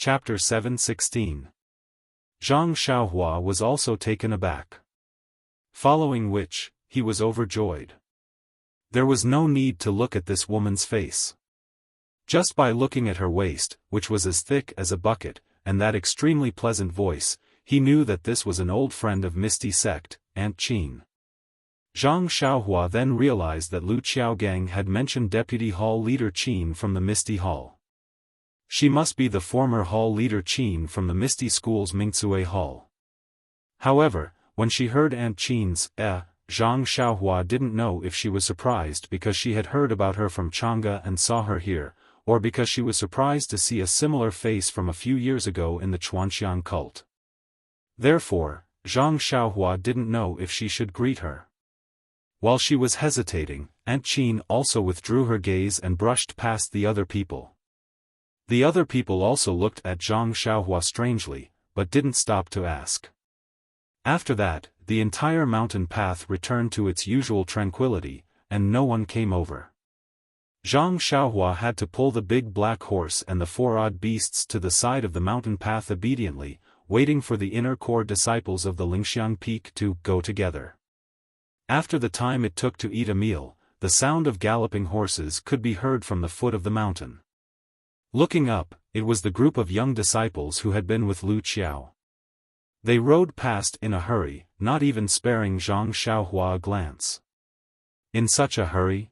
Chapter 7:16. Zhang Xiaohua was also taken aback. Following which, he was overjoyed. There was no need to look at this woman's face. Just by looking at her waist, which was as thick as a bucket, and that extremely pleasant voice, he knew that this was an old friend of Misty Sect, Aunt Qin. Zhang Xiaohua then realized that Lu Qiaogang had mentioned Deputy Hall Leader Qin from the Misty Hall. She must be the former Hall Leader Qin from the Misty School's Mingcue Hall. However, when she heard Aunt Qin's Zhang Xiaohua didn't know if she was surprised because she had heard about her from Chang'e and saw her here, or because she was surprised to see a similar face from a few years ago in the Chuanxiang cult. Therefore, Zhang Xiaohua didn't know if she should greet her. While she was hesitating, Aunt Qin also withdrew her gaze and brushed past the other people. The other people also looked at Zhang Xiaohua strangely, but didn't stop to ask. After that, the entire mountain path returned to its usual tranquility, and no one came over. Zhang Xiaohua had to pull the big black horse and the four odd beasts to the side of the mountain path obediently, waiting for the inner core disciples of the Lingxiang Peak to go together. After the time it took to eat a meal, the sound of galloping horses could be heard from the foot of the mountain. Looking up, it was the group of young disciples who had been with Lu Qiao. They rode past in a hurry, not even sparing Zhang Xiaohua a glance. In such a hurry?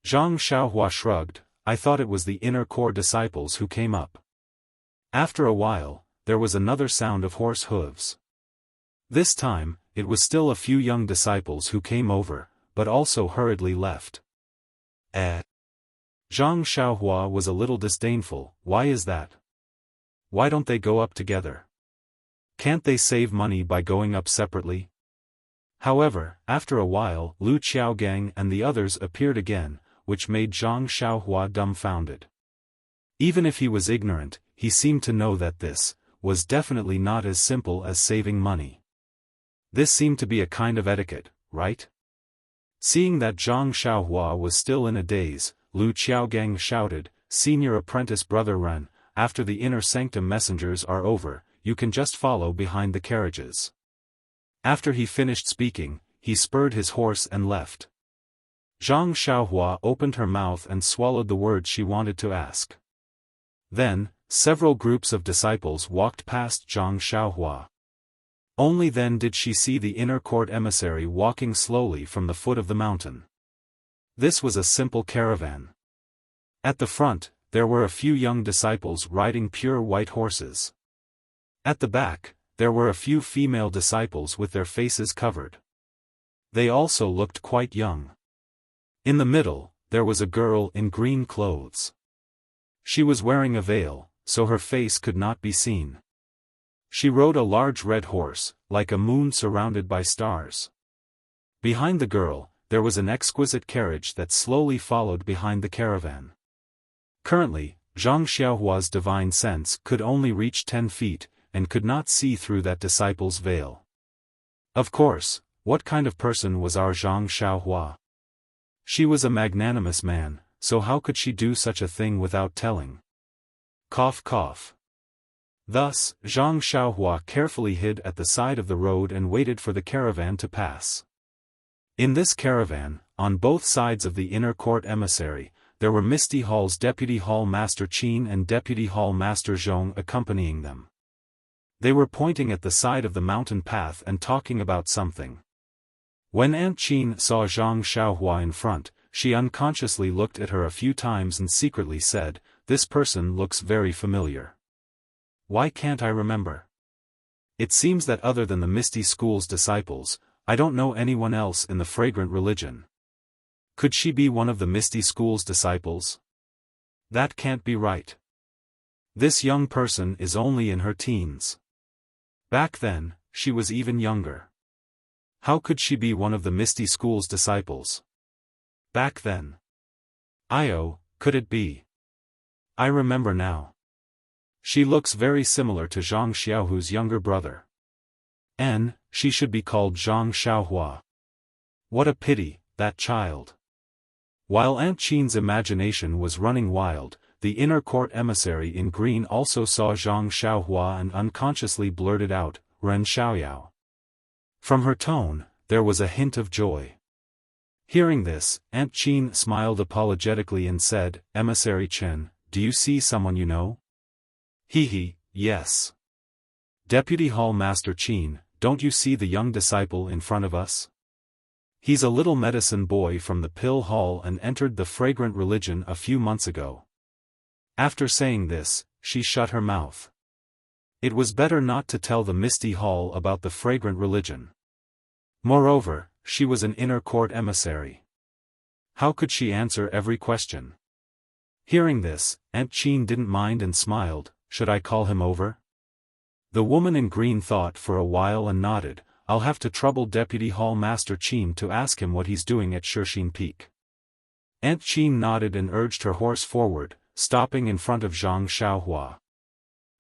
Zhang Xiaohua shrugged. I thought it was the inner core disciples who came up. After a while, there was another sound of horse hooves. This time, it was still a few young disciples who came over, but also hurriedly left. Zhang Xiaohua was a little disdainful. Why is that? Why don't they go up together? Can't they save money by going up separately? However, after a while, Lu Qiaogang and the others appeared again, which made Zhang Xiaohua dumbfounded. Even if he was ignorant, he seemed to know that this was definitely not as simple as saving money. This seemed to be a kind of etiquette, right? Seeing that Zhang Xiaohua was still in a daze, Lu Qiaogang shouted, "Senior apprentice Brother Ren, after the inner sanctum messengers are over, you can just follow behind the carriages." After he finished speaking, he spurred his horse and left. Zhang Xiaohua opened her mouth and swallowed the words she wanted to ask. Then, several groups of disciples walked past Zhang Xiaohua. Only then did she see the inner court emissary walking slowly from the foot of the mountain. This was a simple caravan. At the front, there were a few young disciples riding pure white horses. At the back, there were a few female disciples with their faces covered. They also looked quite young. In the middle, there was a girl in green clothes. She was wearing a veil, so her face could not be seen. She rode a large red horse, like a moon surrounded by stars. Behind the girl, there was an exquisite carriage that slowly followed behind the caravan. Currently, Zhang Xiaohua's divine sense could only reach 10 feet, and could not see through that disciple's veil. Of course, what kind of person was our Zhang Xiaohua? She was a magnanimous man, so how could she do such a thing without telling? Cough cough. Thus, Zhang Xiaohua carefully hid at the side of the road and waited for the caravan to pass. In this caravan, on both sides of the inner court emissary, there were Misty Hall's Deputy Hall Master Qin and Deputy Hall Master Zhong accompanying them. They were pointing at the side of the mountain path and talking about something. When Aunt Qin saw Zhang Xiaohua in front, she unconsciously looked at her a few times and secretly said, "This person looks very familiar. Why can't I remember? It seems that other than the Misty School's disciples, I don't know anyone else in the fragrant religion. Could she be one of the Misty School's disciples? That can't be right. This young person is only in her teens. Back then, she was even younger. How could she be one of the Misty School's disciples? Back then. Could it be? I remember now. She looks very similar to Zhang Xiaohu's younger brother. She should be called Zhang Xiaohua. What a pity, that child." While Aunt Qin's imagination was running wild, the inner court emissary in green also saw Zhang Xiaohua and unconsciously blurted out, "Ren Xiaoyao." From her tone, there was a hint of joy. Hearing this, Aunt Qin smiled apologetically and said, "Emissary Chen, do you see someone you know?" "Hee, yes. Deputy Hall Master Qin, don't you see the young disciple in front of us? He's a little medicine boy from the Pill Hall and entered the fragrant religion a few months ago." After saying this, she shut her mouth. It was better not to tell the Misty Hall about the fragrant religion. Moreover, she was an inner court emissary. How could she answer every question? Hearing this, Aunt Qin didn't mind and smiled. "Should I call him over?" The woman in green thought for a while and nodded. "I'll have to trouble Deputy Hall Master Qin to ask him what he's doing at Shixin Peak." Aunt Qin nodded and urged her horse forward, stopping in front of Zhang Xiaohua.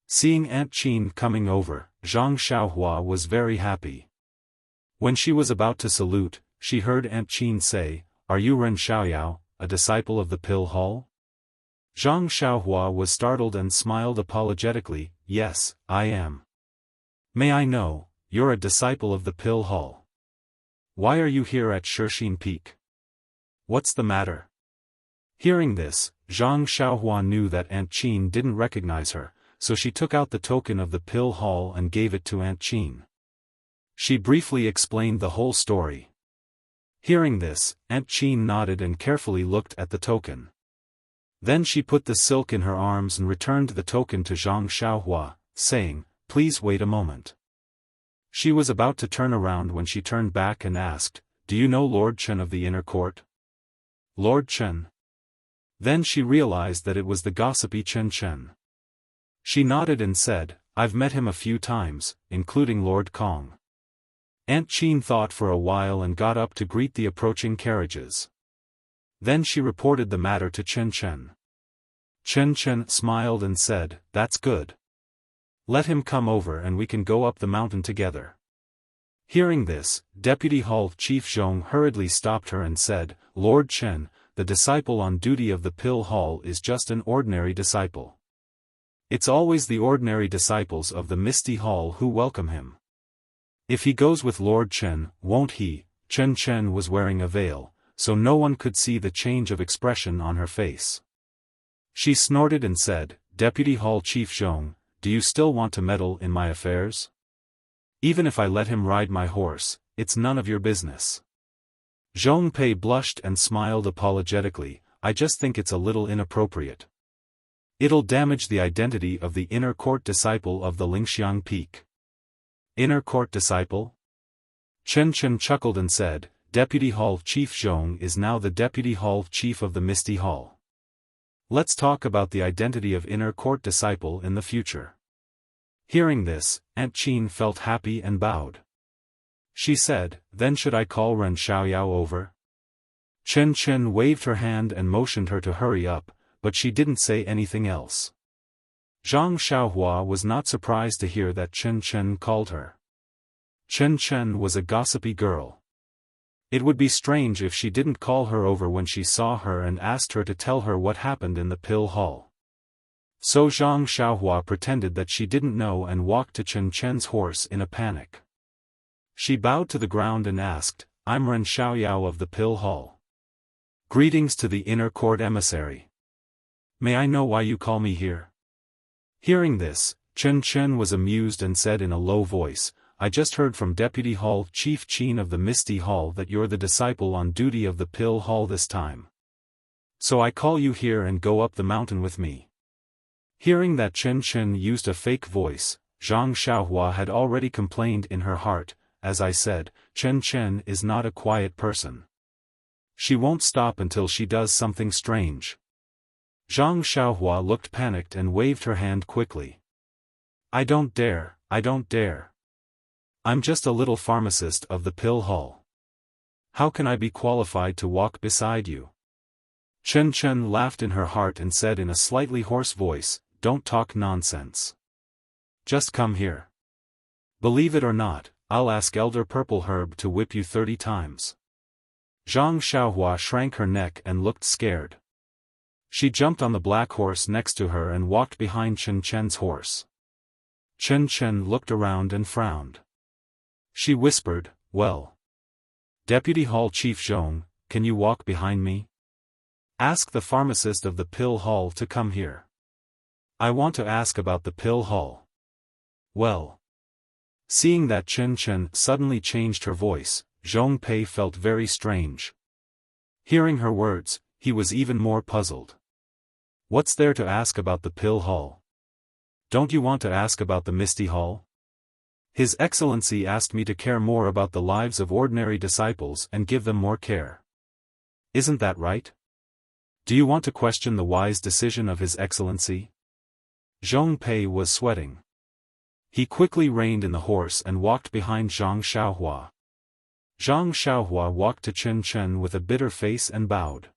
Seeing Aunt Qin coming over, Zhang Xiaohua was very happy. When she was about to salute, she heard Aunt Qin say, "Are you Ren Xiaoyao, a disciple of the Pill Hall?" Zhang Xiaohua was startled and smiled apologetically. "Yes, I am." "May I know, you're a disciple of the Pill Hall. Why are you here at Shixin Peak? What's the matter?" Hearing this, Zhang Xiaohua knew that Aunt Qin didn't recognize her, so she took out the token of the Pill Hall and gave it to Aunt Qin. She briefly explained the whole story. Hearing this, Aunt Qin nodded and carefully looked at the token. Then she put the silk in her arms and returned the token to Zhang Xiaohua, saying, "Please wait a moment." She was about to turn around when she turned back and asked, "Do you know Lord Chen of the inner court?" "Lord Chen?" Then she realized that it was the gossipy Chen Chen. She nodded and said, "I've met him a few times, including Lord Kong." Aunt Qin thought for a while and got up to greet the approaching carriages. Then she reported the matter to Chen Chen. Chen Chen smiled and said, "That's good. Let him come over and we can go up the mountain together." Hearing this, Deputy Hall Chief Zhong hurriedly stopped her and said, "Lord Chen, the disciple on duty of the Pill Hall is just an ordinary disciple. It's always the ordinary disciples of the Misty Hall who welcome him. If he goes with Lord Chen, won't he?" Chen Chen was wearing a veil, so no one could see the change of expression on her face. She snorted and said, "Deputy Hall Chief Zhong, do you still want to meddle in my affairs? Even if I let him ride my horse, it's none of your business." Zhong Pei blushed and smiled apologetically. "I just think it's a little inappropriate. It'll damage the identity of the inner court disciple of the Lingxiang Peak." "Inner court disciple?" Chen Chen chuckled and said, "Deputy Hall Chief Zhong is now the Deputy Hall Chief of the Misty Hall. Let's talk about the identity of inner court disciple in the future." Hearing this, Aunt Qin felt happy and bowed. She said, "Then should I call Ren Xiaoyao over?" Chen Chen waved her hand and motioned her to hurry up, but she didn't say anything else. Zhang Xiaohua was not surprised to hear that Chen Chen called her. Chen Chen was a gossipy girl. It would be strange if she didn't call her over when she saw her and asked her to tell her what happened in the Pill Hall. So Zhang Xiaohua pretended that she didn't know and walked to Chen Chen's horse in a panic. She bowed to the ground and asked, "I'm Ren Xiaoyao of the Pill Hall. Greetings to the inner court emissary. May I know why you call me here?" Hearing this, Chen Chen was amused and said in a low voice, "I just heard from Deputy Hall Chief Qin of the Misty Hall that you're the disciple on duty of the Pill Hall this time. So I call you here and go up the mountain with me." Hearing that Chen Chen used a fake voice, Zhang Xiaohua had already complained in her heart, "As I said, Chen Chen is not a quiet person. She won't stop until she does something strange." Zhang Xiaohua looked panicked and waved her hand quickly. I don't dare. I'm just a little pharmacist of the Pill Hall. How can I be qualified to walk beside you?" Chen Chen laughed in her heart and said in a slightly hoarse voice, "Don't talk nonsense. Just come here. Believe it or not, I'll ask Elder Purple Herb to whip you 30 times. Zhang Xiaohua shrank her neck and looked scared. She jumped on the black horse next to her and walked behind Chen Chen's horse. Chen Chen looked around and frowned. She whispered, "Well, Deputy Hall Chief Zhong, can you walk behind me? Ask the pharmacist of the pill hall to come here. I want to ask about the pill hall." Well. Seeing that Chen Chen suddenly changed her voice, Zhong Pei felt very strange. Hearing her words, he was even more puzzled. What's there to ask about the pill hall? Don't you want to ask about the Misty Hall? His Excellency asked me to care more about the lives of ordinary disciples and give them more care. Isn't that right? Do you want to question the wise decision of His Excellency? Zhong Pei was sweating. He quickly reined in the horse and walked behind Zhang Xiaohua. Zhang Xiaohua walked to Chen Chen with a bitter face and bowed.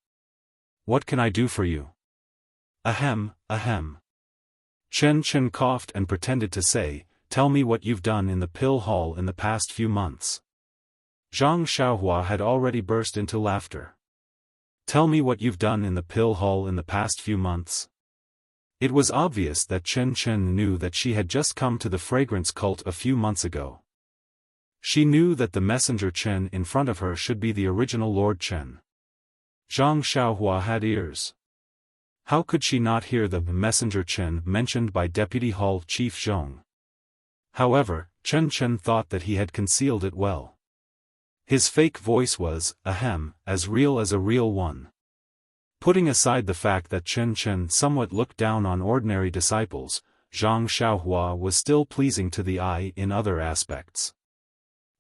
"What can I do for you?" "Ahem, ahem." Chen Chen coughed and pretended to say, "Tell me what you've done in the pill hall in the past few months." Zhang Xiaohua had already burst into laughter. "Tell me what you've done in the pill hall in the past few months." It was obvious that Chen Chen knew that she had just come to the fragrance cult a few months ago. She knew that the messenger Chen in front of her should be the original Lord Chen. Zhang Xiaohua had ears. How could she not hear the messenger Chen mentioned by Deputy Hall Chief Zhong? However, Chen Chen thought that he had concealed it well. His fake voice was, ahem, as real as a real one. Putting aside the fact that Chen Chen somewhat looked down on ordinary disciples, Zhang Xiaohua was still pleasing to the eye in other aspects.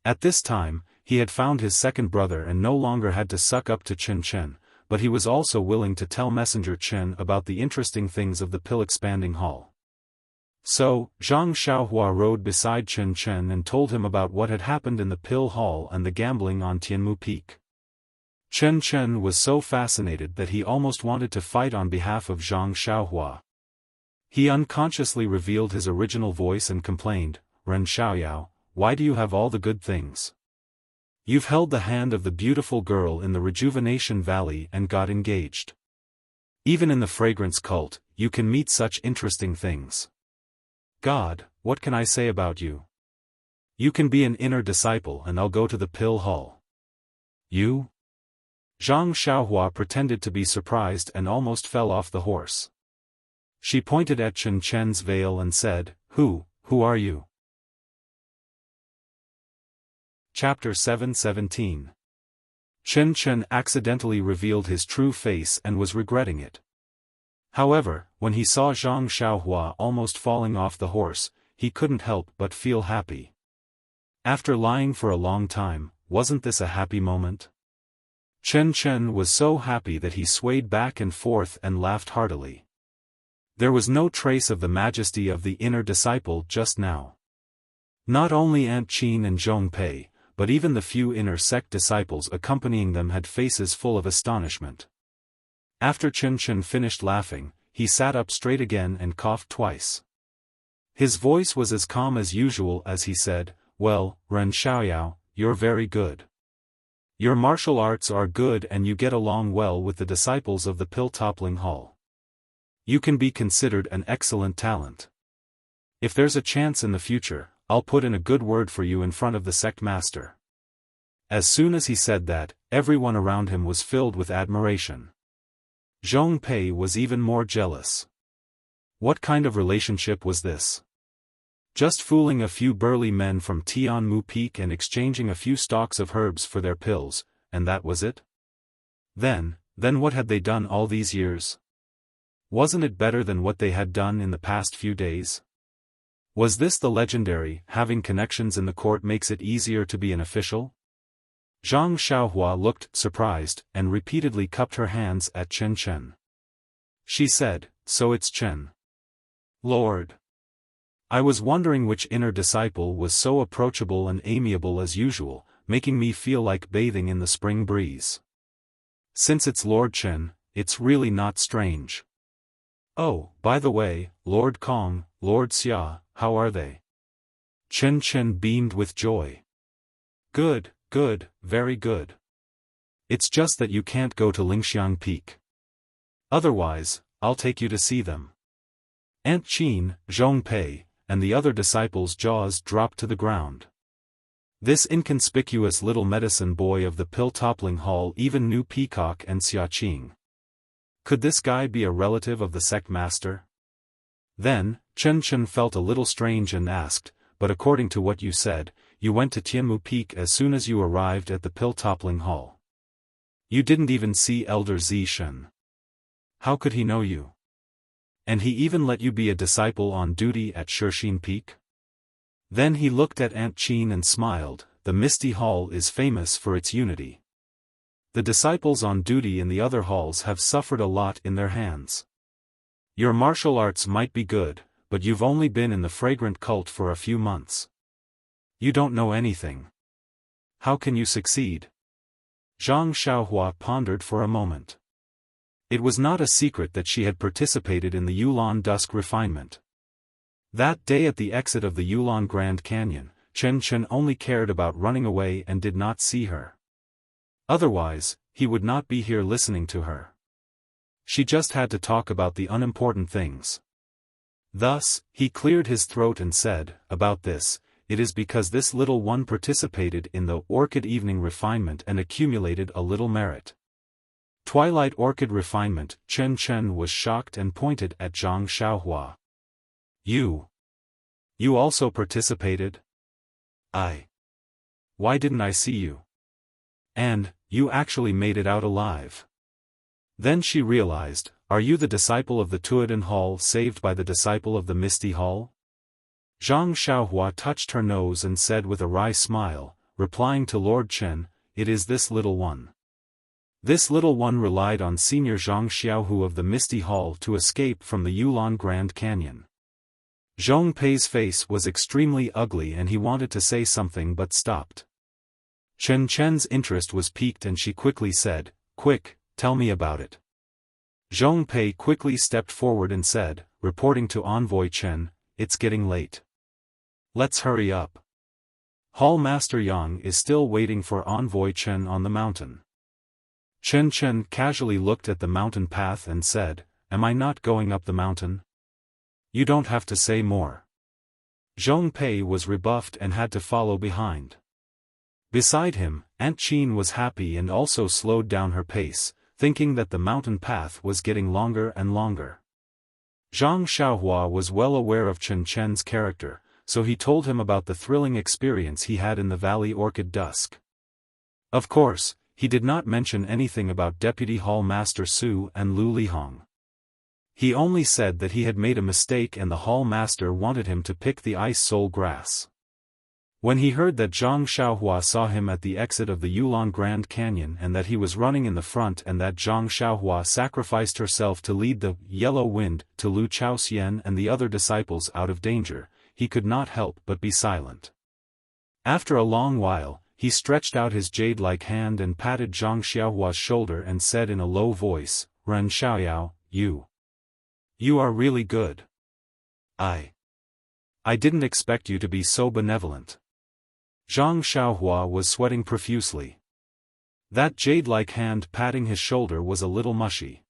At this time, he had found his second brother and no longer had to suck up to Chen Chen, but he was also willing to tell Messenger Chen about the interesting things of the pill-expanding hall. So, Zhang Xiaohua rode beside Chen Chen and told him about what had happened in the pill hall and the gambling on Tianmu Peak. Chen Chen was so fascinated that he almost wanted to fight on behalf of Zhang Xiaohua. He unconsciously revealed his original voice and complained, "Ren Xiaoyao, why do you have all the good things? You've held the hand of the beautiful girl in the Rejuvenation Valley and got engaged. Even in the fragrance cult, you can meet such interesting things. God, what can I say about you? You can be an inner disciple and I'll go to the pill hall." "You?" Zhang Xiaohua pretended to be surprised and almost fell off the horse. She pointed at Chen Chen's veil and said, Who are you?" Chapter 717. Chen Chen accidentally revealed his true face and was regretting it. However, when he saw Zhang Xiaohua almost falling off the horse, he couldn't help but feel happy. After lying for a long time, wasn't this a happy moment? Chen Chen was so happy that he swayed back and forth and laughed heartily. There was no trace of the majesty of the inner disciple just now. Not only Aunt Qin and Zhong Pei, but even the few inner sect disciples accompanying them had faces full of astonishment. After Chen Chen finished laughing, he sat up straight again and coughed twice. His voice was as calm as usual as he said, "Well, Ren Xiaoyao, you're very good. Your martial arts are good and you get along well with the disciples of the pill-toppling hall. You can be considered an excellent talent. If there's a chance in the future, I'll put in a good word for you in front of the sect master." As soon as he said that, everyone around him was filled with admiration. Zhong Pei was even more jealous. What kind of relationship was this? Just fooling a few burly men from Tianmu Peak and exchanging a few stalks of herbs for their pills, and that was it? Then what had they done all these years? Wasn't it better than what they had done in the past few days? Was this the legendary, having connections in the court makes it easier to be an official? Zhang Xiaohua looked surprised and repeatedly cupped her hands at Chen Chen. She said, "So it's Chen. Lord. I was wondering which inner disciple was so approachable and amiable as usual, making me feel like bathing in the spring breeze. Since it's Lord Chen, it's really not strange. Oh, by the way, Lord Kong, Lord Xia, how are they?" Chen Chen beamed with joy. Good, very good. It's just that you can't go to Lingxiang Peak. Otherwise, I'll take you to see them. Aunt Qin, Zhong Pei, and the other disciples' jaws dropped to the ground. This inconspicuous little medicine boy of the pill-toppling hall even knew Peacock and Xiaqing. Could this guy be a relative of the sect master? Then, Chen felt a little strange and asked, but according to what you said, you went to Tianmu Peak as soon as you arrived at the pill-toppling hall. You didn't even see Elder Zishan. How could he know you? And he even let you be a disciple on duty at Shixin Peak? Then he looked at Aunt Qin and smiled. The Misty Hall is famous for its unity. The disciples on duty in the other halls have suffered a lot in their hands. Your martial arts might be good, but you've only been in the fragrant cult for a few months. You don't know anything. How can you succeed? Zhang Xiaohua pondered for a moment. It was not a secret that she had participated in the Yulon Dusk refinement. That day at the exit of the Yulon Grand Canyon, Chen only cared about running away and did not see her. Otherwise, he would not be here listening to her. She just had to talk about the unimportant things. Thus, he cleared his throat and said, about this, it is because this little one participated in the Orchid Evening Refinement and accumulated a little merit. Twilight Orchid Refinement. Chen was shocked and pointed at Zhang Xiaohua. You also participated? Why didn't I see you? And, you actually made it out alive. Then she realized, are you the disciple of the Tuodan Hall saved by the disciple of the Misty Hall? Zhang Xiaohua touched her nose and said with a wry smile, replying to Lord Chen, it is this little one. This little one relied on Senior Zhang Xiaohu of the Misty Hall to escape from the Yulon Grand Canyon. Zhong Pei's face was extremely ugly and he wanted to say something but stopped. Chen's interest was piqued and she quickly said, quick, tell me about it. Zhong Pei quickly stepped forward and said, reporting to Envoy Chen, it's getting late. Let's hurry up. Hall Master Yang is still waiting for Envoy Chen on the mountain. Chen casually looked at the mountain path and said, am I not going up the mountain? You don't have to say more. Zhong Pei was rebuffed and had to follow behind. Beside him, Aunt Qin was happy and also slowed down her pace, thinking that the mountain path was getting longer and longer. Zhang Xiaohua was well aware of Chen's character, so he told him about the thrilling experience he had in the Valley Orchid Dusk. Of course, he did not mention anything about Deputy Hall Master Su and Lu Lihong. He only said that he had made a mistake and the Hall Master wanted him to pick the ice soul grass. When he heard that Zhang Xiaohua saw him at the exit of the Yulon Grand Canyon and that he was running in the front and that Zhang Xiaohua sacrificed herself to lead the Yellow Wind to Lu Chaoxian and the other disciples out of danger, he could not help but be silent. After a long while, he stretched out his jade-like hand and patted Zhang Xiaohua's shoulder and said in a low voice, Ren Xiaoyao, you are really good. I didn't expect you to be so benevolent. Zhang Xiaohua was sweating profusely. That jade-like hand patting his shoulder was a little mushy.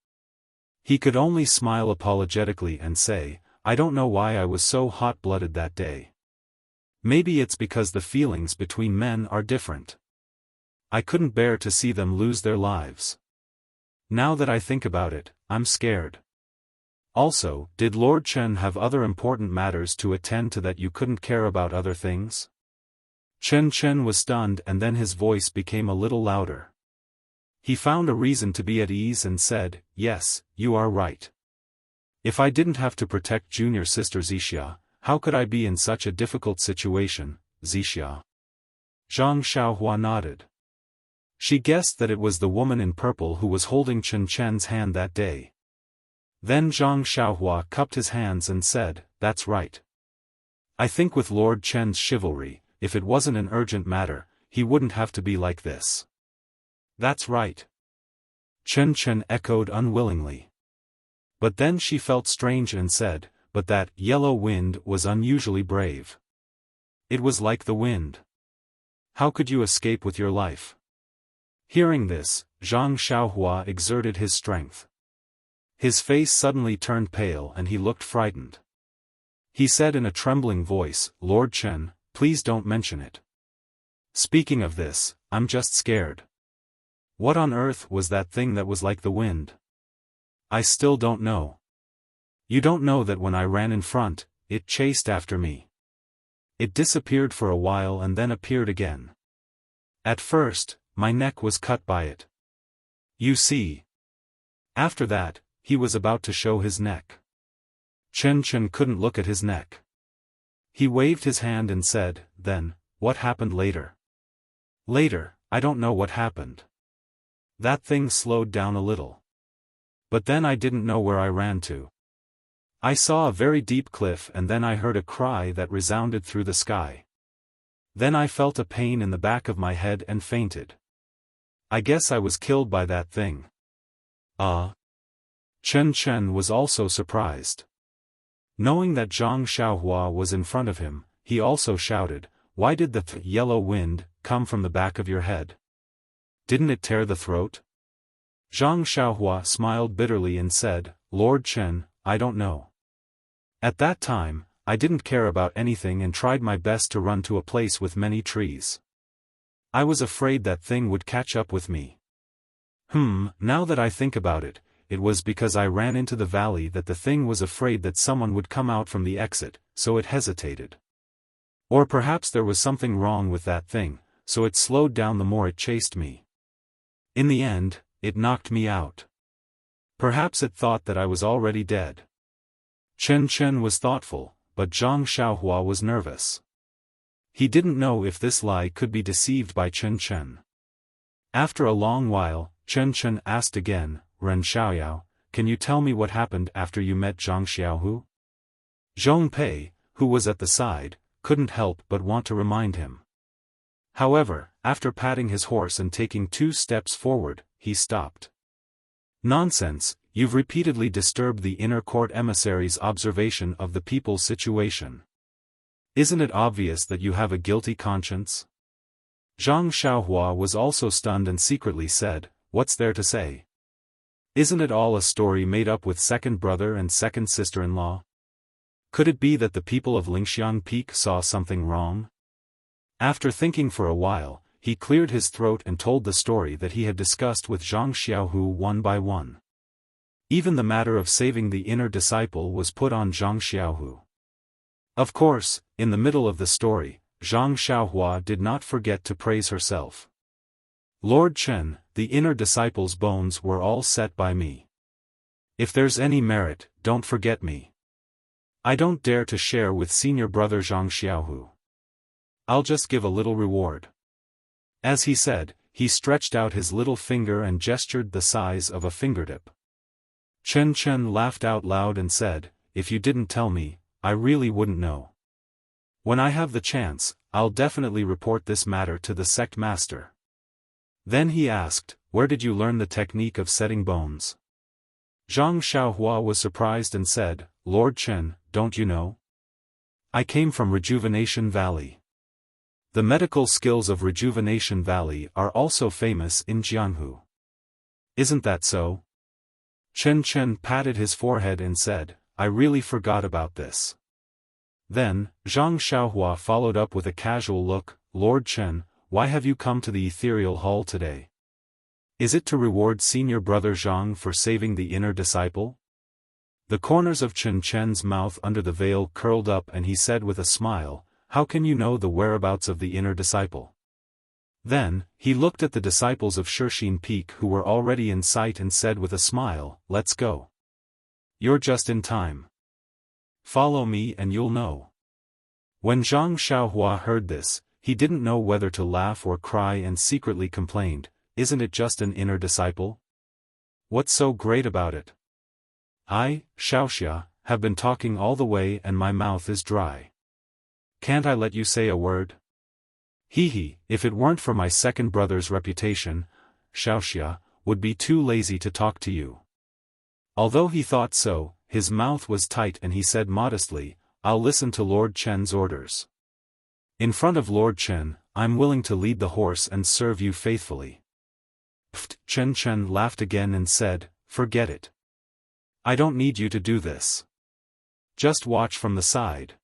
He could only smile apologetically and say, I don't know why I was so hot-blooded that day. Maybe it's because the feelings between men are different. I couldn't bear to see them lose their lives. Now that I think about it, I'm scared. Also, did Lord Chen have other important matters to attend to that you couldn't care about other things? Chen was stunned and then his voice became a little louder. He found a reason to be at ease and said, yes, you are right. If I didn't have to protect junior sister Zixia, how could I be in such a difficult situation, Zixia? Zhang Xiaohua nodded. She guessed that it was the woman in purple who was holding Chen's hand that day. Then Zhang Xiaohua cupped his hands and said, that's right. I think with Lord Chen's chivalry, if it wasn't an urgent matter, he wouldn't have to be like this. That's right. Chen echoed unwillingly. But then she felt strange and said, but that yellow wind was unusually brave. It was like the wind. How could you escape with your life? Hearing this, Zhang Xiaohua exerted his strength. His face suddenly turned pale and he looked frightened. He said in a trembling voice, "Lord Chen, please don't mention it. Speaking of this, I'm just scared. What on earth was that thing that was like the wind? I still don't know. You don't know that when I ran in front, it chased after me. It disappeared for a while and then appeared again. At first, my neck was cut by it. You see. After that, he was about to show his neck. Chen Chen couldn't look at his neck. He waved his hand and said, "Then, what happened later?" "Later, I don't know what happened. That thing slowed down a little. But then I didn't know where I ran to. I saw a very deep cliff and then I heard a cry that resounded through the sky. Then I felt a pain in the back of my head and fainted. I guess I was killed by that thing." Chen Chen was also surprised. Knowing that Zhang Xiaohua was in front of him, he also shouted, "Why did the yellow wind come from the back of your head? Didn't it tear the throat?" Zhang Xiaohua smiled bitterly and said, "Lord Chen, I don't know. At that time, I didn't care about anything and tried my best to run to a place with many trees. I was afraid that thing would catch up with me. Now that I think about it, it was because I ran into the valley that the thing was afraid that someone would come out from the exit, so it hesitated. Or perhaps there was something wrong with that thing, so it slowed down the more it chased me. In the end, it knocked me out. Perhaps it thought that I was already dead." Chen Chen was thoughtful, but Zhang Xiaohua was nervous. He didn't know if this lie could be deceived by Chen Chen. After a long while, Chen Chen asked again, "Ren Xiaoyao, can you tell me what happened after you met Zhang Xiaohu?" Zhong Pei, who was at the side, couldn't help but want to remind him. However, after patting his horse and taking 2 steps forward, he stopped. "Nonsense, you've repeatedly disturbed the inner court emissary's observation of the people's situation. Isn't it obvious that you have a guilty conscience?" Zhang Xiaohua was also stunned and secretly said, "What's there to say? Isn't it all a story made up with second brother and second sister-in-law? Could it be that the people of Lingxiang Peak saw something wrong?" After thinking for a while, he cleared his throat and told the story that he had discussed with Zhang Xiaohu one by one. Even the matter of saving the inner disciple was put on Zhang Xiaohu. Of course, in the middle of the story, Zhang Xiaohua did not forget to praise herself. "Lord Chen, the inner disciple's bones were all set by me. If there's any merit, don't forget me. I don't dare to share with senior brother Zhang Xiaohu. I'll just give a little reward." As he said, he stretched out his little finger and gestured the size of a fingertip. Chen Chen laughed out loud and said, "If you didn't tell me, I really wouldn't know. When I have the chance, I'll definitely report this matter to the sect master." Then he asked, "Where did you learn the technique of setting bones?" Zhang Xiaohua was surprised and said, "Lord Chen, don't you know? I came from Rejuvenation Valley. The medical skills of Rejuvenation Valley are also famous in Jianghu. Isn't that so?" Chen Chen patted his forehead and said, "I really forgot about this." Then, Zhang Xiaohua followed up with a casual look, "Lord Chen, why have you come to the ethereal hall today? Is it to reward senior brother Zhang for saving the inner disciple?" The corners of Chen Chen's mouth under the veil curled up and he said with a smile, "How can you know the whereabouts of the inner disciple?" Then, he looked at the disciples of Shixin Peak who were already in sight and said with a smile, "Let's go. You're just in time. Follow me and you'll know." When Zhang Xiaohua heard this, he didn't know whether to laugh or cry and secretly complained, "Isn't it just an inner disciple? What's so great about it? I, Xiaoxia, have been talking all the way and my mouth is dry. Can't I let you say a word? Hee, if it weren't for my second brother's reputation, Xiaoxia would be too lazy to talk to you." Although he thought so, his mouth was tight and he said modestly, "I'll listen to Lord Chen's orders. In front of Lord Chen, I'm willing to lead the horse and serve you faithfully." Chen Chen laughed again and said, "Forget it. I don't need you to do this. Just watch from the side.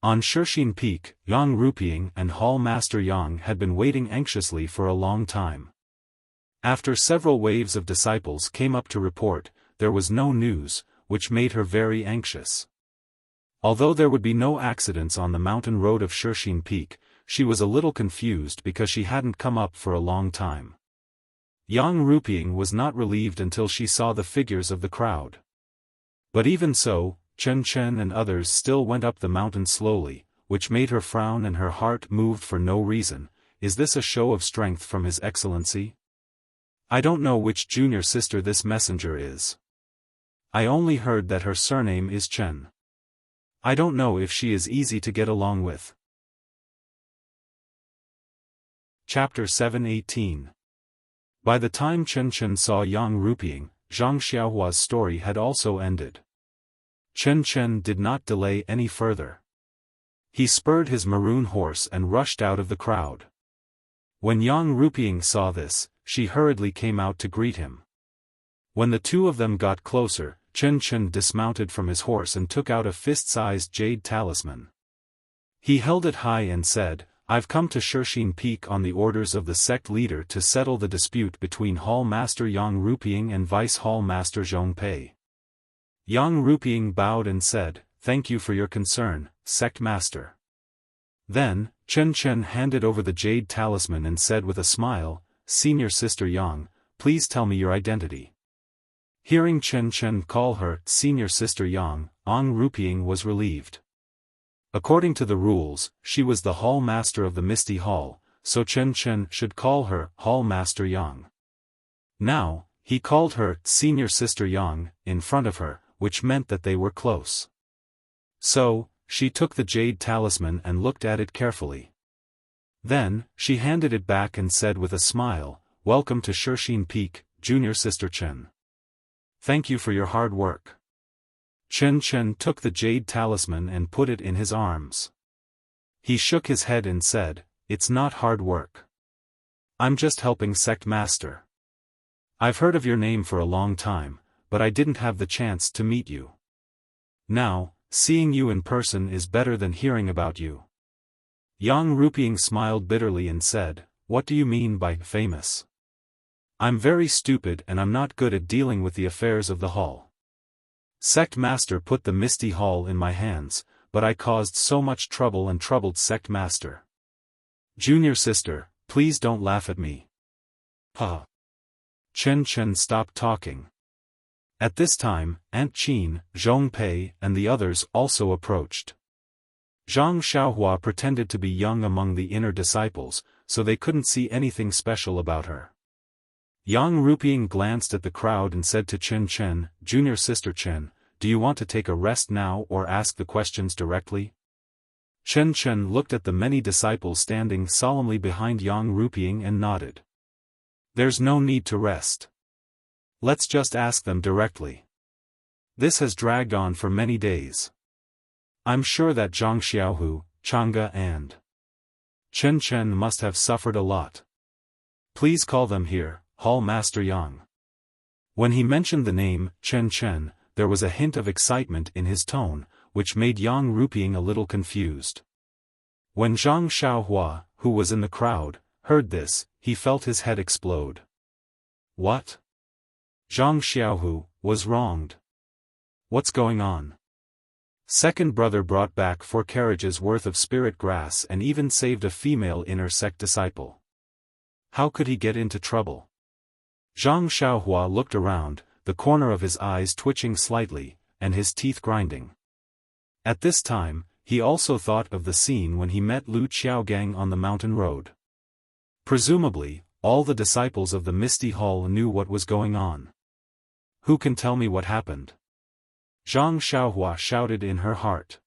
On Shixin Peak, Yang Ruping and Hall Master Yang had been waiting anxiously for a long time. After several waves of disciples came up to report, there was no news, which made her very anxious. Although there would be no accidents on the mountain road of Shixin Peak, she was a little confused because she hadn't come up for a long time. Yang Ruping was not relieved until she saw the figures of the crowd. But even so, Chen Chen and others still went up the mountain slowly, which made her frown and her heart moved for no reason. Is this a show of strength from His Excellency? I don't know which junior sister this messenger is. I only heard that her surname is Chen. I don't know if she is easy to get along with. Chapter 7:18. By the time Chen Chen saw Yang Ruping, Zhang Xiaohua's story had also ended. Chen Chen did not delay any further. He spurred his maroon horse and rushed out of the crowd. When Yang Ruping saw this, she hurriedly came out to greet him. When the two of them got closer, Chen Chen dismounted from his horse and took out a fist-sized jade talisman. He held it high and said, I've come to Shixin Peak on the orders of the sect leader to settle the dispute between Hall Master Yang Ruping and Vice Hall Master Zhong Pei. Yang Ruping bowed and said, Thank you for your concern, sect master. Then, Chen Chen handed over the jade talisman and said with a smile, Senior Sister Yang, please tell me your identity. Hearing Chen Chen call her Senior Sister Yang, Yang Ruping was relieved. According to the rules, she was the Hall Master of the Misty Hall, so Chen Chen should call her Hall Master Yang. Now, he called her Senior Sister Yang in front of her, which meant that they were close. So, she took the jade talisman and looked at it carefully. Then, she handed it back and said with a smile, Welcome to Shixin Peak, Junior Sister Chen. Thank you for your hard work. Chen Chen took the jade talisman and put it in his arms. He shook his head and said, It's not hard work. I'm just helping sect master. I've heard of your name for a long time, but I didn't have the chance to meet you. Now, seeing you in person is better than hearing about you. Yang Ruping smiled bitterly and said, What do you mean by famous? I'm very stupid and I'm not good at dealing with the affairs of the hall. Sect master put the Misty Hall in my hands, but I caused so much trouble and troubled sect master. Junior sister, please don't laugh at me. Ha! Chen Chen stopped talking. At this time, Aunt Qin, Zhong Pei and the others also approached. Zhang Xiaohua pretended to be young among the inner disciples, so they couldn't see anything special about her. Yang Ruping glanced at the crowd and said to Chen Chen, Junior Sister Chen, do you want to take a rest now or ask the questions directly? Chen Chen looked at the many disciples standing solemnly behind Yang Ruping and nodded. There's no need to rest. Let's just ask them directly. This has dragged on for many days. I'm sure that Zhang Xiaohu, Chang'e and Chen Chen must have suffered a lot. Please call them here, Hall Master Yang. When he mentioned the name, Chen Chen, there was a hint of excitement in his tone, which made Yang Ruping a little confused. When Zhang Xiaohua, who was in the crowd, heard this, he felt his head explode. What? Zhang Xiaohu was wronged. What's going on? Second brother brought back 4 carriages worth of spirit grass and even saved a female inner sect disciple. How could he get into trouble? Zhang Xiaohua looked around, the corner of his eyes twitching slightly, and his teeth grinding. At this time, he also thought of the scene when he met Lu Qiaogang on the mountain road. Presumably, all the disciples of the Misty Hall knew what was going on. Who can tell me what happened? Zhang Xiaohua shouted in her heart.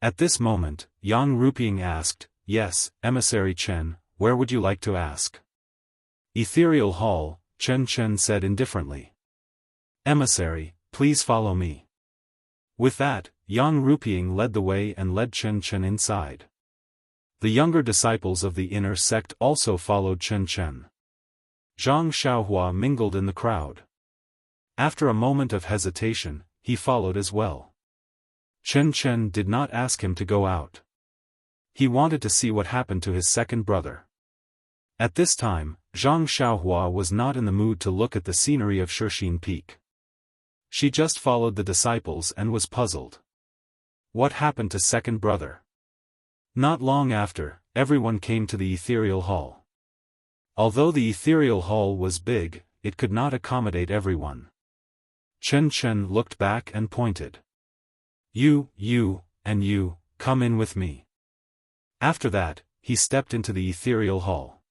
At this moment, Yang Ruping asked, Yes, Emissary Chen, where would you like to ask? Ethereal Hall, Chen Chen said indifferently. Emissary, please follow me. With that, Yang Ruping led the way and led Chen Chen inside. The younger disciples of the inner sect also followed Chen Chen. Zhang Xiaohua mingled in the crowd. After a moment of hesitation, he followed as well. Chen Chen did not ask him to go out. He wanted to see what happened to his second brother. At this time, Zhang Xiaohua was not in the mood to look at the scenery of Shixin Peak. She just followed the disciples and was puzzled. What happened to second brother? Not long after, everyone came to the ethereal hall. Although the ethereal hall was big, it could not accommodate everyone. Chen Chen looked back and pointed. You, and you, come in with me. After that, he stepped into the ethereal hall.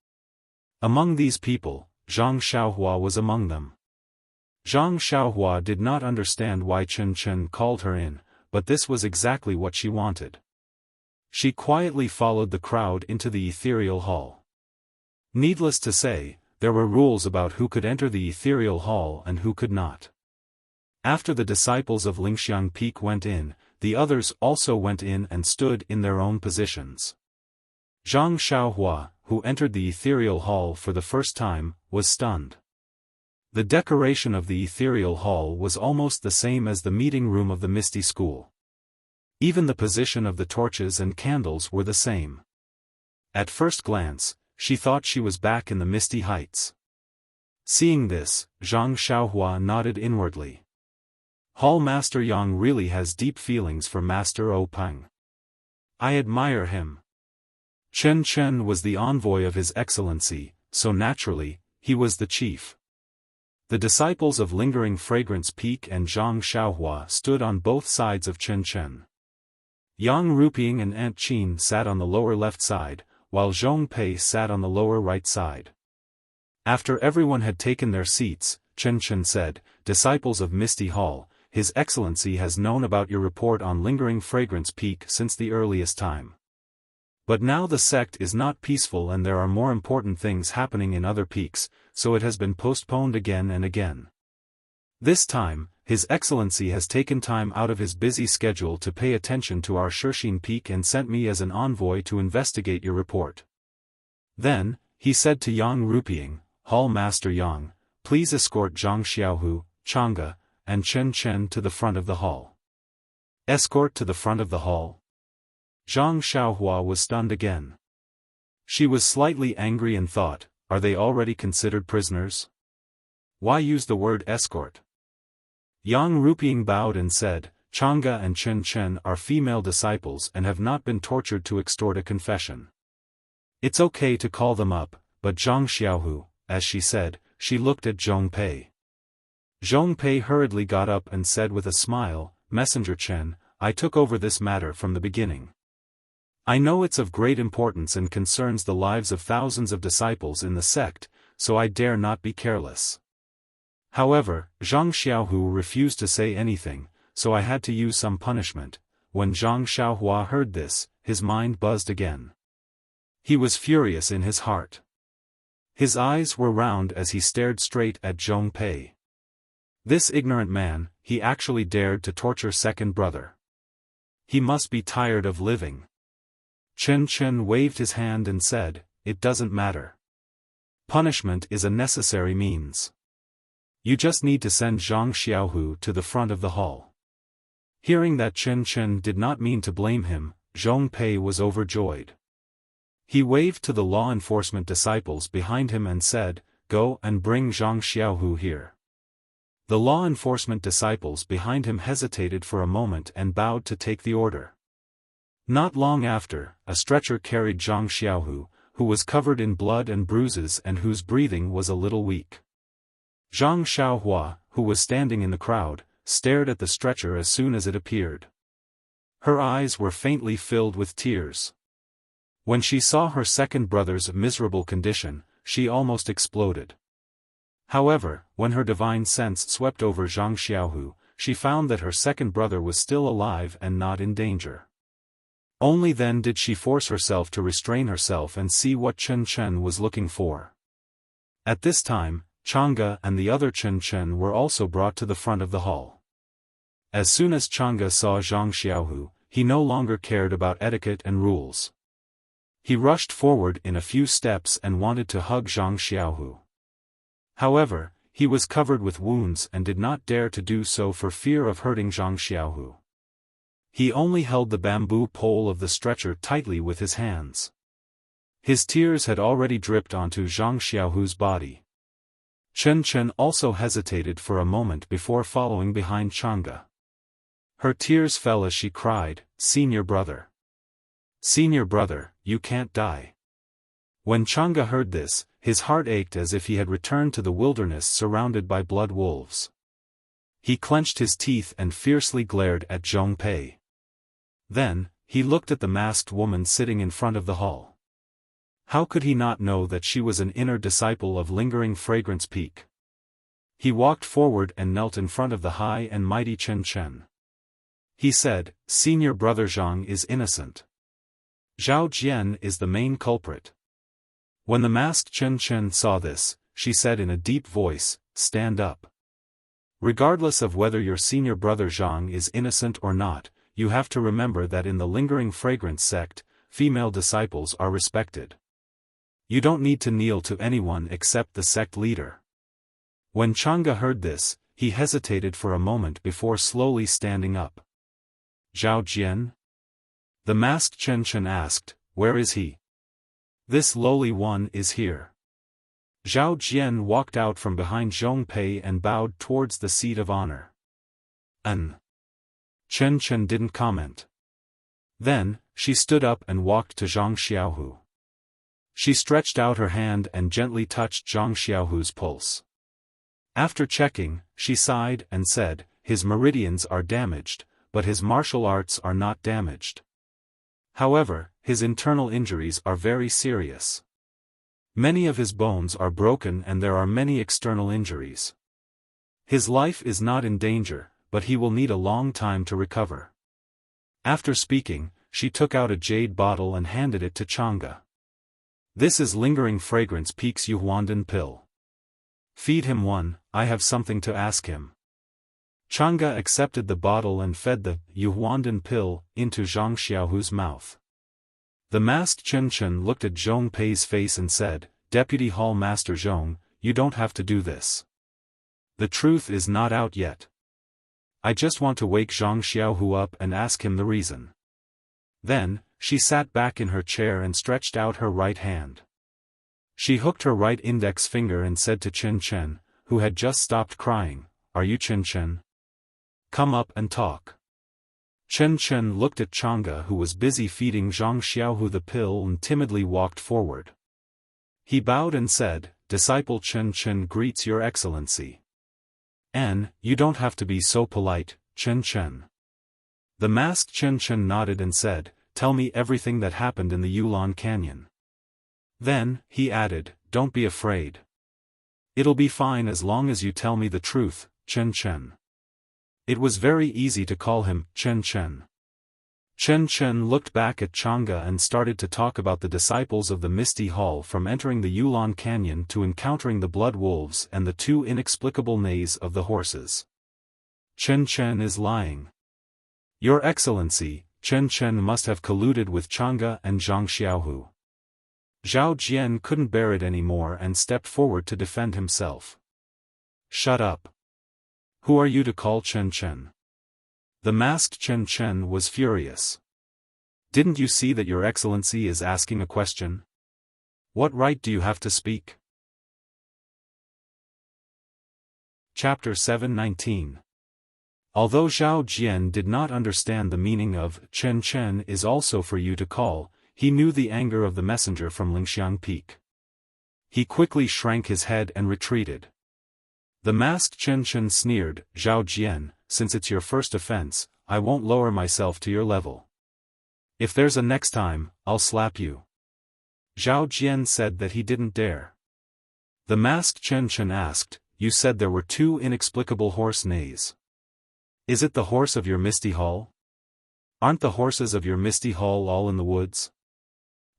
Among these people, Zhang Xiaohua was among them. Zhang Xiaohua did not understand why Chen Chen called her in, but this was exactly what she wanted. She quietly followed the crowd into the ethereal hall. Needless to say, there were rules about who could enter the ethereal hall and who could not. After the disciples of Lingxiang Peak went in, the others also went in and stood in their own positions. Zhang Xiaohua, who entered the ethereal hall for the first time, was stunned. The decoration of the ethereal hall was almost the same as the meeting room of the Misty School. Even the position of the torches and candles were the same. At first glance, she thought she was back in the Misty Heights. Seeing this, Zhang Xiaohua nodded inwardly. Hall Master Yang really has deep feelings for Master O Peng. I admire him. Chen Chen was the envoy of His Excellency, so naturally, he was the chief. The disciples of Lingering Fragrance Peak and Zhang Xiaohua stood on both sides of Chen Chen. Yang Ruping and Aunt Qin sat on the lower left side, while Zhong Pei sat on the lower right side. After everyone had taken their seats, Chen Chen said, "Disciples of Misty Hall, His Excellency has known about your report on Lingering Fragrance Peak since the earliest time. But now the sect is not peaceful and there are more important things happening in other peaks, so it has been postponed again and again. This time, His Excellency has taken time out of his busy schedule to pay attention to our Shixin Peak and sent me as an envoy to investigate your report." Then, he said to Yang Ruping, "Hall Master Yang, please escort Zhang Xiaohu, Chang'e, and Chen Chen to the front of the hall." Escort to the front of the hall? Zhang Xiaohua was stunned again. She was slightly angry and thought, are they already considered prisoners? Why use the word escort? Yang Ruping bowed and said, "Chang'e and Chen Chen are female disciples and have not been tortured to extort a confession. It's okay to call them up, but Zhang Xiaohu," as she said, she looked at Zhong Pei. Zhong Pei hurriedly got up and said with a smile, "Messenger Chen, I took over this matter from the beginning. I know it's of great importance and concerns the lives of thousands of disciples in the sect, so I dare not be careless." However, Zhang Xiaohu refused to say anything, so I had to use some punishment. When Zhang Xiaohua heard this, his mind buzzed again. He was furious in his heart. His eyes were round as he stared straight at Zhong Pei. This ignorant man, he actually dared to torture second brother. He must be tired of living. Chen Chen waved his hand and said, "It doesn't matter. Punishment is a necessary means. You just need to send Zhang Xiaohu to the front of the hall." Hearing that Chen Chen did not mean to blame him, Zhong Pei was overjoyed. He waved to the law enforcement disciples behind him and said, "Go and bring Zhang Xiaohu here." The law enforcement disciples behind him hesitated for a moment and bowed to take the order. Not long after, a stretcher carried Zhang Xiaohu, who was covered in blood and bruises and whose breathing was a little weak. Zhang Xiaohua, who was standing in the crowd, stared at the stretcher as soon as it appeared. Her eyes were faintly filled with tears. When she saw her second brother's miserable condition, she almost exploded. However, when her divine sense swept over Zhang Xiaohu, she found that her second brother was still alive and not in danger. Only then did she force herself to restrain herself and see what Chen Chen was looking for. At this time, Chang'e and the other Chen Chen were also brought to the front of the hall. As soon as Chang'e saw Zhang Xiaohu, he no longer cared about etiquette and rules. He rushed forward in a few steps and wanted to hug Zhang Xiaohu. However, he was covered with wounds and did not dare to do so for fear of hurting Zhang Xiaohu. He only held the bamboo pole of the stretcher tightly with his hands. His tears had already dripped onto Zhang Xiaohu's body. Chen Chen also hesitated for a moment before following behind Chang'e. Her tears fell as she cried, "Senior brother! Senior brother, you can't die." When Chang'e heard this, his heart ached as if he had returned to the wilderness surrounded by blood wolves. He clenched his teeth and fiercely glared at Zhong Pei. Then, he looked at the masked woman sitting in front of the hall. How could he not know that she was an inner disciple of Lingering Fragrance Peak? He walked forward and knelt in front of the high and mighty Chen Chen. He said, "Senior brother Zhang is innocent. Zhao Jian is the main culprit." When the masked Chen Chen saw this, she said in a deep voice, "Stand up. Regardless of whether your senior brother Zhang is innocent or not, you have to remember that in the Lingering Fragrance sect, female disciples are respected. You don't need to kneel to anyone except the sect leader." When Chang'e heard this, he hesitated for a moment before slowly standing up. "Zhao Jian?" The masked Chen Chen asked, "Where is he?" "This lowly one is here." Zhao Jian walked out from behind Zhong Pei and bowed towards the seat of honor. Chen Chen didn't comment. Then, she stood up and walked to Zhang Xiaohu. She stretched out her hand and gently touched Zhang Xiaohu's pulse. After checking, she sighed and said, "His meridians are damaged, but his martial arts are not damaged. However, his internal injuries are very serious. Many of his bones are broken and there are many external injuries. His life is not in danger, but he will need a long time to recover." After speaking, she took out a jade bottle and handed it to Chang'e. "This is Lingering Fragrance Peak's Yuhuandan pill. Feed him one, I have something to ask him." Chang'e accepted the bottle and fed the Yuhuandan pill into Zhang Xiaohu's mouth. The masked Chen Chen looked at Zhong Pei's face and said, "Deputy Hall Master Zhong, you don't have to do this. The truth is not out yet. I just want to wake Zhang Xiaohu up and ask him the reason." Then, she sat back in her chair and stretched out her right hand. She hooked her right index finger and said to Chen Chen, who had just stopped crying, "Are you Chen Chen? Come up and talk." Chen Chen looked at Chang'e who was busy feeding Zhang Xiaohu the pill and timidly walked forward. He bowed and said, "Disciple Chen Chen greets your excellency." You don't have to be so polite, Chen Chen." The masked Chen Chen nodded and said, "Tell me everything that happened in the Yulon Canyon." Then, he added, "Don't be afraid. It'll be fine as long as you tell me the truth, Chen Chen." It was very easy to call him Chen Chen. Chen Chen looked back at Chang'e and started to talk about the disciples of the Misty Hall from entering the Yulon Canyon to encountering the blood wolves and the two inexplicable neighs of the horses. "Chen Chen is lying. Your Excellency, Chen Chen must have colluded with Chang'e and Zhang Xiaohu." Zhao Jian couldn't bear it anymore and stepped forward to defend himself. "Shut up. Who are you to call Chen Chen?" The masked Chen Chen was furious. "Didn't you see that your excellency is asking a question? What right do you have to speak?" Chapter 719. Although Zhao Jian did not understand the meaning of Chen Chen is also for you to call, he knew the anger of the messenger from Lingxiang Peak. He quickly shrank his head and retreated. The masked Chen Chen sneered, "Zhao Jian, since it's your first offense, I won't lower myself to your level. If there's a next time, I'll slap you." Zhao Jian said that he didn't dare. The masked Chen Chen asked, "You said there were two inexplicable horse neighs. Is it the horse of your Misty Hall? Aren't the horses of your Misty Hall all in the woods?"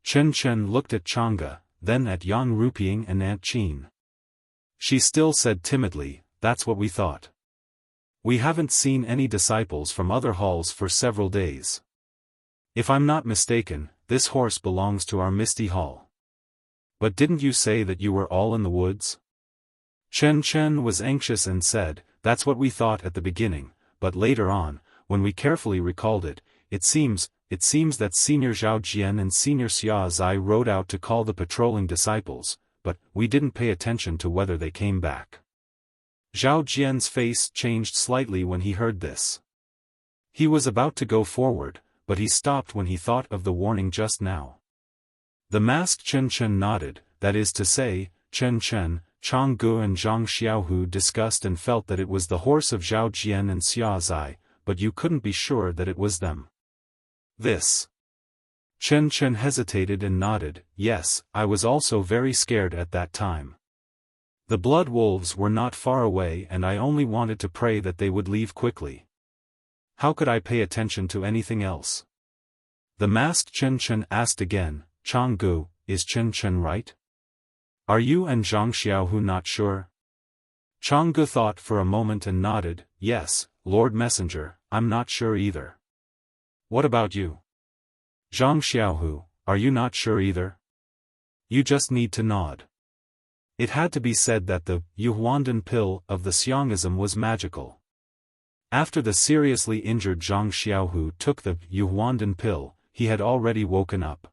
Chen Chen looked at Chang'e, then at Yang Ruping and Aunt Qin. She still said timidly, "That's what we thought. We haven't seen any disciples from other halls for several days. If I'm not mistaken, this horse belongs to our Misty Hall. But didn't you say that you were all in the woods?" Chen Chen was anxious and said, "That's what we thought at the beginning, but later on, when we carefully recalled it, it seems that Senior Zhao Jian and Senior Xia Zai rode out to call the patrolling disciples, but we didn't pay attention to whether they came back." Zhao Jian's face changed slightly when he heard this. He was about to go forward, but he stopped when he thought of the warning just now. The masked Chen Chen nodded, that is to say, Chen Chen, Chang Gu and Zhang Xiaohu discussed and felt that it was the horse of Zhao Jian and Xia Zai, but you couldn't be sure that it was them. This. Chen Chen hesitated and nodded, "Yes, I was also very scared at that time. The blood wolves were not far away and I only wanted to pray that they would leave quickly. How could I pay attention to anything else?" The masked Chen Chen asked again, "Chang Gu, is Chen Chen right? Are you and Zhang Xiaohu not sure?" Chang Gu thought for a moment and nodded, "Yes, Lord Messenger, I'm not sure either." "What about you? Zhang Xiaohu, are you not sure either?" "You just need to nod." It had to be said that the Yuhuandan pill of the Xiangism was magical. After the seriously injured Zhang Xiaohu took the Yuhuandan pill, he had already woken up.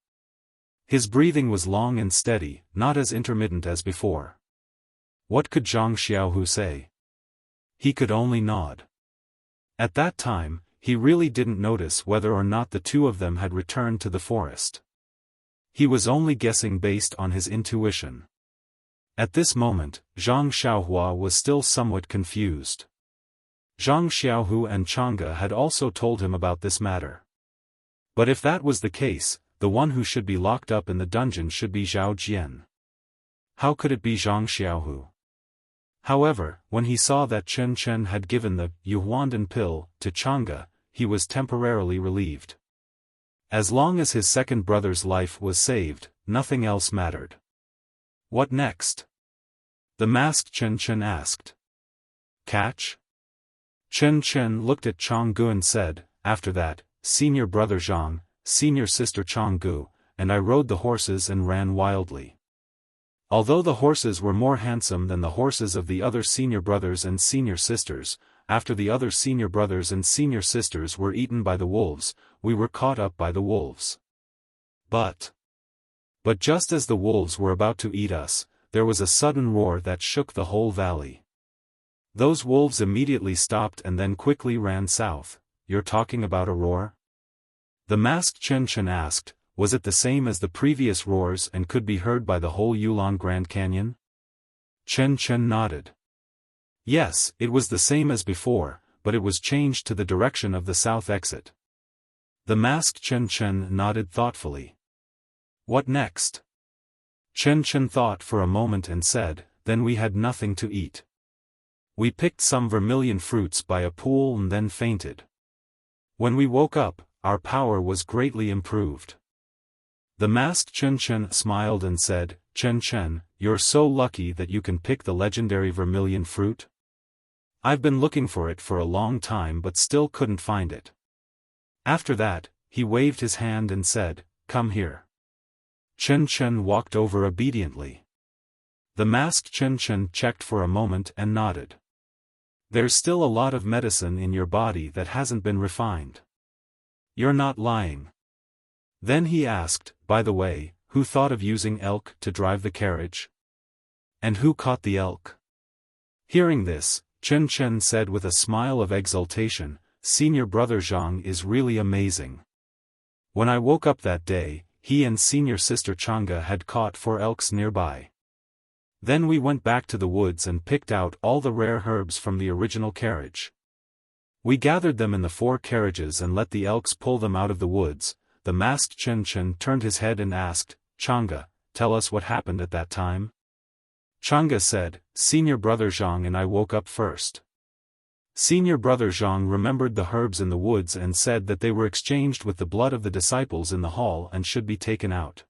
His breathing was long and steady, not as intermittent as before. What could Zhang Xiaohu say? He could only nod. At that time, he really didn't notice whether or not the two of them had returned to the forest. He was only guessing based on his intuition. At this moment, Zhang Xiaohua was still somewhat confused. Zhang Xiaohu and Chang'e had also told him about this matter. But if that was the case, the one who should be locked up in the dungeon should be Zhao Jian. How could it be Zhang Xiaohu? However, when he saw that Chen Chen had given the Yuhuandan pill to Chang'e, he was temporarily relieved. As long as his second brother's life was saved, nothing else mattered. "What next?" the masked Chen Chen asked. "Catch?" Chen Chen looked at Chang Gu and said, "After that, senior brother Zhang, senior sister Chang Gu, and I rode the horses and ran wildly. Although the horses were more handsome than the horses of the other senior brothers and senior sisters, after the other senior brothers and senior sisters were eaten by the wolves, we were caught up by the wolves. But just as the wolves were about to eat us, there was a sudden roar that shook the whole valley. Those wolves immediately stopped and then quickly ran south." "You're talking about a roar?" the masked Chen Chen asked. "Was it the same as the previous roars and could be heard by the whole Yulon Grand Canyon?" Chen Chen nodded. "Yes, it was the same as before, but it was changed to the direction of the south exit." The masked Chen Chen nodded thoughtfully. "What next?" Chen Chen thought for a moment and said, "Then we had nothing to eat. We picked some vermilion fruits by a pool and then fainted. When we woke up, our power was greatly improved." The masked Chen Chen smiled and said, "Chen Chen, you're so lucky that you can pick the legendary vermilion fruit. I've been looking for it for a long time but still couldn't find it." After that, he waved his hand and said, "Come here." Chen Chen walked over obediently. The masked Chen Chen checked for a moment and nodded. "There's still a lot of medicine in your body that hasn't been refined. You're not lying." Then he asked, "By the way, who thought of using elk to drive the carriage? And who caught the elk?" Hearing this, Chen Chen said with a smile of exultation, "Senior brother Zhang is really amazing. When I woke up that day, he and senior sister Chang'e had caught 4 elks nearby. Then we went back to the woods and picked out all the rare herbs from the original carriage. We gathered them in the 4 carriages and let the elks pull them out of the woods." The masked Chen Chen turned his head and asked, "Chang'e, tell us what happened at that time." Chang'e said, "Senior brother Zhang and I woke up first. Senior brother Zhang remembered the herbs in the woods and said that they were exchanged with the blood of the disciples in the hall and should be taken out.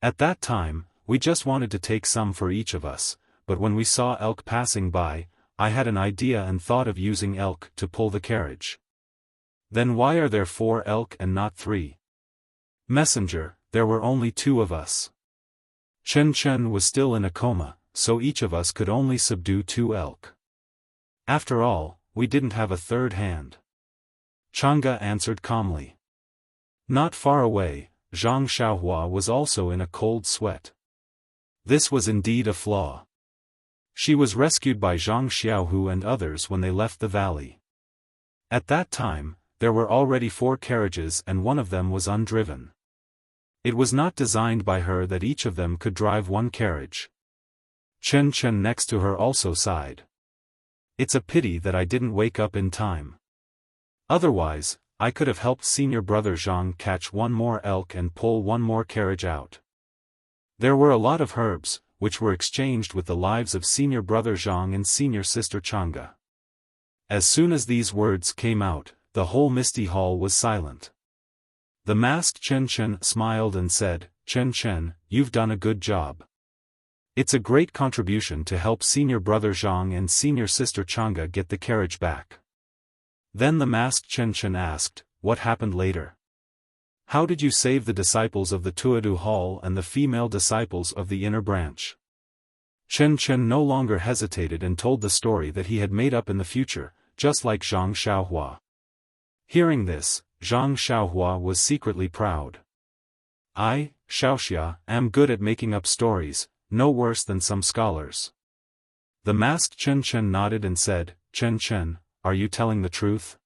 At that time, we just wanted to take some for each of us, but when we saw elk passing by, I had an idea and thought of using elk to pull the carriage." "Then why are there 4 elk and not 3? "Messenger, there were only 2 of us." Chen Chen was still in a coma, so each of us could only subdue 2 elk. After all, we didn't have a third hand. Chang'e answered calmly. Not far away, Zhang Xiaohua was also in a cold sweat. This was indeed a flaw. She was rescued by Zhang Xiaohu and others when they left the valley. At that time, there were already 4 carriages and one of them was undriven. It was not designed by her that each of them could drive 1 carriage. Chen Chen next to her also sighed. It's a pity that I didn't wake up in time. Otherwise, I could have helped senior brother Zhang catch 1 more elk and pull 1 more carriage out. There were a lot of herbs, which were exchanged with the lives of senior brother Zhang and senior sister Chang'e. As soon as these words came out, the whole misty hall was silent. The masked Chen Chen smiled and said, Chen Chen, you've done a good job. It's a great contribution to help senior brother Zhang and senior sister Chang'e get the carriage back. Then the masked Chen Chen asked, what happened later? How did you save the disciples of the Tuodu Hall and the female disciples of the inner branch? Chen Chen no longer hesitated and told the story that he had made up in the future, just like Zhang Xiaohua. Hearing this, Zhang Xiaohua was secretly proud. I, Xiaoxia, am good at making up stories, no worse than some scholars. The masked Chen Chen nodded and said, Chen Chen, are you telling the truth?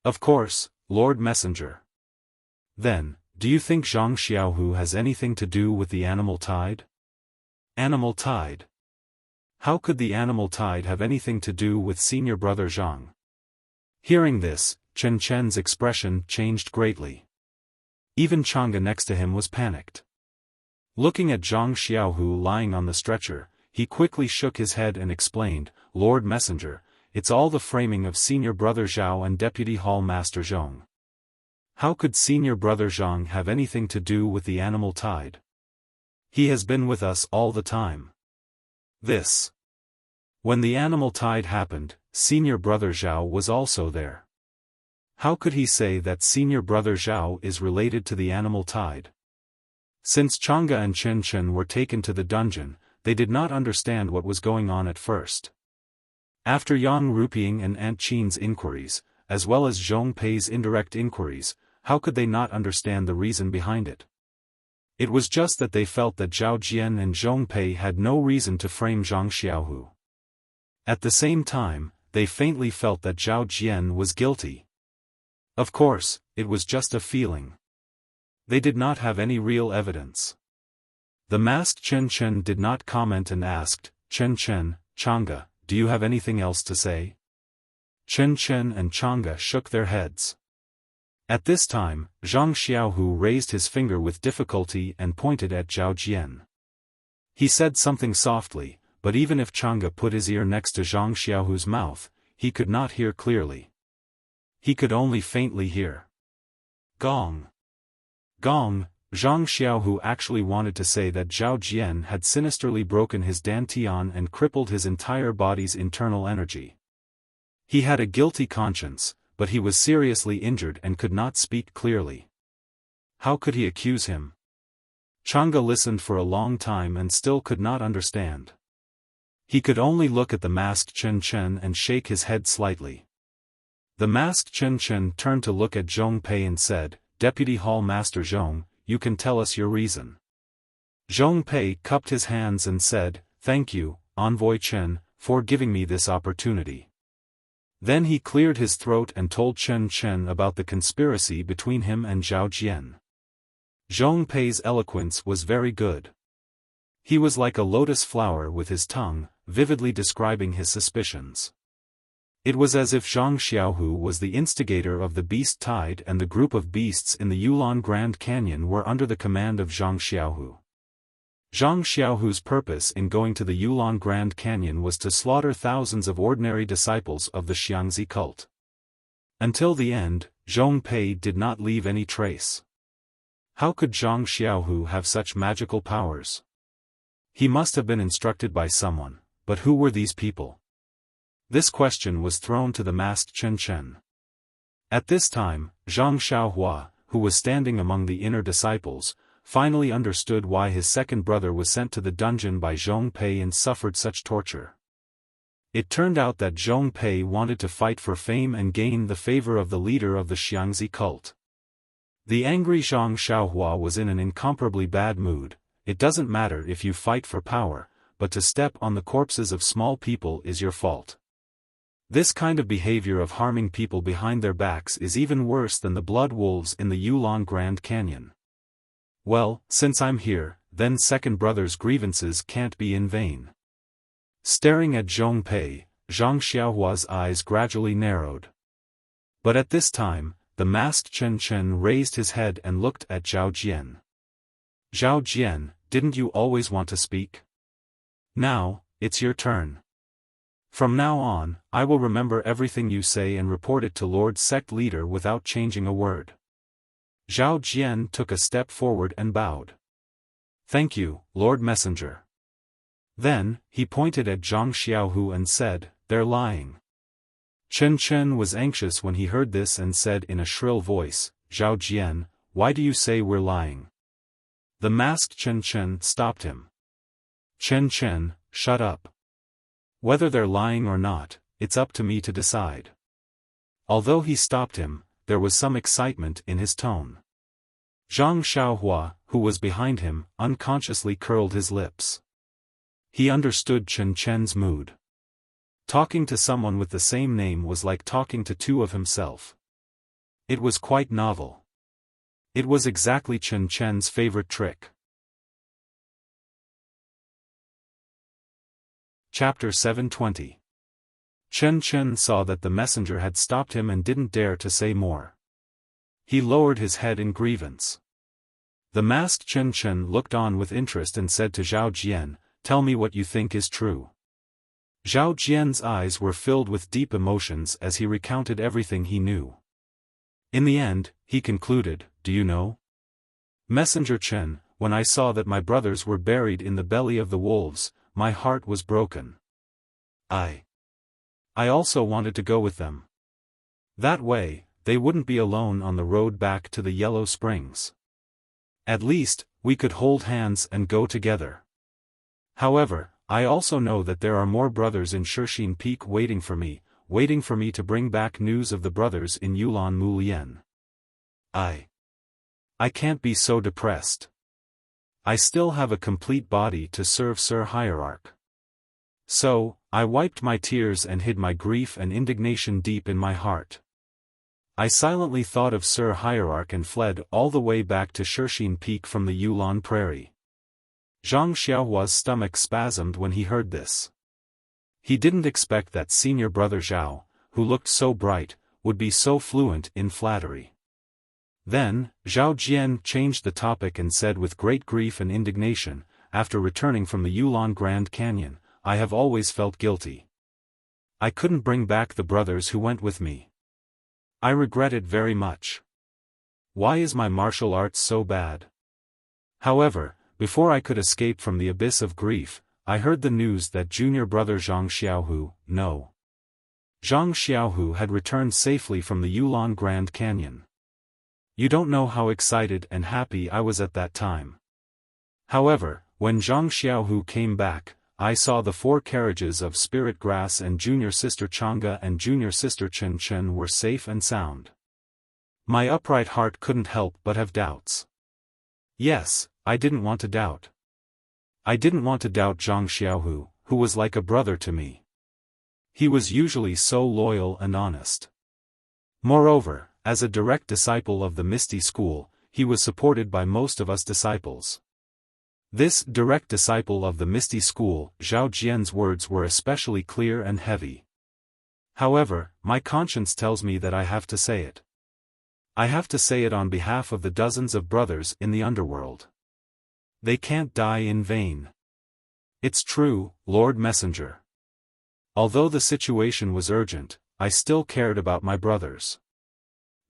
Of course, Lord Messenger. Then, do you think Zhang Xiaohu has anything to do with the animal tide? Animal tide? How could the animal tide have anything to do with senior brother Zhang? Hearing this, Chen Chen's expression changed greatly. Even Chang'e next to him was panicked. Looking at Zhang Xiaohu lying on the stretcher, he quickly shook his head and explained, Lord Messenger, it's all the framing of senior brother Zhao and Deputy Hall Master Zhong. How could senior brother Zhang have anything to do with the animal tide? He has been with us all the time. When the animal tide happened, senior brother Zhao was also there. How could he say that senior brother Zhao is related to the animal tide? Since Chang'e and Chen Chen were taken to the dungeon, they did not understand what was going on at first. After Yang Ruping and Aunt Qin's inquiries, as well as Zhong Pei's indirect inquiries, how could they not understand the reason behind it? It was just that they felt that Zhao Jian and Zhong Pei had no reason to frame Zhang Xiaohu. At the same time, they faintly felt that Zhao Jian was guilty. Of course, it was just a feeling. They did not have any real evidence. The masked Chen Chen did not comment and asked, Chen Chen, Chang'e, do you have anything else to say? Chen Chen and Chang'e shook their heads. At this time, Zhang Xiaohu raised his finger with difficulty and pointed at Zhao Jian. He said something softly, but even if Chang'e put his ear next to Zhang Xiaohu's mouth, he could not hear clearly. He could only faintly hear. Gong. Gong. Zhang Xiaohu actually wanted to say that Zhao Jian had sinisterly broken his dantian and crippled his entire body's internal energy. He had a guilty conscience, but he was seriously injured and could not speak clearly. How could he accuse him? Chang'e listened for a long time and still could not understand. He could only look at the masked Chen Chen and shake his head slightly. The masked Chen Chen turned to look at Zhong Pei and said, Deputy Hall Master Zhong, you can tell us your reason. Zhong Pei cupped his hands and said, Thank you, Envoy Chen, for giving me this opportunity. Then he cleared his throat and told Chen Chen about the conspiracy between him and Zhao Jian. Zhong Pei's eloquence was very good. He was like a lotus flower with his tongue, vividly describing his suspicions. It was as if Zhang Xiaohu was the instigator of the beast tide and the group of beasts in the Yulon Grand Canyon were under the command of Zhang Xiaohu. Zhang Xiaohu's purpose in going to the Yulon Grand Canyon was to slaughter thousands of ordinary disciples of the Xiangzi cult. Until the end, Zhong Pei did not leave any trace. How could Zhang Xiaohu have such magical powers? He must have been instructed by someone, but who were these people? This question was thrown to the masked Chen Chen. At this time, Zhang Xiaohua, who was standing among the inner disciples, finally understood why his second brother was sent to the dungeon by Zhong Pei and suffered such torture. It turned out that Zhong Pei wanted to fight for fame and gain the favor of the leader of the Xiangzi cult. The angry Zhang Xiaohua was in an incomparably bad mood. It doesn't matter if you fight for power, but to step on the corpses of small people is your fault. This kind of behavior of harming people behind their backs is even worse than the blood wolves in the Yulon Grand Canyon. Well, since I'm here, then second brother's grievances can't be in vain. Staring at Zhong Pei, Zhang Xiaohua's eyes gradually narrowed. But at this time, the masked Chen Chen raised his head and looked at Zhao Jian. Zhao Jian, didn't you always want to speak? Now, it's your turn. From now on, I will remember everything you say and report it to Lord Sect Leader without changing a word. Zhao Jian took a step forward and bowed. Thank you, Lord Messenger. Then, he pointed at Zhang Xiaohu and said, they're lying. Chen Chen was anxious when he heard this and said in a shrill voice, Zhao Jian, why do you say we're lying? The masked Chen Chen stopped him. Chen Chen, shut up. Whether they're lying or not, it's up to me to decide. Although he stopped him, there was some excitement in his tone. Zhang Xiaohua, who was behind him, unconsciously curled his lips. He understood Chen Chen's mood. Talking to someone with the same name was like talking to two of himself. It was quite novel. It was exactly Chen Chen's favorite trick. Chapter 720. Chen Chen saw that the messenger had stopped him and didn't dare to say more. He lowered his head in grievance. The masked Chen Chen looked on with interest and said to Zhao Jian, tell me what you think is true. Zhao Jian's eyes were filled with deep emotions as he recounted everything he knew. In the end, he concluded, do you know? Messenger Chen, when I saw that my brothers were buried in the belly of the wolves, my heart was broken. I also wanted to go with them. That way, they wouldn't be alone on the road back to the Yellow Springs. At least, we could hold hands and go together. However, I also know that there are more brothers in Shixin Peak waiting for me to bring back news of the brothers in Yulon Mulien. I can't be so depressed. I still have a complete body to serve Sir Hierarch. So, I wiped my tears and hid my grief and indignation deep in my heart. I silently thought of Sir Hierarch and fled all the way back to Shixin Peak from the Yulon Prairie. Zhang Xiaohua's stomach spasmed when he heard this. He didn't expect that senior brother Zhao, who looked so bright, would be so fluent in flattery. Then, Zhao Jian changed the topic and said with great grief and indignation, after returning from the Yulon Grand Canyon, I have always felt guilty. I couldn't bring back the brothers who went with me. I regret it very much. Why is my martial arts so bad? However, before I could escape from the abyss of grief, I heard the news that junior brother Zhang Xiaohu, Zhang Xiaohu had returned safely from the Yulon Grand Canyon. You don't know how excited and happy I was at that time. However, when Zhang Xiaohu came back, I saw the 4 carriages of Spirit Grass and junior sister Chang'e and junior sister Chen Chen were safe and sound. My upright heart couldn't help but have doubts. Yes, I didn't want to doubt. I didn't want to doubt Zhang Xiaohu, who was like a brother to me. He was usually so loyal and honest. Moreover, as a direct disciple of the Misty School, he was supported by most of us disciples. This direct disciple of the Misty School, Zhao Jian's words were especially clear and heavy. However, my conscience tells me that I have to say it. I have to say it on behalf of the dozens of brothers in the underworld. They can't die in vain. It's true, Lord Messenger. Although the situation was urgent, I still cared about my brothers.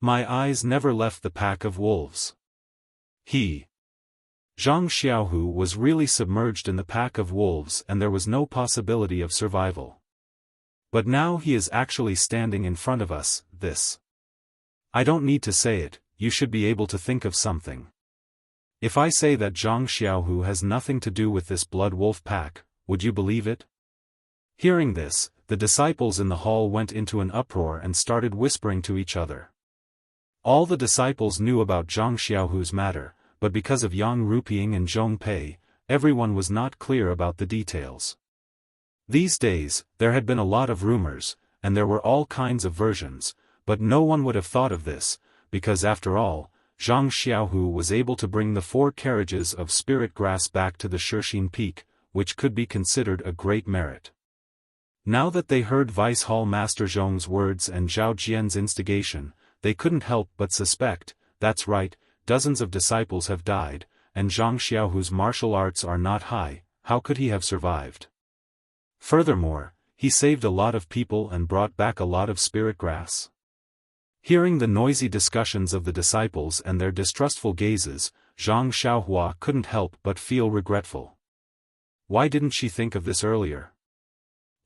My eyes never left the pack of wolves. Zhang Xiaohu was really submerged in the pack of wolves and there was no possibility of survival. But now he is actually standing in front of us, I don't need to say it, you should be able to think of something. If I say that Zhang Xiaohu has nothing to do with this blood wolf pack, would you believe it? Hearing this, the disciples in the hall went into an uproar and started whispering to each other. All the disciples knew about Zhang Xiaohu's matter, but because of Yang Ruping and Zhong Pei, everyone was not clear about the details. These days, there had been a lot of rumors, and there were all kinds of versions, but no one would have thought of this, because after all, Zhang Xiaohu was able to bring the 4 carriages of spirit grass back to the Shixin Peak, which could be considered a great merit. Now that they heard Vice Hall Master Zhong's words and Zhao Jian's instigation, they couldn't help but suspect, that's right, dozens of disciples have died, and Zhang Xiaohu's martial arts are not high, how could he have survived? Furthermore, he saved a lot of people and brought back a lot of spirit grass. Hearing the noisy discussions of the disciples and their distrustful gazes, Zhang Xiaohua couldn't help but feel regretful. Why didn't she think of this earlier?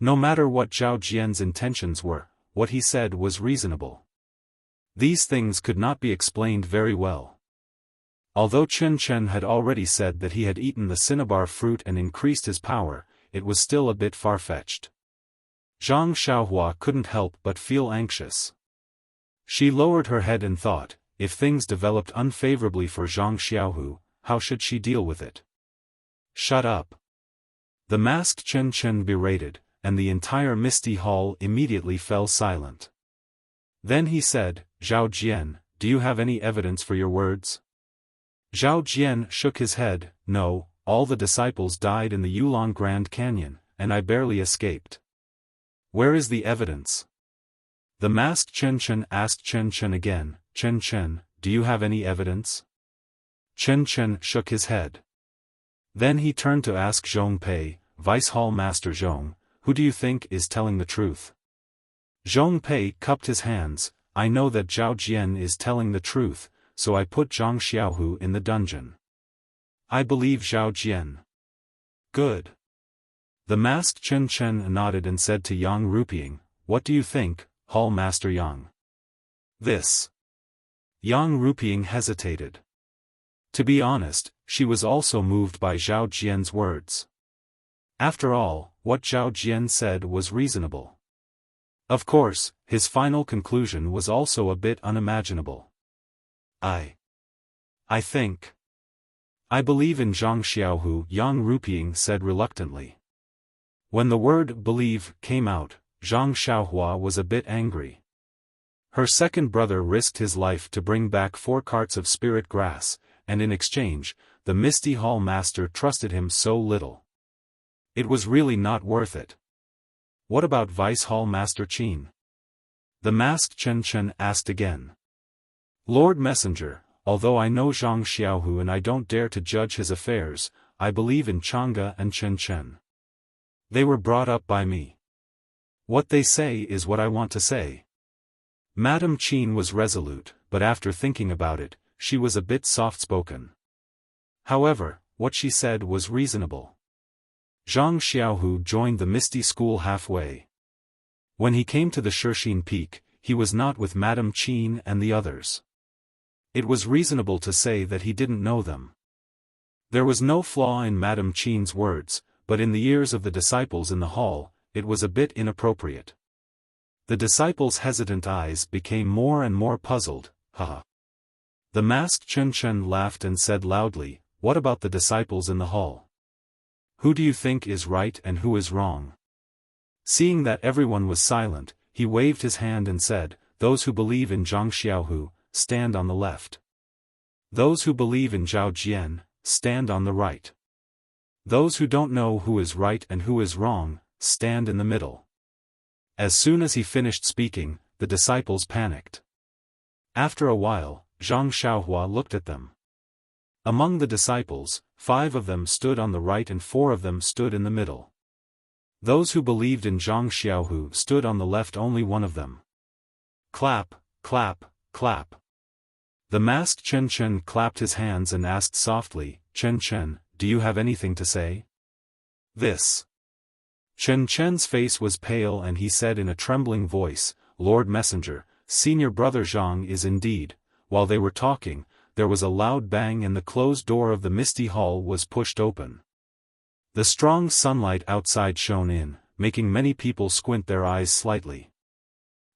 No matter what Zhao Jian's intentions were, what he said was reasonable. These things could not be explained very well. Although Chen Chen had already said that he had eaten the cinnabar fruit and increased his power, it was still a bit far-fetched. Zhang Xiaohua couldn't help but feel anxious. She lowered her head and thought, if things developed unfavorably for Zhang Xiaohu, how should she deal with it? Shut up! The masked Chen Chen berated, and the entire Misty Hall immediately fell silent. Then he said, Zhao Jian, do you have any evidence for your words? Zhao Jian shook his head, no, all the disciples died in the Yulong Grand Canyon, and I barely escaped. Where is the evidence? The masked Chen Chen asked Chen Chen again, Chen Chen, do you have any evidence? Chen Chen shook his head. Then he turned to ask Zhong Pei, Vice Hall Master Zhong, who do you think is telling the truth? Zhong Pei cupped his hands, I know that Zhao Jian is telling the truth, so I put Zhang Xiaohu in the dungeon. I believe Zhao Jian. Good. The masked Chen Chen nodded and said to Yang Ruping, what do you think, Hall Master Yang? This. Yang Ruping hesitated. To be honest, she was also moved by Zhao Jian's words. After all, what Zhao Jian said was reasonable. Of course, his final conclusion was also a bit unimaginable. I think. I believe in Zhang Xiaohu, Yang Ruping said reluctantly. When the word believe came out, Zhang Xiaohua was a bit angry. Her second brother risked his life to bring back 4 carts of spirit grass, and in exchange, the Misty Hall Master trusted him so little. It was really not worth it. What about Vice Hall Master Qin? The masked Chen Chen asked again. Lord Messenger, although I know Zhang Xiaohu and I don't dare to judge his affairs, I believe in Chang'e and Chen Chen. They were brought up by me. What they say is what I want to say. Madame Qin was resolute, but after thinking about it, she was a bit soft-spoken. However, what she said was reasonable. Zhang Xiaohu joined the Misty School halfway. When he came to the Shixin Peak, he was not with Madame Qin and the others. It was reasonable to say that he didn't know them. There was no flaw in Madame Qin's words, but in the ears of the disciples in the hall, it was a bit inappropriate. The disciples' hesitant eyes became more and more puzzled, haha. The masked Chen Chen laughed and said loudly, what about the disciples in the hall? Who do you think is right and who is wrong? Seeing that everyone was silent, he waved his hand and said, those who believe in Zhang Xiaohu, stand on the left. Those who believe in Zhao Jian, stand on the right. Those who don't know who is right and who is wrong, stand in the middle. As soon as he finished speaking, the disciples panicked. After a while, Zhang Xiaohua looked at them. Among the disciples, 5 of them stood on the right and 4 of them stood in the middle. Those who believed in Zhang Xiaohu stood on the left, only 1 of them. Clap, clap, clap. The masked Chen Chen clapped his hands and asked softly, Chen Chen, do you have anything to say? This. Chen Chen's face was pale and he said in a trembling voice, Lord Messenger, senior brother Zhang is indeed. While they were talking, there was a loud bang and the closed door of the misty hall was pushed open. The strong sunlight outside shone in, making many people squint their eyes slightly.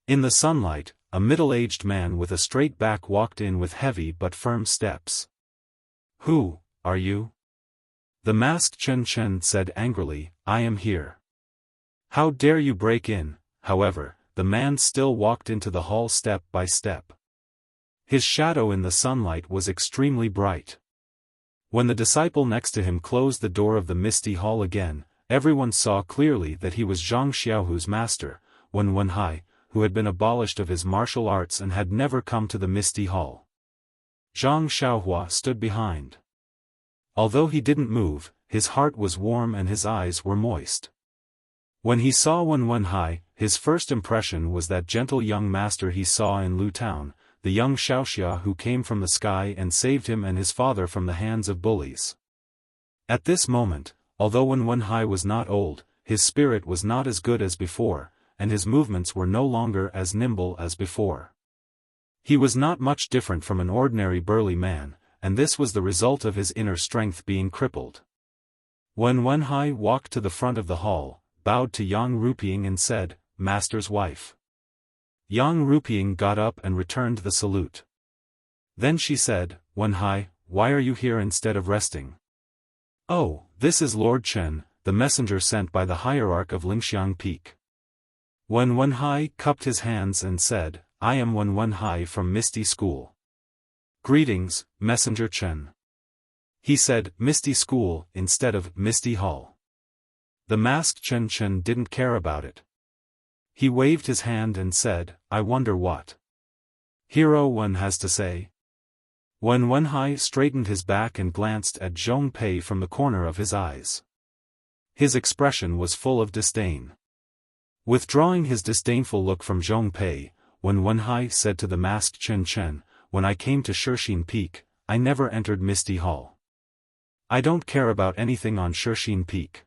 In the sunlight, a middle-aged man with a straight back walked in with heavy but firm steps. "Who are you?" The masked Chen said angrily, "I am here." "How dare you break in?" However, the man still walked into the hall step by step. His shadow in the sunlight was extremely bright. When the disciple next to him closed the door of the misty hall again, everyone saw clearly that he was Zhang Xiaohu's master, Wen Wenhai, who had been abolished of his martial arts and had never come to the misty hall. Zhang Xiaohua stood behind. Although he didn't move, his heart was warm and his eyes were moist. When he saw Wen Wenhai, his first impression was that gentle young master he saw in Lu Town, the young Xiaoxia who came from the sky and saved him and his father from the hands of bullies. At this moment, although Wen Wenhai was not old, his spirit was not as good as before, and his movements were no longer as nimble as before. He was not much different from an ordinary burly man, and this was the result of his inner strength being crippled. Wen Wenhai walked to the front of the hall, bowed to Yang Ruping and said, "Master's wife." Yang Ruping got up and returned the salute. Then she said, "Wenhai, why are you here instead of resting?" "Oh, this is Lord Chen, the messenger sent by the hierarch of Lingxiang Peak." Wen Wenhai cupped his hands and said, "I am Wen Wenhai from Misty School." "Greetings, Messenger Chen." He said Misty School instead of Misty Hall. The masked Chen didn't care about it. He waved his hand and said, "I wonder what Hero Wen has to say." Wen Wenhai straightened his back and glanced at Zhong Pei from the corner of his eyes. His expression was full of disdain. Withdrawing his disdainful look from Zhong Pei, Wen Wenhai said to the masked Chen, "When I came to Shixin Peak, I never entered Misty Hall. I don't care about anything on Shixin Peak.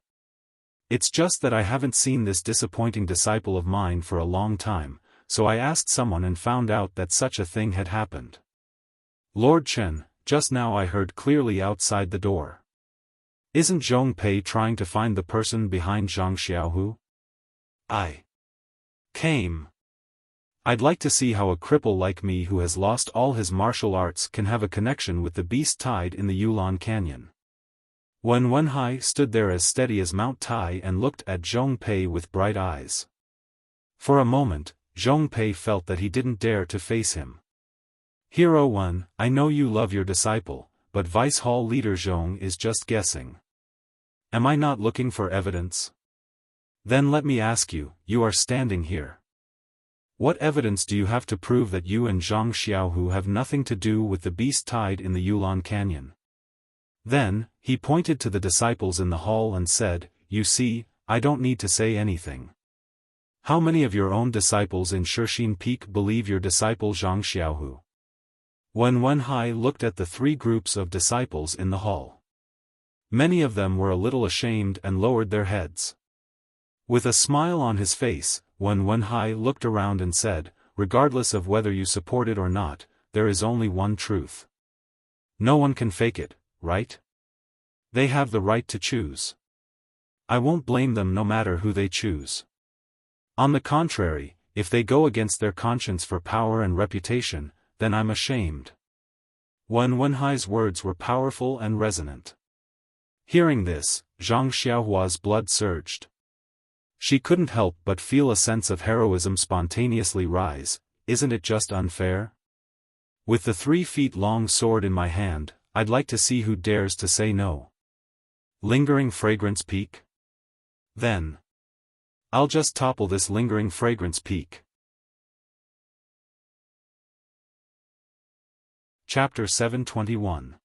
It's just that I haven't seen this disappointing disciple of mine for a long time, so I asked someone and found out that such a thing had happened. Lord Chen, just now I heard clearly outside the door. Isn't Zhong Pei trying to find the person behind Zhang Xiaohu? I came. I'd like to see how a cripple like me who has lost all his martial arts can have a connection with the beast tied in the Yulon Canyon." Wen Wenhai stood there as steady as Mount Tai and looked at Zhong Pei with bright eyes. For a moment, Zhong Pei felt that he didn't dare to face him. "Hero Wen, I know you love your disciple, but Vice Hall leader Zhong is just guessing. Am I not looking for evidence? Then let me ask you, you are standing here. What evidence do you have to prove that you and Zhang Xiaohu have nothing to do with the beast tied in the Yulon Canyon?" Then, he pointed to the disciples in the hall and said, "You see, I don't need to say anything. How many of your own disciples in Shixin Peak believe your disciple Zhang Xiaohu?" Wen Wenhai looked at the three groups of disciples in the hall. Many of them were a little ashamed and lowered their heads. With a smile on his face, Wen Wenhai looked around and said, "Regardless of whether you support it or not, there is only one truth. No one can fake it, right? They have the right to choose. I won't blame them no matter who they choose. On the contrary, if they go against their conscience for power and reputation, then I'm ashamed." Wen Wenhai's words were powerful and resonant. Hearing this, Zhang Xiaohua's blood surged. She couldn't help but feel a sense of heroism spontaneously rise. Isn't it just unfair? With the 3-feet-long sword in my hand, I'd like to see who dares to say no. Lingering fragrance peak? Then I'll just topple this lingering fragrance peak. Chapter 721.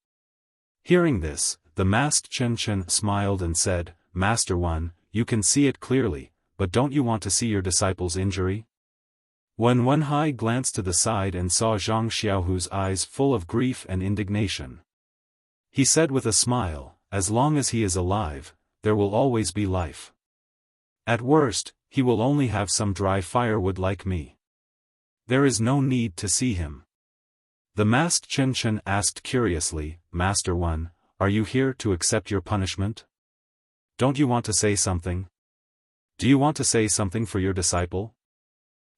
Hearing this, the masked Chen smiled and said, "Master Wen, you can see it clearly, but don't you want to see your disciple's injury?" Wen Wenhai glanced to the side and saw Zhang Xiaohu's eyes full of grief and indignation. He said with a smile, "As long as he is alive, there will always be life. At worst, he will only have some dry firewood like me. There is no need to see him." The masked Chen Chen asked curiously, Master Wen, are you here to accept your punishment? Don't you want to say something? Do you want to say something for your disciple?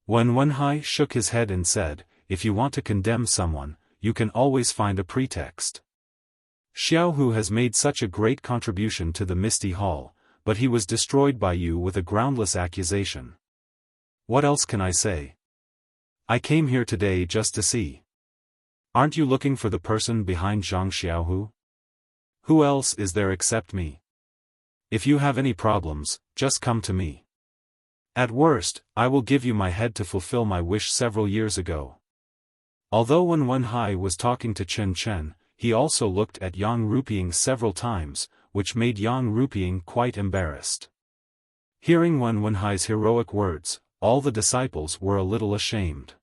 Wen Wenhai shook his head and said, if you want to condemn someone, you can always find a pretext. Xiaohu has made such a great contribution to the Misty Hall, but he was destroyed by you with a groundless accusation. What else can I say? I came here today just to see. Aren't you looking for the person behind Zhang Xiaohu? Who else is there except me? If you have any problems, just come to me. At worst, I will give you my head to fulfill my wish several years ago. Although Wen Wenhai was talking to Chen Chen, he also looked at Yang Ruping several times, which made Yang Ruping quite embarrassed. Hearing Wen Wenhai's heroic words, all the disciples were a little ashamed.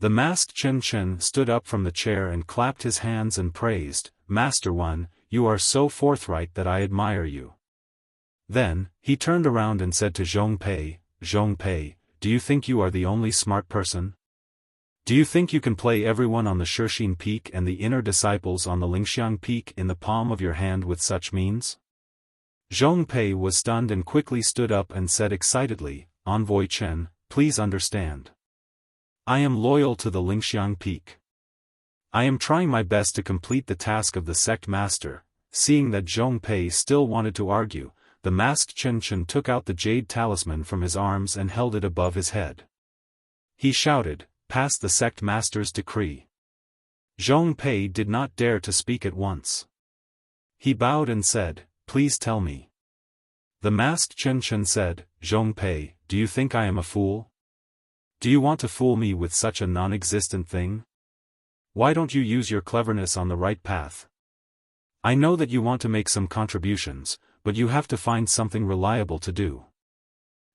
The masked Chen Chen stood up from the chair and clapped his hands and praised, Master Wen, you are so forthright that I admire you. Then, he turned around and said to Zhong Pei, do you think you are the only smart person? Do you think you can play everyone on the Shixin Peak and the inner disciples on the Lingxiang Peak in the palm of your hand with such means? Zhong Pei was stunned and quickly stood up and said excitedly, Envoy Chen, please understand. I am loyal to the Lingxiang Peak. I am trying my best to complete the task of the sect master. Seeing that Zhong Pei still wanted to argue, the masked Chen Chen took out the jade talisman from his arms and held it above his head. He shouted, pass the sect master's decree. Zhong Pei did not dare to speak at once. He bowed and said, please tell me. The masked Chen Chen said, Zhong Pei, do you think I am a fool? Do you want to fool me with such a non-existent thing? Why don't you use your cleverness on the right path? I know that you want to make some contributions, but you have to find something reliable to do.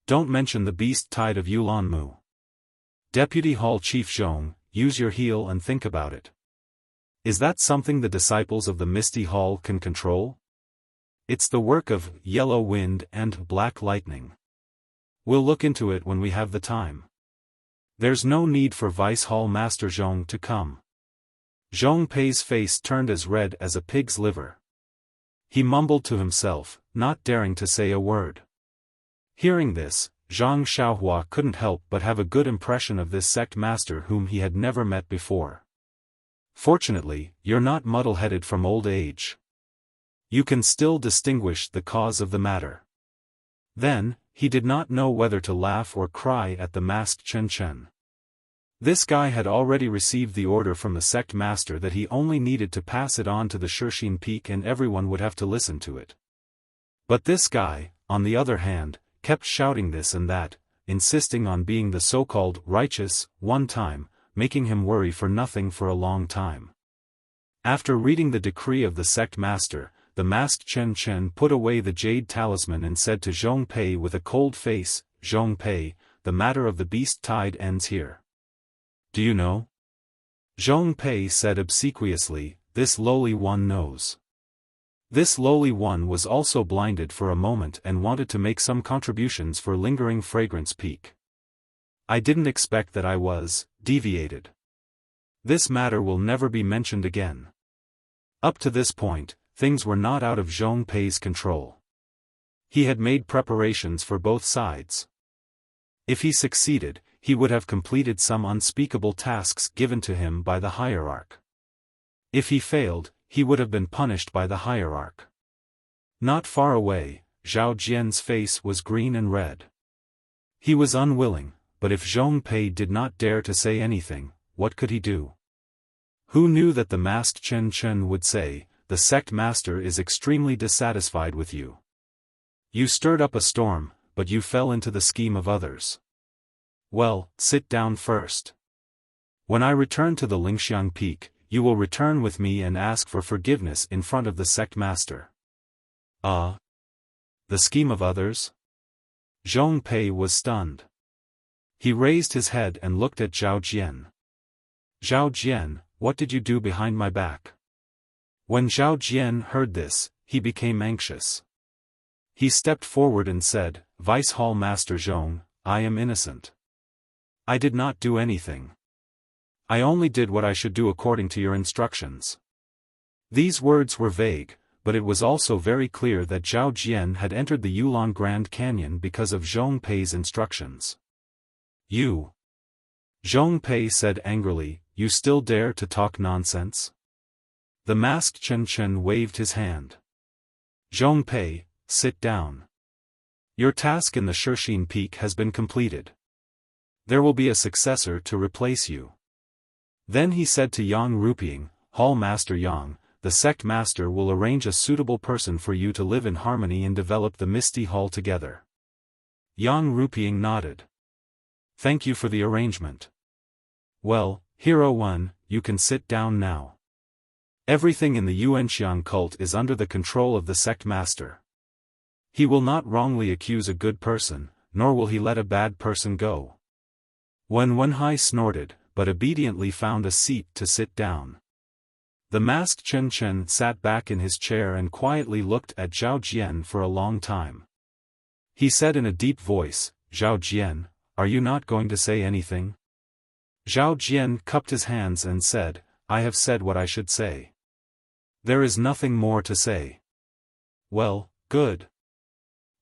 Don't mention the beast tide of Yulanmu. Deputy Hall Chief Zhong, use your heel and think about it. Is that something the disciples of the Misty Hall can control? It's the work of Yellow Wind and Black Lightning. We'll look into it when we have the time. There's no need for Vice Hall Master Zhong to come. Zhong Pei's face turned as red as a pig's liver. He mumbled to himself, not daring to say a word. Hearing this, Zhang Xiaohua couldn't help but have a good impression of this sect master whom he had never met before. Fortunately, you're not muddle-headed from old age. You can still distinguish the cause of the matter. Then, he did not know whether to laugh or cry at the masked Chen Chen. This guy had already received the order from the sect master that he only needed to pass it on to the Shixin Peak and everyone would have to listen to it. But this guy, on the other hand, kept shouting this and that, insisting on being the so-called righteous one time, making him worry for nothing for a long time. After reading the decree of the sect master, the masked Chen Chen put away the jade talisman and said to Zhong Pei with a cold face, Zhong Pei, the matter of the beast tide ends here. Do you know? Zhong Pei said obsequiously, this lowly one knows. This lowly one was also blinded for a moment and wanted to make some contributions for lingering fragrance peak. I didn't expect that I was deviated. This matter will never be mentioned again. Up to this point, things were not out of Zhong Pei's control. He had made preparations for both sides. If he succeeded, he would have completed some unspeakable tasks given to him by the hierarch. If he failed, he would have been punished by the hierarch. Not far away, Zhao Jian's face was green and red. He was unwilling, but if Zhong Pei did not dare to say anything, what could he do? Who knew that the masked Chen Chen would say, the sect master is extremely dissatisfied with you. You stirred up a storm, but you fell into the scheme of others. Well, sit down first. When I return to the Lingxiang Peak, you will return with me and ask for forgiveness in front of the sect master. The scheme of others? Zhong Pei was stunned. He raised his head and looked at Zhao Jian. Zhao Jian, what did you do behind my back? When Zhao Jian heard this, he became anxious. He stepped forward and said, Vice Hall Master Zhong, I am innocent. I did not do anything. I only did what I should do according to your instructions. These words were vague, but it was also very clear that Zhao Jian had entered the Yulong Grand Canyon because of Zhong Pei's instructions. You! Zhong Pei said angrily, you still dare to talk nonsense? The masked Chen Chen waved his hand. Zhong Pei, sit down. Your task in the Shixin Peak has been completed. There will be a successor to replace you. Then he said to Yang Rupiang, Hall Master Yang, the sect master will arrange a suitable person for you to live in harmony and develop the Misty Hall together. Yang Rupiang nodded. Thank you for the arrangement. Well, Hero 1, you can sit down now. Everything in the Yuanxiang cult is under the control of the sect master. He will not wrongly accuse a good person, nor will he let a bad person go. Wenhai snorted, but obediently found a seat to sit down. The masked Chen Chen sat back in his chair and quietly looked at Zhao Jian for a long time. He said in a deep voice, Zhao Jian, are you not going to say anything? Zhao Jian cupped his hands and said, I have said what I should say. There is nothing more to say. Well, good.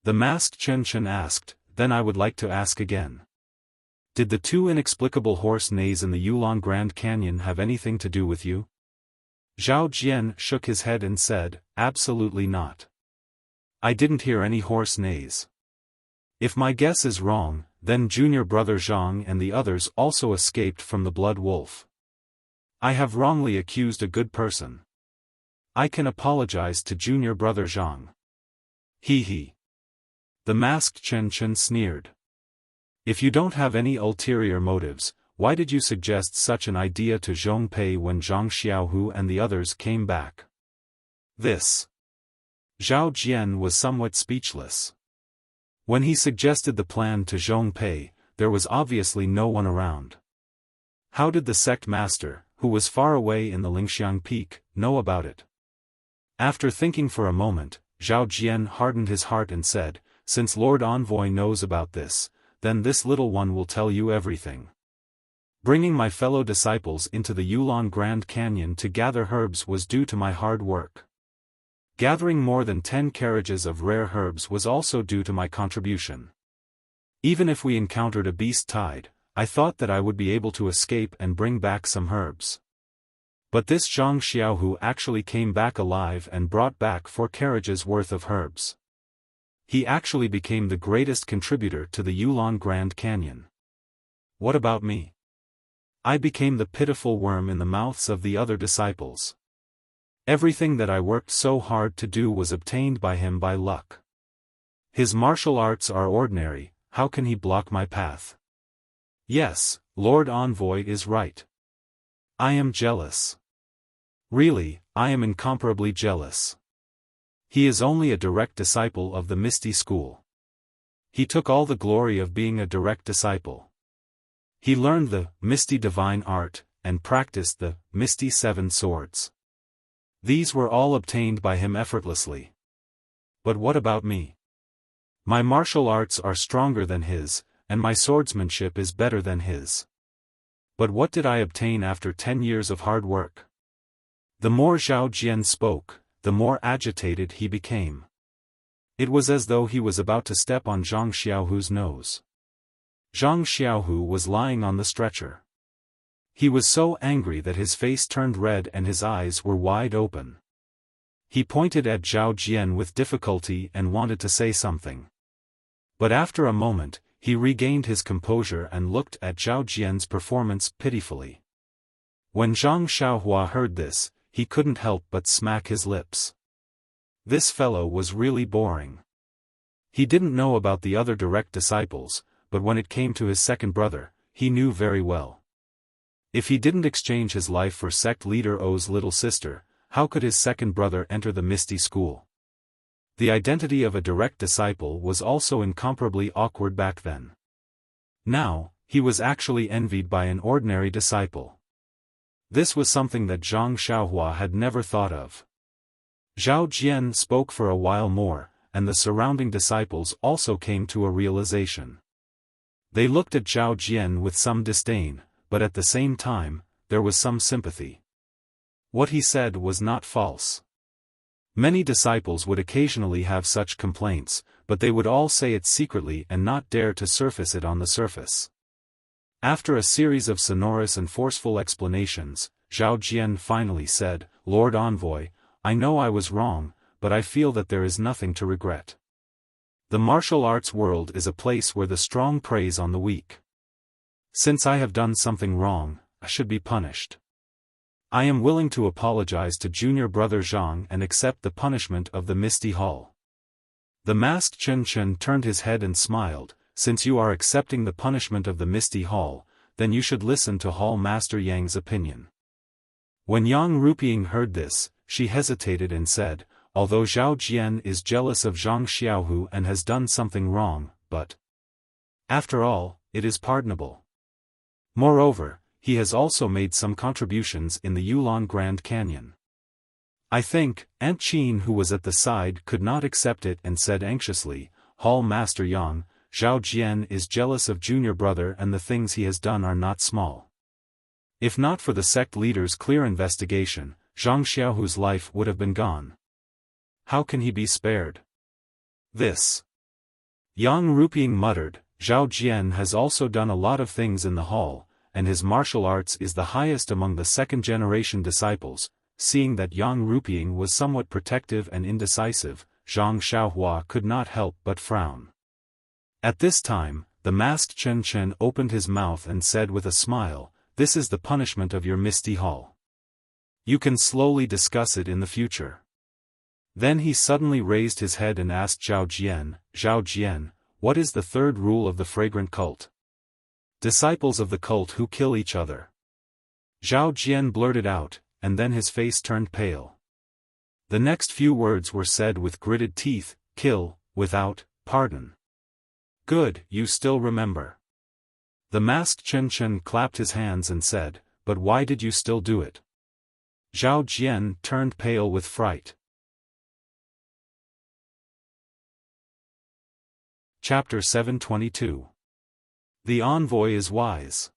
The masked Chen Chen asked, then I would like to ask again. Did the two inexplicable horse neighs in the Yulong Grand Canyon have anything to do with you? Zhao Jian shook his head and said, absolutely not. I didn't hear any horse neighs. If my guess is wrong, then junior brother Zhang and the others also escaped from the Blood Wolf. I have wrongly accused a good person. I can apologize to junior brother Zhang. He. The masked Chen Chen sneered. If you don't have any ulterior motives, why did you suggest such an idea to Zhong Pei when Zhang Xiaohu and the others came back? This. Zhao Jian was somewhat speechless. When he suggested the plan to Zhong Pei, there was obviously no one around. How did the sect master, who was far away in the Lingxiang Peak, know about it? After thinking for a moment, Zhao Jian hardened his heart and said, since Lord Envoy knows about this, then this little one will tell you everything. Bringing my fellow disciples into the Yulong Grand Canyon to gather herbs was due to my hard work. Gathering more than 10 carriages of rare herbs was also due to my contribution. Even if we encountered a beast tide, I thought that I would be able to escape and bring back some herbs. But this Zhang Xiaohu actually came back alive and brought back 4 carriages worth of herbs. He actually became the greatest contributor to the Yulong Grand Canyon. What about me? I became the pitiful worm in the mouths of the other disciples. Everything that I worked so hard to do was obtained by him by luck. His martial arts are ordinary, how can he block my path? Yes, Lord Envoy is right. I am jealous. Really, I am incomparably jealous. He is only a direct disciple of the Misty School. He took all the glory of being a direct disciple. He learned the Misty Divine Art, and practiced the Misty 7 Swords. These were all obtained by him effortlessly. But what about me? My martial arts are stronger than his, and my swordsmanship is better than his. But what did I obtain after 10 years of hard work? The more Zhao Jian spoke, the more agitated he became. It was as though he was about to step on Zhang Xiaohu's nose. Zhang Xiaohu was lying on the stretcher. He was so angry that his face turned red and his eyes were wide open. He pointed at Zhao Jian with difficulty and wanted to say something. But after a moment, he regained his composure and looked at Zhao Jian's performance pitifully. When Zhang Xiaohua heard this, he couldn't help but smack his lips. This fellow was really boring. He didn't know about the other direct disciples, but when it came to his second brother, he knew very well. If he didn't exchange his life for sect leader O's little sister, how could his second brother enter the Misty School? The identity of a direct disciple was also incomparably awkward back then. Now, he was actually envied by an ordinary disciple. This was something that Zhang Xiaohua had never thought of. Zhao Jian spoke for a while more, and the surrounding disciples also came to a realization. They looked at Zhao Jian with some disdain, but at the same time, there was some sympathy. What he said was not false. Many disciples would occasionally have such complaints, but they would all say it secretly and not dare to surface it on the surface. After a series of sonorous and forceful explanations, Zhao Jian finally said, "Lord Envoy, I know I was wrong, but I feel that there is nothing to regret. The martial arts world is a place where the strong preys on the weak. Since I have done something wrong, I should be punished. I am willing to apologize to junior brother Zhang and accept the punishment of the Misty Hall." The masked Chen Chen turned his head and smiled, "Since you are accepting the punishment of the Misty Hall, then you should listen to Hall Master Yang's opinion." When Yang Ruping heard this, she hesitated and said, "Although Zhao Jian is jealous of Zhang Xiaohu and has done something wrong, but after all, it is pardonable. Moreover, he has also made some contributions in the Yulon Grand Canyon." I think, Aunt Qin who was at the side could not accept it and said anxiously, "Hall Master Yang, Zhao Jian is jealous of junior brother and the things he has done are not small. If not for the sect leader's clear investigation, Zhang Xiaohu's life would have been gone. How can he be spared?" This. Yang Ruping muttered, "Zhao Jian has also done a lot of things in the hall, and his martial arts is the highest among the second-generation disciples." Seeing that Yang Ruping was somewhat protective and indecisive, Zhang Xiaohua could not help but frown. At this time, the masked Chen Chen opened his mouth and said with a smile, "This is the punishment of your Misty Hall. You can slowly discuss it in the future." Then he suddenly raised his head and asked Zhao Jian, "What is the third rule of the fragrant cult? Disciples of the cult who kill each other." Zhao Jian blurted out, and then his face turned pale. The next few words were said with gritted teeth, "Kill, without, pardon." "Good, you still remember." The masked Chen Chen clapped his hands and said, "But why did you still do it?" Zhao Jian turned pale with fright. Chapter 722. The envoy is wise.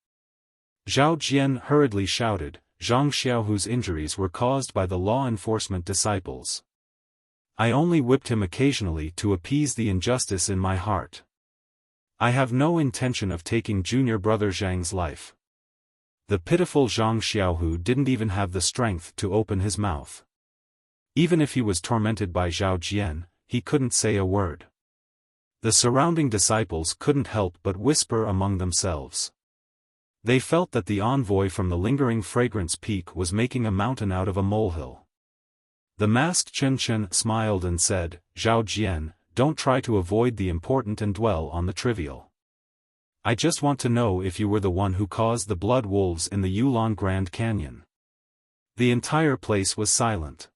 Zhao Jian hurriedly shouted, "Zhang Xiaohu's injuries were caused by the law enforcement disciples. I only whipped him occasionally to appease the injustice in my heart. I have no intention of taking junior brother Zhang's life." The pitiful Zhang Xiaohu didn't even have the strength to open his mouth. Even if he was tormented by Zhao Jian, he couldn't say a word. The surrounding disciples couldn't help but whisper among themselves. They felt that the envoy from the lingering fragrance peak was making a mountain out of a molehill. The masked Chen Chen smiled and said, "Zhao Jian, don't try to avoid the important and dwell on the trivial. I just want to know if you were the one who caused the blood wolves in the Yulon Grand Canyon." The entire place was silent.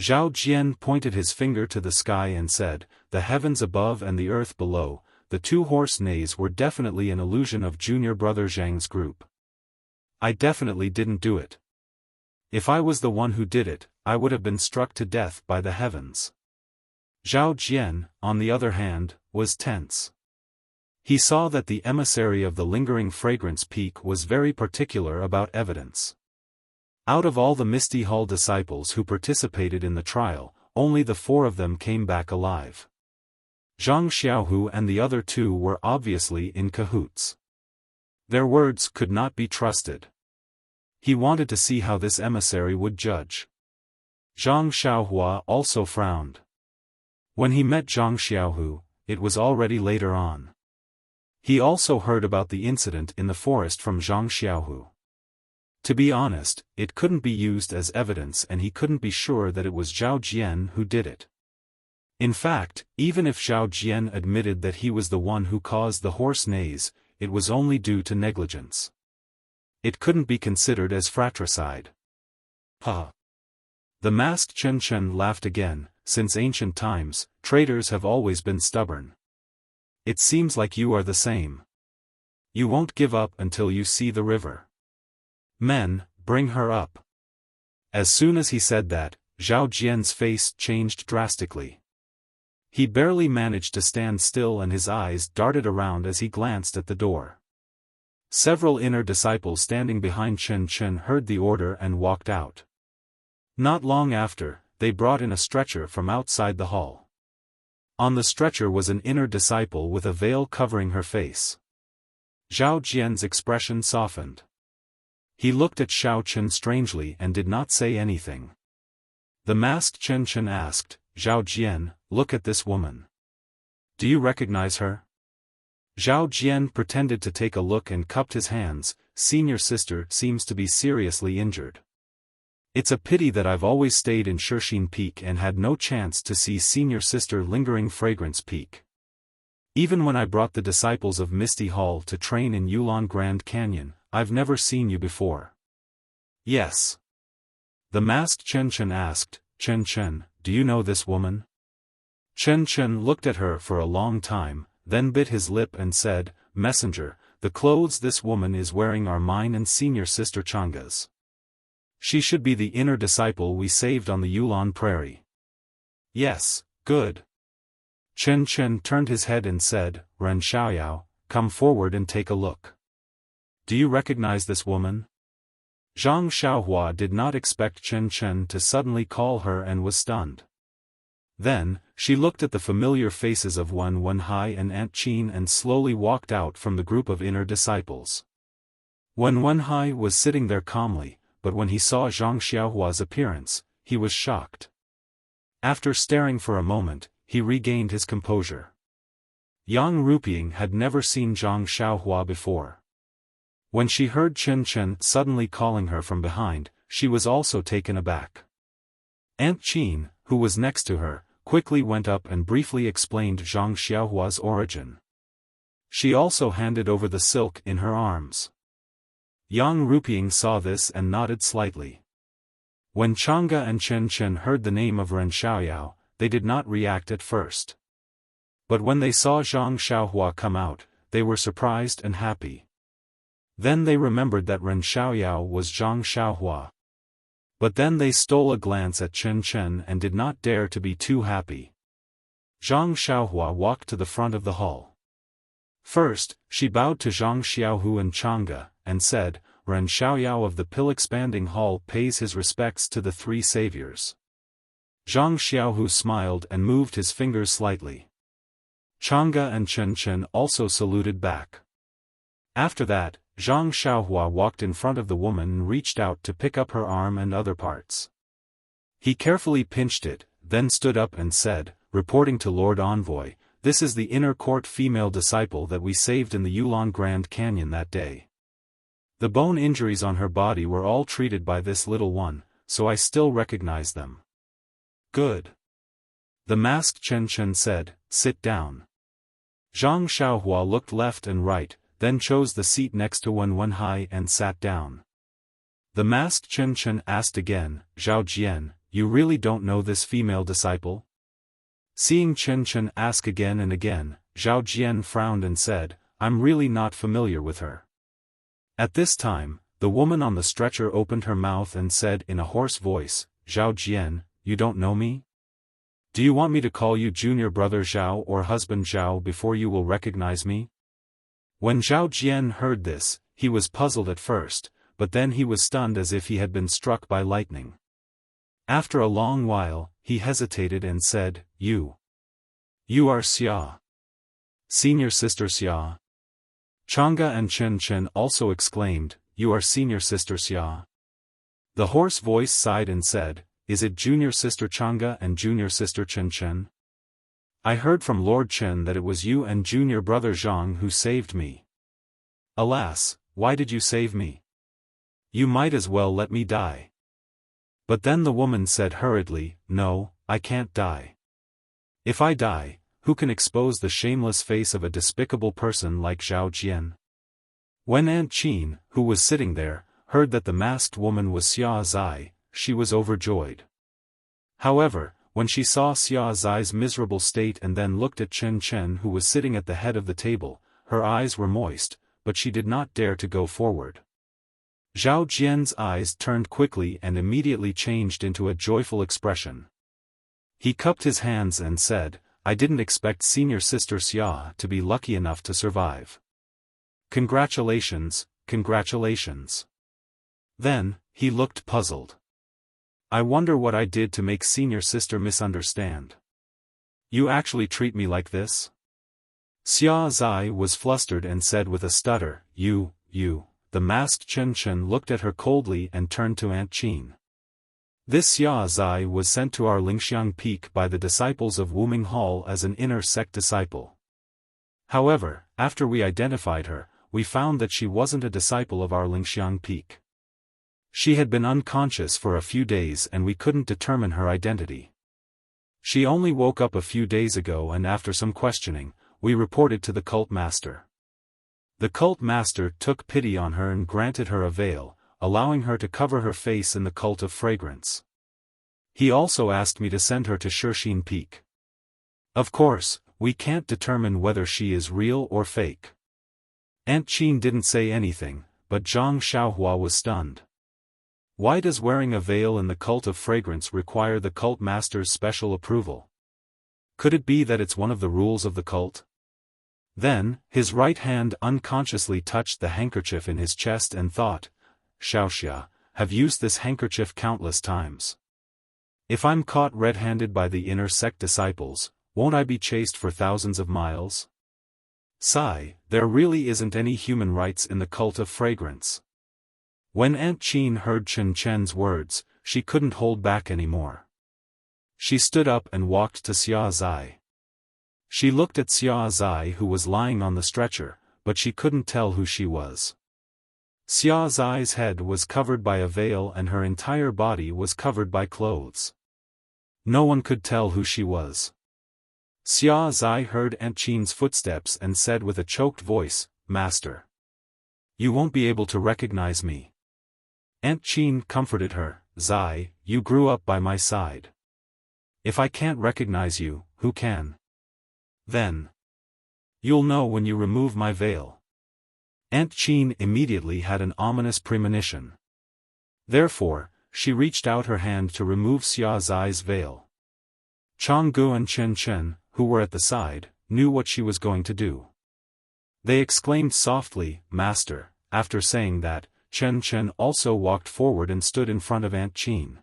Zhao Jian pointed his finger to the sky and said, "The heavens above and the earth below, the two horse neighs were definitely an illusion of junior brother Zhang's group. I definitely didn't do it. If I was the one who did it, I would have been struck to death by the heavens." Zhao Jian, on the other hand, was tense. He saw that the emissary of the lingering fragrance peak was very particular about evidence. Out of all the Misty Hall disciples who participated in the trial, only the 4 of them came back alive. Zhang Xiaohu and the other 2 were obviously in cahoots. Their words could not be trusted. He wanted to see how this emissary would judge. Zhang Xiaohua also frowned. When he met Zhang Xiaohu, it was already later on. He also heard about the incident in the forest from Zhang Xiaohu. To be honest, it couldn't be used as evidence and he couldn't be sure that it was Zhao Jian who did it. In fact, even if Zhao Jian admitted that he was the one who caused the horse neighs, it was only due to negligence. It couldn't be considered as fratricide. Ha! The masked Chen Chen laughed again. "Since ancient times, traitors have always been stubborn. It seems like you are the same. You won't give up until you see the river. Men, bring her up." As soon as he said that, Zhao Jian's face changed drastically. He barely managed to stand still and his eyes darted around as he glanced at the door. Several inner disciples standing behind Chen Chen heard the order and walked out. Not long after, they brought in a stretcher from outside the hall. On the stretcher was an inner disciple with a veil covering her face. Zhao Jian's expression softened. He looked at Xiao Chen strangely and did not say anything. The masked Chen Chen asked, "Zhao Jian, look at this woman. Do you recognize her?" Zhao Jian pretended to take a look and cupped his hands. "Senior sister seems to be seriously injured. It's a pity that I've always stayed in Shixin Peak and had no chance to see senior sister Lingering Fragrance Peak. Even when I brought the disciples of Misty Hall to train in Yulon Grand Canyon, I've never seen you before." "Yes." The masked Chen Chen asked, "Chen Chen, do you know this woman?" Chen Chen looked at her for a long time, then bit his lip and said, "Messenger, the clothes this woman is wearing are mine and senior sister Changa's. She should be the inner disciple we saved on the Yulon Prairie." "Yes, good." Chen Chen turned his head and said, "Ren Xiaoyao, come forward and take a look. Do you recognize this woman?" Zhang Xiaohua did not expect Chen Chen to suddenly call her and was stunned. Then, she looked at the familiar faces of Wen Wenhai and Aunt Qin and slowly walked out from the group of inner disciples. Wen Wenhai was sitting there calmly, but when he saw Zhang Xiaohua's appearance, he was shocked. After staring for a moment, he regained his composure. Yang Ruping had never seen Zhang Xiaohua before. When she heard Chen Chen suddenly calling her from behind, she was also taken aback. Aunt Qin, who was next to her, quickly went up and briefly explained Zhang Xiaohua's origin. She also handed over the silk in her arms. Yang Ruping saw this and nodded slightly. When Chang'e and Chen Chen heard the name of Ren Xiaoyao, they did not react at first. But when they saw Zhang Xiaohua come out, they were surprised and happy. Then they remembered that Ren Xiaoyao was Zhang Xiaohua. But then they stole a glance at Chen Chen and did not dare to be too happy. Zhang Xiaohua walked to the front of the hall. First, she bowed to Zhang Xiaohu and Chang'e, and said, "Ren Xiaoyao of the Pill-Expanding Hall pays his respects to the three saviors." Zhang Xiaohu smiled and moved his fingers slightly. Chang'e and Chen Chen also saluted back. After that, Zhang Xiaohua walked in front of the woman and reached out to pick up her arm and other parts. He carefully pinched it, then stood up and said, "Reporting to Lord Envoy, this is the inner court female disciple that we saved in the Yulon Grand Canyon that day. The bone injuries on her body were all treated by this little one, so I still recognize them." "Good." The masked Chen Chen said, "Sit down." Zhang Xiaohua looked left and right, then chose the seat next to Wen Wenhai and sat down. The masked Chen Chen asked again, "Zhao Jian, you really don't know this female disciple?" Seeing Chen Chen ask again and again, Zhao Jian frowned and said, "I'm really not familiar with her." At this time, the woman on the stretcher opened her mouth and said in a hoarse voice, "Zhao Jian, you don't know me? Do you want me to call you junior brother Zhao or husband Zhao before you will recognize me?" When Zhao Jian heard this, he was puzzled at first, but then he was stunned as if he had been struck by lightning. After a long while, he hesitated and said, You are Xia. Senior sister Xia." Chang'e and Chen Chen also exclaimed, "You are senior sister Xia." The hoarse voice sighed and said, "Is it junior sister Chang'e and junior sister Chen Chen? I heard from Lord Chen that it was you and junior brother Zhang who saved me. Alas, why did you save me? You might as well let me die." But then the woman said hurriedly, "No, I can't die. If I die, who can expose the shameless face of a despicable person like Zhao Jian?" When Aunt Qin, who was sitting there, heard that the masked woman was Xia Zai, she was overjoyed. However, when she saw Xia Zai's miserable state and then looked at Chen Chen who was sitting at the head of the table, her eyes were moist, but she did not dare to go forward. Zhao Jian's eyes turned quickly and immediately changed into a joyful expression. He cupped his hands and said, "I didn't expect senior sister Xia to be lucky enough to survive. Congratulations, congratulations. Then, he looked puzzled. I wonder what I did to make senior sister misunderstand. You actually treat me like this? Xia Zai was flustered and said with a stutter, You. The masked Chen Chen looked at her coldly and turned to Aunt Qin. This Xia Zai was sent to our Lingxiang Peak by the disciples of Wuming Hall as an inner sect disciple. However, after we identified her, we found that she wasn't a disciple of our Lingxiang Peak. She had been unconscious for a few days and we couldn't determine her identity. She only woke up a few days ago and after some questioning, we reported to the cult master. The cult master took pity on her and granted her a veil, allowing her to cover her face in the cult of fragrance. He also asked me to send her to Shixin Peak. Of course, we can't determine whether she is real or fake. Aunt Qin didn't say anything, but Zhang Xiaohua was stunned. Why does wearing a veil in the cult of fragrance require the cult master's special approval? Could it be that it's one of the rules of the cult? Then, his right hand unconsciously touched the handkerchief in his chest and thought, Xiaoxia, have used this handkerchief countless times. If I'm caught red-handed by the inner sect disciples, won't I be chased for thousands of miles? Sigh, there really isn't any human rights in the cult of fragrance. When Aunt Qin heard Chen Chen's words, she couldn't hold back anymore. She stood up and walked to Xia Zai. She looked at Xia Zai who was lying on the stretcher, but she couldn't tell who she was. Xia Zai's head was covered by a veil and her entire body was covered by clothes. No one could tell who she was. Xia Zai heard Aunt Qin's footsteps and said with a choked voice, Master. You won't be able to recognize me. Aunt Qin comforted her, Zai, you grew up by my side. If I can't recognize you, who can? Then. You'll know when you remove my veil. Aunt Qin immediately had an ominous premonition. Therefore, she reached out her hand to remove Xia Zai's veil. Changgu and Chen Chen, who were at the side, knew what she was going to do. They exclaimed softly, Master. After saying that, Chen Chen also walked forward and stood in front of Aunt Qin.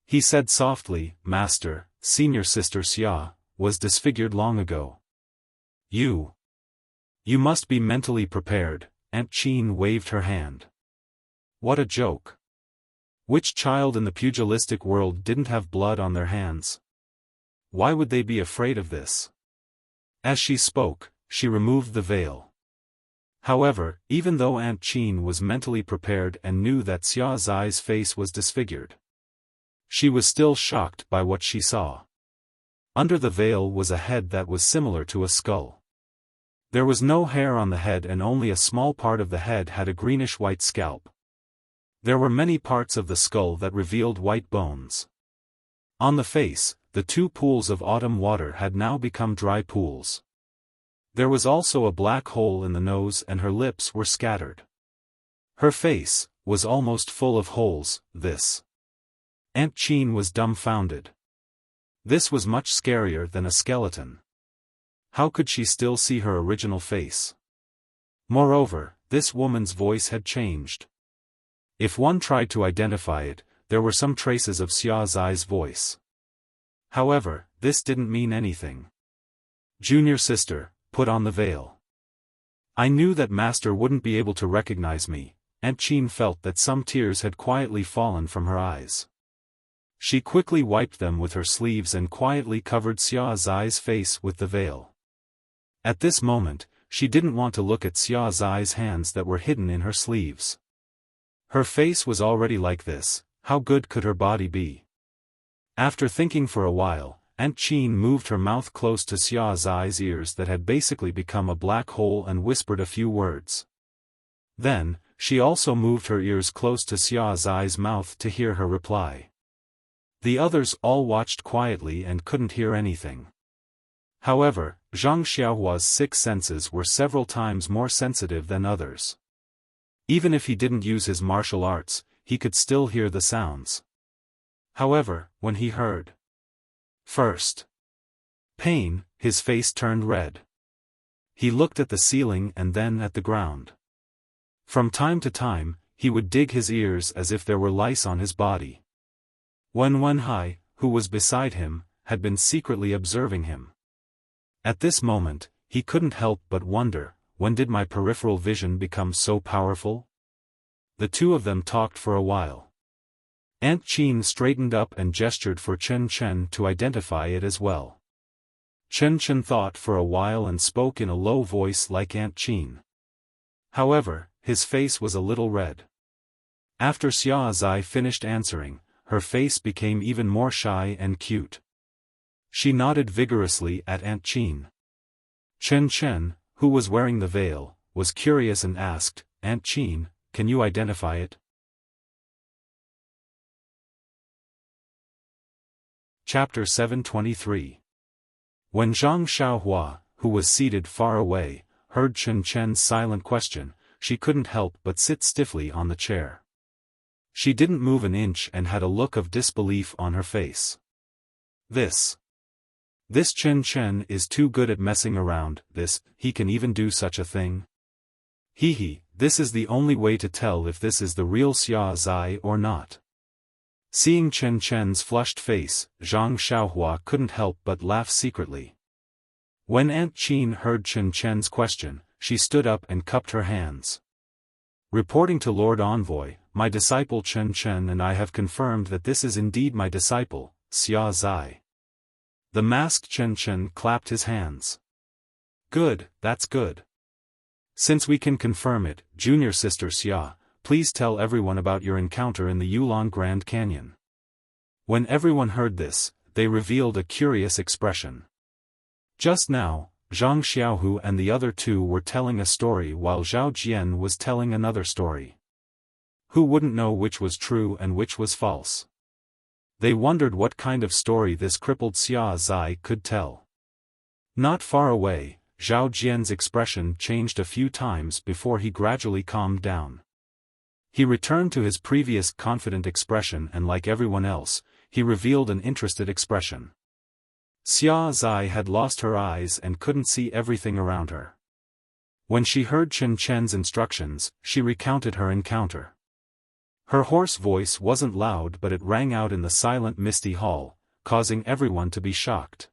He said softly, Master, senior sister Xia, was disfigured long ago. You must be mentally prepared, Aunt Qin waved her hand. What a joke. Which child in the pugilistic world didn't have blood on their hands? Why would they be afraid of this? As she spoke, she removed the veil. However, even though Aunt Qin was mentally prepared and knew that Xia Zai's face was disfigured, she was still shocked by what she saw. Under the veil was a head that was similar to a skull. There was no hair on the head and only a small part of the head had a greenish-white scalp. There were many parts of the skull that revealed white bones. On the face, the two pools of autumn water had now become dry pools. There was also a black hole in the nose and her lips were scattered. Her face was almost full of holes. Aunt Qin was dumbfounded. This was much scarier than a skeleton. How could she still see her original face? Moreover, this woman's voice had changed. If one tried to identify it, there were some traces of Xia Zai's voice. However, this didn't mean anything. Junior sister, put on the veil. I knew that Master wouldn't be able to recognize me. Aunt Qin felt that some tears had quietly fallen from her eyes. She quickly wiped them with her sleeves and quietly covered Xia Zai's face with the veil. At this moment, she didn't want to look at Xia Zai's hands that were hidden in her sleeves. Her face was already like this, how good could her body be? After thinking for a while, Aunt Qin moved her mouth close to Xia Zai's ears that had basically become a black hole and whispered a few words. Then, she also moved her ears close to Xia Zai's mouth to hear her reply. The others all watched quietly and couldn't hear anything. However, Zhang Xiaohua's six senses were several times more sensitive than others. Even if he didn't use his martial arts, he could still hear the sounds. However, when he heard first pain, his face turned red. He looked at the ceiling and then at the ground. From time to time, he would dig his ears as if there were lice on his body. Wenhai, who was beside him, had been secretly observing him. At this moment, he couldn't help but wonder, when did my peripheral vision become so powerful? The two of them talked for a while. Aunt Qin straightened up and gestured for Chen Chen to identify it as well. Chen Chen thought for a while and spoke in a low voice like Aunt Qin. However, his face was a little red. After Xia Zai finished answering, her face became even more shy and cute. She nodded vigorously at Aunt Qin. Chen Chen, who was wearing the veil, was curious and asked, "Aunt Qin, can you identify it?" Chapter 723. When Zhang Xiaohua, who was seated far away, heard Chen Chen's silent question, she couldn't help but sit stiffly on the chair. She didn't move an inch and had a look of disbelief on her face. This Chen Chen is too good at messing around, he can even do such a thing? This is the only way to tell if this is the real Xia Zai or not. Seeing Chen Chen's flushed face, Zhang Xiaohua couldn't help but laugh secretly. When Aunt Qin heard Chen Chen's question, she stood up and cupped her hands. Reporting to Lord Envoy, my disciple Chen Chen and I have confirmed that this is indeed my disciple, Xia Zai. The masked Chen Chen clapped his hands. Good, that's good. Since we can confirm it, junior sister Xia, please tell everyone about your encounter in the Yulong Grand Canyon. When everyone heard this, they revealed a curious expression. Just now, Zhang Xiaohu and the other two were telling a story while Zhao Jian was telling another story. Who wouldn't know which was true and which was false? They wondered what kind of story this crippled Xia Zai could tell. Not far away, Zhao Jian's expression changed a few times before he gradually calmed down. He returned to his previous confident expression and like everyone else, he revealed an interested expression. Xia Zai had lost her eyes and couldn't see everything around her. When she heard Chen Chen's instructions, she recounted her encounter. Her hoarse voice wasn't loud but it rang out in the silent misty hall, causing everyone to be shocked.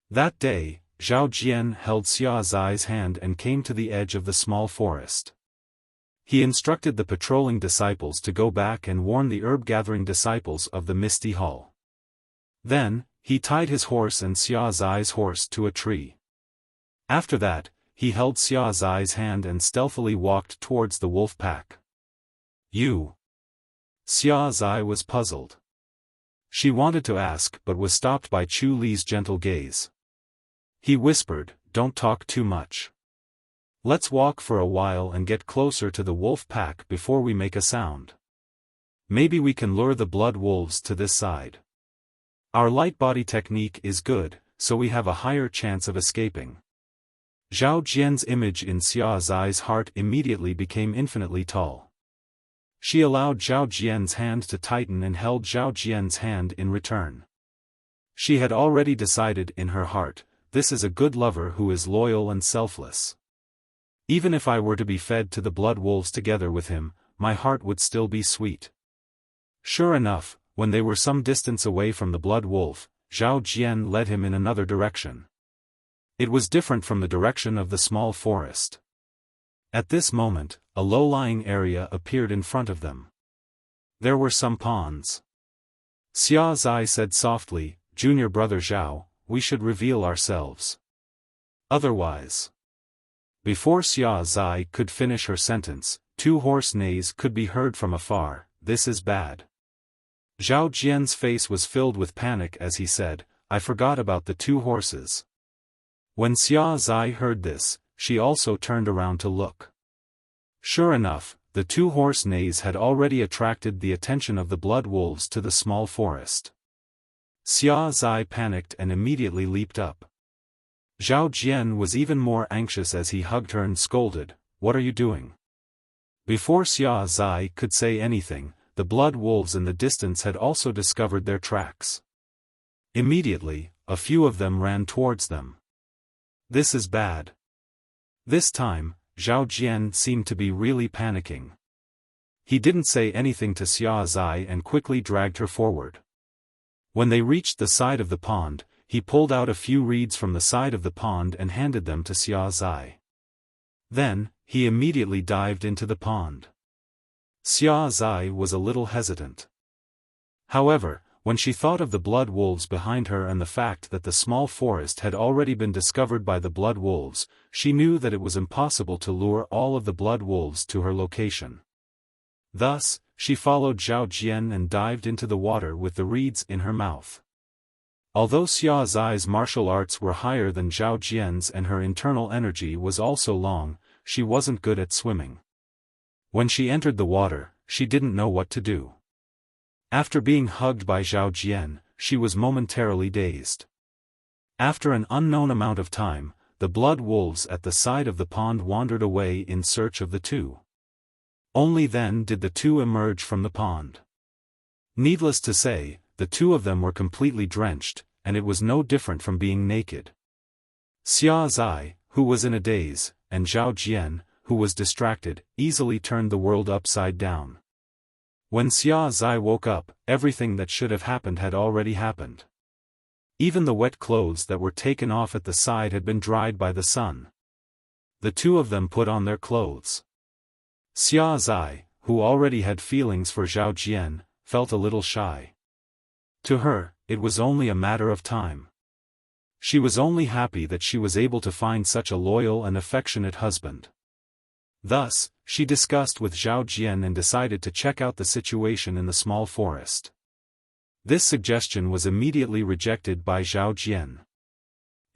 That day, Zhao Jian held Xia Zai's hand and came to the edge of the small forest. He instructed the patrolling disciples to go back and warn the herb-gathering disciples of the misty hall. Then, he tied his horse and Xia Zai's horse to a tree. After that, he held Xia Zai's hand and stealthily walked towards the wolf pack. You. Xia Zai was puzzled. She wanted to ask but was stopped by Chu Li's gentle gaze. He whispered, "Don't talk too much. Let's walk for a while and get closer to the wolf pack before we make a sound. Maybe we can lure the blood wolves to this side. Our light body technique is good, so we have a higher chance of escaping." Zhao Jian's image in Xia Zai's heart immediately became infinitely tall. She allowed Zhao Jian's hand to tighten and held Zhao Jian's hand in return. She had already decided in her heart, this is a good lover who is loyal and selfless. Even if I were to be fed to the blood wolves together with him, my heart would still be sweet. Sure enough, when they were some distance away from the blood wolf, Zhao Jian led him in another direction. It was different from the direction of the small forest. At this moment, a low-lying area appeared in front of them. There were some ponds. Xia Zai said softly, "Junior brother Zhao, we should reveal ourselves. Otherwise..." Before Xia Zai could finish her sentence, two horse neighs could be heard from afar. "This is bad." Zhao Jian's face was filled with panic as he said, "I forgot about the two horses." When Xia Zai heard this, she also turned around to look. Sure enough, the two horse neighs had already attracted the attention of the blood wolves to the small forest. Xia Zai panicked and immediately leaped up. Zhao Jian was even more anxious as he hugged her and scolded, "What are you doing?" Before Xia Zai could say anything, the blood wolves in the distance had also discovered their tracks. Immediately, a few of them ran towards them. "This is bad. This time, Zhao Jian seemed to be really panicking. He didn't say anything to Xia Zai and quickly dragged her forward. When they reached the side of the pond, he pulled out a few reeds from the side of the pond and handed them to Xia Zai. Then, he immediately dived into the pond. Xia Zai was a little hesitant. However, when she thought of the blood wolves behind her and the fact that the small forest had already been discovered by the blood wolves, she knew that it was impossible to lure all of the blood wolves to her location. Thus, she followed Zhao Jian and dived into the water with the reeds in her mouth. Although Xia Zai's martial arts were higher than Zhao Jian's and her internal energy was also long, she wasn't good at swimming. When she entered the water, she didn't know what to do. After being hugged by Zhao Jian, she was momentarily dazed. After an unknown amount of time, the blood wolves at the side of the pond wandered away in search of the two. Only then did the two emerge from the pond. Needless to say, the two of them were completely drenched, and it was no different from being naked. Xia Zai, who was in a daze, and Zhao Jian, who was distracted, easily turned the world upside down. When Xia Zai woke up, everything that should have happened had already happened. Even the wet clothes that were taken off at the side had been dried by the sun. The two of them put on their clothes. Xia Zai, who already had feelings for Zhao Jian, felt a little shy. To her, it was only a matter of time. She was only happy that she was able to find such a loyal and affectionate husband. Thus, she discussed with Zhao Jian and decided to check out the situation in the small forest. This suggestion was immediately rejected by Zhao Jian.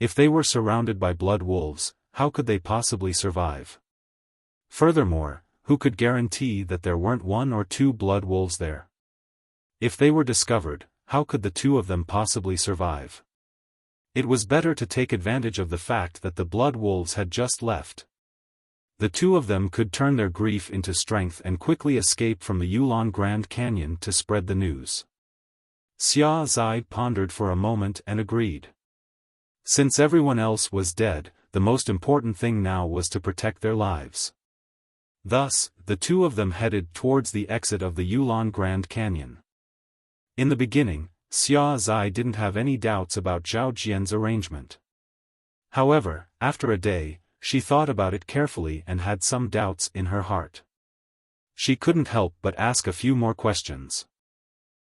If they were surrounded by blood wolves, how could they possibly survive? Furthermore, who could guarantee that there weren't one or two blood wolves there? If they were discovered, how could the two of them possibly survive? It was better to take advantage of the fact that the blood wolves had just left. The two of them could turn their grief into strength and quickly escape from the Yulon Grand Canyon to spread the news. Xia Zai pondered for a moment and agreed. Since everyone else was dead, the most important thing now was to protect their lives. Thus, the two of them headed towards the exit of the Yulon Grand Canyon. In the beginning, Xia Zai didn't have any doubts about Zhao Jian's arrangement. However, after a day, she thought about it carefully and had some doubts in her heart. She couldn't help but ask a few more questions.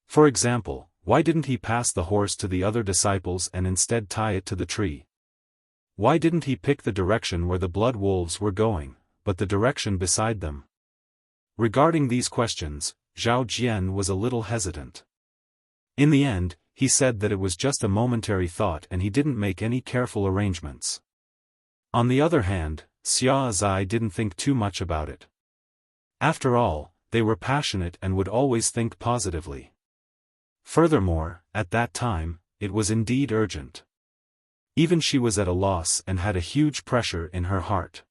For example, why didn't he pass the horse to the other disciples and instead tie it to the tree? Why didn't he pick the direction where the blood wolves were going, but the direction beside them? Regarding these questions, Zhao Jian was a little hesitant. In the end, he said that it was just a momentary thought and he didn't make any careful arrangements. On the other hand, Xia Zai didn't think too much about it. After all, they were passionate and would always think positively. Furthermore, at that time, it was indeed urgent. Even she was at a loss and had a huge pressure in her heart.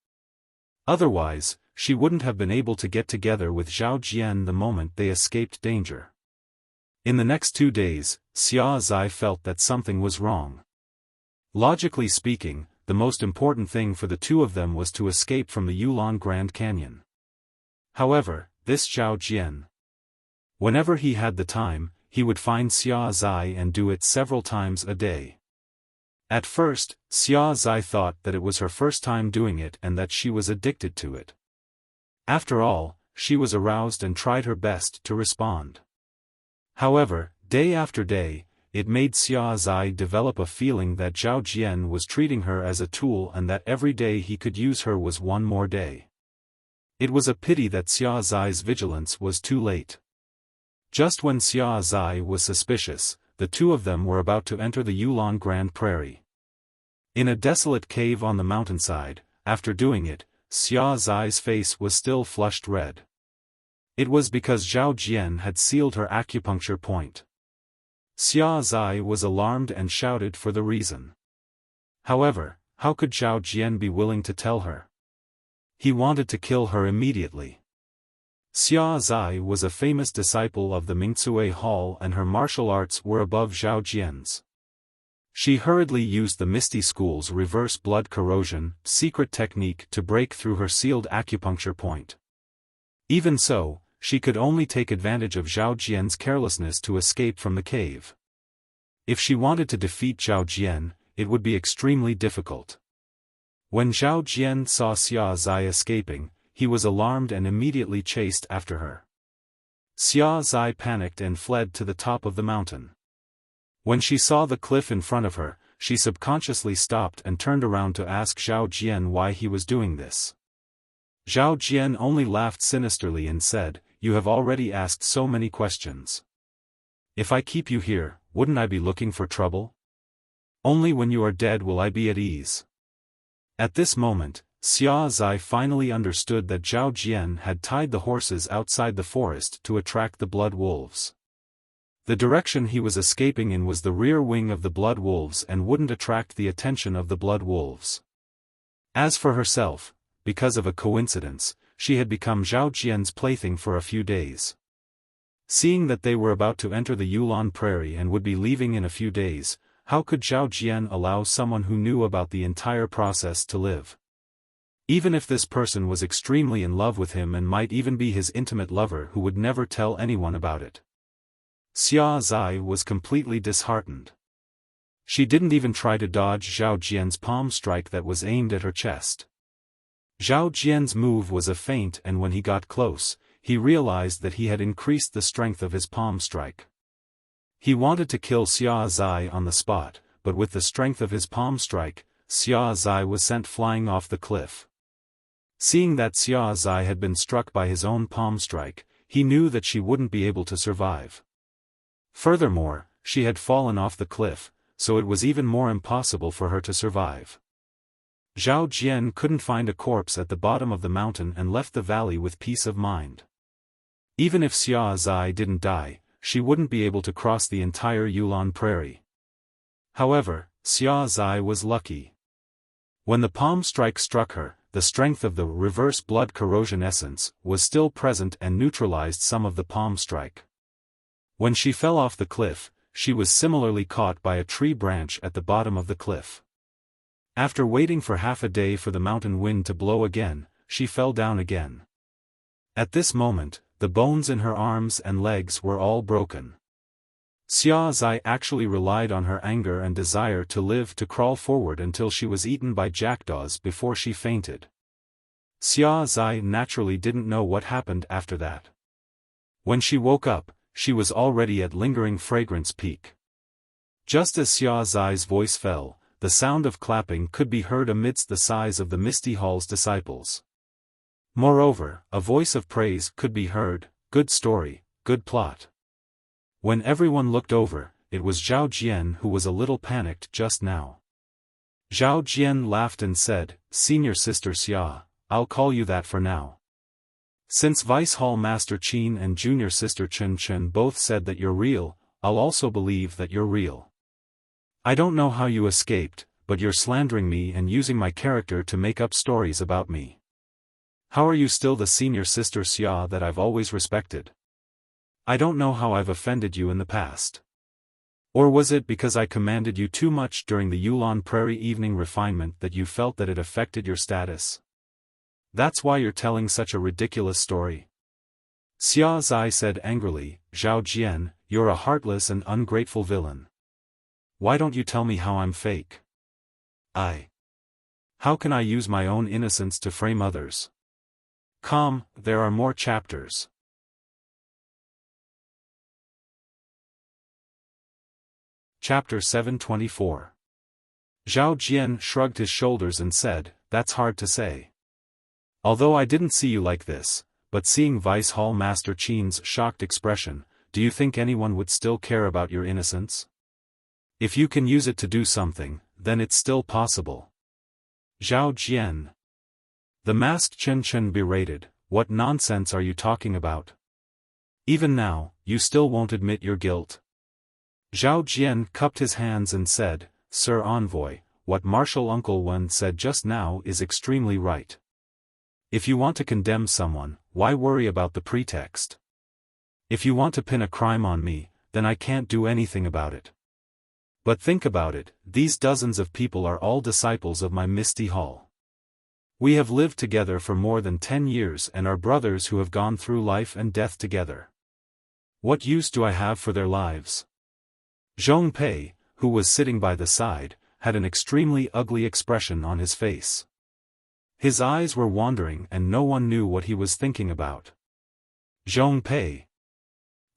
Otherwise, she wouldn't have been able to get together with Zhao Jian the moment they escaped danger. In the next 2 days, Xia Zai felt that something was wrong. Logically speaking, the most important thing for the two of them was to escape from the Yulon Grand Canyon. However, this Zhao Jian, whenever he had the time, he would find Xia Zai and do it several times a day. At first, Xia Zai thought that it was her first time doing it and that she was addicted to it. After all, she was aroused and tried her best to respond. However, day after day, it made Xia Zai develop a feeling that Zhao Jian was treating her as a tool and that every day he could use her was one more day. It was a pity that Xia Zai's vigilance was too late. Just when Xia Zai was suspicious, the two of them were about to enter the Yulon Grand Prairie. In a desolate cave on the mountainside, after doing it, Xia Zai's face was still flushed red. It was because Zhao Jian had sealed her acupuncture point. Xia Zai was alarmed and shouted for the reason. However, how could Zhao Jian be willing to tell her? He wanted to kill her immediately. Xia Zai was a famous disciple of the Mingcue Hall and her martial arts were above Zhao Jian's. She hurriedly used the Misty School's reverse blood corrosion secret technique to break through her sealed acupuncture point. Even so, she could only take advantage of Zhao Jian's carelessness to escape from the cave. If she wanted to defeat Zhao Jian, it would be extremely difficult. When Zhao Jian saw Xia Zai escaping, he was alarmed and immediately chased after her. Xia Zai panicked and fled to the top of the mountain. When she saw the cliff in front of her, she subconsciously stopped and turned around to ask Zhao Jian why he was doing this. Zhao Jian only laughed sinisterly and said, "You have already asked so many questions. If I keep you here, wouldn't I be looking for trouble? Only when you are dead will I be at ease." At this moment, Xia Zai finally understood that Zhao Jian had tied the horses outside the forest to attract the blood wolves. The direction he was escaping in was the rear wing of the blood wolves and wouldn't attract the attention of the blood wolves. As for herself, because of a coincidence, she had become Zhao Jian's plaything for a few days. Seeing that they were about to enter the Yulon Prairie and would be leaving in a few days, how could Zhao Jian allow someone who knew about the entire process to live? Even if this person was extremely in love with him and might even be his intimate lover who would never tell anyone about it. Xia Zai was completely disheartened. She didn't even try to dodge Zhao Jian's palm strike that was aimed at her chest. Zhao Jian's move was a feint, and when he got close, he realized that he had increased the strength of his palm strike. He wanted to kill Xia Zai on the spot, but with the strength of his palm strike, Xia Zai was sent flying off the cliff. Seeing that Xia Zai had been struck by his own palm strike, he knew that she wouldn't be able to survive. Furthermore, she had fallen off the cliff, so it was even more impossible for her to survive. Zhao Jian couldn't find a corpse at the bottom of the mountain and left the valley with peace of mind. Even if Xia Zai didn't die, she wouldn't be able to cross the entire Yulon Prairie. However, Xia Zai was lucky. When the palm strike struck her, the strength of the reverse blood corrosion essence was still present and neutralized some of the palm strike. When she fell off the cliff, she was similarly caught by a tree branch at the bottom of the cliff. After waiting for half a day for the mountain wind to blow again, she fell down again. At this moment, the bones in her arms and legs were all broken. Xia Zai actually relied on her anger and desire to live to crawl forward until she was eaten by jackdaws before she fainted. Xia Zai naturally didn't know what happened after that. When she woke up, she was already at Lingering Fragrance Peak. Just as Xia Zai's voice fell, the sound of clapping could be heard amidst the sighs of the Misty Hall's disciples. Moreover, a voice of praise could be heard, "Good story, good plot." When everyone looked over, it was Zhao Jian who was a little panicked just now. Zhao Jian laughed and said, "Senior Sister Xia, I'll call you that for now. Since Vice Hall Master Qin and Junior Sister Chen Chen both said that you're real, I'll also believe that you're real. I don't know how you escaped, but you're slandering me and using my character to make up stories about me. How are you still the Senior Sister Xia that I've always respected? I don't know how I've offended you in the past. Or was it because I commanded you too much during the Yulon Prairie evening refinement that you felt that it affected your status? That's why you're telling such a ridiculous story?" Xia Zai said angrily, "Zhao Jian, you're a heartless and ungrateful villain. Why don't you tell me how I'm fake? How can I use my own innocence to frame others? Come, there are more chapters." Chapter 724. Zhao Jian shrugged his shoulders and said, "That's hard to say. Although I didn't see you like this, but seeing Vice Hall Master Qin's shocked expression, do you think anyone would still care about your innocence? If you can use it to do something, then it's still possible." Zhao Jian. The masked Chen Chen berated, "What nonsense are you talking about? Even now, you still won't admit your guilt." Zhao Jian cupped his hands and said, "Sir Envoy, what Marshal Uncle Wen said just now is extremely right. If you want to condemn someone, why worry about the pretext? If you want to pin a crime on me, then I can't do anything about it. But think about it, these dozens of people are all disciples of my Misty Hall. We have lived together for more than 10 years and are brothers who have gone through life and death together. What use do I have for their lives? Zhong Pei, who was sitting by the side, had an extremely ugly expression on his face. His eyes were wandering and no one knew what he was thinking about. Zhong Pei.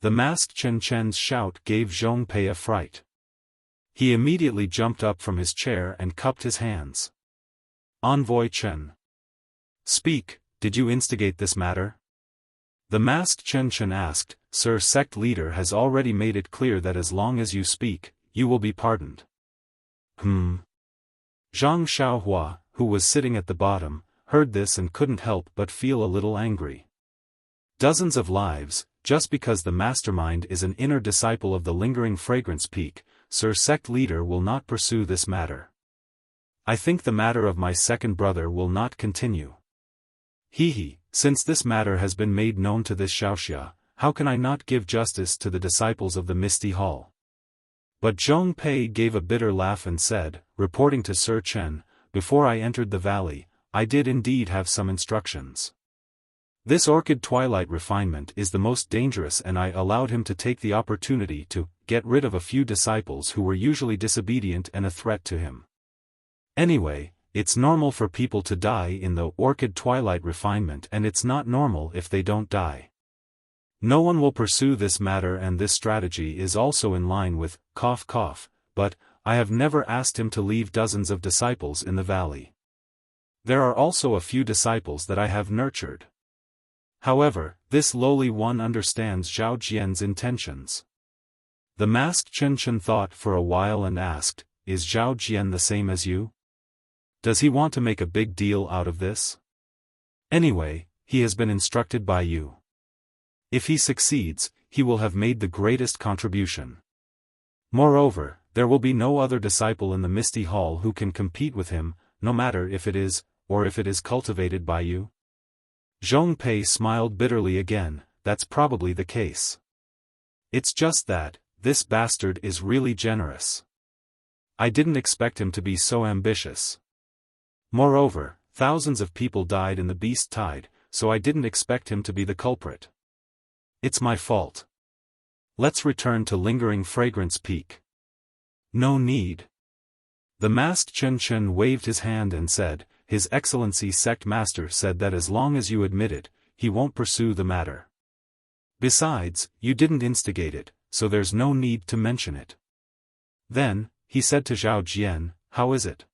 The masked Chen Chen's shout gave Zhong Pei a fright. He immediately jumped up from his chair and cupped his hands. Envoy Chen. Speak, did you instigate this matter? The masked Chen Chen asked. Sir, sect leader has already made it clear that as long as you speak, you will be pardoned. Zhang Xiaohua, who was sitting at the bottom, heard this and couldn't help but feel a little angry. Dozens of lives, just because the mastermind is an inner disciple of the lingering fragrance peak, Sir, sect leader will not pursue this matter. I think the matter of my second brother will not continue. Since this matter has been made known to this Xiaoxia, how can I not give justice to the disciples of the Misty Hall? But Zhong Pei gave a bitter laugh and said, reporting to Sir Chen, before I entered the valley, I did indeed have some instructions. This orchid twilight refinement is the most dangerous and I allowed him to take the opportunity to get rid of a few disciples who were usually disobedient and a threat to him. Anyway, it's normal for people to die in the orchid twilight refinement and it's not normal if they don't die. No one will pursue this matter and this strategy is also in line with, but, I have never asked him to leave dozens of disciples in the valley. There are also a few disciples that I have nurtured. However, this lowly one understands Zhao Jian's intentions. The masked Chen Chen thought for a while and asked, is Zhao Jian the same as you? Does he want to make a big deal out of this? Anyway, he has been instructed by you. If he succeeds, he will have made the greatest contribution. Moreover, there will be no other disciple in the Misty Hall who can compete with him, no matter if it is cultivated by you. Zhong Pei smiled bitterly again, that's probably the case. It's just that, this bastard is really generous. I didn't expect him to be so ambitious. Moreover, thousands of people died in the beast tide, so I didn't expect him to be the culprit. It's my fault. Let's return to lingering fragrance peak. No need. The masked Chen Chen waved his hand and said, His Excellency Sect Master said that as long as you admit it, he won't pursue the matter. Besides, you didn't instigate it, so there's no need to mention it. Then, he said to Zhao Jian, how is it?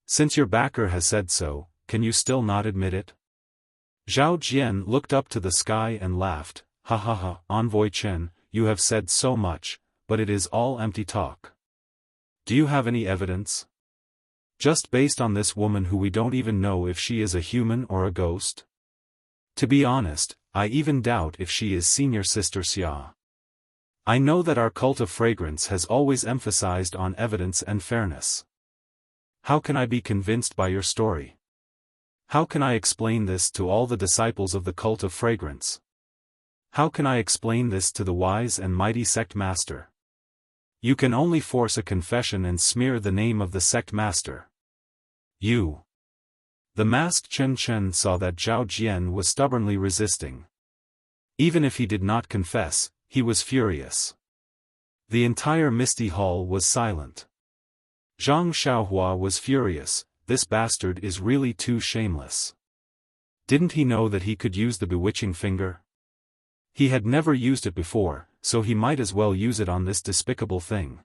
Since your backer has said so, can you still not admit it? Zhao Jian looked up to the sky and laughed, Envoy Chen, you have said so much, but it is all empty talk. Do you have any evidence? Just based on this woman who we don't even know if she is a human or a ghost? To be honest, I even doubt if she is Senior Sister Xia. I know that our cult of fragrance has always emphasized on evidence and fairness. How can I be convinced by your story? How can I explain this to all the disciples of the cult of fragrance? How can I explain this to the wise and mighty sect master? You can only force a confession and smear the name of the sect master. You. The masked Chen Chen saw that Zhao Jian was stubbornly resisting. Even if he did not confess, he was furious. The entire Misty Hall was silent. Zhang Xiaohua was furious, this bastard is really too shameless. Didn't he know that he could use the bewitching finger? He had never used it before, so he might as well use it on this despicable thing.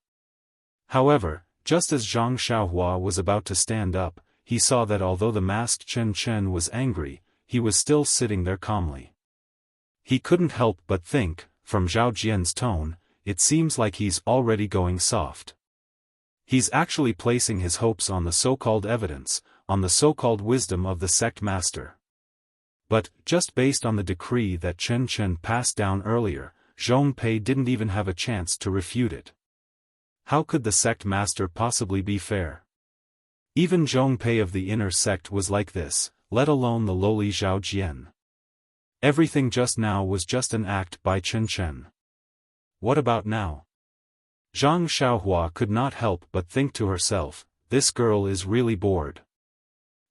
However, just as Zhang Xiaohua was about to stand up, he saw that although the masked Chen Chen was angry, he was still sitting there calmly. He couldn't help but think, from Zhao Jian's tone, it seems like he's already going soft. He's actually placing his hopes on the so-called evidence, on the so-called wisdom of the sect master. But, just based on the decree that Chen Chen passed down earlier, Zhong Pei didn't even have a chance to refute it. How could the sect master possibly be fair? Even Zhong Pei of the inner sect was like this, let alone the lowly Zhao Jian. Everything just now was just an act by Chen Chen. What about now? Zhang Xiaohua could not help but think to herself, this girl is really bored.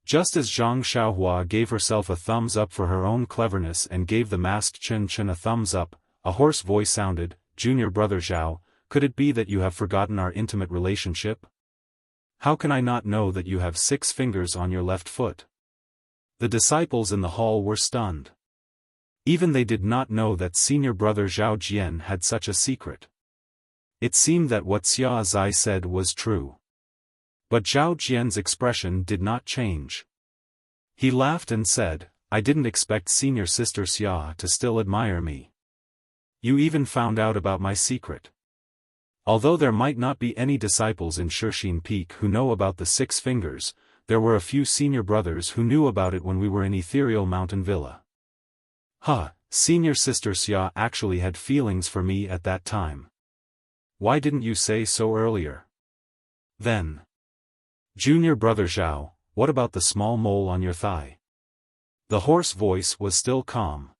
Just as Zhang Xiaohua gave herself a thumbs up for her own cleverness and gave the masked Chen Chen a thumbs up, a hoarse voice sounded, Junior Brother Zhao, could it be that you have forgotten our intimate relationship? How can I not know that you have 6 fingers on your left foot? The disciples in the hall were stunned. Even they did not know that senior brother Zhao Jian had such a secret. It seemed that what Xia Zai said was true. But Zhao Jian's expression did not change. He laughed and said, I didn't expect senior sister Xia to still admire me. You even found out about my secret. Although there might not be any disciples in Shixin Peak who know about the 6 fingers, there were a few senior brothers who knew about it when we were in Ethereal Mountain Villa. Senior sister Xia actually had feelings for me at that time. Why didn't you say so earlier? Then. Junior brother Zhao, what about the small mole on your thigh? The hoarse voice was still calm.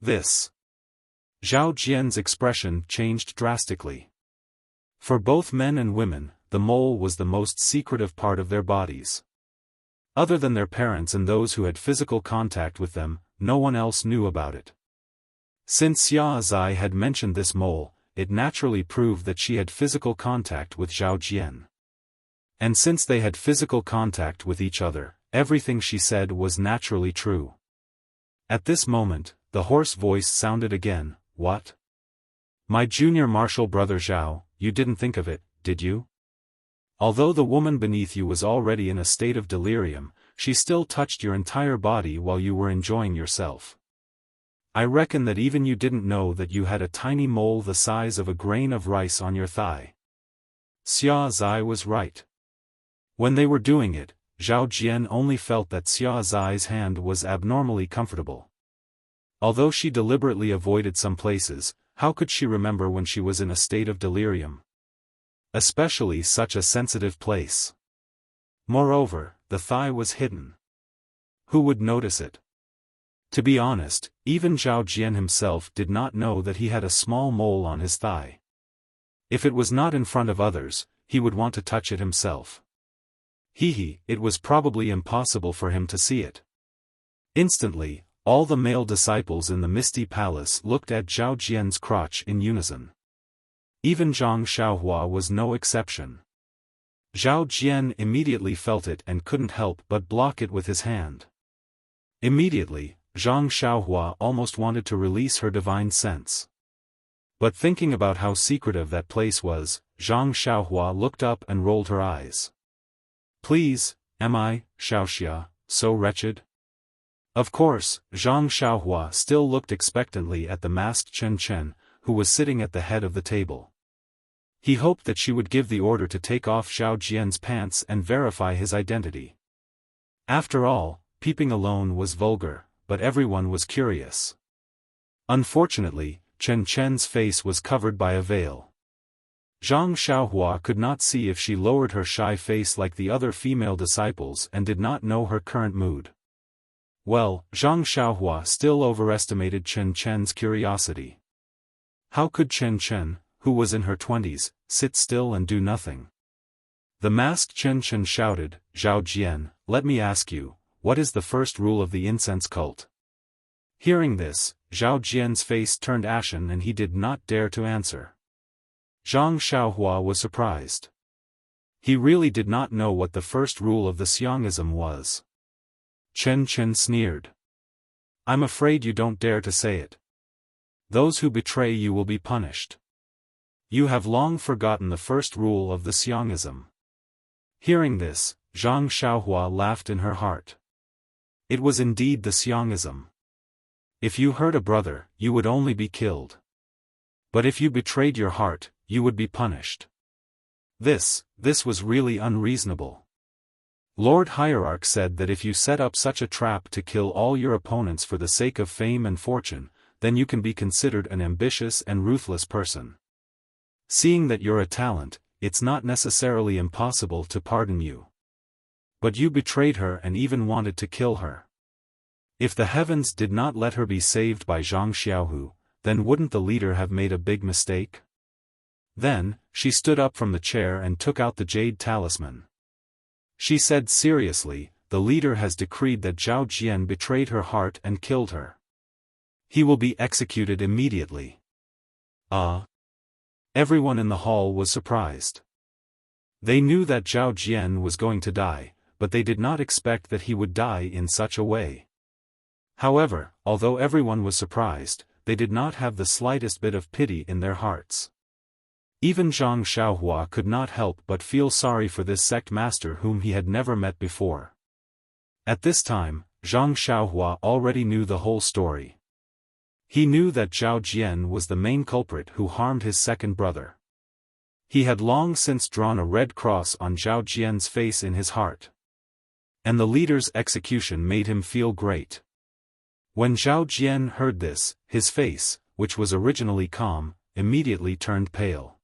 This. Zhao Jian's expression changed drastically. For both men and women, the mole was the most secretive part of their bodies. Other than their parents and those who had physical contact with them, no one else knew about it. Since Xia Zai had mentioned this mole, it naturally proved that she had physical contact with Zhao Jian. And since they had physical contact with each other, everything she said was naturally true. At this moment, the hoarse voice sounded again, what? My junior martial brother Zhao, you didn't think of it, did you? Although the woman beneath you was already in a state of delirium, she still touched your entire body while you were enjoying yourself. I reckon that even you didn't know that you had a tiny mole the size of a grain of rice on your thigh. Xia Zai was right. When they were doing it, Zhao Jian only felt that Xia Zai's hand was abnormally comfortable. Although she deliberately avoided some places, how could she remember when she was in a state of delirium? Especially such a sensitive place. Moreover, the thigh was hidden. Who would notice it? To be honest, even Zhao Jian himself did not know that he had a small mole on his thigh. If it was not in front of others, he would want to touch it himself. It was probably impossible for him to see it. Instantly, all the male disciples in the Misty Palace looked at Zhao Jian's crotch in unison. Even Zhang Xiaohua was no exception. Zhao Jian immediately felt it and couldn't help but block it with his hand. Immediately, Zhang Xiaohua almost wanted to release her divine sense. But thinking about how secretive that place was, Zhang Xiaohua looked up and rolled her eyes. Please, am I, Xiaoxia, so wretched? Of course, Zhang Xiaohua still looked expectantly at the masked Chen Chen, who was sitting at the head of the table. He hoped that she would give the order to take off Zhao Jian's pants and verify his identity. After all, peeping alone was vulgar, but everyone was curious. Unfortunately, Chen Chen's face was covered by a veil. Zhang Xiaohua could not see if she lowered her shy face like the other female disciples and did not know her current mood. Well, Zhang Xiaohua still overestimated Chen Chen's curiosity. How could Chen Chen, who was in her 20s, sit still and do nothing? The masked Chen Chen shouted, Zhao Jian, let me ask you, what is the first rule of the incense cult? Hearing this, Zhao Jian's face turned ashen and he did not dare to answer. Zhang Xiaohua was surprised. He really did not know what the first rule of the Xiangism was. Chen Chen sneered. I'm afraid you don't dare to say it. Those who betray you will be punished. You have long forgotten the first rule of the Xiangism. Hearing this, Zhang Xiaohua laughed in her heart. It was indeed the Xiangism. If you hurt a brother, you would only be killed. But if you betrayed your heart, you would be punished. This was really unreasonable. Lord Hierarch said that if you set up such a trap to kill all your opponents for the sake of fame and fortune, then you can be considered an ambitious and ruthless person. Seeing that you're a talent, it's not necessarily impossible to pardon you. But you betrayed her and even wanted to kill her. If the heavens did not let her be saved by Zhang Xiaohu, then wouldn't the leader have made a big mistake? Then, she stood up from the chair and took out the jade talisman. She said seriously, the leader has decreed that Zhao Jian betrayed her heart and killed her. He will be executed immediately. Everyone in the hall was surprised. They knew that Zhao Jian was going to die, but they did not expect that he would die in such a way. However, although everyone was surprised, they did not have the slightest bit of pity in their hearts. Even Zhang Xiaohua could not help but feel sorry for this sect master whom he had never met before. At this time, Zhang Xiaohua already knew the whole story. He knew that Zhao Jian was the main culprit who harmed his second brother. He had long since drawn a red cross on Zhao Jian's face in his heart. And the leader's execution made him feel great. When Zhao Jian heard this, his face, which was originally calm, immediately turned pale.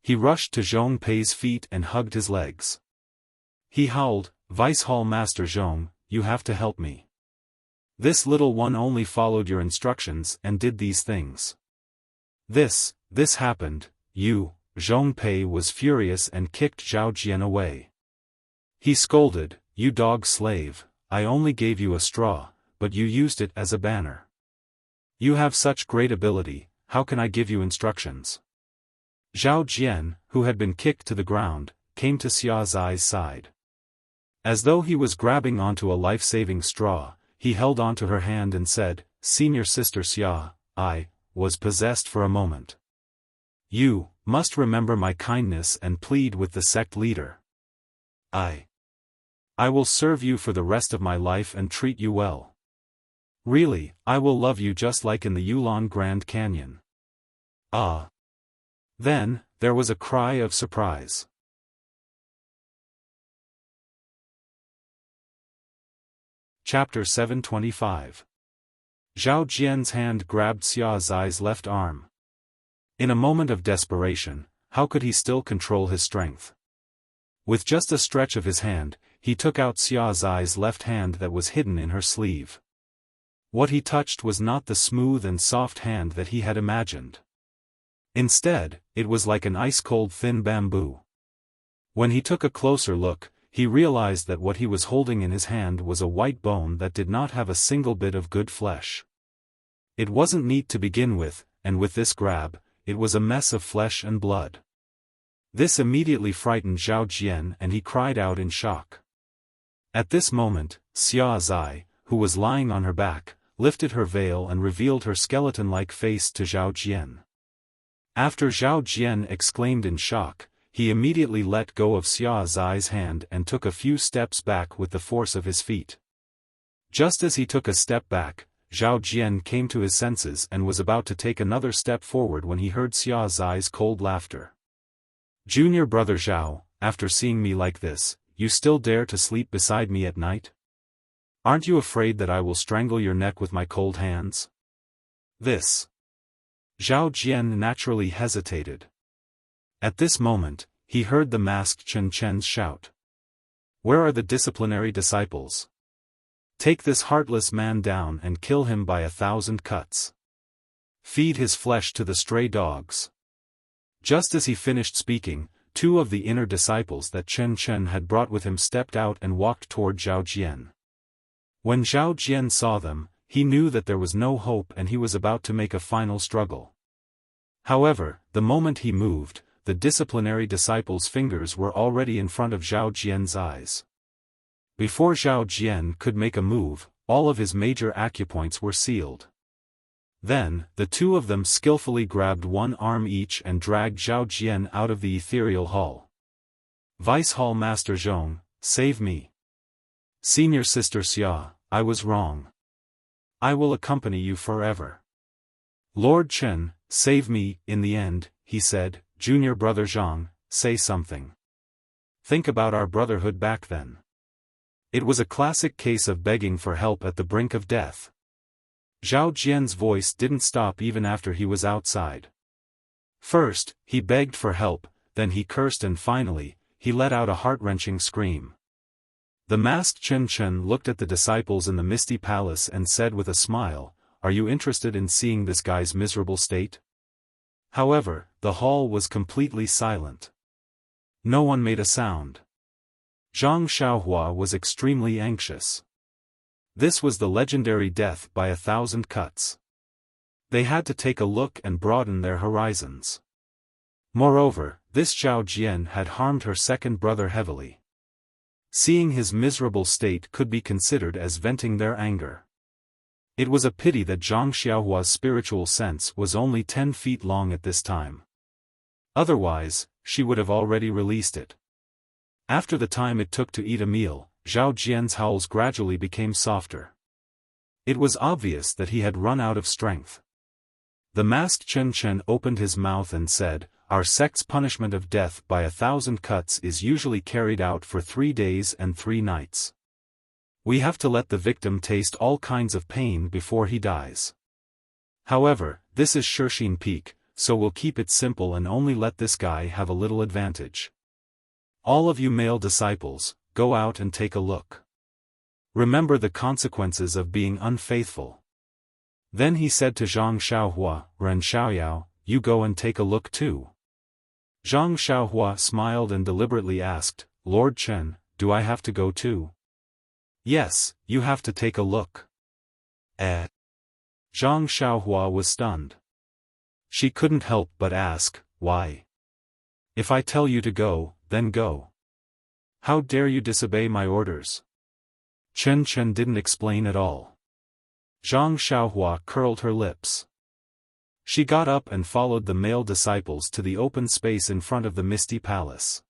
He rushed to Zhong Pei's feet and hugged his legs. He howled, "Vice Hall Master Zhong, you have to help me. This little one only followed your instructions and did these things. This happened, Zhong Pei was furious and kicked Zhao Jian away. He scolded, "You dog slave, I only gave you a straw, but you used it as a banner. You have such great ability, how can I give you instructions?" Zhao Jian, who had been kicked to the ground, came to Xia Zai's side. As though he was grabbing onto a life-saving straw, he held onto her hand and said, "Senior Sister Xia, I was possessed for a moment. You must remember my kindness and plead with the sect leader. I will serve you for the rest of my life and treat you well. Really, I will love you just like in the Yulon Grand Canyon." Then, there was a cry of surprise. Chapter 725. Zhao Jian's hand grabbed Xia Zai's left arm. In a moment of desperation, how could he still control his strength? With just a stretch of his hand, he took out Xia Zai's left hand that was hidden in her sleeve. What he touched was not the smooth and soft hand that he had imagined. Instead, it was like an ice-cold thin bamboo. When he took a closer look, he realized that what he was holding in his hand was a white bone that did not have a single bit of good flesh. It wasn't neat to begin with, and with this grab, it was a mess of flesh and blood. This immediately frightened Zhao Jian and he cried out in shock. At this moment, Xia Zai, who was lying on her back, lifted her veil and revealed her skeleton-like face to Zhao Jian. After Zhao Jian exclaimed in shock, he immediately let go of Xia Zai's hand and took a few steps back with the force of his feet. Just as he took a step back, Zhao Jian came to his senses and was about to take another step forward when he heard Xia Zai's cold laughter. "Junior brother Zhao, after seeing me like this, you still dare to sleep beside me at night? Aren't you afraid that I will strangle your neck with my cold hands?" Zhao Jian naturally hesitated. At this moment, he heard the masked Chen Chen's shout. "Where are the disciplinary disciples? Take this heartless man down and kill him by 1,000 cuts. Feed his flesh to the stray dogs." Just as he finished speaking, two of the inner disciples that Chen Chen had brought with him stepped out and walked toward Zhao Jian. When Zhao Jian saw them, he knew that there was no hope and he was about to make a final struggle. However, the moment he moved, the disciplinary disciples' fingers were already in front of Zhao Jian's eyes. Before Zhao Jian could make a move, all of his major acupoints were sealed. Then, the two of them skillfully grabbed one arm each and dragged Zhao Jian out of the ethereal hall. "Vice Hall Master Zhong, save me. Senior Sister Xia, I was wrong. I will accompany you forever. Lord Chen, save me." In the end, he said, "Junior brother Zhang, say something. Think about our brotherhood back then." It was a classic case of begging for help at the brink of death. Zhao Jian's voice didn't stop even after he was outside. First, he begged for help, then he cursed and finally, he let out a heart-wrenching scream. The masked Chen Chen looked at the disciples in the misty palace and said with a smile, "Are you interested in seeing this guy's miserable state?" However, the hall was completely silent. No one made a sound. Zhang Xiaohua was extremely anxious. This was the legendary death by 1,000 cuts. They had to take a look and broaden their horizons. Moreover, this Zhao Jian had harmed her second brother heavily. Seeing his miserable state could be considered as venting their anger. It was a pity that Zhang Xiaohua's spiritual sense was only 10 feet long at this time. Otherwise, she would have already released it. After the time it took to eat a meal, Zhao Jian's howls gradually became softer. It was obvious that he had run out of strength. The masked Chen Chen opened his mouth and said, "Our sect's punishment of death by 1,000 cuts is usually carried out for 3 days and 3 nights. We have to let the victim taste all kinds of pain before he dies. However, this is Shirxin Peak, so we'll keep it simple and only let this guy have a little advantage. All of you male disciples, go out and take a look. Remember the consequences of being unfaithful." Then he said to Zhang Xiaohua, "Ren Xiaoyao, you go and take a look too." Zhang Xiaohua smiled and deliberately asked, "Lord Chen, do I have to go too?" "Yes, you have to take a look." Zhang Xiaohua was stunned. She couldn't help but ask, "Why? If I tell you to go, then go. How dare you disobey my orders?" Chen Chen didn't explain at all. Zhang Xiaohua curled her lips. She got up and followed the male disciples to the open space in front of the misty palace.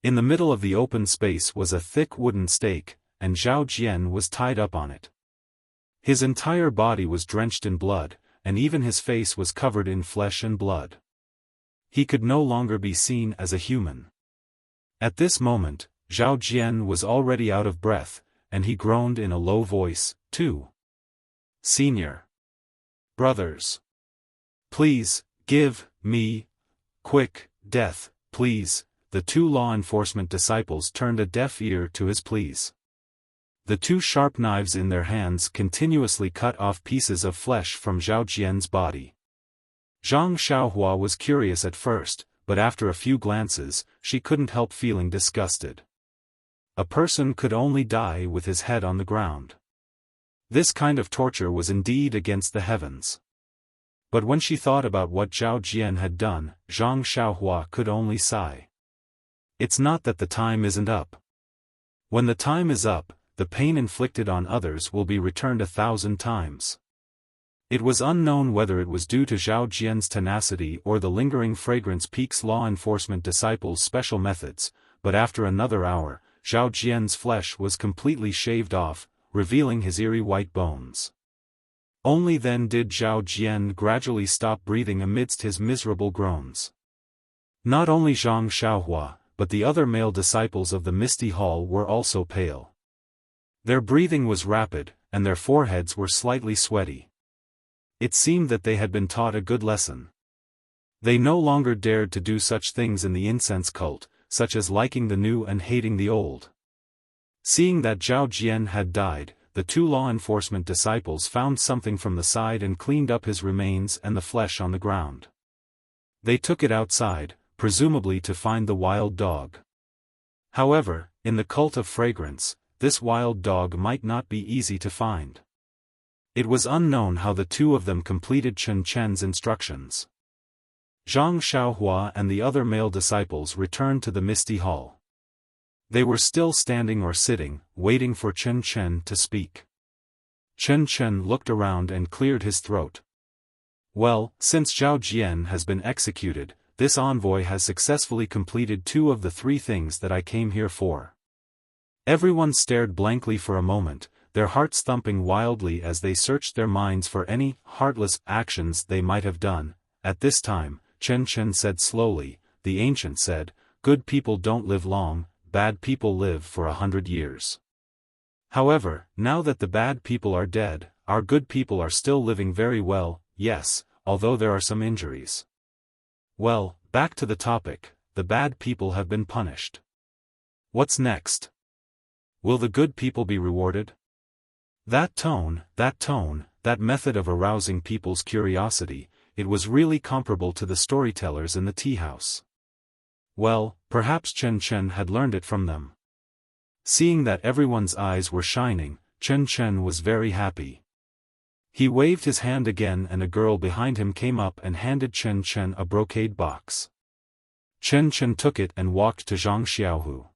In the middle of the open space was a thick wooden stake, and Zhao Jian was tied up on it. His entire body was drenched in blood, and even his face was covered in flesh and blood. He could no longer be seen as a human. At this moment, Zhao Jian was already out of breath, and he groaned in a low voice, "Two senior brothers. Please, give me quick death, please." The 2 law enforcement disciples turned a deaf ear to his pleas. The 2 sharp knives in their hands continuously cut off pieces of flesh from Zhao Jian's body. Zhang Xiaohua was curious at first, but after a few glances, she couldn't help feeling disgusted. A person could only die with his head on the ground. This kind of torture was indeed against the heavens. But when she thought about what Zhao Jian had done, Zhang Xiaohua could only sigh. It's not that the time isn't up. When the time is up, the pain inflicted on others will be returned 1,000 times. It was unknown whether it was due to Zhao Jian's tenacity or the lingering fragrance Peak's law enforcement disciples' special methods, but after another hour, Zhao Jian's flesh was completely shaved off, revealing his eerie white bones. Only then did Zhao Jian gradually stop breathing amidst his miserable groans. Not only Zhang Xiaohua, but the other male disciples of the Misty Hall were also pale. Their breathing was rapid, and their foreheads were slightly sweaty. It seemed that they had been taught a good lesson. They no longer dared to do such things in the incense cult, such as liking the new and hating the old. Seeing that Zhao Jian had died, the 2 law enforcement disciples found something from the side and cleaned up his remains and the flesh on the ground. They took it outside, presumably to find the wild dog. However, in the cult of fragrance, this wild dog might not be easy to find. It was unknown how the 2 of them completed Chen Chen's instructions. Zhang Xiaohua and the other male disciples returned to the Misty Hall. They were still standing or sitting, waiting for Chen Chen to speak. Chen Chen looked around and cleared his throat. "Well, since Zhao Jian has been executed, this envoy has successfully completed 2 of the 3 things that I came here for." Everyone stared blankly for a moment, their hearts thumping wildly as they searched their minds for any heartless actions they might have done. At this time, Chen Chen said slowly, "The ancient said, good people don't live long, bad people live for 100 years. However, now that the bad people are dead, our good people are still living very well, yes, although there are some injuries. Well, back to the topic, the bad people have been punished. What's next? Will the good people be rewarded?" That tone, that method of arousing people's curiosity, it was really comparable to the storytellers in the tea house. Well, perhaps Chen Chen had learned it from them. Seeing that everyone's eyes were shining, Chen Chen was very happy. He waved his hand again and a girl behind him came up and handed Chen Chen a brocade box. Chen Chen took it and walked to Zhang Xiaohu.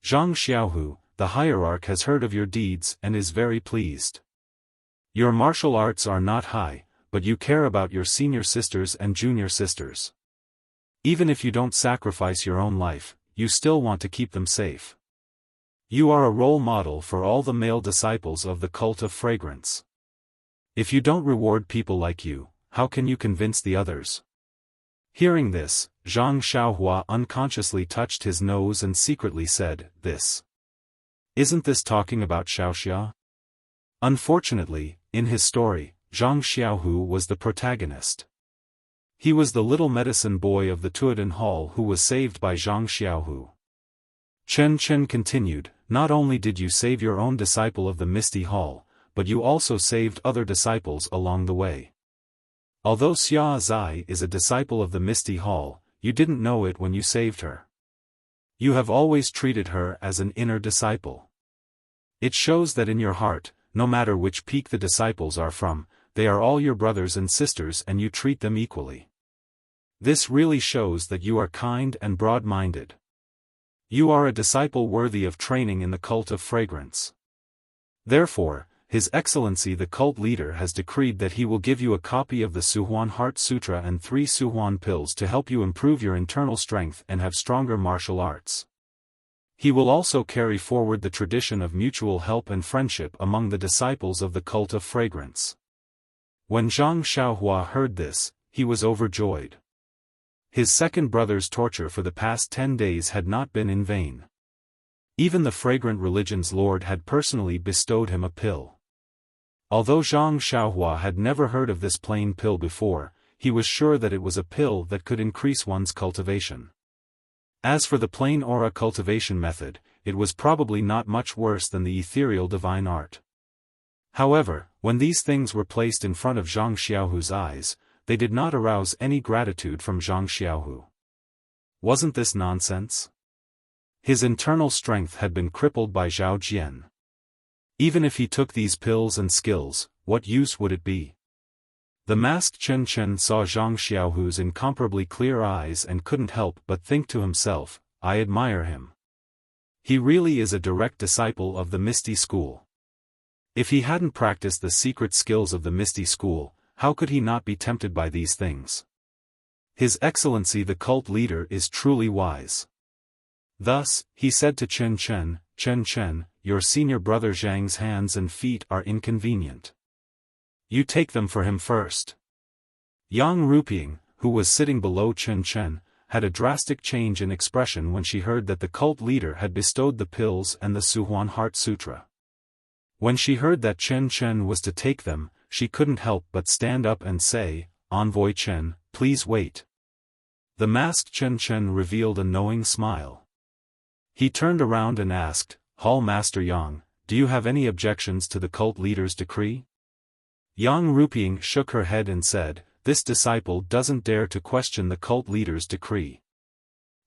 Zhang Xiaohu, the hierarch has heard of your deeds and is very pleased. Your martial arts are not high, but you care about your senior sisters and junior sisters. Even if you don't sacrifice your own life, you still want to keep them safe. You are a role model for all the male disciples of the cult of fragrance. If you don't reward people like you, how can you convince the others? Hearing this, Zhang Xiaohua unconsciously touched his nose and secretly said, "This. Isn't this talking about Xiaoxia?" Unfortunately, in his story, Zhang Xiaohu was the protagonist. He was the little medicine boy of the Tuodan Hall who was saved by Zhang Xiaohu. Chen Chen continued, "Not only did you save your own disciple of the Misty Hall, but you also saved other disciples along the way. Although Xia Zai is a disciple of the Misty Hall, you didn't know it when you saved her. You have always treated her as an inner disciple. It shows that in your heart, no matter which peak the disciples are from, they are all your brothers and sisters and you treat them equally. This really shows that you are kind and broad-minded. You are a disciple worthy of training in the cult of fragrance. Therefore, His Excellency the cult leader has decreed that he will give you a copy of the Suhuan Heart Sutra and 3 Suhuan pills to help you improve your internal strength and have stronger martial arts. He will also carry forward the tradition of mutual help and friendship among the disciples of the cult of fragrance." When Zhang Xiaohua heard this, he was overjoyed. His second brother's torture for the past 10 days had not been in vain. Even the fragrant religion's lord had personally bestowed him a pill. Although Zhang Xiaohua had never heard of this plain pill before, he was sure that it was a pill that could increase one's cultivation. As for the plain aura cultivation method, it was probably not much worse than the ethereal divine art. However, when these things were placed in front of Zhang Xiaohu's eyes, they did not arouse any gratitude from Zhang Xiaohu. Wasn't this nonsense? His internal strength had been crippled by Zhao Jian. Even if he took these pills and skills, what use would it be? The masked Chen Chen saw Zhang Xiaohu's incomparably clear eyes and couldn't help but think to himself, "I admire him. He really is a direct disciple of the Misty School." If he hadn't practiced the secret skills of the Misty School, how could he not be tempted by these things? His Excellency the cult leader is truly wise. Thus, he said to Chen Chen, "Chen Chen, your senior brother Zhang's hands and feet are inconvenient. You take them for him first." Yang Ruping, who was sitting below Chen Chen, had a drastic change in expression when she heard that the cult leader had bestowed the pills and the Suhuan Heart Sutra. When she heard that Chen Chen was to take them, she couldn't help but stand up and say, "Envoy Chen, please wait." The masked Chen Chen revealed a knowing smile. He turned around and asked, "Hall Master Yang, do you have any objections to the cult leader's decree?" Yang Ruping shook her head and said, "This disciple doesn't dare to question the cult leader's decree.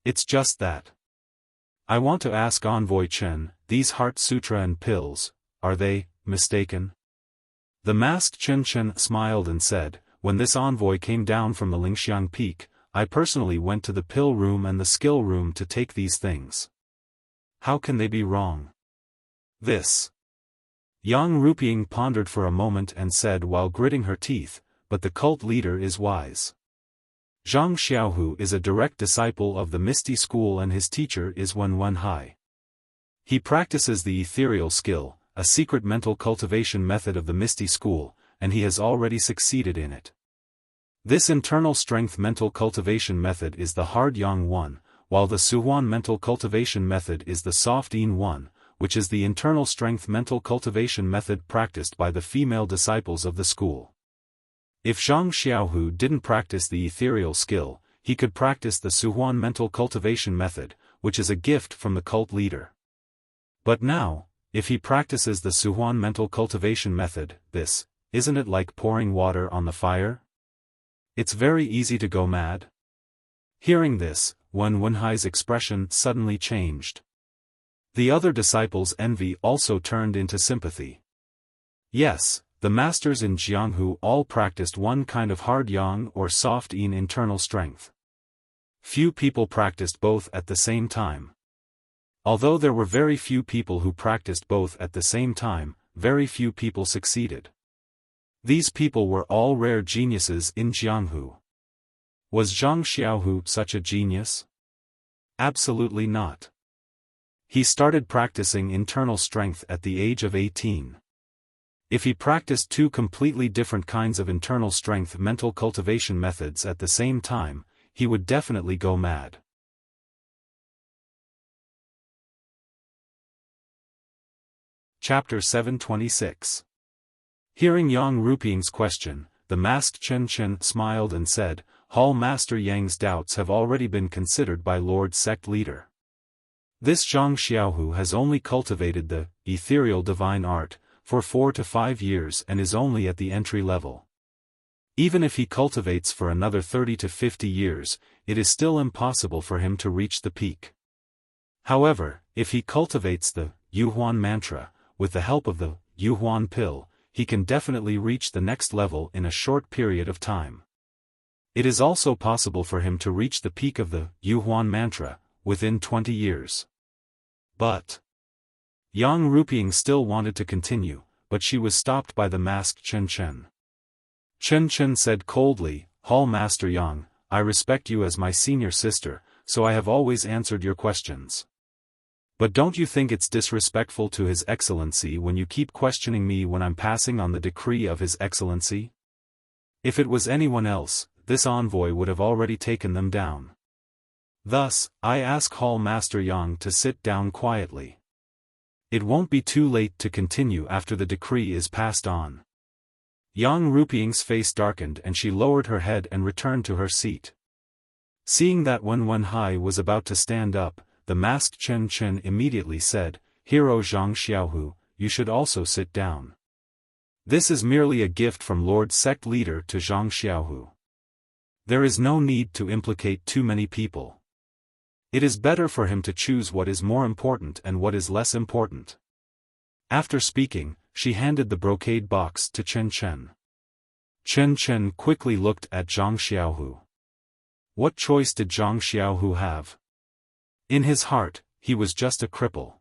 It's just that. I want to ask Envoy Chen, these Heart Sutra and pills, are they mistaken?" The masked Chen Chen smiled and said, "When this envoy came down from the Lingxiang Peak, I personally went to the pill room and the skill room to take these things. How can they be wrong?" This. Yang Ruping pondered for a moment and said while gritting her teeth, "But the cult leader is wise. Zhang Xiaohu is a direct disciple of the Misty School and his teacher is Wen Hai. He practices the ethereal skill, a secret mental cultivation method of the Misty School, and he has already succeeded in it. This internal strength mental cultivation method is the hard Yang one, while the Suhuan mental cultivation method is the soft Yin one, which is the internal strength mental cultivation method practiced by the female disciples of the school. If Zhang Xiaohu didn't practice the ethereal skill, he could practice the Suhuan mental cultivation method, which is a gift from the cult leader. But now, if he practices the Suhuan mental cultivation method, isn't it like pouring water on the fire? It's very easy to go mad. Hearing this, Wen Wenhai's expression suddenly changed. The other disciples' envy also turned into sympathy. Yes, the masters in Jianghu all practiced one kind of hard yang or soft yin internal strength. Few people practiced both at the same time. Although there were very few people who practiced both at the same time, very few people succeeded. These people were all rare geniuses in Jianghu. Was Zhang Xiaohu such a genius? Absolutely not. He started practicing internal strength at the age of 18. If he practiced two completely different kinds of internal strength mental cultivation methods at the same time, he would definitely go mad. Chapter 726. Hearing Yang Ruping's question, the masked Chen Chen smiled and said, Hall Master Yang's doubts have already been considered by Lord Sect Leader. This Zhang Xiaohu has only cultivated the ethereal divine art for 4 to 5 years and is only at the entry level. Even if he cultivates for another 30 to 50 years, it is still impossible for him to reach the peak. However, if he cultivates the Yuhuan mantra, with the help of the Yuhuan pill, he can definitely reach the next level in a short period of time. It is also possible for him to reach the peak of the Yuhuan mantra within 20 years. But Yang Ruping still wanted to continue, but she was stopped by the masked Chen Chen. Chen Chen said coldly, Hall Master Yang, I respect you as my senior sister, so I have always answered your questions. But don't you think it's disrespectful to His Excellency when you keep questioning me when I'm passing on the decree of His Excellency? If it was anyone else, this envoy would have already taken them down. Thus, I ask Hall Master Yang to sit down quietly. It won't be too late to continue after the decree is passed on. Yang Ruping's face darkened and she lowered her head and returned to her seat. Seeing that Wen Wenhai was about to stand up, the masked Chen Chen immediately said, Hero Zhang Xiaohu, you should also sit down. This is merely a gift from Lord Sect Leader to Zhang Xiaohu. There is no need to implicate too many people. It is better for him to choose what is more important and what is less important. After speaking, she handed the brocade box to Chen Chen. Chen Chen quickly looked at Zhang Xiaohu. What choice did Zhang Xiaohu have? In his heart, he was just a cripple.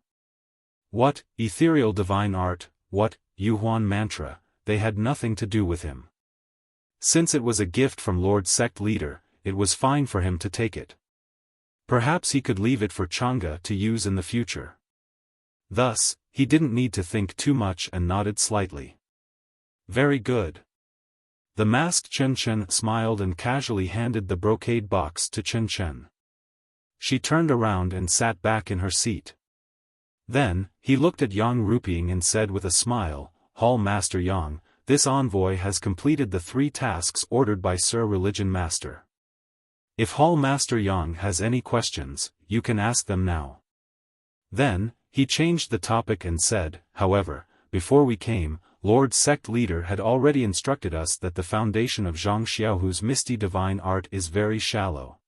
What ethereal divine art, what Yuhuan mantra, they had nothing to do with him. Since it was a gift from Lord Sect Leader, it was fine for him to take it. Perhaps he could leave it for Chang'e to use in the future. Thus, he didn't need to think too much and nodded slightly. Very good. The masked Chen Chen smiled and casually handed the brocade box to Chen Chen. She turned around and sat back in her seat. Then, he looked at Yang Ruping and said with a smile, Hall Master Yang, this envoy has completed the 3 tasks ordered by Sir Religion Master. If Hall Master Yang has any questions, you can ask them now. Then, he changed the topic and said, however, before we came, Lord Sect Leader had already instructed us that the foundation of Zhang Xiaohu's misty divine art is very shallow.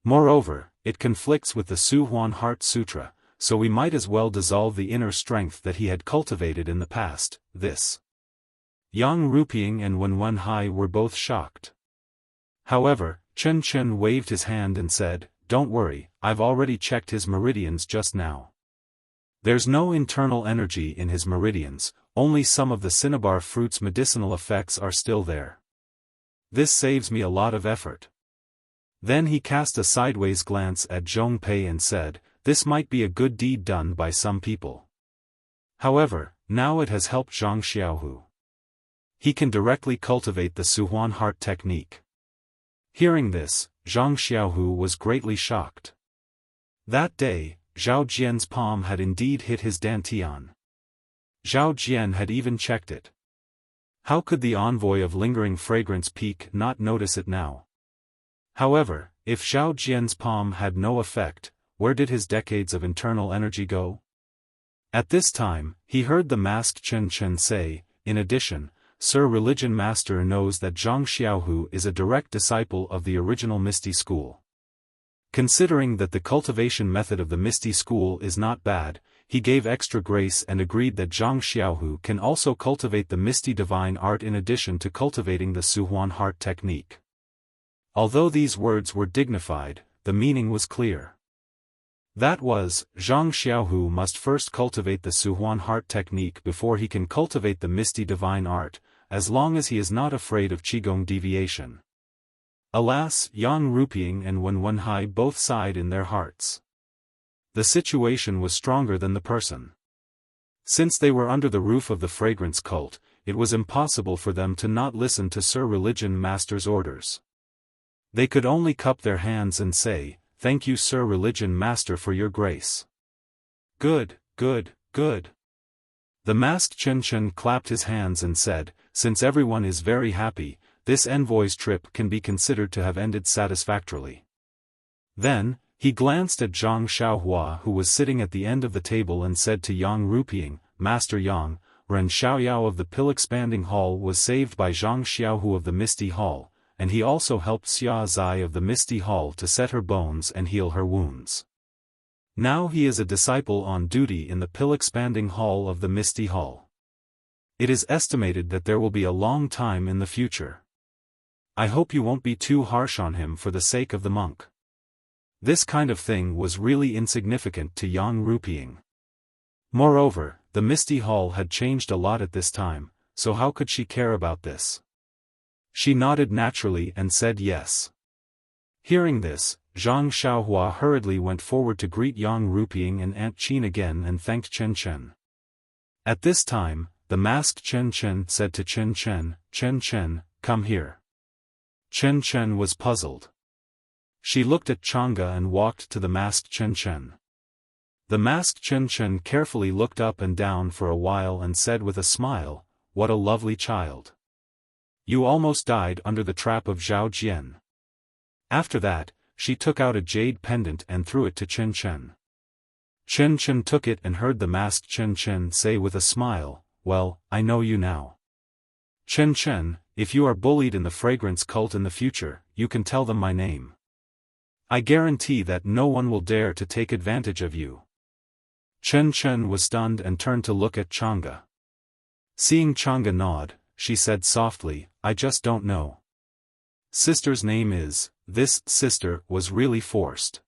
Moreover, it conflicts with the Suhuan Heart Sutra, so we might as well dissolve the inner strength that he had cultivated in the past. This. Yang Ruping and Wen Wenhai were both shocked. However, Chen Chen waved his hand and said, Don't worry, I've already checked his meridians just now. There's no internal energy in his meridians, only some of the cinnabar fruit's medicinal effects are still there. This saves me a lot of effort. Then he cast a sideways glance at Zhong Pei and said, This might be a good deed done by some people. However, now it has helped Zhang Xiaohu. He can directly cultivate the Suhuan heart technique. Hearing this, Zhang Xiaohu was greatly shocked. That day, Zhao Jian's palm had indeed hit his dantian. Zhao Jian had even checked it. How could the envoy of lingering fragrance peak not notice it now? However, if Zhao Jian's palm had no effect, where did his decades of internal energy go? At this time, he heard the masked Chen Chen say, in addition, Sir Religion Master knows that Zhang Xiaohu is a direct disciple of the original Misty School. Considering that the cultivation method of the Misty School is not bad, he gave extra grace and agreed that Zhang Xiaohu can also cultivate the Misty Divine Art in addition to cultivating the Suhuan Heart technique. Although these words were dignified, the meaning was clear. That was, Zhang Xiaohu must first cultivate the Suhuan Heart technique before he can cultivate the Misty Divine Art, as long as he is not afraid of Qigong deviation. Alas, Yang Ruping and Wen Wenhai both sighed in their hearts. The situation was stronger than the person. Since they were under the roof of the fragrance cult, it was impossible for them to not listen to Sir Religion Master's orders. They could only cup their hands and say, "Thank you, Sir Religion Master, for your grace." Good, good, good. The masked Chen clapped his hands and said, "Since everyone is very happy, this envoy's trip can be considered to have ended satisfactorily." Then, he glanced at Zhang Xiaohua, who was sitting at the end of the table, and said to Yang Ruping, "Master Yang, Ren Xiaoyao of the Pill-Expanding Hall was saved by Zhang Xiaohu of the Misty Hall, and he also helped Xia Zai of the Misty Hall to set her bones and heal her wounds. Now he is a disciple on duty in the Pill-Expanding Hall of the Misty Hall. It is estimated that there will be a long time in the future. I hope you won't be too harsh on him for the sake of the monk." This kind of thing was really insignificant to Yang Ruping. Moreover, the Misty Hall had changed a lot at this time, so how could she care about this? She nodded naturally and said yes. Hearing this, Zhang Xiaohua hurriedly went forward to greet Yang Ruping and Aunt Qin again and thanked Chen. At this time, the masked Chen said to Chen, "Come here." Chen was puzzled. She looked at Chang'e and walked to the masked Chen. The masked Chen carefully looked up and down for a while and said with a smile, "What a lovely child. You almost died under the trap of Zhao Jian." After that, she took out a jade pendant and threw it to Chen. Chen took it and heard the masked Chen say with a smile, "Well, I know you now. Chen, if you are bullied in the fragrance cult in the future, you can tell them my name. I guarantee that no one will dare to take advantage of you." Chen was stunned and turned to look at Chang'e. Seeing Chang'e nod, she said softly, "I just don't know. Sister's name is." This sister was really forced.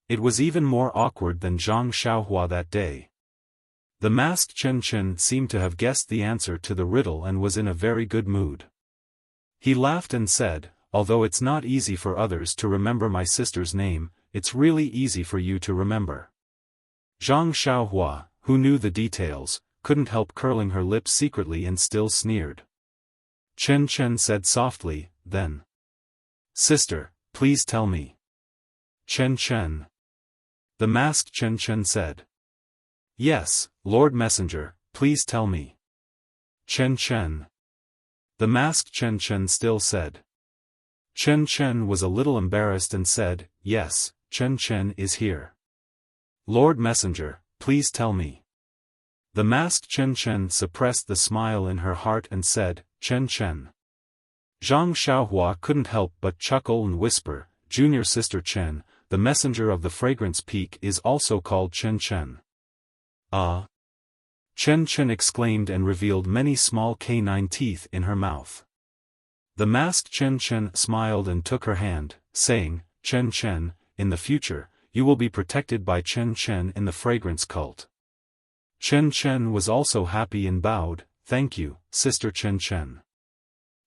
It was even more awkward than Zhang Xiaohua that day. The masked Chen seemed to have guessed the answer to the riddle and was in a very good mood. He laughed and said, "Although it's not easy for others to remember my sister's name, it's really easy for you to remember." Zhang Xiaohua, who knew the details, couldn't help curling her lips secretly and still sneered. Chen said softly, then, "Sister, please tell me." Chen. The masked Chen said. "Yes, Lord Messenger, please tell me." Chen. The masked Chen still said. Chen was a little embarrassed and said, "Yes, Chen is here. Lord Messenger, please tell me." The masked Chen suppressed the smile in her heart and said, "Chen." Zhang Xiaohua couldn't help but chuckle and whisper, "Junior sister Chen, the messenger of the fragrance peak is also called Chen." Chen exclaimed and revealed many small canine teeth in her mouth. The masked Chen smiled and took her hand, saying, "Chen, in the future, you will be protected by Chen in the fragrance cult." Chen was also happy and bowed, "Thank you, sister Chen.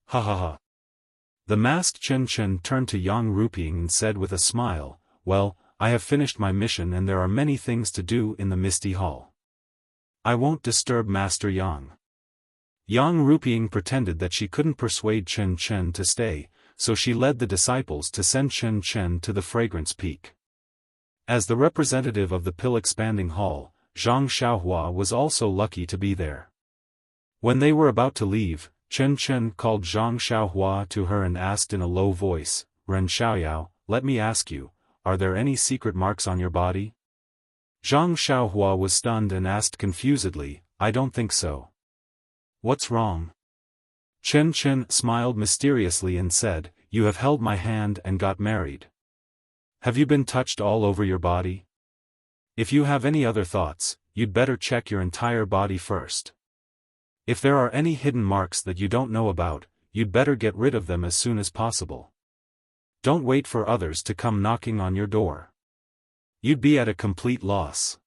Ha ha ha." The masked Chen turned to Yang Ruping and said with a smile, "Well, I have finished my mission and there are many things to do in the Misty Hall. I won't disturb Master Yang." Yang Ruping pretended that she couldn't persuade Chen to stay, so she led the disciples to send Chen to the fragrance peak. As the representative of the Pill-Expanding Hall, Zhang Xiaohua was also lucky to be there. When they were about to leave, Chen called Zhang Xiaohua to her and asked in a low voice, "Ren Xiaoyao, let me ask you, are there any secret marks on your body?" Zhang Xiaohua was stunned and asked confusedly, "I don't think so." "What's wrong?" Chen Chen smiled mysteriously and said, "You have held my hand and got married. Have you been touched all over your body? If you have any other thoughts, you'd better check your entire body first. If there are any hidden marks that you don't know about, you'd better get rid of them as soon as possible. Don't wait for others to come knocking on your door. You'd be at a complete loss."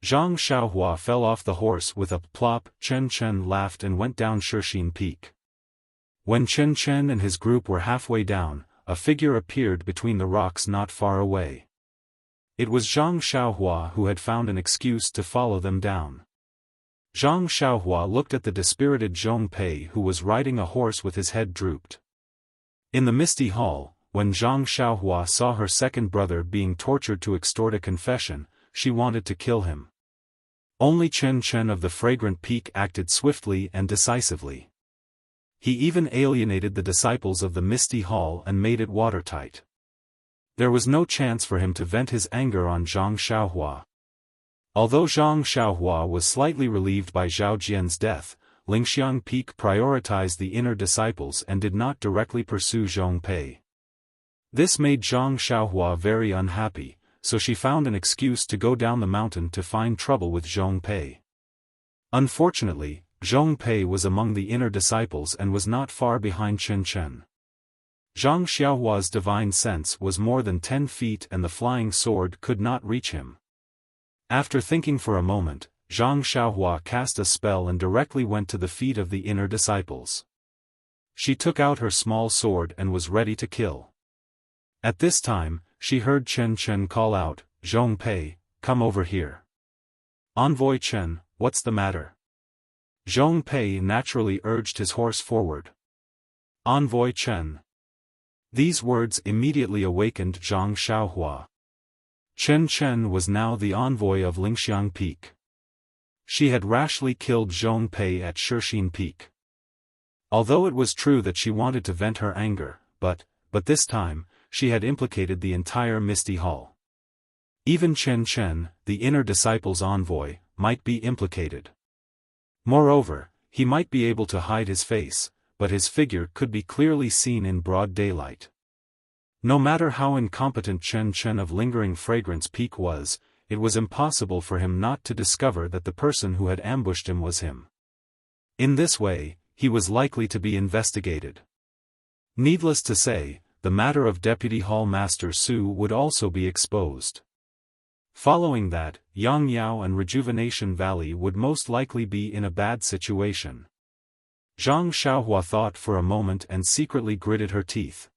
Zhang Xiaohua fell off the horse with a plop. Chen Chen laughed and went down Shixin Peak. When Chen Chen and his group were halfway down, a figure appeared between the rocks not far away. It was Zhang Xiaohua who had found an excuse to follow them down. Zhang Xiaohua looked at the dispirited Zhong Pei who was riding a horse with his head drooped. In the misty hall, when Zhang Xiaohua saw her second brother being tortured to extort a confession, she wanted to kill him. Only Chen Chen of the Fragrant Peak acted swiftly and decisively. He even alienated the disciples of the Misty Hall and made it watertight. There was no chance for him to vent his anger on Zhang Xiaohua. Although Zhang Xiaohua was slightly relieved by Zhao Jian's death, Lingxiang Peak prioritized the inner disciples and did not directly pursue Zhong Pei. This made Zhang Xiaohua very unhappy, so she found an excuse to go down the mountain to find trouble with Zhong Pei. Unfortunately, Zhong Pei was among the inner disciples and was not far behind Chen Chen. Zhang Xiaohua's divine sense was more than 10 feet and the flying sword could not reach him. After thinking for a moment, Zhang Xiaohua cast a spell and directly went to the feet of the inner disciples. She took out her small sword and was ready to kill. At this time, she heard Chen Chen call out, "Zhong Pei, come over here." "Envoy Chen, what's the matter?" Zhong Pei naturally urged his horse forward. "Envoy Chen." These words immediately awakened Zhang Xiaohua. Chen Chen was now the envoy of Lingxiang Peak. She had rashly killed Zhong Pei at Shixin Peak. Although it was true that she wanted to vent her anger, but this time, she had implicated the entire Misty Hall. Even Chen Chen, the inner disciple's envoy, might be implicated. Moreover, he might be able to hide his face, but his figure could be clearly seen in broad daylight. No matter how incompetent Chen Chen of Lingering Fragrance Peak was, it was impossible for him not to discover that the person who had ambushed him was him. In this way, he was likely to be investigated. Needless to say, the matter of Deputy Hall Master Su would also be exposed. Following that, Yang Yao and Rejuvenation Valley would most likely be in a bad situation. Zhang Xiaohua thought for a moment and secretly gritted her teeth.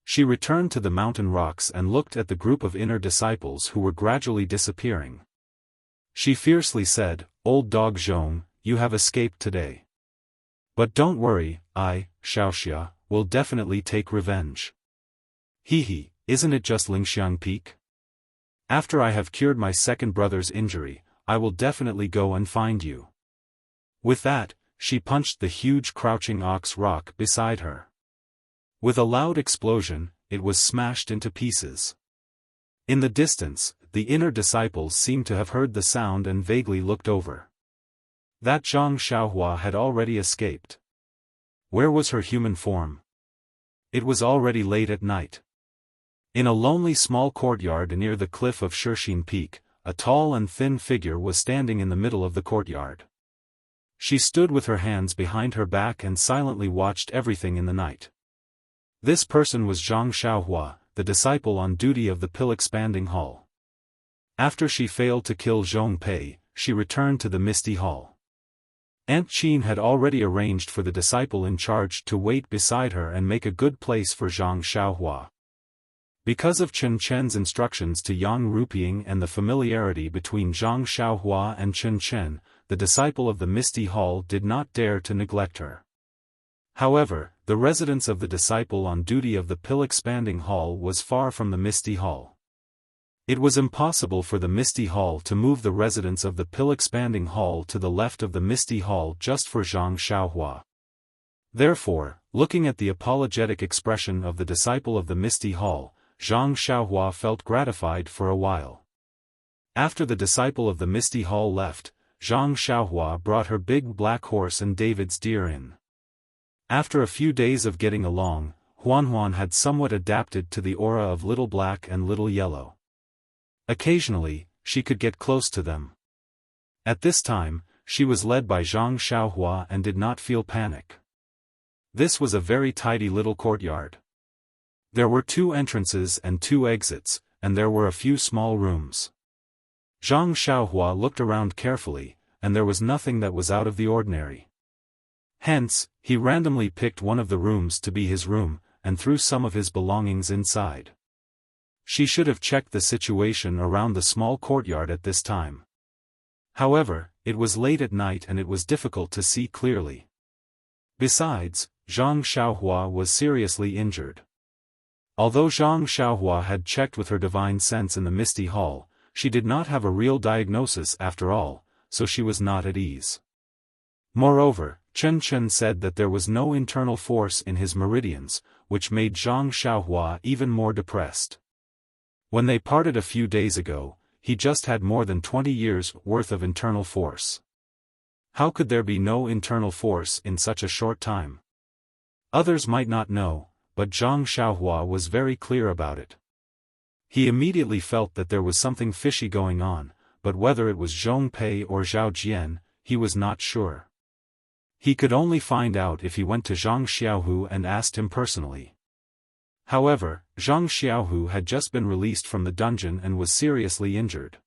She returned to the mountain rocks and looked at the group of inner disciples who were gradually disappearing. She fiercely said, "Old dog Zhong, you have escaped today. But don't worry, I, Xiaoxia, will definitely take revenge. Hee, isn't it just Lingxiang Peak? After I have cured my second brother's injury, I will definitely go and find you." With that, she punched the huge crouching ox rock beside her. With a loud explosion, it was smashed into pieces. In the distance, the inner disciples seemed to have heard the sound and vaguely looked over. That Zhang Xiaohua had already escaped. Where was her human form? It was already late at night. In a lonely small courtyard near the cliff of Shixin Peak, a tall and thin figure was standing in the middle of the courtyard. She stood with her hands behind her back and silently watched everything in the night. This person was Zhang Xiaohua, the disciple on duty of the pill-expanding hall. After she failed to kill Zhong Pei, she returned to the Misty Hall. Aunt Qin had already arranged for the disciple in charge to wait beside her and make a good place for Zhang Xiaohua. Because of Chen Chen's instructions to Yang Ruping and the familiarity between Zhang Xiaohua and Chen Chen, the disciple of the Misty Hall did not dare to neglect her. However, the residence of the disciple on duty of the pill-expanding hall was far from the Misty Hall. It was impossible for the Misty Hall to move the residence of the pill-expanding hall to the left of the Misty Hall just for Zhang Xiaohua. Therefore, looking at the apologetic expression of the disciple of the Misty Hall, Zhang Xiaohua felt gratified for a while. After the disciple of the Misty Hall left, Zhang Xiaohua brought her big black horse and David's deer in. After a few days of getting along, Huan had somewhat adapted to the aura of Little Black and Little Yellow. Occasionally, she could get close to them. At this time, she was led by Zhang Xiaohua and did not feel panic. This was a very tidy little courtyard. There were 2 entrances and 2 exits, and there were a few small rooms. Zhang Xiaohua looked around carefully, and there was nothing that was out of the ordinary. Hence, he randomly picked one of the rooms to be his room, and threw some of his belongings inside. She should have checked the situation around the small courtyard at this time. However, it was late at night and it was difficult to see clearly. Besides, Zhang Xiaohua was seriously injured. Although Zhang Xiaohua had checked with her divine sense in the Misty Hall, she did not have a real diagnosis after all, so she was not at ease. Moreover, Chen Chen said that there was no internal force in his meridians, which made Zhang Xiaohua even more depressed. When they parted a few days ago, he just had more than 20 years' worth of internal force. How could there be no internal force in such a short time? Others might not know, but Zhang Xiaohua was very clear about it. He immediately felt that there was something fishy going on, but whether it was Zhong Pei or Zhao Jian, he was not sure. He could only find out if he went to Zhang Xiaohu and asked him personally. However, Zhang Xiaohu had just been released from the dungeon and was seriously injured.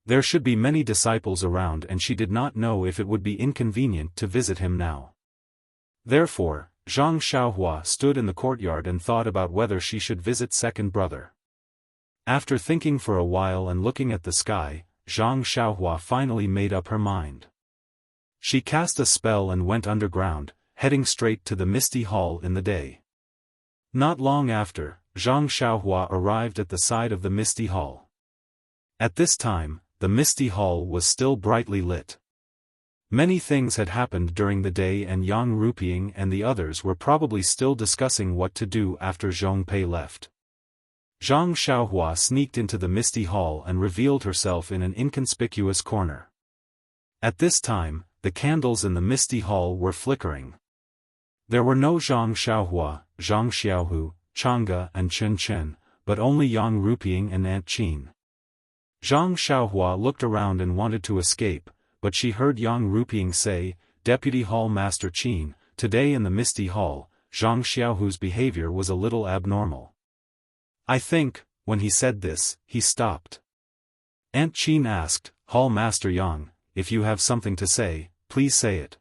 There should be many disciples around and she did not know if it would be inconvenient to visit him now. Therefore, Zhang Xiaohua stood in the courtyard and thought about whether she should visit second brother. After thinking for a while and looking at the sky, Zhang Xiaohua finally made up her mind. She cast a spell and went underground, heading straight to the Misty Hall in the day. Not long after, Zhang Xiaohua arrived at the side of the Misty Hall. At this time, the Misty Hall was still brightly lit. Many things had happened during the day and Yang Ruping and the others were probably still discussing what to do after Zhong Pei left. Zhang Xiaohua sneaked into the Misty Hall and revealed herself in an inconspicuous corner. At this time, the candles in the Misty Hall were flickering. There were no Zhang Xiaohua, Zhang Xiaohu, Chang'e and Chen Chen, but only Yang Ruping and Aunt Qin. Zhang Xiaohua looked around and wanted to escape, but she heard Yang Ruping say, "Deputy Hall Master Qin, today in the Misty Hall, Zhang Xiaohu's behavior was a little abnormal." I think, when he said this, he stopped. Aunt Qin asked, "Hall Master Yang, if you have something to say, please say it."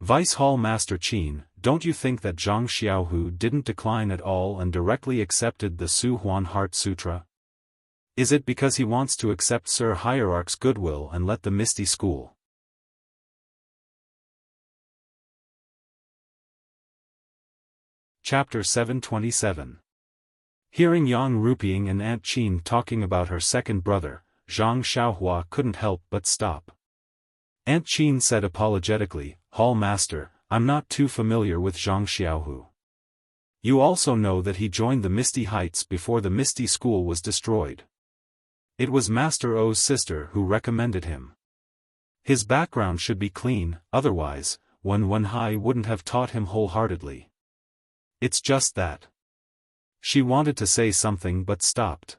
Vice Hall Master Qin, don't you think that Zhang Xiaohu didn't decline at all and directly accepted the Su Huan Heart Sutra? Is it because he wants to accept Sir Hierarch's goodwill and let the Misty School? Chapter 727. Hearing Yang Ruping and Aunt Qin talking about her second brother, Zhang Xiaohua couldn't help but stop. Aunt Qin said apologetically, "Hall Master, I'm not too familiar with Zhang Xiaohu. You also know that he joined the Misty Heights before the Misty School was destroyed. It was Master O's sister who recommended him. His background should be clean, otherwise, Wenhai wouldn't have taught him wholeheartedly. It's just that." She wanted to say something but stopped.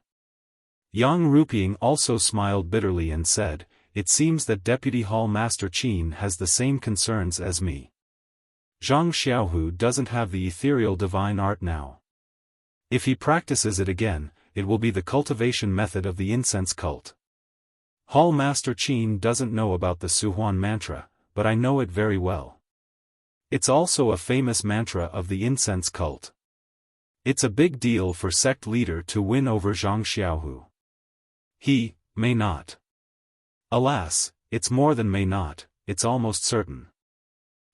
Yang Ruping also smiled bitterly and said, "It seems that Deputy Hall Master Qin has the same concerns as me. Zhang Xiaohu doesn't have the ethereal divine art now. If he practices it again, it will be the cultivation method of the incense cult. Hall Master Qin doesn't know about the Suhuan mantra, but I know it very well. It's also a famous mantra of the incense cult. It's a big deal for sect leader to win over Zhang Xiaohu. He may not. Alas, it's more than may not, it's almost certain.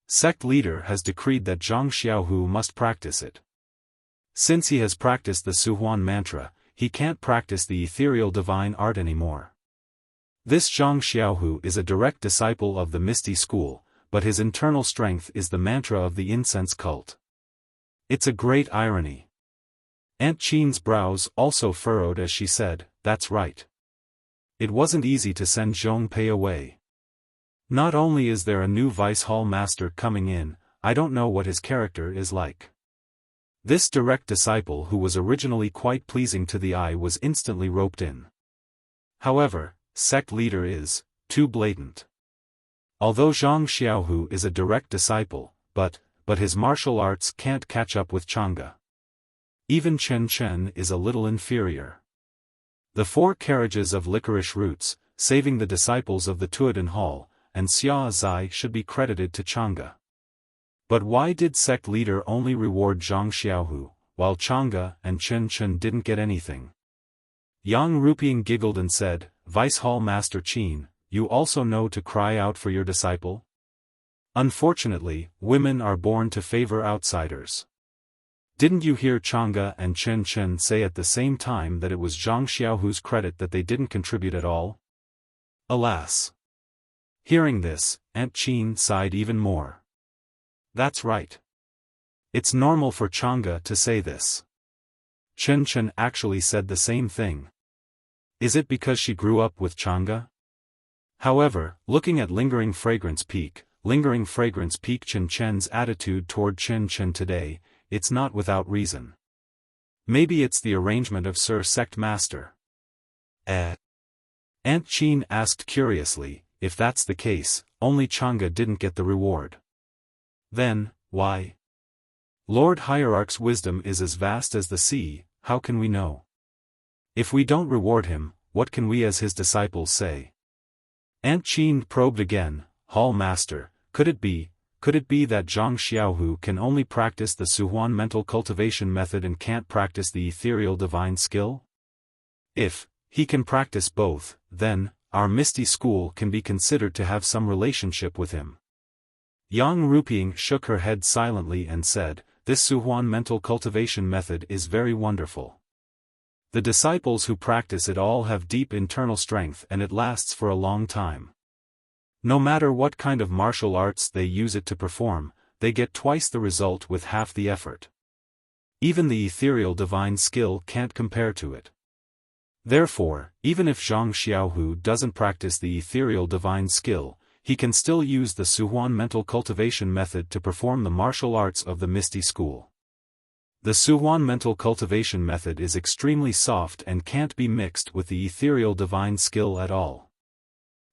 Sect leader has decreed that Zhang Xiaohu must practice it. Since he has practiced the Suhuan mantra, he can't practice the ethereal divine art anymore. This Zhang Xiaohu is a direct disciple of the Misty School, but his internal strength is the mantra of the incense cult. It's a great irony." Aunt Qin's brows also furrowed as she said, "That's right. It wasn't easy to send Zhong Pei away. Not only is there a new Vice Hall Master coming in, I don't know what his character is like. This direct disciple who was originally quite pleasing to the eye was instantly roped in. However, sect leader is too blatant. Although Zhang Xiaohu is a direct disciple, but his martial arts can't catch up with Chang'e. Even Chen Chen is a little inferior. The 4 carriages of licorice roots, saving the disciples of the Tuodan Hall, and Xia Zai should be credited to Chang'e. But why did sect leader only reward Zhang Xiaohu, while Chang'e and Chen Chen didn't get anything? Yang Rupiang giggled and said, Vice Hall Master Qin, you also know to cry out for your disciple? Unfortunately, women are born to favor outsiders. Didn't you hear Chang'e and Chen Chen say at the same time that it was Zhang Xiaohu's credit that they didn't contribute at all? Alas! Hearing this, Aunt Qin sighed even more. That's right. It's normal for Chang'e to say this. Chen Chen actually said the same thing. Is it because she grew up with Chang'e? However, looking at Lingering Fragrance Peak Chen Chen's attitude toward Chen Chen today, it's not without reason. Maybe it's the arrangement of Sir Sect Master. Aunt Qin asked curiously, if that's the case, only Chang'e didn't get the reward. Then, why? Lord Hierarch's wisdom is as vast as the sea, how can we know? If we don't reward him, what can we as his disciples say? Aunt Qin probed again, Hall Master, could it be that Zhang Xiaohu can only practice the Suhuan mental cultivation method and can't practice the ethereal divine skill? If he can practice both, then our Misty School can be considered to have some relationship with him. Yang Rupiang shook her head silently and said, this Suhuan mental cultivation method is very wonderful. The disciples who practice it all have deep internal strength and it lasts for a long time. No matter what kind of martial arts they use it to perform, they get twice the result with half the effort. Even the ethereal divine skill can't compare to it. Therefore, even if Zhang Xiaohu doesn't practice the ethereal divine skill, he can still use the Suhuan mental cultivation method to perform the martial arts of the Misty School. The Suhuan mental cultivation method is extremely soft and can't be mixed with the ethereal divine skill at all.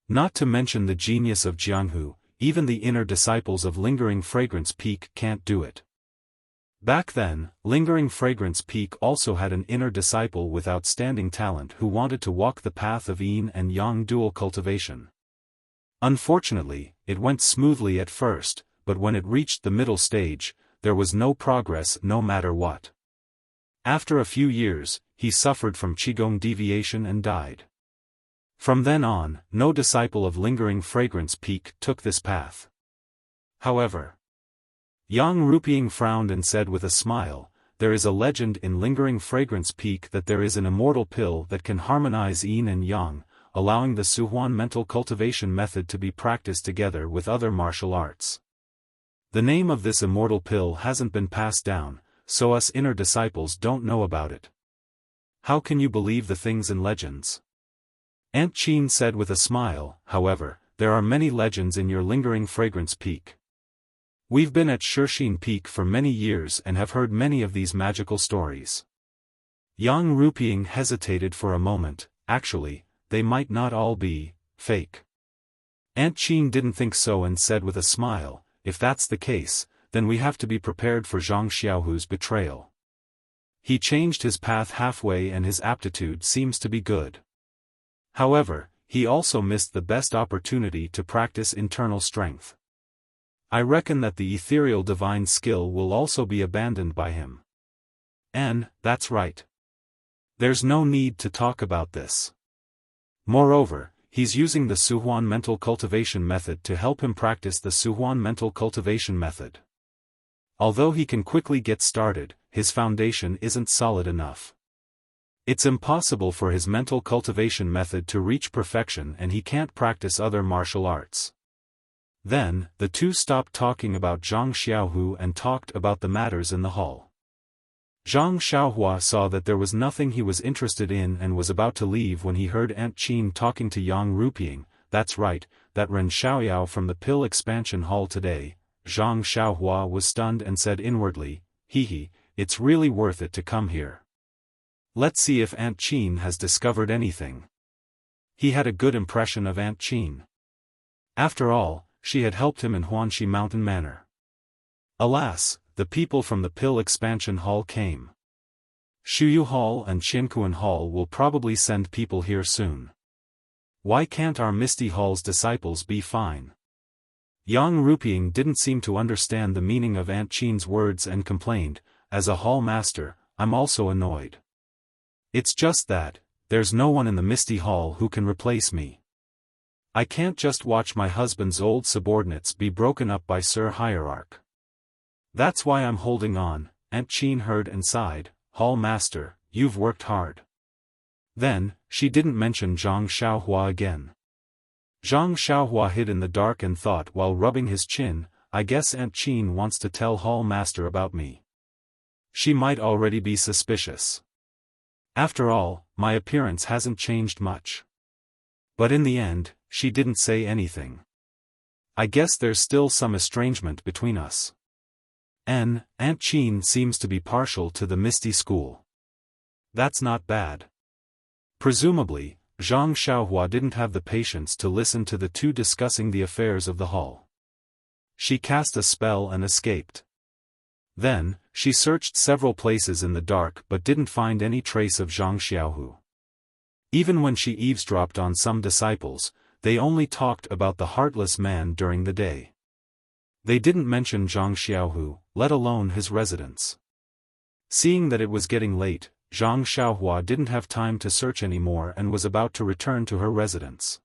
Not to mention the genius of Jianghu, even the inner disciples of Lingering Fragrance Peak can't do it. Back then, Lingering Fragrance Peak also had an inner disciple with outstanding talent who wanted to walk the path of yin and yang dual cultivation. Unfortunately, it went smoothly at first, but when it reached the middle stage, there was no progress no matter what. After a few years, he suffered from Qigong deviation and died. From then on, no disciple of Lingering Fragrance Peak took this path. However, Yang Rupiang frowned and said with a smile, there is a legend in Lingering Fragrance Peak that there is an immortal pill that can harmonize yin and yang, allowing the Suhuan mental cultivation method to be practiced together with other martial arts. The name of this immortal pill hasn't been passed down, so us inner disciples don't know about it. How can you believe the things in legends? Aunt Qin said with a smile, however, there are many legends in your Lingering Fragrance Peak. We've been at Shixin Peak for many years and have heard many of these magical stories. Yang Rupiang hesitated for a moment, actually, they might not all be fake. Aunt Qin didn't think so and said with a smile, if that's the case, then we have to be prepared for Zhang Xiaohu's betrayal. He changed his path halfway and his aptitude seems to be good. However, he also missed the best opportunity to practice internal strength. I reckon that the ethereal divine skill will also be abandoned by him. And, that's right. There's no need to talk about this. Moreover, he's using the Suhuan mental cultivation method to help him practice the Suhuan mental cultivation method. Although he can quickly get started, his foundation isn't solid enough. It's impossible for his mental cultivation method to reach perfection and he can't practice other martial arts. Then, the two stopped talking about Zhang Xiaohu and talked about the matters in the hall. Zhang Xiaohua saw that there was nothing he was interested in and was about to leave when he heard Aunt Qin talking to Yang Rupiang, that's right, that Ren Xiaoyao from the Pill Expansion Hall today, Zhang Xiaohua was stunned and said inwardly, "Hee, it's really worth it to come here. Let's see if Aunt Qin has discovered anything." He had a good impression of Aunt Qin. After all, she had helped him in Huanxi Mountain Manor. Alas, the people from the Pill Expansion Hall came. Shuyu Hall and Qiankuan Hall will probably send people here soon. Why can't our Misty Hall's disciples be fine? Yang Ruping didn't seem to understand the meaning of Aunt Qin's words and complained, "As a hall master, I'm also annoyed. It's just that, there's no one in the Misty Hall who can replace me. I can't just watch my husband's old subordinates be broken up by Sir Hierarch. That's why I'm holding on." Aunt Qin heard and sighed, "Hall master, you've worked hard." Then, she didn't mention Zhang Xiaohua again. Zhang Xiaohua hid in the dark and thought while rubbing his chin, "I guess Aunt Qin wants to tell Hall master about me. She might already be suspicious. After all, my appearance hasn't changed much." But in the end, she didn't say anything. "I guess there's still some estrangement between us. Aunt Qin seems to be partial to the Misty School. That's not bad." Presumably, Zhang Xiaohua didn't have the patience to listen to the two discussing the affairs of the hall. She cast a spell and escaped. Then, she searched several places in the dark but didn't find any trace of Zhang Xiaohu. Even when she eavesdropped on some disciples, they only talked about the heartless man during the day. They didn't mention Zhang Xiaohu, let alone his residence. Seeing that it was getting late, Zhang Xiaohua didn't have time to search anymore and was about to return to her residence.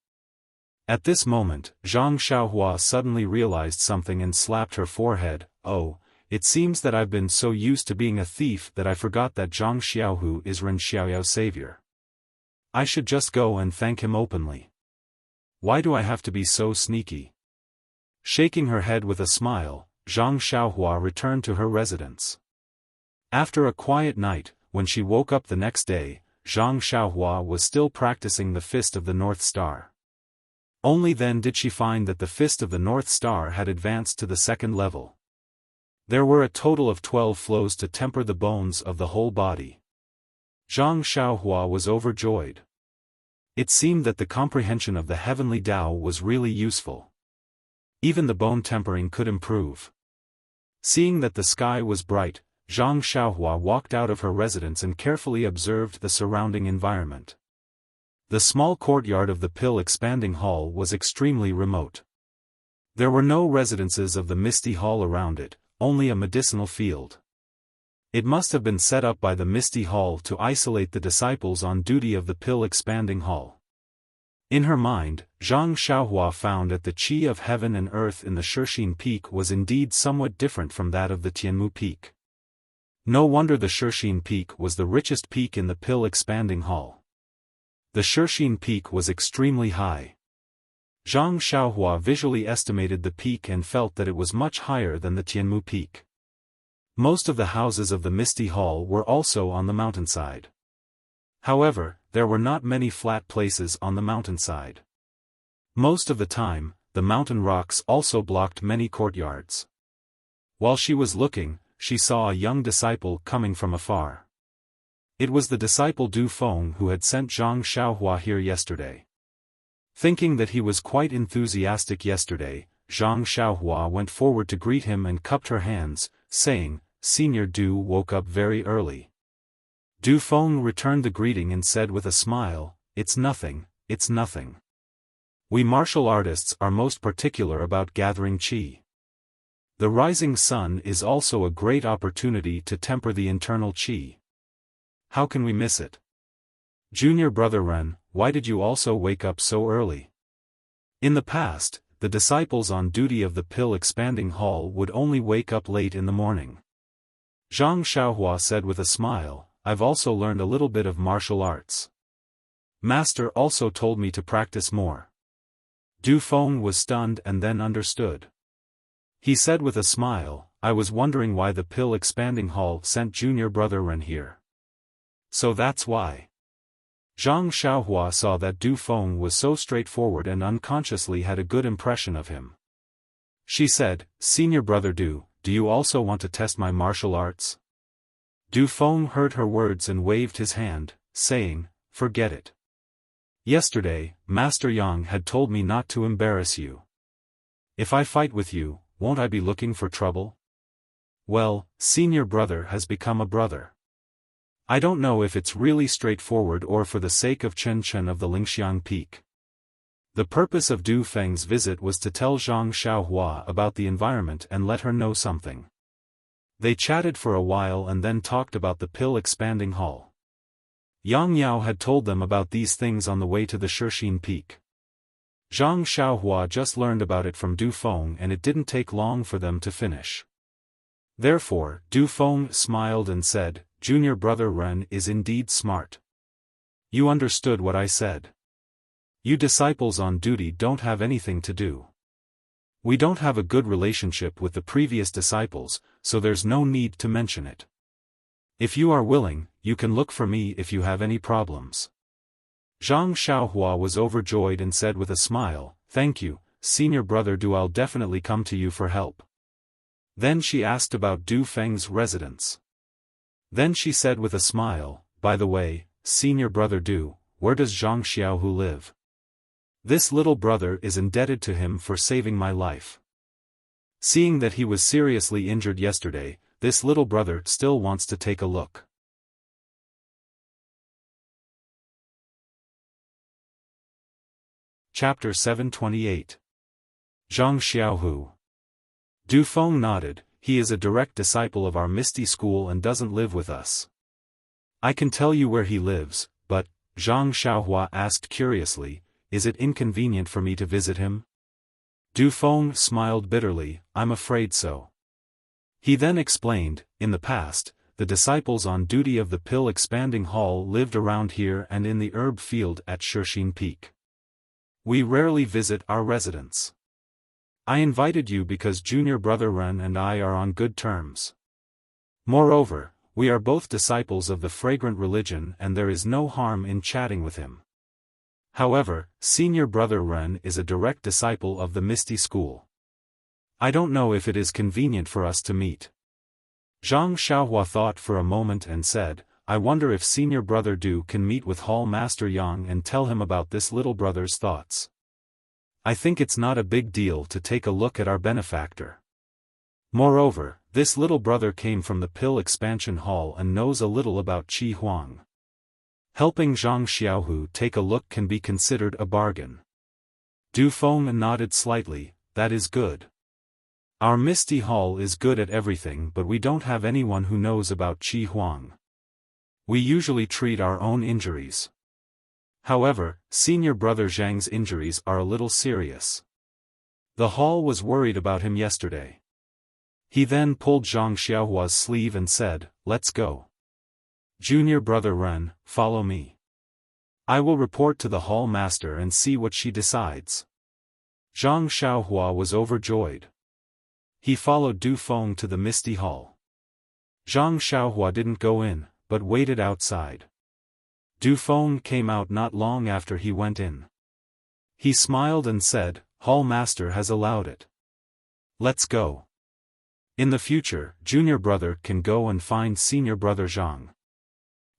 At this moment, Zhang Xiaohua suddenly realized something and slapped her forehead. "Oh, it seems that I've been so used to being a thief that I forgot that Zhang Xiaohu is Ren Xiaoyao's savior. I should just go and thank him openly. Why do I have to be so sneaky?" Shaking her head with a smile, Zhang Xiaohua returned to her residence. After a quiet night, when she woke up the next day, Zhang Xiaohua was still practicing the Fist of the North Star. Only then did she find that the Fist of the North Star had advanced to the second level. There were a total of 12 flows to temper the bones of the whole body. Zhang Xiaohua was overjoyed. It seemed that the comprehension of the heavenly Tao was really useful. Even the bone tempering could improve. Seeing that the sky was bright, Zhang Xiaohua walked out of her residence and carefully observed the surrounding environment. The small courtyard of the Pill Expanding Hall was extremely remote. There were no residences of the Misty Hall around it, only a medicinal field. It must have been set up by the Misty Hall to isolate the disciples on duty of the Pill Expanding Hall. In her mind, Zhang Xiaohua found that the Qi of heaven and earth in the Shixin Peak was indeed somewhat different from that of the Tianmu Peak. No wonder the Shixin Peak was the richest peak in the Pill Expanding Hall. The Shixin Peak was extremely high. Zhang Xiaohua visually estimated the peak and felt that it was much higher than the Tianmu Peak. Most of the houses of the Misty Hall were also on the mountainside. However, there were not many flat places on the mountainside. Most of the time, the mountain rocks also blocked many courtyards. While she was looking, she saw a young disciple coming from afar. It was the disciple Du Feng who had sent Zhang Xiaohua here yesterday. Thinking that he was quite enthusiastic yesterday, Zhang Xiaohua went forward to greet him and cupped her hands, saying, "Senior Du woke up very early." Du Feng returned the greeting and said with a smile, "It's nothing, it's nothing. We martial artists are most particular about gathering qi. The rising sun is also a great opportunity to temper the internal qi. How can we miss it? Junior brother Ren, why did you also wake up so early?" In the past, the disciples on duty of the Pill Expanding Hall would only wake up late in the morning. Zhang Xiaohua said with a smile, "I've also learned a little bit of martial arts. Master also told me to practice more." Du Feng was stunned and then understood. He said with a smile, "I was wondering why the Pill Expanding Hall sent junior brother Ren here. So that's why." Zhang Xiaohua saw that Du Feng was so straightforward and unconsciously had a good impression of him. She said, "Senior brother do you also want to test my martial arts?" Du Feng heard her words and waved his hand, saying, "Forget it. Yesterday, Master Yang had told me not to embarrass you. If I fight with you, won't I be looking for trouble? Well, senior brother has become a brother. I don't know if it's really straightforward or for the sake of Chen Chen of the Lingxiang Peak." The purpose of Du Feng's visit was to tell Zhang Xiaohua about the environment and let her know something. They chatted for a while and then talked about the pill expanding hall. Yang Yao had told them about these things on the way to the Shixin Peak. Zhang Xiaohua just learned about it from Du Feng and it didn't take long for them to finish. Therefore, Du Feng smiled and said, "Junior brother Ren is indeed smart. You understood what I said. You disciples on duty don't have anything to do. We don't have a good relationship with the previous disciples, so there's no need to mention it. If you are willing, you can look for me if you have any problems." Zhang Xiaohua was overjoyed and said with a smile, "Thank you, senior brother Du, I'll definitely come to you for help." Then she asked about Du Feng's residence. Then she said with a smile, "By the way, senior brother Du, where does Zhang Xiaohu live? This little brother is indebted to him for saving my life. Seeing that he was seriously injured yesterday, this little brother still wants to take a look." Chapter 728. Zhang Xiaohu. Du Feng nodded. "He is a direct disciple of our Misty School and doesn't live with us." "I can tell you where he lives, but," Zhang Xiaohua asked curiously, "is it inconvenient for me to visit him?" Du Feng smiled bitterly, "I'm afraid so." He then explained, "In the past, the disciples on duty of the Pill Expanding Hall lived around here and in the herb field at Shixin Peak. We rarely visit our residence. I invited you because junior brother Ren and I are on good terms. Moreover, we are both disciples of the fragrant religion and there is no harm in chatting with him. However, senior brother Ren is a direct disciple of the Misty School. I don't know if it is convenient for us to meet." Zhang Xiaohua thought for a moment and said, "I wonder if senior brother Du can meet with Hall Master Yang and tell him about this little brother's thoughts. I think it's not a big deal to take a look at our benefactor. Moreover, this little brother came from the Pill Expansion Hall and knows a little about Qi Huang. Helping Zhang Xiaohu take a look can be considered a bargain." Du Feng nodded slightly, "That is good. Our Misty Hall is good at everything but we don't have anyone who knows about Qi Huang. We usually treat our own injuries. However, senior brother Zhang's injuries are a little serious. The hall was worried about him yesterday." He then pulled Zhang Xiaohua's sleeve and said, "Let's go. Junior brother Ren, follow me. I will report to the hall master and see what she decides." Zhang Xiaohua was overjoyed. He followed Du Feng to the Misty Hall. Zhang Xiaohua didn't go in, but waited outside. Du Feng came out not long after he went in. He smiled and said, "Hall master has allowed it. Let's go. In the future, junior brother can go and find senior brother Zhang.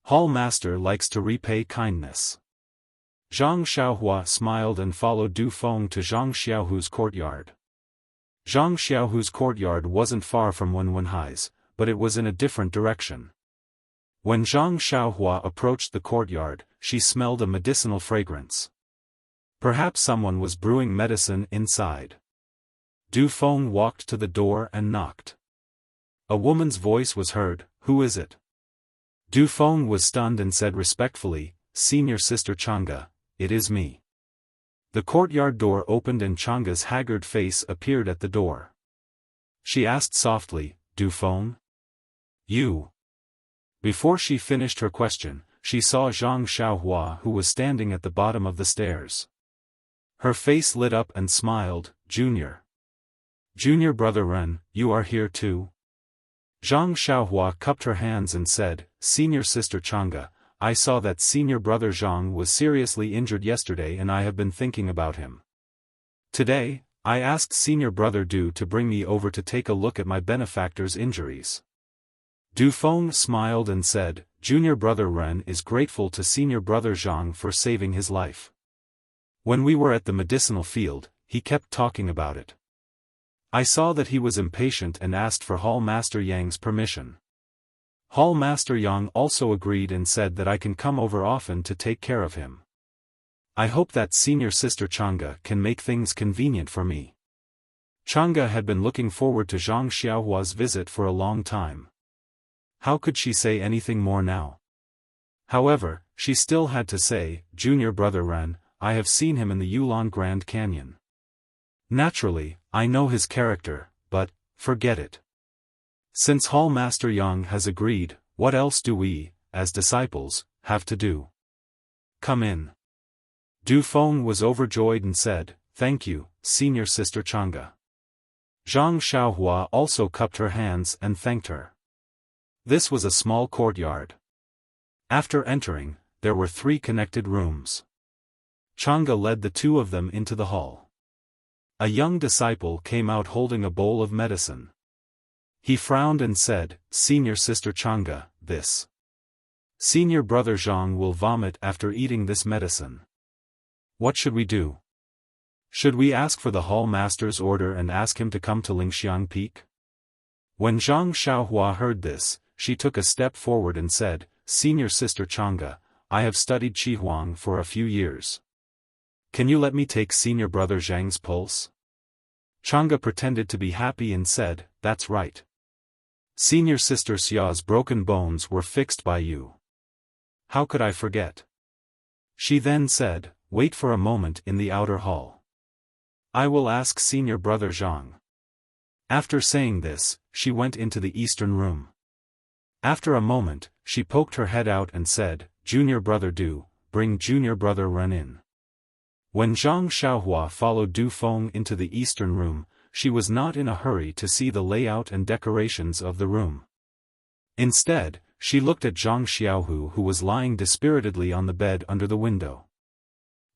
Hall master likes to repay kindness." Zhang Xiaohua smiled and followed Du Feng to Zhang Xiaohu's courtyard. Zhang Xiaohu's courtyard wasn't far from Wenwenhai's, but it was in a different direction. When Zhang Xiaohua approached the courtyard, she smelled a medicinal fragrance. Perhaps someone was brewing medicine inside. Du Feng walked to the door and knocked. A woman's voice was heard, "Who is it?" Du Feng was stunned and said respectfully, "Senior sister Chang'e, it is me." The courtyard door opened and Chang'e's haggard face appeared at the door. She asked softly, "Du Feng? You?" Before she finished her question, she saw Zhang Xiaohua who was standing at the bottom of the stairs. Her face lit up and smiled, "Junior. Junior brother Ren, you are here too?" Zhang Xiaohua cupped her hands and said, "Senior sister Chang'e, I saw that senior brother Zhang was seriously injured yesterday and I have been thinking about him. Today, I asked senior brother Du to bring me over to take a look at my benefactor's injuries. Du Feng smiled and said, Junior brother Ren is grateful to senior brother Zhang for saving his life. When we were at the medicinal field, he kept talking about it. I saw that he was impatient and asked for Hall Master Yang's permission. Hall Master Yang also agreed and said that I can come over often to take care of him. I hope that senior sister Chang'e can make things convenient for me. Chang'e had been looking forward to Zhang Xiaohua's visit for a long time. How could she say anything more now? However, she still had to say, Junior brother Ren, I have seen him in the Yulon Grand Canyon. Naturally, I know his character, but, forget it. Since Hall Master Yang has agreed, what else do we, as disciples, have to do? Come in. Du Feng was overjoyed and said, Thank you, senior sister Chang'e. Zhang Xiaohua also cupped her hands and thanked her. This was a small courtyard. After entering, there were 3 connected rooms. Chang'e led the 2 of them into the hall. A young disciple came out holding a bowl of medicine. He frowned and said, Senior sister Chang'e, this. Senior brother Zhang will vomit after eating this medicine. What should we do? Should we ask for the hall master's order and ask him to come to Lingxiang Peak? When Zhang Xiaohua heard this, she took a step forward and said, Senior sister Chang'e, I have studied Qihuang for a few years. Can you let me take senior brother Zhang's pulse? Chang'e pretended to be happy and said, That's right. Senior sister Xia's broken bones were fixed by you. How could I forget? She then said, Wait for a moment in the outer hall. I will ask senior brother Zhang. After saying this, she went into the eastern room. After a moment, she poked her head out and said, Junior brother Du, bring junior brother Ren in. When Zhang Xiaohua followed Du Feng into the eastern room, she was not in a hurry to see the layout and decorations of the room. Instead, she looked at Zhang Xiaohu who was lying dispiritedly on the bed under the window.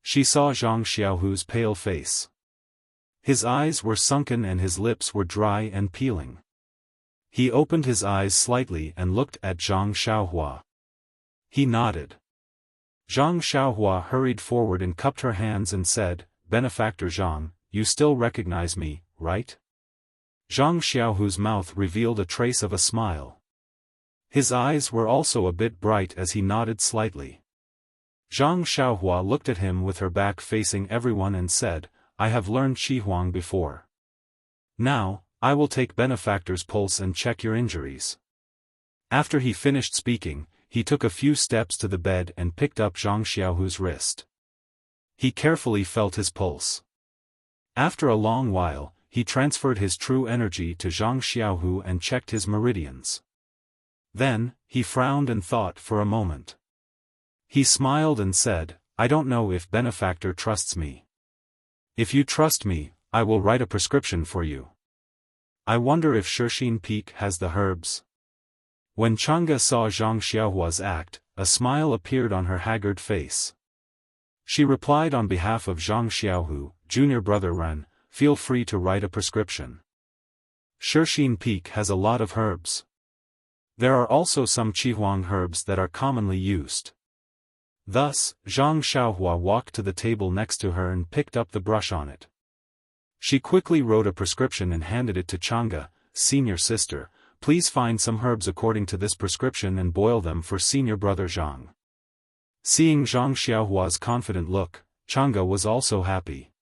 She saw Zhang Xiaohu's pale face. His eyes were sunken and his lips were dry and peeling. He opened his eyes slightly and looked at Zhang Xiaohua. He nodded. Zhang Xiaohua hurried forward and cupped her hands and said, Benefactor Zhang, you still recognize me, right? Zhang Xiaohu's mouth revealed a trace of a smile. His eyes were also a bit bright as he nodded slightly. Zhang Xiaohua looked at him with her back facing everyone and said, I have learned Qihuang before. Now, I will take benefactor's pulse and check your injuries. After he finished speaking, he took a few steps to the bed and picked up Zhang Xiaohu's wrist. He carefully felt his pulse. After a long while, he transferred his true energy to Zhang Xiaohu and checked his meridians. Then, he frowned and thought for a moment. He smiled and said, I don't know if benefactor trusts me. If you trust me, I will write a prescription for you. I wonder if Shixin Peak has the herbs. When Chang'e saw Zhang Xiaohua's act, a smile appeared on her haggard face. She replied on behalf of Zhang Xiaohu, Junior brother Ren, feel free to write a prescription. Shixin Peak has a lot of herbs. There are also some Qihuang herbs that are commonly used. Thus, Zhang Xiaohua walked to the table next to her and picked up the brush on it. She quickly wrote a prescription and handed it to Chang'e, Senior sister, please find some herbs according to this prescription and boil them for senior brother Zhang. Seeing Zhang Xiaohua's confident look, Chang'e was also happy.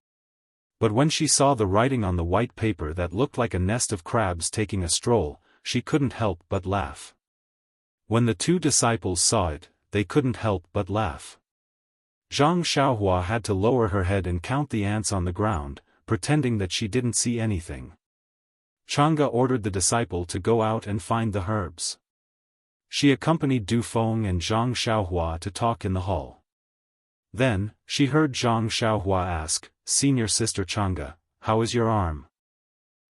But when she saw the writing on the white paper that looked like a nest of crabs taking a stroll, she couldn't help but laugh. When the 2 disciples saw it, they couldn't help but laugh. Zhang Xiaohua had to lower her head and count the ants on the ground, pretending that she didn't see anything. Chang'e ordered the disciple to go out and find the herbs. She accompanied Du Feng and Zhang Xiaohua to talk in the hall. Then, she heard Zhang Xiaohua ask, Senior sister Chang'e, how is your arm?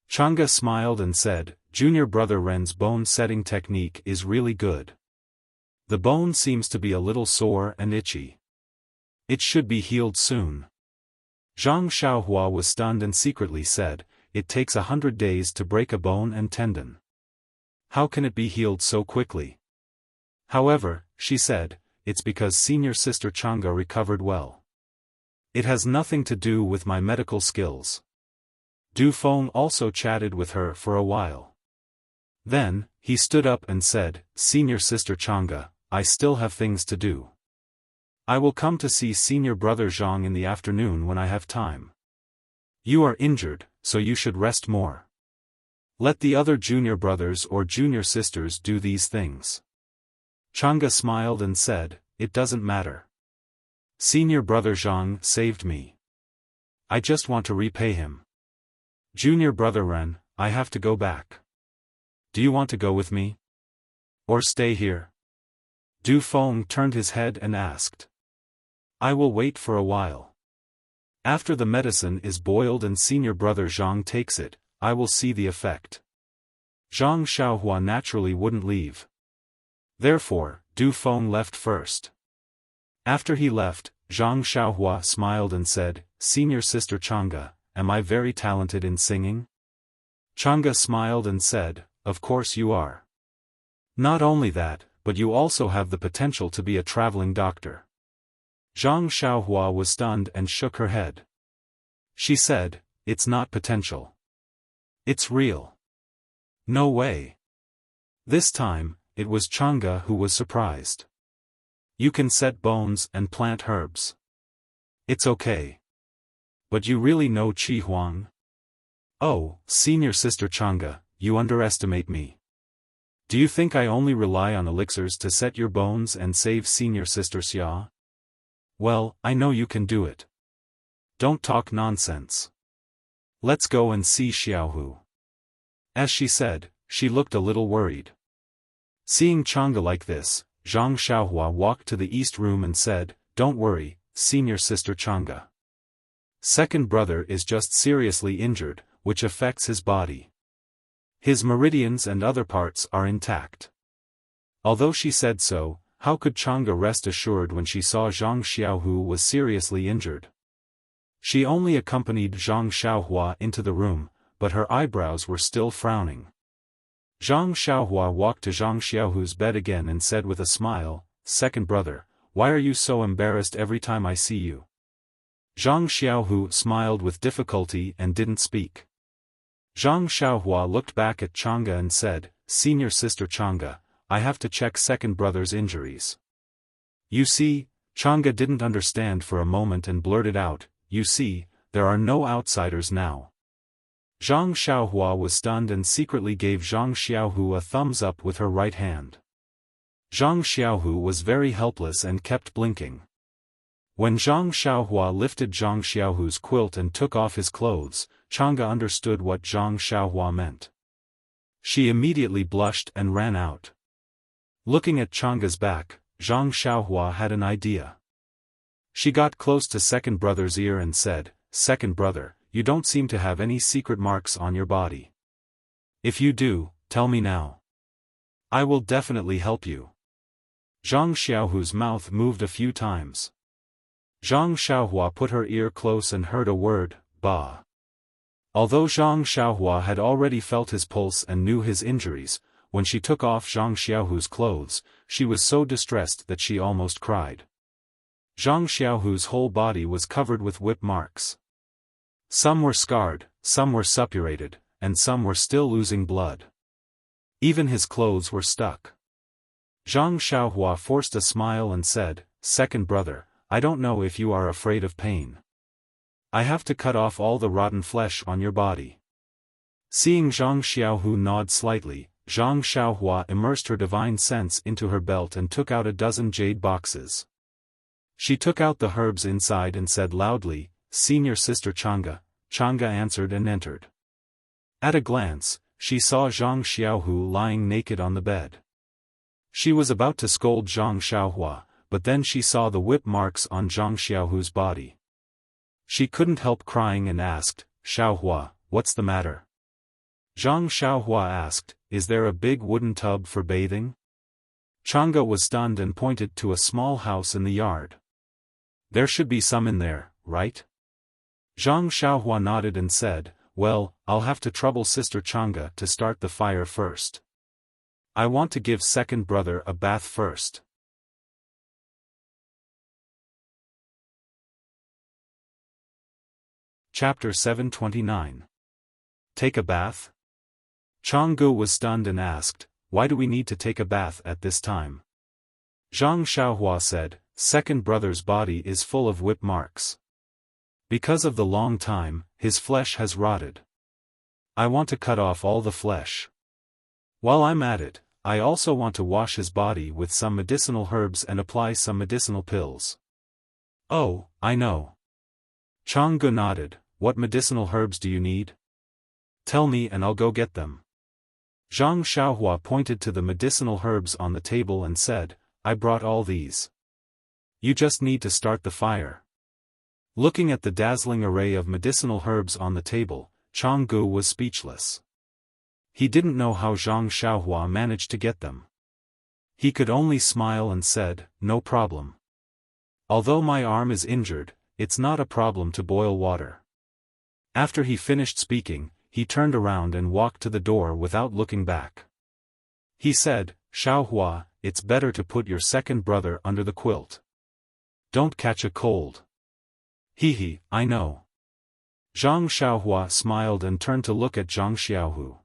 Chang'e smiled and said, Junior brother Ren's bone setting technique is really good. The bone seems to be a little sore and itchy. It should be healed soon. Zhang Xiaohua was stunned and secretly said, "It takes 100 days to break a bone and tendon. How can it be healed so quickly?" However, she said, "It's because senior sister Chang'e recovered well. It has nothing to do with my medical skills." Du Feng also chatted with her for a while. Then, he stood up and said, "Senior sister Chang'e, I still have things to do. I will come to see senior brother Zhang in the afternoon when I have time. You are injured, so you should rest more. Let the other junior brothers or junior sisters do these things." Chang'e smiled and said, "It doesn't matter. Senior brother Zhang saved me. I just want to repay him. Junior brother Ren, I have to go back. Do you want to go with me? Or stay here?" Du Feng turned his head and asked. "I will wait for a while. After the medicine is boiled and senior brother Zhang takes it, I will see the effect." Zhang Xiaohua naturally wouldn't leave. Therefore, Du Feng left first. After he left, Zhang Xiaohua smiled and said, "Senior sister Chang'e, am I very talented in singing?" Chang'e smiled and said, "Of course you are. Not only that, but you also have the potential to be a traveling doctor." Zhang Xiaohua was stunned and shook her head. She said, "It's not potential. It's real. No way." This time, it was Chang'e who was surprised. "You can set bones and plant herbs. It's okay. But you really know Qi Huang?" "Oh, senior sister Chang'e, you underestimate me. Do you think I only rely on elixirs to set your bones and save senior sister Xia? Well, I know you can do it. Don't talk nonsense. Let's go and see Xiaohu." As she said, she looked a little worried. Seeing Chang'e like this, Zhang Xiaohua walked to the east room and said, "Don't worry, senior sister Chang'e. Second brother is just seriously injured, which affects his body. His meridians and other parts are intact." Although she said so, how could Chang'e rest assured when she saw Zhang Xiaohu was seriously injured? She only accompanied Zhang Xiaohua into the room, but her eyebrows were still frowning. Zhang Xiaohua walked to Zhang Xiaohu's bed again and said with a smile, "Second brother, why are you so embarrassed every time I see you?" Zhang Xiaohu smiled with difficulty and didn't speak. Zhang Xiaohua looked back at Chang'e and said, "Senior sister Chang'e, I have to check second brother's injuries." "You see," Chang'e didn't understand for a moment and blurted out, "You see, there are no outsiders now." Zhang Xiaohua was stunned and secretly gave Zhang Xiaohu a thumbs up with her right hand. Zhang Xiaohu was very helpless and kept blinking. When Zhang Xiaohua lifted Zhang Xiaohu's quilt and took off his clothes, Chang'e understood what Zhang Xiaohua meant. She immediately blushed and ran out. Looking at Chang'e's back, Zhang Xiaohua had an idea. She got close to second brother's ear and said, "Second brother, you don't seem to have any secret marks on your body. If you do, tell me now. I will definitely help you." Zhang Xiaohu's mouth moved a few times. Zhang Xiaohua put her ear close and heard a word, "Ba." Although Zhang Xiaohua had already felt his pulse and knew his injuries, when she took off Zhang Xiaohu's clothes, she was so distressed that she almost cried. Zhang Xiaohu's whole body was covered with whip marks. Some were scarred, some were suppurated, and some were still losing blood. Even his clothes were stuck. Zhang Xiaohua forced a smile and said, "Second brother, I don't know if you are afraid of pain. I have to cut off all the rotten flesh on your body." Seeing Zhang Xiaohu nod slightly, Zhang Xiaohua immersed her divine sense into her belt and took out a dozen jade boxes. She took out the herbs inside and said loudly, "Senior sister Chang'e." Chang'e answered and entered. At a glance, she saw Zhang Xiaohu lying naked on the bed. She was about to scold Zhang Xiaohua, but then she saw the whip marks on Zhang Xiaohu's body. She couldn't help crying and asked, "Xiaohua, what's the matter?" Zhang Xiaohua asked, "Is there a big wooden tub for bathing?" Chang'e was stunned and pointed to a small house in the yard. "There should be some in there, right?" Zhang Xiaohua nodded and said, "Well, I'll have to trouble Sister Chang'e to start the fire first. I want to give second brother a bath first." Chapter 729. Take a bath? Chang'e was stunned and asked, "Why do we need to take a bath at this time?" Zhang Xiaohua said, "Second brother's body is full of whip marks. Because of the long time, his flesh has rotted. I want to cut off all the flesh. While I'm at it, I also want to wash his body with some medicinal herbs and apply some medicinal pills." "Oh, I know." Chang'e nodded. "What medicinal herbs do you need? Tell me and I'll go get them." Zhang Xiaohua pointed to the medicinal herbs on the table and said, "I brought all these. You just need to start the fire." Looking at the dazzling array of medicinal herbs on the table, Chang'e was speechless. He didn't know how Zhang Xiaohua managed to get them. He could only smile and said, "No problem. Although my arm is injured, it's not a problem to boil water." After he finished speaking, he turned around and walked to the door without looking back. He said, "Xiaohua, it's better to put your second brother under the quilt. Don't catch a cold." "Hehe, I know." Zhang Xiaohua smiled and turned to look at Zhang Xiaohu.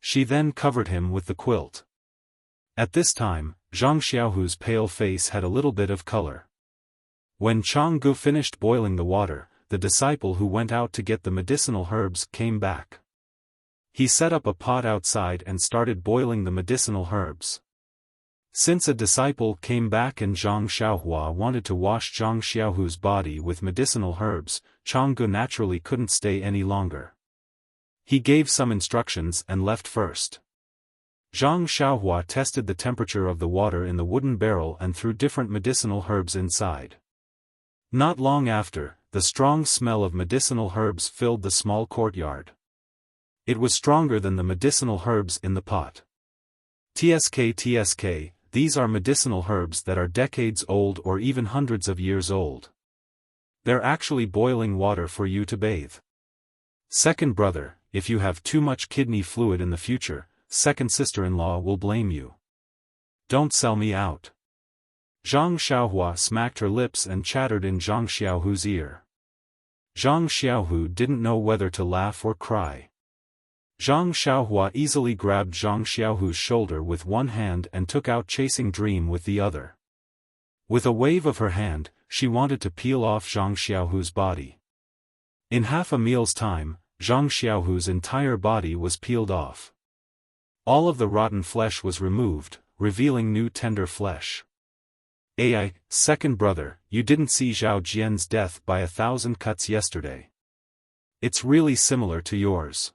She then covered him with the quilt. At this time, Zhang Xiaohu's pale face had a little bit of color. When Chang'e finished boiling the water, the disciple who went out to get the medicinal herbs came back. He set up a pot outside and started boiling the medicinal herbs. Since a disciple came back and Zhang Xiaohua wanted to wash Zhang Xiaohu's body with medicinal herbs, Chang'e naturally couldn't stay any longer. He gave some instructions and left first. Zhang Xiaohua tested the temperature of the water in the wooden barrel and threw different medicinal herbs inside. Not long after, the strong smell of medicinal herbs filled the small courtyard. It was stronger than the medicinal herbs in the pot. TSK, these are medicinal herbs that are decades old or even hundreds of years old. They're actually boiling water for you to bathe. Second brother, if you have too much kidney fluid in the future, second sister-in-law will blame you. Don't sell me out." Zhang Xiaohua smacked her lips and chattered in Zhang Xiaohu's ear. Zhang Xiaohu didn't know whether to laugh or cry. Zhang Xiaohua easily grabbed Zhang Xiaohu's shoulder with one hand and took out Chasing Dream with the other. With a wave of her hand, she wanted to peel off Zhang Xiaohu's body. In half a meal's time, Zhang Xiaohu's entire body was peeled off. All of the rotten flesh was removed, revealing new tender flesh. "Ai, second brother, you didn't see Zhao Jian's death by 1,000 cuts yesterday. It's really similar to yours.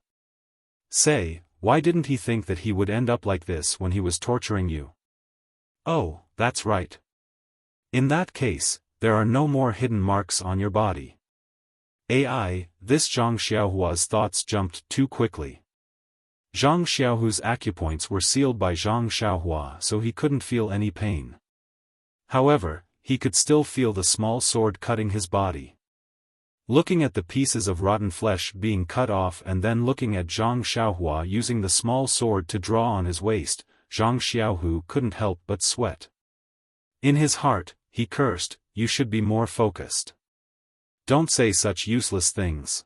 Say, why didn't he think that he would end up like this when he was torturing you?" "Oh, that's right. In that case, there are no more hidden marks on your body." "Ai, this Zhang Xiaohua's thoughts jumped too quickly. Zhang Xiaohu's acupoints were sealed by Zhang Xiaohua so he couldn't feel any pain. However, he could still feel the small sword cutting his body. Looking at the pieces of rotten flesh being cut off and then looking at Zhang Xiaohua using the small sword to draw on his waist, Zhang Xiaohu couldn't help but sweat. In his heart, he cursed, "You should be more focused. Don't say such useless things.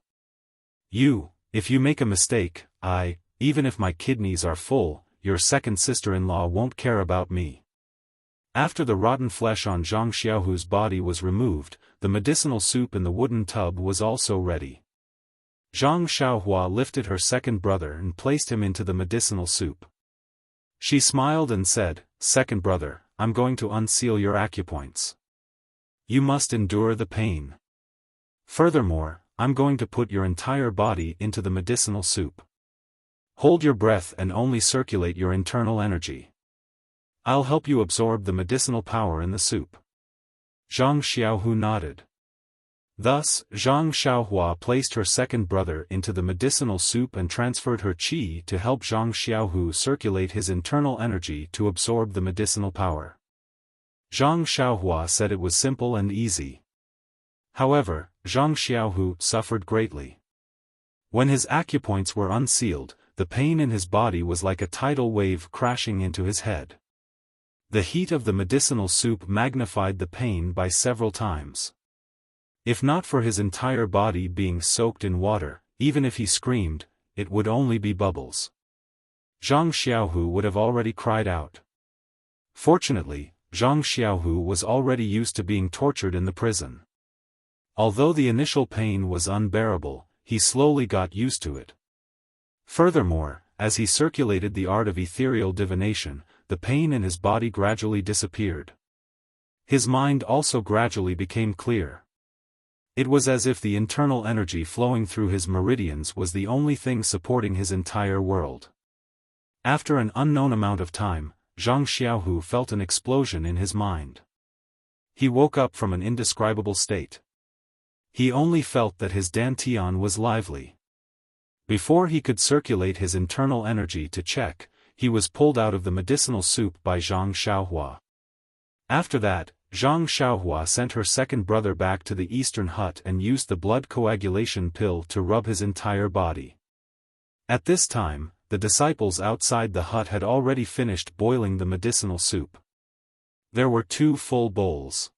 If you make a mistake, even if my kidneys are full, your second sister-in-law won't care about me." After the rotten flesh on Zhang Xiaohu's body was removed, the medicinal soup in the wooden tub was also ready. Zhang Xiaohua lifted her second brother and placed him into the medicinal soup. She smiled and said, "Second brother, I'm going to unseal your acupoints. You must endure the pain. Furthermore, I'm going to put your entire body into the medicinal soup. Hold your breath and only circulate your internal energy. I'll help you absorb the medicinal power in the soup." Zhang Xiaohu nodded. Thus, Zhang Xiaohua placed her second brother into the medicinal soup and transferred her qi to help Zhang Xiaohu circulate his internal energy to absorb the medicinal power. Zhang Xiaohua said it was simple and easy. However, Zhang Xiaohu suffered greatly. When his acupoints were unsealed, the pain in his body was like a tidal wave crashing into his head. The heat of the medicinal soup magnified the pain by several times. If not for his entire body being soaked in water, even if he screamed, it would only be bubbles. Zhang Xiaohu would have already cried out. Fortunately, Zhang Xiaohu was already used to being tortured in the prison. Although the initial pain was unbearable, he slowly got used to it. Furthermore, as he circulated the art of ethereal divination, the pain in his body gradually disappeared. His mind also gradually became clear. It was as if the internal energy flowing through his meridians was the only thing supporting his entire world. After an unknown amount of time, Zhang Xiaohu felt an explosion in his mind. He woke up from an indescribable state. He only felt that his dantian was lively. Before he could circulate his internal energy to check, he was pulled out of the medicinal soup by Zhang Xiaohua. After that, Zhang Xiaohua sent her second brother back to the eastern hut and used the blood coagulation pill to rub his entire body. At this time, the disciples outside the hut had already finished boiling the medicinal soup. There were 2 full bowls.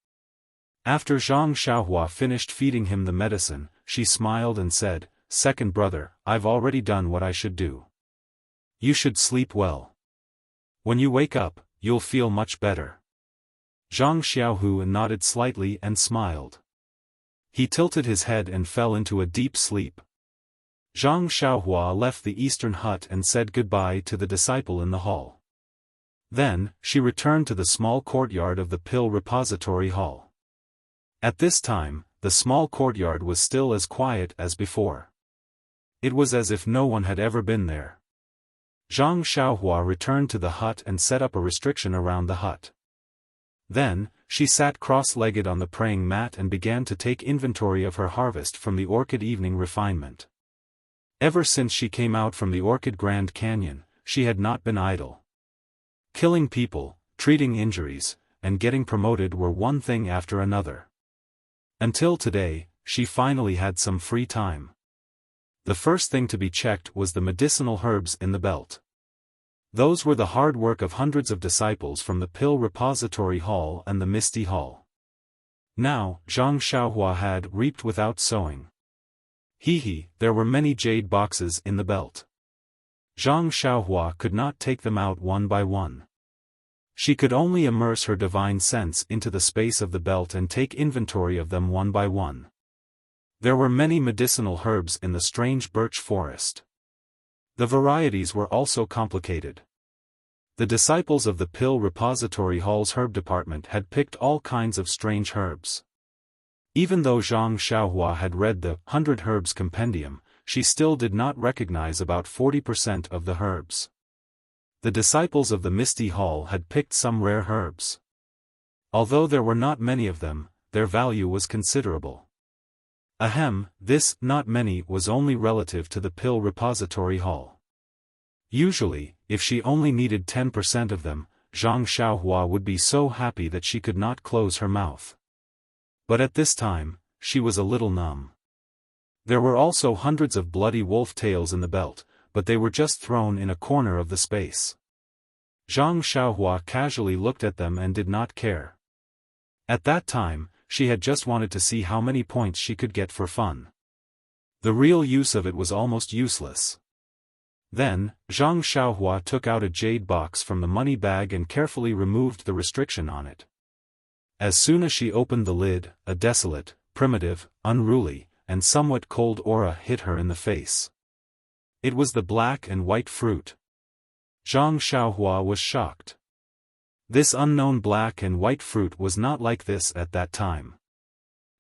After Zhang Xiaohua finished feeding him the medicine, she smiled and said, "Second brother, I've already done what I should do. You should sleep well. When you wake up, you'll feel much better." Zhang Xiaohu nodded slightly and smiled. He tilted his head and fell into a deep sleep. Zhang Xiaohua left the eastern hut and said goodbye to the disciple in the hall. Then, she returned to the small courtyard of the pill repository hall. At this time, the small courtyard was still as quiet as before. It was as if no one had ever been there. Zhang Xiaohua returned to the hut and set up a restriction around the hut. Then, she sat cross-legged on the praying mat and began to take inventory of her harvest from the Orchid Evening Refinement. Ever since she came out from the Orchid Grand Canyon, she had not been idle. Killing people, treating injuries, and getting promoted were one thing after another. Until today, she finally had some free time. The first thing to be checked was the medicinal herbs in the belt. Those were the hard work of hundreds of disciples from the Pill Repository Hall and the Misty Hall. Now, Zhang Xiaohua had reaped without sowing. There were many jade boxes in the belt. Zhang Xiaohua could not take them out one by one. She could only immerse her divine sense into the space of the belt and take inventory of them one by one. There were many medicinal herbs in the strange birch forest. The varieties were also complicated. The disciples of the Pill Repository Hall's herb department had picked all kinds of strange herbs. Even though Zhang Xiaohua had read the 100 Herbs Compendium, she still did not recognize about 40% of the herbs. The disciples of the Misty Hall had picked some rare herbs. Although there were not many of them, their value was considerable. This "not many" was only relative to the Pill Repository Hall. Usually, if she only needed 10% of them, Zhang Xiaohua would be so happy that she could not close her mouth. But at this time, she was a little numb. There were also hundreds of bloody wolf tails in the belt, but they were just thrown in a corner of the space. Zhang Xiaohua casually looked at them and did not care. At that time, she had just wanted to see how many points she could get for fun. The real use of it was almost useless. Then, Zhang Xiaohua took out a jade box from the money bag and carefully removed the restriction on it. As soon as she opened the lid, a desolate, primitive, unruly, and somewhat cold aura hit her in the face. It was the black and white fruit. Zhang Xiaohua was shocked. This unknown black and white fruit was not like this at that time.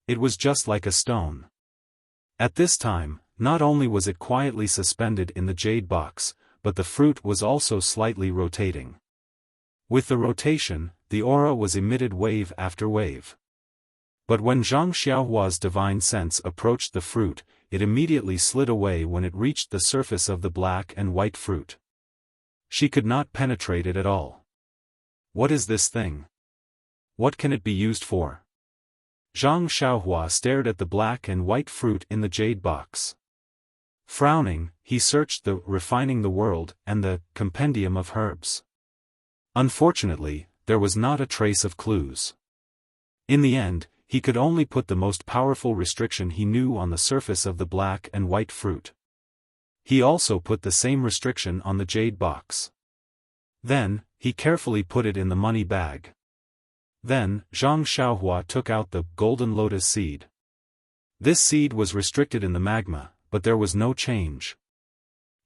It was just like a stone. At this time, not only was it quietly suspended in the jade box, but the fruit was also slightly rotating. With the rotation, the aura was emitted wave after wave. But when Zhang Xiaohua's divine sense approached the fruit, it immediately slid away when it reached the surface of the black and white fruit. She could not penetrate it at all. What is this thing? What can it be used for? Zhang Xiaohua stared at the black and white fruit in the jade box. Frowning, he searched the Refining the World and the Compendium of Herbs. Unfortunately, there was not a trace of clues. In the end, he could only put the most powerful restriction he knew on the surface of the black and white fruit. He also put the same restriction on the jade box. Then, he carefully put it in the money bag. Then, Zhang Xiaohua took out the golden lotus seed. This seed was restricted in the magma, but there was no change.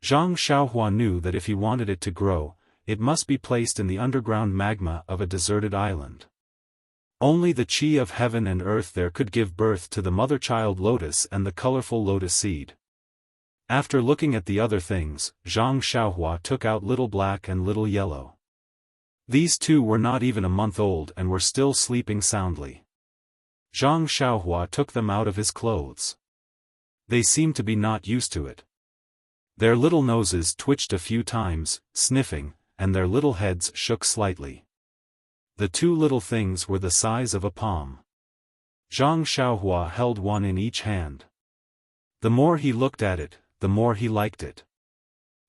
Zhang Xiaohua knew that if he wanted it to grow, it must be placed in the underground magma of a deserted island. Only the qi of heaven and earth there could give birth to the mother-child lotus and the colorful lotus seed. After looking at the other things, Zhang Xiaohua took out Little Black and Little Yellow. These two were not even a month old and were still sleeping soundly. Zhang Xiaohua took them out of his clothes. They seemed to be not used to it. Their little noses twitched a few times, sniffing, and their little heads shook slightly. The two little things were the size of a palm. Zhang Xiaohua held one in each hand. The more he looked at it, the more he liked it.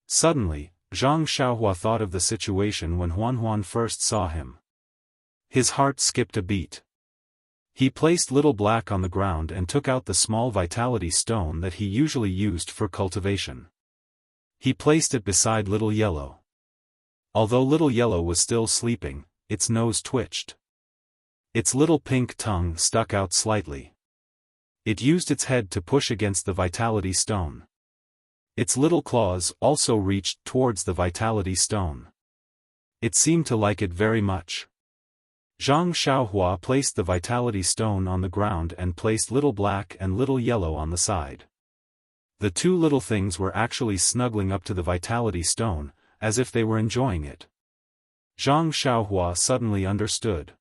Suddenly, Zhang Xiaohua thought of the situation when Huan first saw him. His heart skipped a beat. He placed Little Black on the ground and took out the small vitality stone that he usually used for cultivation. He placed it beside Little Yellow. Although Little Yellow was still sleeping, its nose twitched. Its little pink tongue stuck out slightly. It used its head to push against the vitality stone. Its little claws also reached towards the vitality stone. It seemed to like it very much. Zhang Xiaohua placed the vitality stone on the ground and placed Little Black and Little Yellow on the side. The two little things were actually snuggling up to the vitality stone, as if they were enjoying it. Zhang Xiaohua suddenly understood.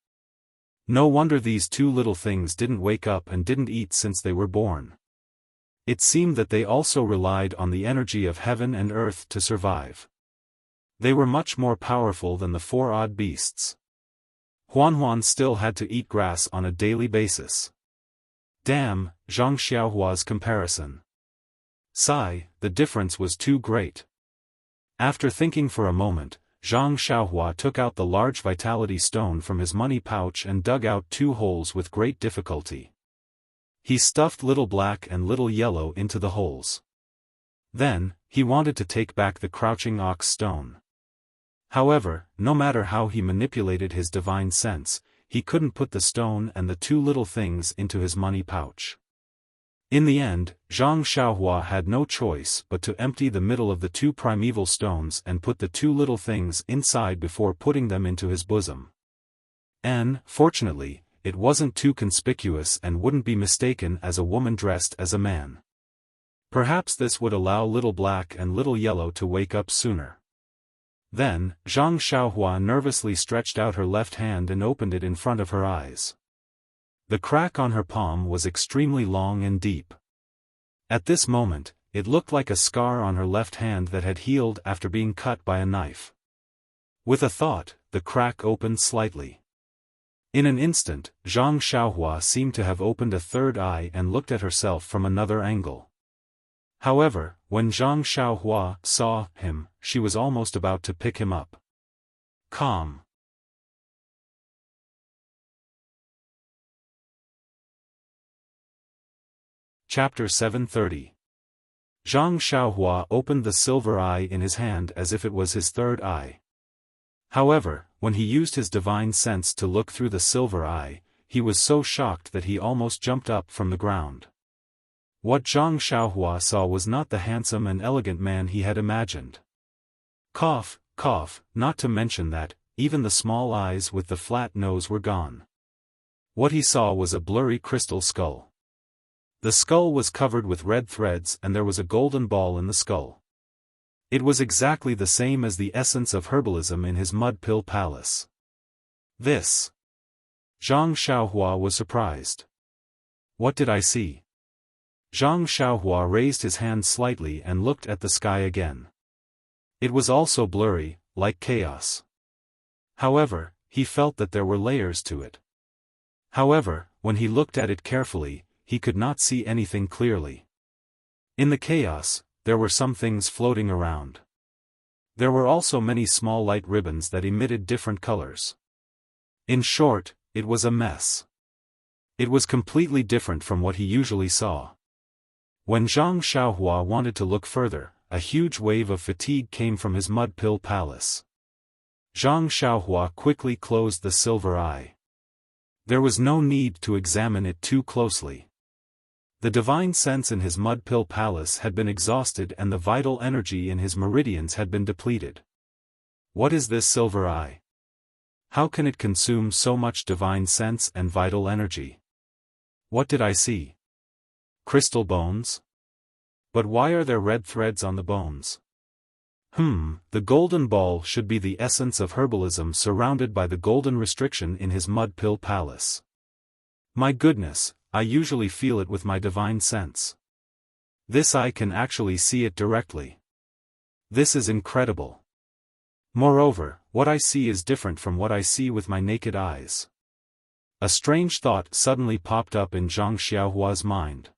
No wonder these two little things didn't wake up and didn't eat since they were born. It seemed that they also relied on the energy of heaven and earth to survive. They were much more powerful than the four odd beasts. Huan still had to eat grass on a daily basis. Damn, Zhang Xiaohua's comparison. Sigh, the difference was too great. After thinking for a moment, Zhang Xiaohua took out the large vitality stone from his money pouch and dug out two holes with great difficulty. He stuffed Little Black and Little Yellow into the holes. Then, he wanted to take back the crouching ox stone. However, no matter how he manipulated his divine sense, he couldn't put the stone and the two little things into his money pouch. In the end, Zhang Xiaohua had no choice but to empty the middle of the two primeval stones and put the two little things inside before putting them into his bosom. And, fortunately, it wasn't too conspicuous and wouldn't be mistaken as a woman dressed as a man. Perhaps this would allow Little Black and Little Yellow to wake up sooner. Then, Zhang Xiaohua nervously stretched out her left hand and opened it in front of her eyes. The crack on her palm was extremely long and deep. At this moment, it looked like a scar on her left hand that had healed after being cut by a knife. With a thought, the crack opened slightly. In an instant, Zhang Xiaohua seemed to have opened a third eye and looked at herself from another angle. However, when Zhang Xiaohua saw him, she was almost about to pick him up. Calm. Chapter 730. Zhang Xiaohua opened the silver eye in his hand as if it was his third eye. However, when he used his divine sense to look through the silver eye, he was so shocked that he almost jumped up from the ground. What Zhang Xiaohua saw was not the handsome and elegant man he had imagined. Cough, cough, not to mention that, even the small eyes with the flat nose were gone. What he saw was a blurry crystal skull. The skull was covered with red threads and there was a golden ball in the skull. It was exactly the same as the essence of herbalism in his mud pill palace. This. Zhang Xiaohua was surprised. What did I see? Zhang Xiaohua raised his hand slightly and looked at the sky again. It was also blurry, like chaos. However, he felt that there were layers to it. However, when he looked at it carefully, he could not see anything clearly. In the chaos, there were some things floating around. There were also many small light ribbons that emitted different colors. In short, it was a mess. It was completely different from what he usually saw. When Zhang Xiaohua wanted to look further, a huge wave of fatigue came from his mud pill palace. Zhang Xiaohua quickly closed the silver eye. There was no need to examine it too closely. The divine sense in his mud pill palace had been exhausted and the vital energy in his meridians had been depleted. What is this silver eye? How can it consume so much divine sense and vital energy? What did I see? Crystal bones? But why are there red threads on the bones? The golden ball should be the essence of herbalism surrounded by the golden restriction in his mud pill palace. My goodness, I usually feel it with my divine sense. This eye can actually see it directly. This is incredible. Moreover, what I see is different from what I see with my naked eyes. A strange thought suddenly popped up in Zhang Xiaohua's mind.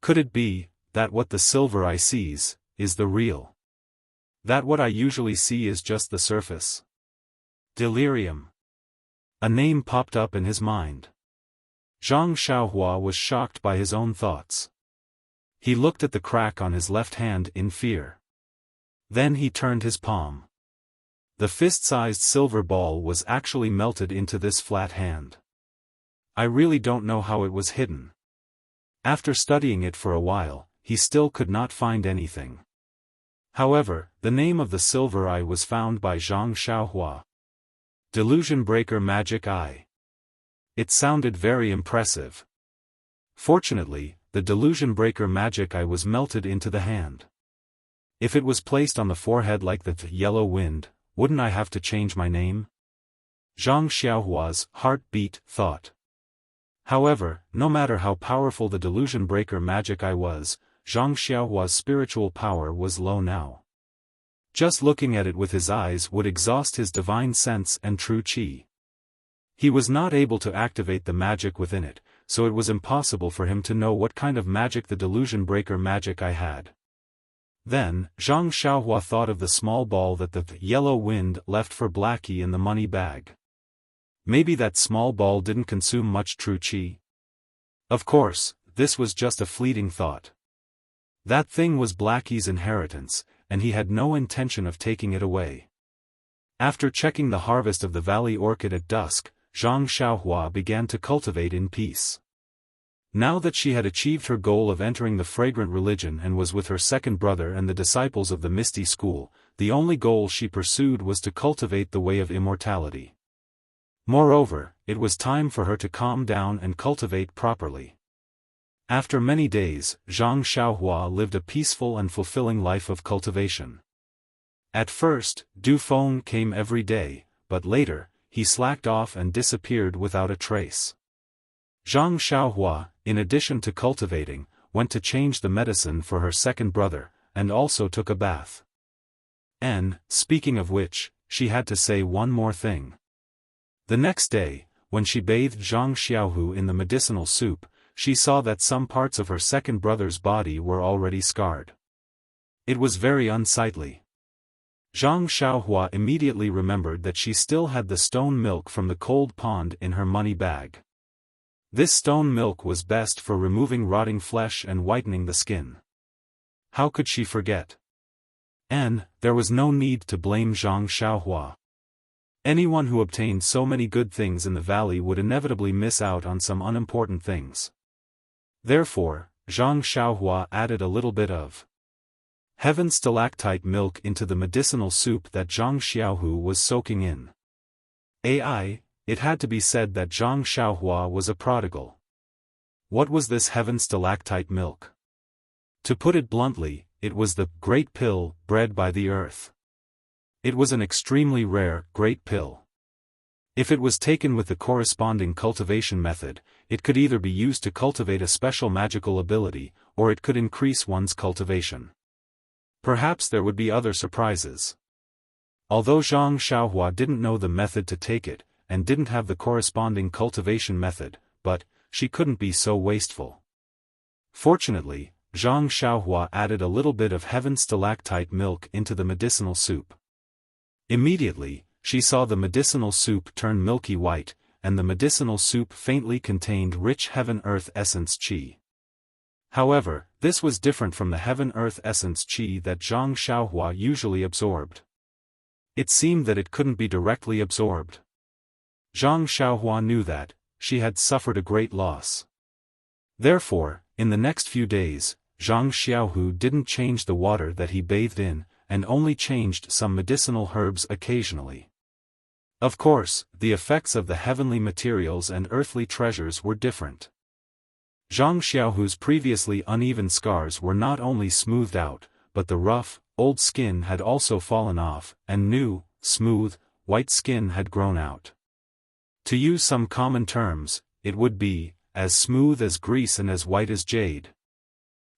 Could it be that what the silver eye sees is the real? That what I usually see is just the surface? Delirium. A name popped up in his mind. Zhang Xiaohua was shocked by his own thoughts. He looked at the crack on his left hand in fear. Then he turned his palm. The fist-sized silver ball was actually melted into this flat hand. I really don't know how it was hidden. After studying it for a while, he still could not find anything. However, the name of the silver eye was found by Zhang Xiaohua. Delusion Breaker Magic Eye. It sounded very impressive. Fortunately, the Delusion Breaker Magic Eye was melted into the hand. If it was placed on the forehead like the yellow wind, wouldn't I have to change my name? Zhang Xiaohua's heart-beat thought. However, no matter how powerful the Delusion Breaker Magic Eye was, Zhang Xiaohua's spiritual power was low now. Just looking at it with his eyes would exhaust his divine sense and true qi. He was not able to activate the magic within it, so it was impossible for him to know what kind of magic the Delusion Breaker Magic Eye had. Then, Zhang Xiaohua thought of the small ball that the yellow wind left for Blackie in the money bag. Maybe that small ball didn't consume much true qi. Of course, this was just a fleeting thought. That thing was Blackie's inheritance, and he had no intention of taking it away. After checking the harvest of the valley orchid at dusk, Zhang Xiaohua began to cultivate in peace. Now that she had achieved her goal of entering the fragrant religion and was with her second brother and the disciples of the Misty School, the only goal she pursued was to cultivate the way of immortality. Moreover, it was time for her to calm down and cultivate properly. After many days, Zhang Xiaohua lived a peaceful and fulfilling life of cultivation. At first, Du Feng came every day, but later, he slacked off and disappeared without a trace. Zhang Xiaohua, in addition to cultivating, went to change the medicine for her second brother, and also took a bath. And, speaking of which, she had to say one more thing. The next day, when she bathed Zhang Xiaohu in the medicinal soup, she saw that some parts of her second brother's body were already scarred. It was very unsightly. Zhang Xiaohua immediately remembered that she still had the stone milk from the cold pond in her money bag. This stone milk was best for removing rotting flesh and whitening the skin. How could she forget? And, there was no need to blame Zhang Xiaohua. Anyone who obtained so many good things in the valley would inevitably miss out on some unimportant things. Therefore, Zhang Xiaohua added a little bit of heaven stalactite milk into the medicinal soup that Zhang Xiaohu was soaking in. It had to be said that Zhang Xiaohua was a prodigal. What was this heaven stalactite milk? To put it bluntly, it was the great pill bred by the earth. It was an extremely rare, great pill. If it was taken with the corresponding cultivation method, it could either be used to cultivate a special magical ability, or it could increase one's cultivation. Perhaps there would be other surprises. Although Zhang Xiaohua didn't know the method to take it, and didn't have the corresponding cultivation method, but she couldn't be so wasteful. Fortunately, Zhang Xiaohua added a little bit of heaven stalactite milk into the medicinal soup. Immediately, she saw the medicinal soup turn milky white, and the medicinal soup faintly contained rich heaven-earth essence qi. However, this was different from the heaven-earth essence qi that Zhang Xiaohua usually absorbed. It seemed that it couldn't be directly absorbed. Zhang Xiaohua knew that she had suffered a great loss. Therefore, in the next few days, Zhang Xiaohu didn't change the water that he bathed in, and only changed some medicinal herbs occasionally. Of course, the effects of the heavenly materials and earthly treasures were different. Zhang Xiaohu's previously uneven scars were not only smoothed out, but the rough, old skin had also fallen off, and new, smooth, white skin had grown out. To use some common terms, it would be as smooth as grease and as white as jade.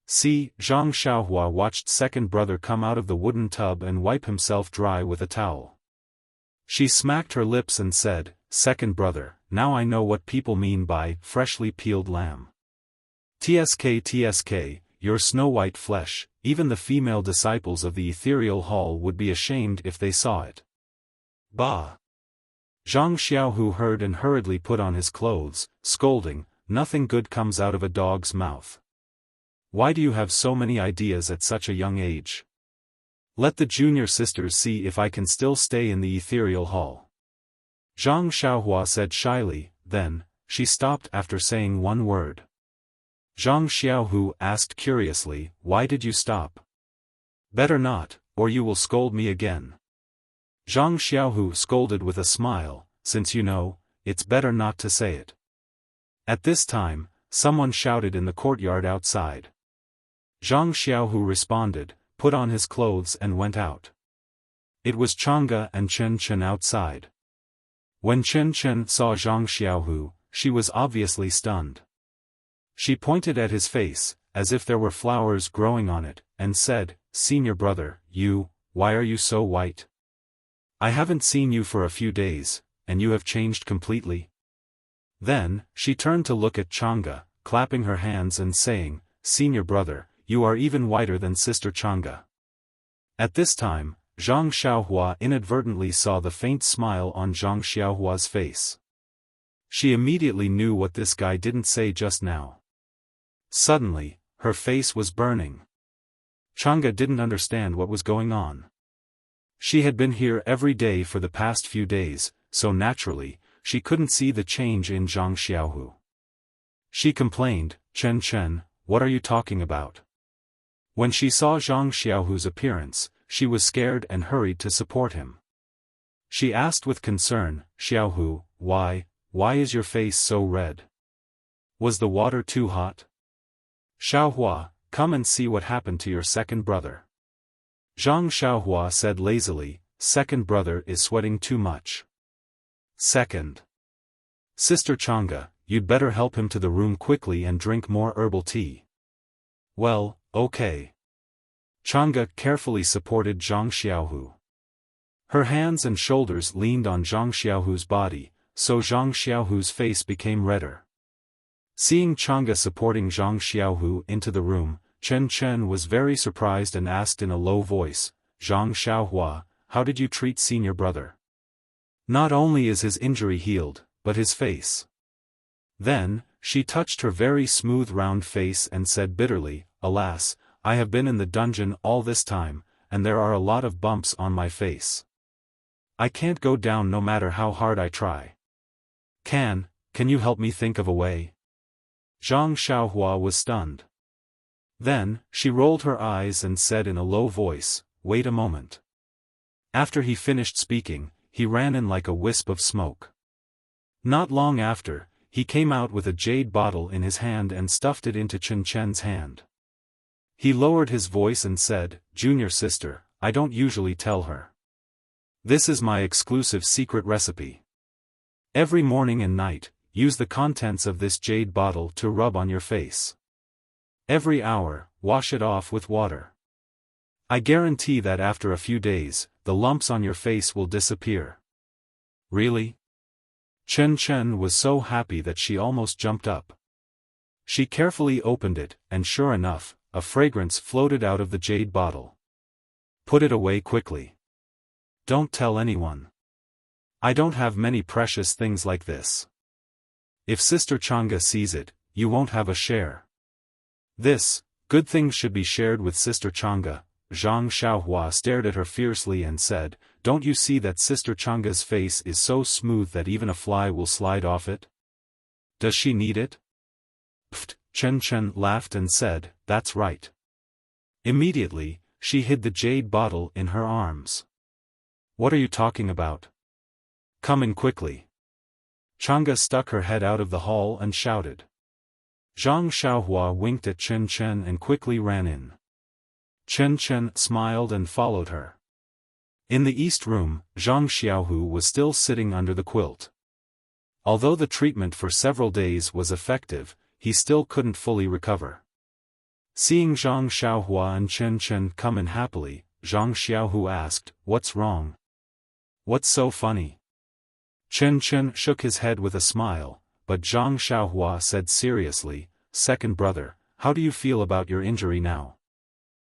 See, Zhang Xiaohua watched second brother come out of the wooden tub and wipe himself dry with a towel. She smacked her lips and said, "Second brother, now I know what people mean by freshly peeled lamb. TSK, your snow-white flesh, even the female disciples of the ethereal hall would be ashamed if they saw it." Bah! Zhang Xiaohu heard and hurriedly put on his clothes, scolding, "Nothing good comes out of a dog's mouth. Why do you have so many ideas at such a young age? Let the junior sisters see if I can still stay in the ethereal hall." Zhang Xiaohua said shyly, then, she stopped after saying one word. Zhang Xiaohu asked curiously, "Why did you stop?" "Better not, or you will scold me again." Zhang Xiaohu scolded with a smile, "Since you know, it's better not to say it." At this time, someone shouted in the courtyard outside. Zhang Xiaohu responded, put on his clothes and went out. It was Chang'e and Chen Chen outside. When Chen Chen saw Zhang Xiaohu, she was obviously stunned. She pointed at his face, as if there were flowers growing on it, and said, "Senior brother, why are you so white? I haven't seen you for a few days, and you have changed completely." Then, she turned to look at Chang'e, clapping her hands and saying, "Senior brother, you are even whiter than Sister Chang'e." At this time, Zhang Xiaohua inadvertently saw the faint smile on Zhang Xiaohua's face. She immediately knew what this guy didn't say just now. Suddenly, her face was burning. Chang'e didn't understand what was going on. She had been here every day for the past few days, so naturally, she couldn't see the change in Zhang Xiaohu. She complained, "Chen Chen, what are you talking about?" When she saw Zhang Xiaohu's appearance, she was scared and hurried to support him. She asked with concern, "Xiaohu, why is your face so red? Was the water too hot? Xiaohua, come and see what happened to your second brother." Zhang Xiaohua said lazily, "Second brother is sweating too much. Second. Sister Chang'e, you'd better help him to the room quickly and drink more herbal tea." "Well, okay." Chang'e carefully supported Zhang Xiaohu. Her hands and shoulders leaned on Zhang Xiaohu's body, so Zhang Xiaohu's face became redder. Seeing Chang'e supporting Zhang Xiaohu into the room, Chen Chen was very surprised and asked in a low voice, "Zhang Xiaohua, how did you treat senior brother? Not only is his injury healed, but his face." Then, she touched her very smooth round face and said bitterly, "Alas, I have been in the dungeon all this time, and there are a lot of bumps on my face. I can't go down no matter how hard I try. Can you help me think of a way?" Zhang Xiaohua was stunned. Then, she rolled her eyes and said in a low voice, "Wait a moment." After he finished speaking, he ran in like a wisp of smoke. Not long after, he came out with a jade bottle in his hand and stuffed it into Chen Chen's hand. He lowered his voice and said, "Junior sister, I don't usually tell her. This is my exclusive secret recipe. Every morning and night, use the contents of this jade bottle to rub on your face. Every hour, wash it off with water. I guarantee that after a few days, the lumps on your face will disappear." "Really?" Chen Chen was so happy that she almost jumped up. She carefully opened it, and sure enough, a fragrance floated out of the jade bottle. Put it away quickly. Don't tell anyone. I don't have many precious things like this. If Sister Chang'e sees it, you won't have a share. This, good things should be shared with Sister Chang'e. Zhang Xiaohua stared at her fiercely and said, "Don't you see that Sister Chang'e's face is so smooth that even a fly will slide off it? Does she need it?" Pfft, Chen Chen laughed and said, "That's right." Immediately, she hid the jade bottle in her arms. "What are you talking about? Come in quickly." Chang'e stuck her head out of the hall and shouted. Zhang Xiaohua winked at Chen Chen and quickly ran in. Chen Chen smiled and followed her. In the east room, Zhang Xiaohu was still sitting under the quilt. Although the treatment for several days was effective, he still couldn't fully recover. Seeing Zhang Xiaohua and Chen Chen come in happily, Zhang Xiaohu asked, "What's wrong? What's so funny?" Chen Chen shook his head with a smile, but Zhang Xiaohua said seriously, "Second brother, how do you feel about your injury now?"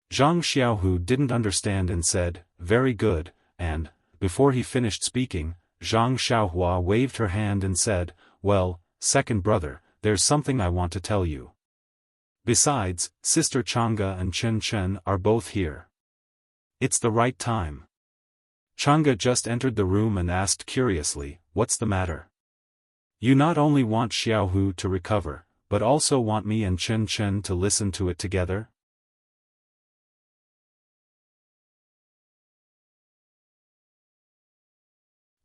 Zhang Xiaohu didn't understand and said, "Very good," and, before he finished speaking, Zhang Xiaohua waved her hand and said, "Well, second brother, there's something I want to tell you. Besides, Sister Chang'e and Chen Chen are both here. It's the right time." Chang'e just entered the room and asked curiously, "What's the matter? You not only want Xiaohu to recover, but also want me and Chen Chen to listen to it together?"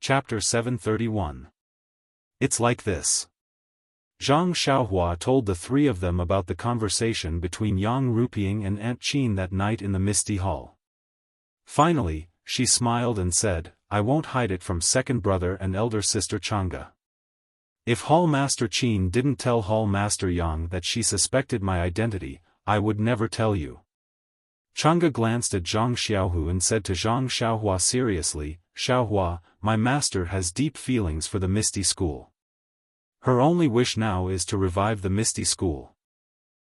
Chapter 731. It's like this. Zhang Xiaohua told the three of them about the conversation between Yang Ruping and Aunt Qin that night in the Misty Hall. Finally, she smiled and said, "I won't hide it from second brother and elder sister Chang'e. If Hall Master Qin didn't tell Hall Master Yang that she suspected my identity, I would never tell you." Chang'e glanced at Zhang Xiaohu and said to Zhang Xiaohua seriously, "Xiaohua, my master has deep feelings for the Misty School. Her only wish now is to revive the Misty School.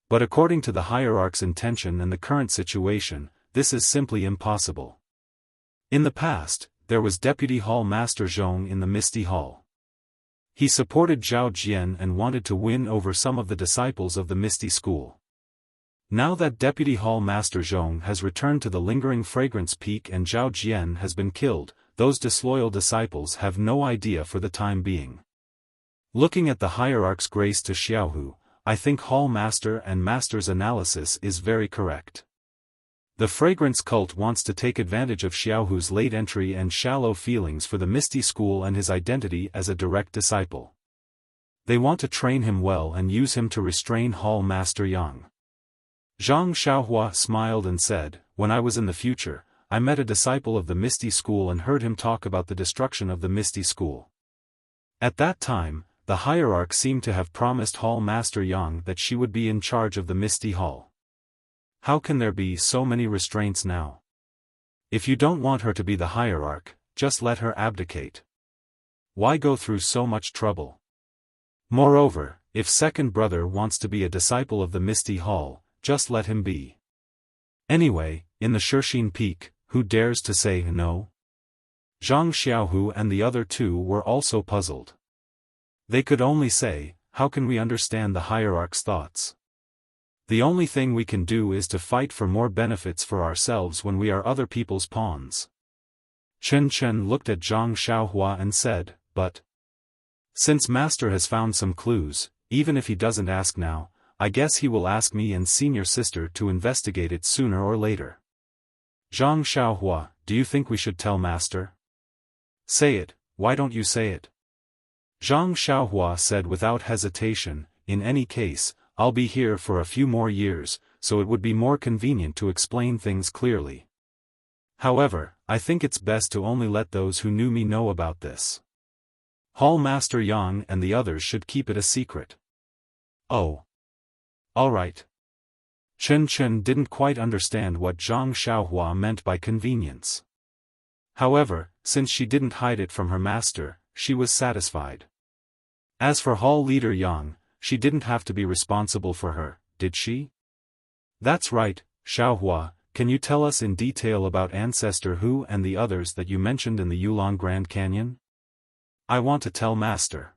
But according to the hierarch's intention and the current situation, this is simply impossible. In the past, there was Deputy Hall Master Zhong in the Misty Hall. He supported Zhao Jian and wanted to win over some of the disciples of the Misty School. Now that Deputy Hall Master Zhong has returned to the Lingering Fragrance Peak and Zhao Jian has been killed, those disloyal disciples have no idea for the time being. Looking at the hierarch's grace to Xiaohu, I think Hall Master and Master's analysis is very correct. The fragrance cult wants to take advantage of Xiaohu's late entry and shallow feelings for the Misty School and his identity as a direct disciple. They want to train him well and use him to restrain Hall Master Yang." Zhang Xiaohua smiled and said, "When I was in the future, I met a disciple of the Misty School and heard him talk about the destruction of the Misty School. At that time, the hierarch seemed to have promised Hall Master Yang that she would be in charge of the Misty Hall. How can there be so many restraints now? If you don't want her to be the hierarch, just let her abdicate. Why go through so much trouble? Moreover, if second brother wants to be a disciple of the Misty Hall, just let him be. Anyway, in the Shixin Peak, who dares to say no?" Zhang Xiaohu and the other two were also puzzled. They could only say, "How can we understand the hierarch's thoughts? The only thing we can do is to fight for more benefits for ourselves when we are other people's pawns." Chen Chen looked at Zhang Xiaohua and said, "But since Master has found some clues, even if he doesn't ask now, I guess he will ask me and senior sister to investigate it sooner or later." "Zhang Xiaohua, do you think we should tell Master?" "Say it, why don't you say it?" Zhang Xiaohua said without hesitation, "In any case, I'll be here for a few more years, so it would be more convenient to explain things clearly. However, I think it's best to only let those who knew me know about this. Hall Master Yang and the others should keep it a secret." "Oh. All right." Chen Chen didn't quite understand what Zhang Xiaohua meant by convenience. However, since she didn't hide it from her master, she was satisfied. As for hall leader Yang, she didn't have to be responsible for her, did she? That's right, Xiaohua, can you tell us in detail about Ancestor Hu and the others that you mentioned in the Yulong Grand Canyon? I want to tell Master.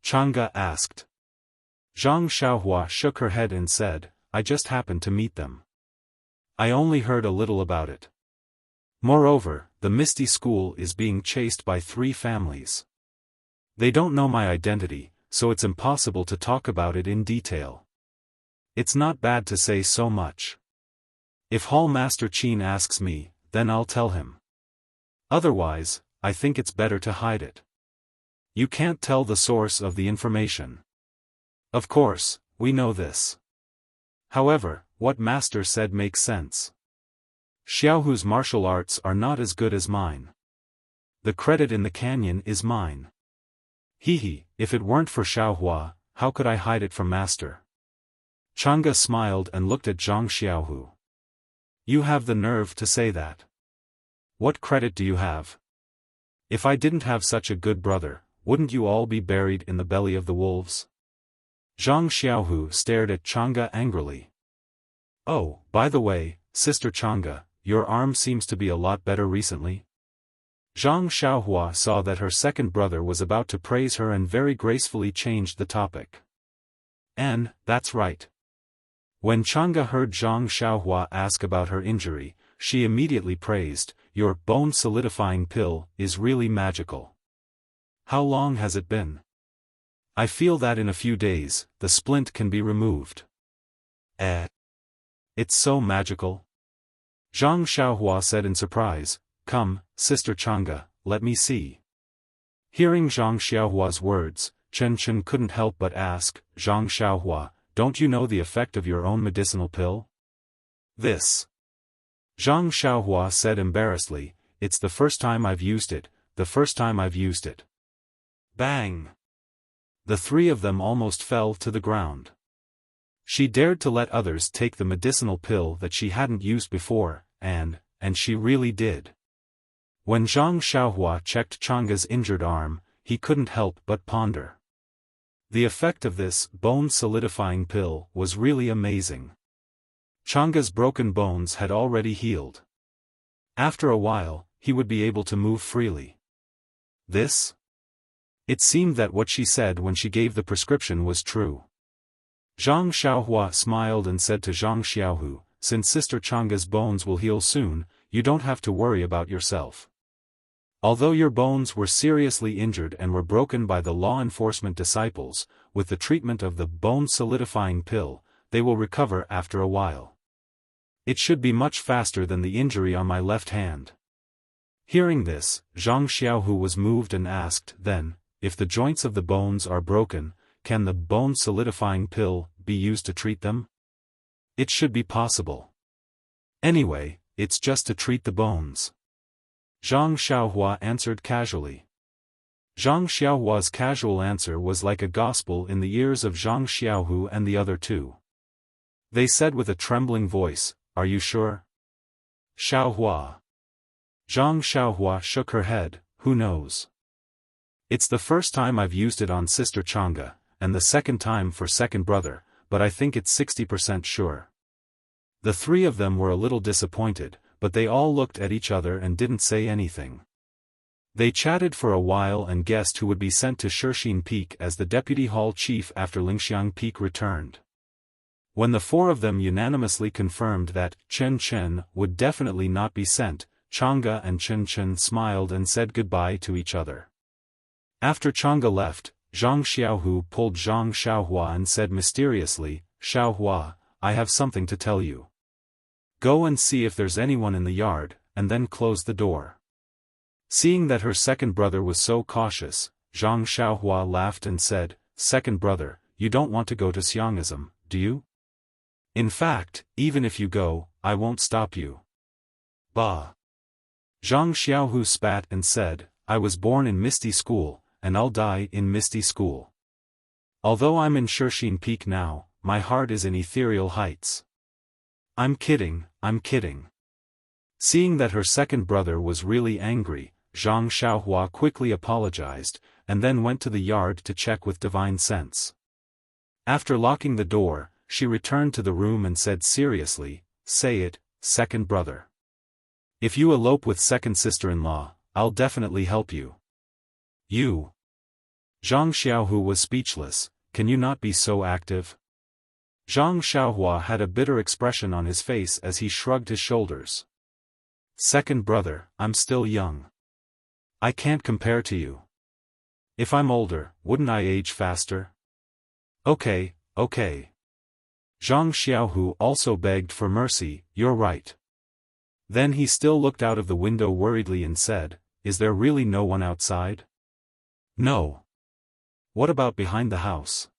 Chang'e asked. Zhang Xiaohua shook her head and said, I just happened to meet them. I only heard a little about it. Moreover, the Misty School is being chased by 3 families. They don't know my identity, so it's impossible to talk about it in detail. It's not bad to say so much. If Hall Master Qin asks me, then I'll tell him. Otherwise, I think it's better to hide it. You can't tell the source of the information. Of course, we know this. However, what Master said makes sense. Xiaohu's martial arts are not as good as mine. The credit in the canyon is mine. Hehe, if it weren't for Xiaohua, how could I hide it from Master? Chang'e smiled and looked at Zhang Xiaohu. You have the nerve to say that. What credit do you have? If I didn't have such a good brother, wouldn't you all be buried in the belly of the wolves? Zhang Xiaohu stared at Chang'e angrily. Oh, by the way, Sister Chang'e, your arm seems to be a lot better recently. Zhang Xiaohua saw that her second brother was about to praise her and very gracefully changed the topic. And, that's right. When Chang'e heard Zhang Xiaohua ask about her injury, she immediately praised, your bone-solidifying pill is really magical. How long has it been? I feel that in a few days, the splint can be removed. It's so magical. Zhang Xiaohua said in surprise, come, Sister Chang'e, let me see. Hearing Zhang Xiaohua's words, Chen Chen couldn't help but ask, Zhang Xiaohua, don't you know the effect of your own medicinal pill? This. Zhang Xiaohua said embarrassedly, it's the first time I've used it, the first time I've used it. Bang! The 3 of them almost fell to the ground. She dared to let others take the medicinal pill that she hadn't used before, and she really did. When Zhang Xiaohua checked Chang'e's injured arm, he couldn't help but ponder. The effect of this bone-solidifying pill was really amazing. Chang'e's broken bones had already healed. After a while, he would be able to move freely. This? It seemed that what she said when she gave the prescription was true. Zhang Xiaohua smiled and said to Zhang Xiaohu, since Sister Chang'e's bones will heal soon, you don't have to worry about yourself. Although your bones were seriously injured and were broken by the law enforcement disciples, with the treatment of the bone-solidifying pill, they will recover after a while. It should be much faster than the injury on my left hand. Hearing this, Zhang Xiaohu was moved and asked, then, if the joints of the bones are broken, can the bone-solidifying pill be used to treat them? It should be possible. Anyway, it's just to treat the bones. Zhang Xiaohua answered casually. Zhang Xiaohua's casual answer was like a gospel in the ears of Zhang Xiaohu and the other 2. They said with a trembling voice, are you sure? Xiaohua. Zhang Xiaohua shook her head, who knows? It's the first time I've used it on Sister Chang'e, and the second time for second brother, but I think it's 60% sure. The 3 of them were a little disappointed, but they all looked at each other and didn't say anything. They chatted for a while and guessed who would be sent to Shixin Peak as the deputy hall chief after Lingxiang Peak returned. When the 4 of them unanimously confirmed that Chen Chen would definitely not be sent, Chang'e and Chen Chen smiled and said goodbye to each other. After Chang'e left, Zhang Xiaohu pulled Zhang Xiaohua and said mysteriously, Xiaohua, I have something to tell you. Go and see if there's anyone in the yard, and then close the door. Seeing that her second brother was so cautious, Zhang Xiaohua laughed and said, second brother, you don't want to go to Xiangism, do you? In fact, even if you go, I won't stop you. Bah! Zhang Xiaohu spat and said, I was born in Misty School, and I'll die in Misty School. Although I'm in Shixin Peak now, my heart is in ethereal heights. I'm kidding, I'm kidding. Seeing that her second brother was really angry, Zhang Xiaohua quickly apologized, and then went to the yard to check with divine sense. After locking the door, she returned to the room and said seriously, "Say it, second brother. If you elope with second sister-in-law, I'll definitely help you." "You?" Zhang Xiaohu was speechless. "Can you not be so active?" Zhang Xiaohua had a bitter expression on his face as he shrugged his shoulders. "Second brother, I'm still young. I can't compare to you. If I'm older, wouldn't I age faster?" Okay. Zhang Xiaohu also begged for mercy. "You're right." Then he still looked out of the window worriedly and said, "Is there really no one outside?" "No." "What about behind the house?"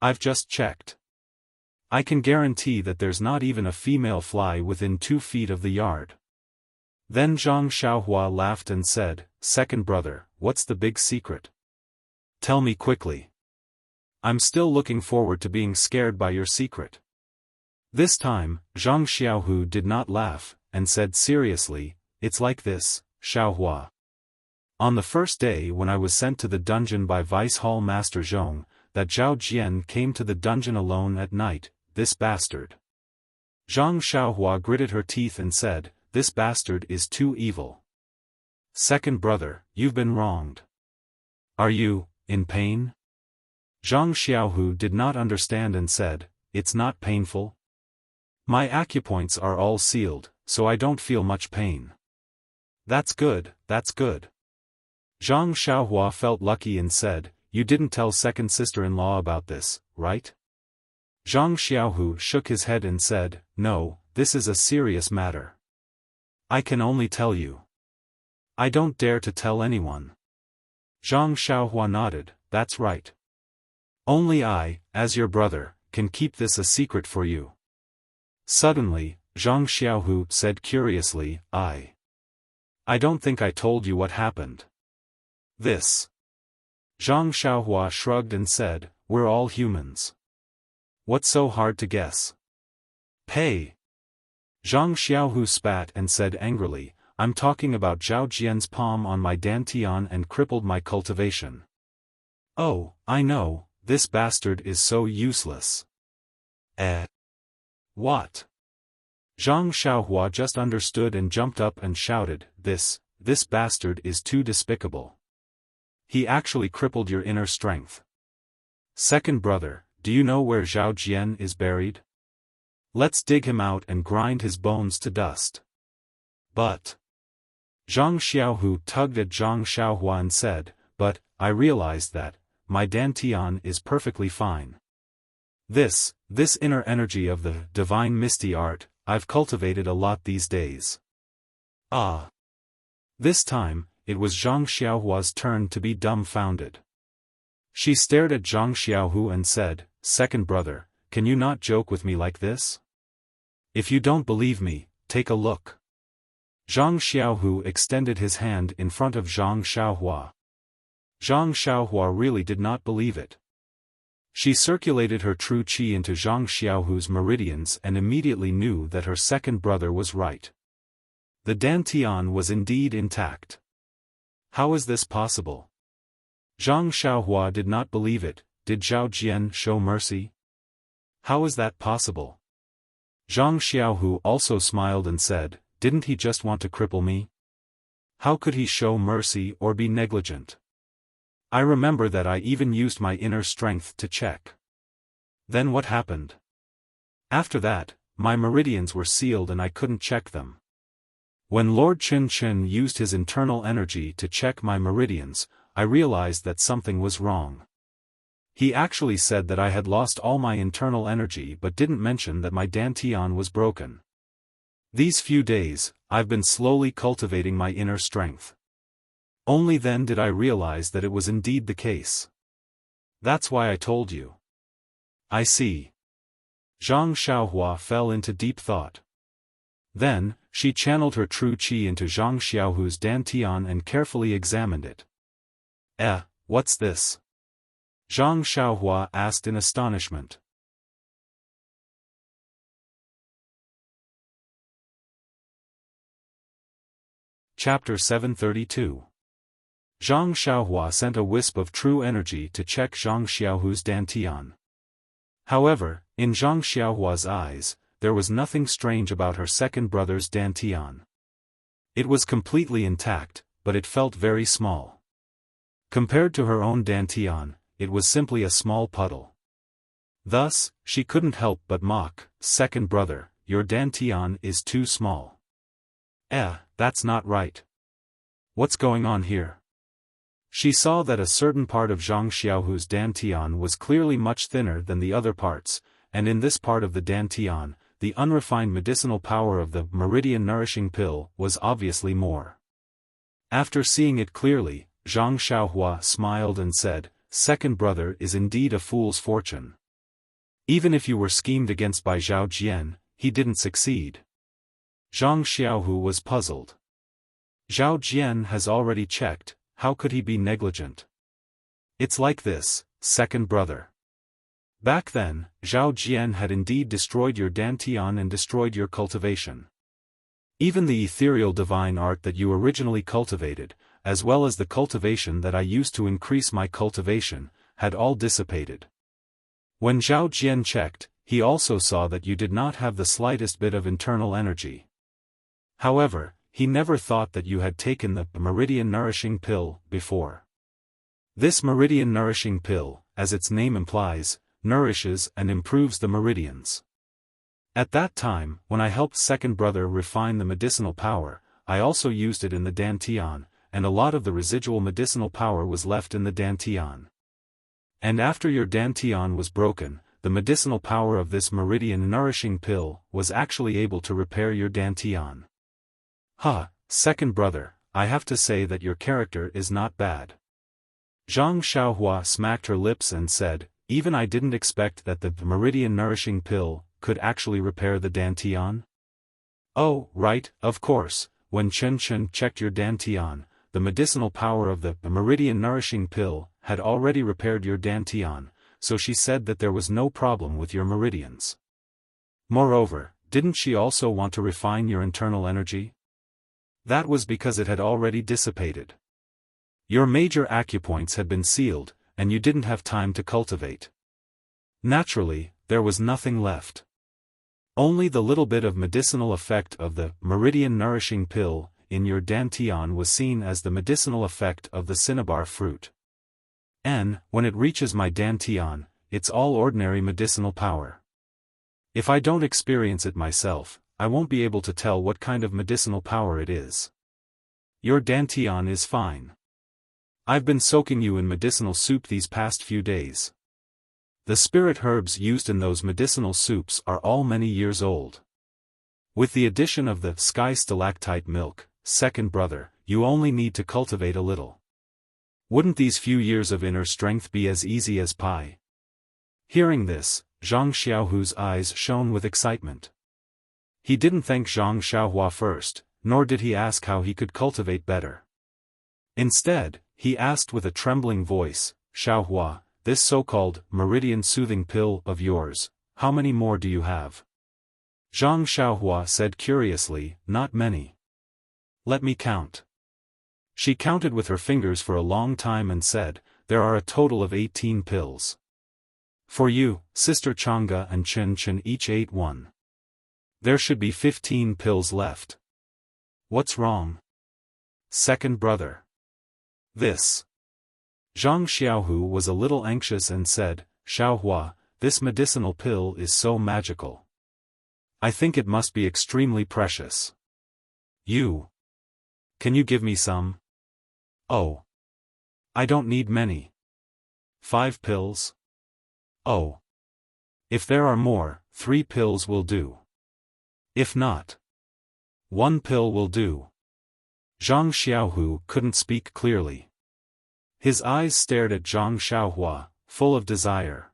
"I've just checked. I can guarantee that there's not even a female fly within 2 feet of the yard." Then Zhang Xiaohua laughed and said, "Second brother, what's the big secret? Tell me quickly. I'm still looking forward to being scared by your secret." This time, Zhang Xiaohu did not laugh, and said seriously, "It's like this, Xiaohua. On the first day when I was sent to the dungeon by Vice Hall Master Zhong, that Zhao Jian came to the dungeon alone at night, this bastard." Zhang Xiaohua gritted her teeth and said, "This bastard is too evil. Second brother, you've been wronged. Are you, in pain?" Zhang Xiaohu did not understand and said, "It's not painful. My acupoints are all sealed, so I don't feel much pain." That's good. Zhang Xiaohua felt lucky and said, "You didn't tell second sister-in-law about this, right?" Zhang Xiaohu shook his head and said, "No, this is a serious matter. I can only tell you. I don't dare to tell anyone." Zhang Xiaohua nodded, "That's right. Only I, as your brother, can keep this a secret for you." Suddenly, Zhang Xiaohu said curiously, I don't think I told you what happened." "This." Zhang Xiaohua shrugged and said, "We're all humans. What's so hard to guess?" "Pay." Zhang Xiaohu spat and said angrily, "I'm talking about Zhao Jian's palm on my dantian and crippled my cultivation." "Oh, I know, this bastard is so useless." What?" Zhang Xiaohua just understood and jumped up and shouted, This bastard is too despicable. He actually crippled your inner strength. Second brother, do you know where Zhao Jian is buried? Let's dig him out and grind his bones to dust." "But..." Zhang Xiaohu tugged at Zhang Xiaohua and said, "But, I realized that, my dantian is perfectly fine. This inner energy of the divine misty art, I've cultivated a lot these days." "Ah." This time, it was Zhang Xiaohua's turn to be dumbfounded. She stared at Zhang Xiaohu and said, "Second brother, can you not joke with me like this? If you don't believe me, take a look." Zhang Xiaohu extended his hand in front of Zhang Xiaohua. Zhang Xiaohua really did not believe it. She circulated her true qi into Zhang Xiaohu's meridians and immediately knew that her second brother was right. The dantian was indeed intact. How is this possible? Zhang Xiaohua did not believe it. Did Zhao Jian show mercy? How is that possible? Zhang Xiaohu also smiled and said, "Didn't he just want to cripple me? How could he show mercy or be negligent? I remember that I even used my inner strength to check." "Then what happened?" "After that, my meridians were sealed and I couldn't check them. When Lord Qin Qin used his internal energy to check my meridians, I realized that something was wrong. He actually said that I had lost all my internal energy but didn't mention that my dantian was broken. These few days, I've been slowly cultivating my inner strength. Only then did I realize that it was indeed the case. That's why I told you." "I see." Zhang Xiaohua fell into deep thought. Then, she channeled her true qi into Zhang Xiaohu's dantian and carefully examined it. What's this?" Zhang Xiaohua asked in astonishment. Chapter 732. Zhang Xiaohua sent a wisp of true energy to check Zhang Xiaohu's dantian. However, in Zhang Xiaohua's eyes, there was nothing strange about her second brother's dantian. It was completely intact, but it felt very small. Compared to her own dantian, it was simply a small puddle. Thus, she couldn't help but mock, "Second brother, your dantian is too small." That's not right. What's going on here? She saw that a certain part of Zhang Xiaohu's dantian was clearly much thinner than the other parts, and in this part of the dantian, the unrefined medicinal power of the meridian nourishing pill was obviously more. After seeing it clearly, Zhang Xiaohua smiled and said, "Second brother is indeed a fool's fortune. Even if you were schemed against by Zhao Jian, he didn't succeed." Zhang Xiaohu was puzzled. Zhao Jian has already checked, how could he be negligent? It's like this, second brother. Back then, Zhao Jian had indeed destroyed your dantian and destroyed your cultivation. Even the ethereal divine art that you originally cultivated, as well as the cultivation that I used to increase my cultivation, had all dissipated. When Zhao Jian checked, he also saw that you did not have the slightest bit of internal energy. However, he never thought that you had taken the meridian nourishing pill before. This meridian nourishing pill, as its name implies, nourishes and improves the meridians. At that time, when I helped second brother refine the medicinal power, I also used it in the dantian, and a lot of the residual medicinal power was left in the dantian. And after your dantian was broken, the medicinal power of this meridian nourishing pill was actually able to repair your dantian. Second brother, I have to say that your character is not bad. Zhang Xiaohua smacked her lips and said, even I didn't expect that the meridian nourishing pill could actually repair the dantian. Oh, right, of course, when Chen Chen checked your dantian, the medicinal power of the meridian nourishing pill had already repaired your dantian, so she said that there was no problem with your meridians. Moreover, didn't she also want to refine your internal energy? That was because it had already dissipated. Your major acupoints had been sealed, and you didn't have time to cultivate. Naturally, there was nothing left. Only the little bit of medicinal effect of the meridian nourishing pill in your dantian was seen as the medicinal effect of the cinnabar fruit. And, when it reaches my dantian, it's all ordinary medicinal power. If I don't experience it myself, I won't be able to tell what kind of medicinal power it is. Your dantian is fine. I've been soaking you in medicinal soup these past few days. The spirit herbs used in those medicinal soups are all many years old. With the addition of the sky stalactite milk, second brother, you only need to cultivate a little. Wouldn't these few years of inner strength be as easy as pie? Hearing this, Zhang Xiaohu's eyes shone with excitement. He didn't thank Zhang Xiaohua first, nor did he ask how he could cultivate better. Instead, he asked with a trembling voice, "Xiaohua, this so-called meridian soothing pill of yours, how many more do you have?" Zhang Xiaohua said curiously, "Not many. Let me count." She counted with her fingers for a long time and said, "There are a total of 18 pills. For you, Sister Chang'e and Chen Chen each ate one. There should be 15 pills left. What's wrong? Second brother. This." Zhang Xiaohu was a little anxious and said, "Xiaohua, this medicinal pill is so magical. I think it must be extremely precious. Can you give me some?" "Oh. I don't need many. 5 pills? Oh. If there are more, 3 pills will do. If not, 1 pill will do." Zhang Xiaohu couldn't speak clearly. His eyes stared at Zhang Xiaohua, full of desire.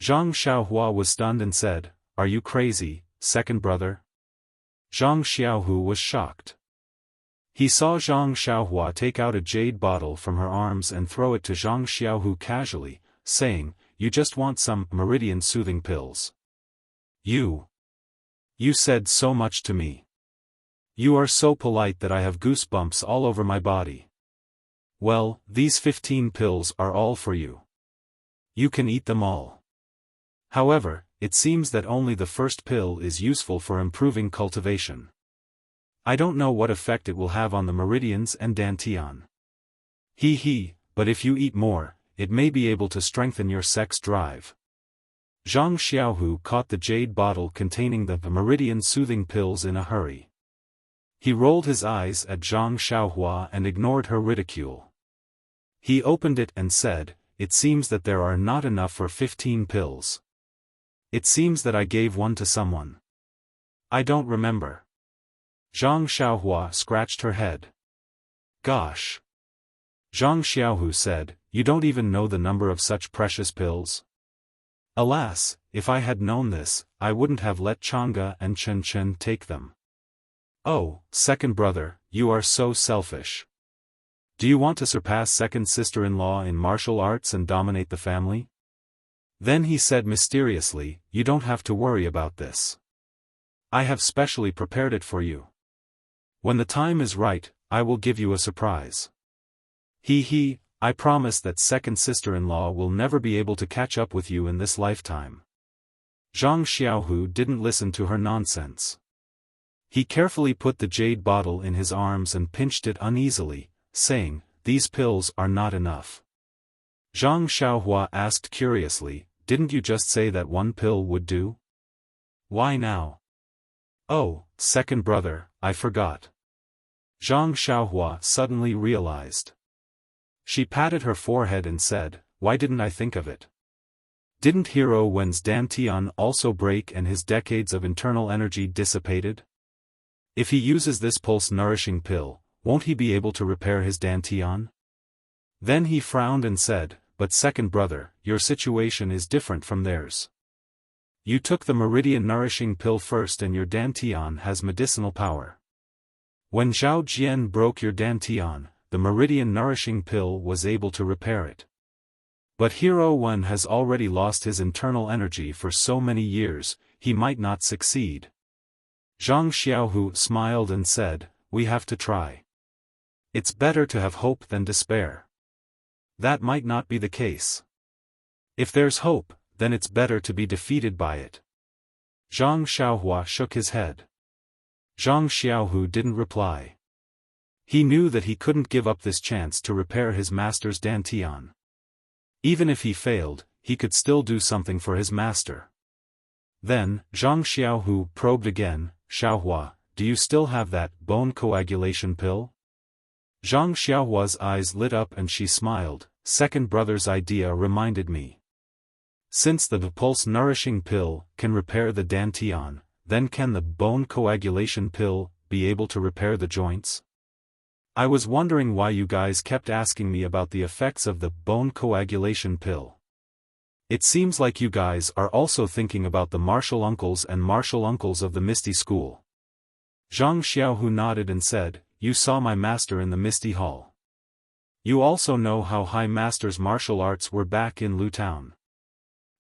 Zhang Xiaohua was stunned and said, "Are you crazy, second brother?" Zhang Xiaohu was shocked. He saw Zhang Xiaohua take out a jade bottle from her arms and throw it to Zhang Xiaohu casually, saying, "You just want some meridian soothing pills. You said so much to me. You are so polite that I have goosebumps all over my body. Well, these 15 pills are all for you. You can eat them all. However, it seems that only the first pill is useful for improving cultivation. I don't know what effect it will have on the meridians and dantian. But if you eat more, it may be able to strengthen your sex drive. Zhang Xiaohu caught the jade bottle containing the meridian soothing pills in a hurry. He rolled his eyes at Zhang Xiaohua and ignored her ridicule. He opened it and said, "It seems that there are not enough for 15 pills. It seems that I gave one to someone. I don't remember." Zhang Xiaohua scratched her head. Gosh! Zhang Xiaohu said, "You don't even know the number of such precious pills?" Alas, if I had known this, I wouldn't have let Chang'e and Chen Chen take them. Oh, second brother, you are so selfish. Do you want to surpass second sister-in-law in martial arts and dominate the family? Then he said mysteriously, "You don't have to worry about this. I have specially prepared it for you. When the time is right, I will give you a surprise. I promise that second sister-in-law will never be able to catch up with you in this lifetime." Zhang Xiaohu didn't listen to her nonsense. He carefully put the jade bottle in his arms and pinched it uneasily, saying, "These pills are not enough." Zhang Xiaohua asked curiously, "Didn't you just say that one pill would do? Why now?" "Oh, second brother, I forgot." Zhang Xiaohua suddenly realized. She patted her forehead and said, "Why didn't I think of it? Didn't Hero Wen's dantian also break and his decades of internal energy dissipated? If he uses this pulse-nourishing pill, won't he be able to repair his dantian?" Then he frowned and said, "But second brother, your situation is different from theirs. You took the meridian-nourishing pill first and your dantian has medicinal power. When Zhao Jian broke your dantian, the meridian-nourishing pill was able to repair it. But Hero Wen has already lost his internal energy for so many years, he might not succeed." Zhang Xiaohu smiled and said, "We have to try. It's better to have hope than despair. That might not be the case. If there's hope, then it's better to be defeated by it." Zhang Xiaohua shook his head. Zhang Xiaohu didn't reply. He knew that he couldn't give up this chance to repair his master's dantian. Even if he failed, he could still do something for his master. Then, Zhang Xiaohu probed again, "Xiaohua, do you still have that bone coagulation pill?" Zhang Xiaohua's eyes lit up and she smiled, "Second brother's idea reminded me. Since the pulse-nourishing pill can repair the dantian, then can the bone coagulation pill be able to repair the joints? I was wondering why you guys kept asking me about the effects of the bone coagulation pill. It seems like you guys are also thinking about the martial uncles and martial uncles of the Misty School." Zhang Xiaohu nodded and said, "You saw my master in the Misty Hall. You also know how High Master's martial arts were back in Lu Town.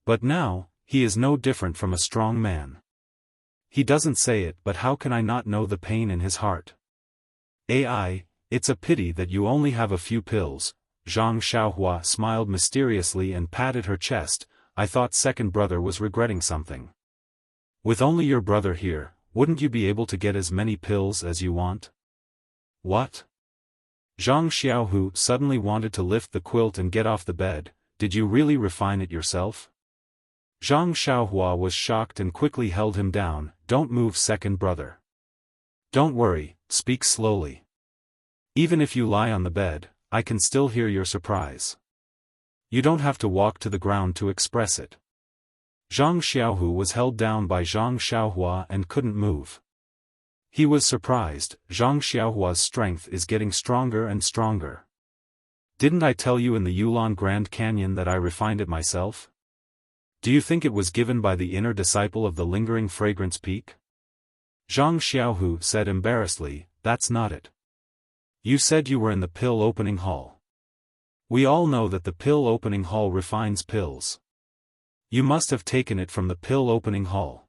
But now, he is no different from a strong man. He doesn't say it, but how can I not know the pain in his heart? It's a pity that you only have a few pills." Zhang Xiaohua smiled mysteriously and patted her chest. "I thought second brother was regretting something. With only your brother here, wouldn't you be able to get as many pills as you want?" "What?" Zhang Xiaohu suddenly wanted to lift the quilt and get off the bed. "Did you really refine it yourself?" Zhang Xiaohua was shocked and quickly held him down. "Don't move, second brother. Don't worry, speak slowly. Even if you lie on the bed, I can still hear your surprise. You don't have to walk to the ground to express it." Zhang Xiaohu was held down by Zhang Xiaohua and couldn't move. He was surprised. Zhang Xiaohua's strength is getting stronger and stronger. "Didn't I tell you in the Yulon Grand Canyon that I refined it myself? Do you think it was given by the inner disciple of the lingering fragrance peak?" Zhang Xiaohu said embarrassedly, "That's not it. You said you were in the pill opening hall. We all know that the pill opening hall refines pills. You must have taken it from the pill opening hall."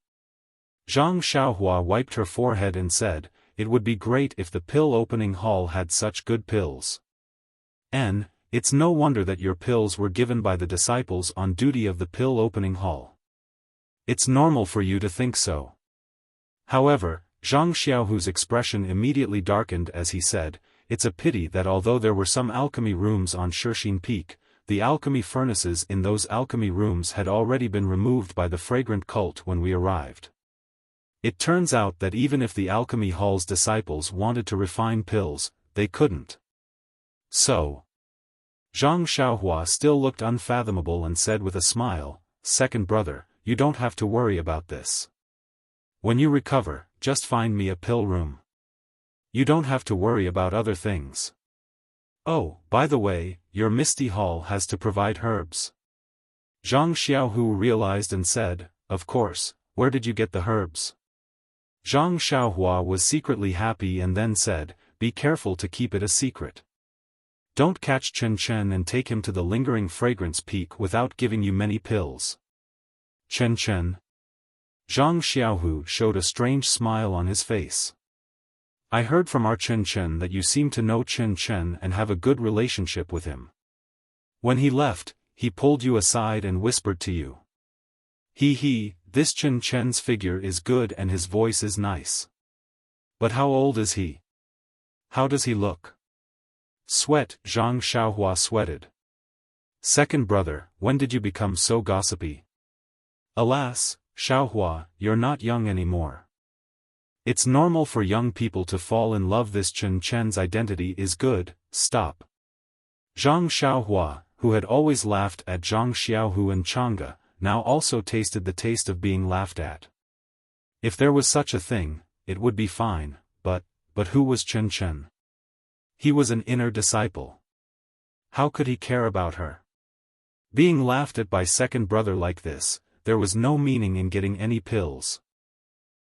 Zhang Xiaohua wiped her forehead and said, it would be great if the pill opening hall had such good pills. It's no wonder that your pills were given by the disciples on duty of the pill opening hall. It's normal for you to think so. However, Zhang Xiaohu's expression immediately darkened as he said, "It's a pity that although there were some alchemy rooms on Shixin Peak, the alchemy furnaces in those alchemy rooms had already been removed by the fragrant cult when we arrived. It turns out that even if the alchemy hall's disciples wanted to refine pills, they couldn't." So, Zhang Xiaohua still looked unfathomable and said with a smile, "Second brother, you don't have to worry about this. When you recover, just find me a pill room. You don't have to worry about other things. Oh, by the way, your Misty Hall has to provide herbs." Zhang Xiaohu realized and said, "Of course, where did you get the herbs?" Zhang Xiaohua was secretly happy and then said, "Be careful to keep it a secret. Don't catch Chen Chen and take him to the lingering fragrance peak without giving you many pills." Chen Chen? Zhang Xiaohu showed a strange smile on his face. "I heard from our Chen Chen that you seem to know Chen Chen and have a good relationship with him. When he left, he pulled you aside and whispered to you. This Chen Chen's figure is good and his voice is nice. But how old is he? How does he look?" Sweat, Zhang Xiaohua sweated. "Second brother, when did you become so gossipy? Alas, Xiaohua, you're not young anymore. It's normal for young people to fall in love. This Chen Chen's identity is good, stop." Zhang Xiaohua, who had always laughed at Zhang Xiaohu and Chang'e, now also tasted the taste of being laughed at. If there was such a thing, it would be fine, but who was Chen Chen? He was an inner disciple. How could he care about her? Being laughed at by second brother like this, there was no meaning in getting any pills.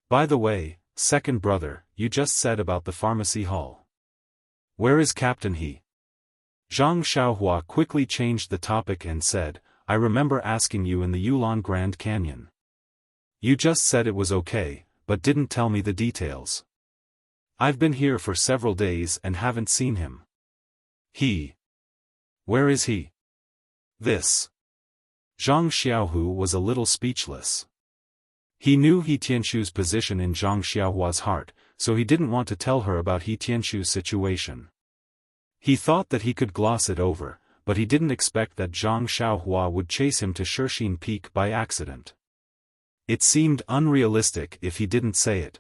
By the way, second brother, you just said about the pharmacy hall. Where is Captain He? Zhang Xiaohua quickly changed the topic and said, "I remember asking you in the Yulon Grand Canyon. You just said it was okay, but didn't tell me the details. I've been here for several days and haven't seen him. Where is he?" This. Zhang Xiaohu was a little speechless. He knew He Tianshu's position in Zhang Xiaohua's heart, so he didn't want to tell her about He Tianshu's situation. He thought that he could gloss it over, but he didn't expect that Zhang Xiaohua would chase him to Shixin Peak by accident. It seemed unrealistic if he didn't say it.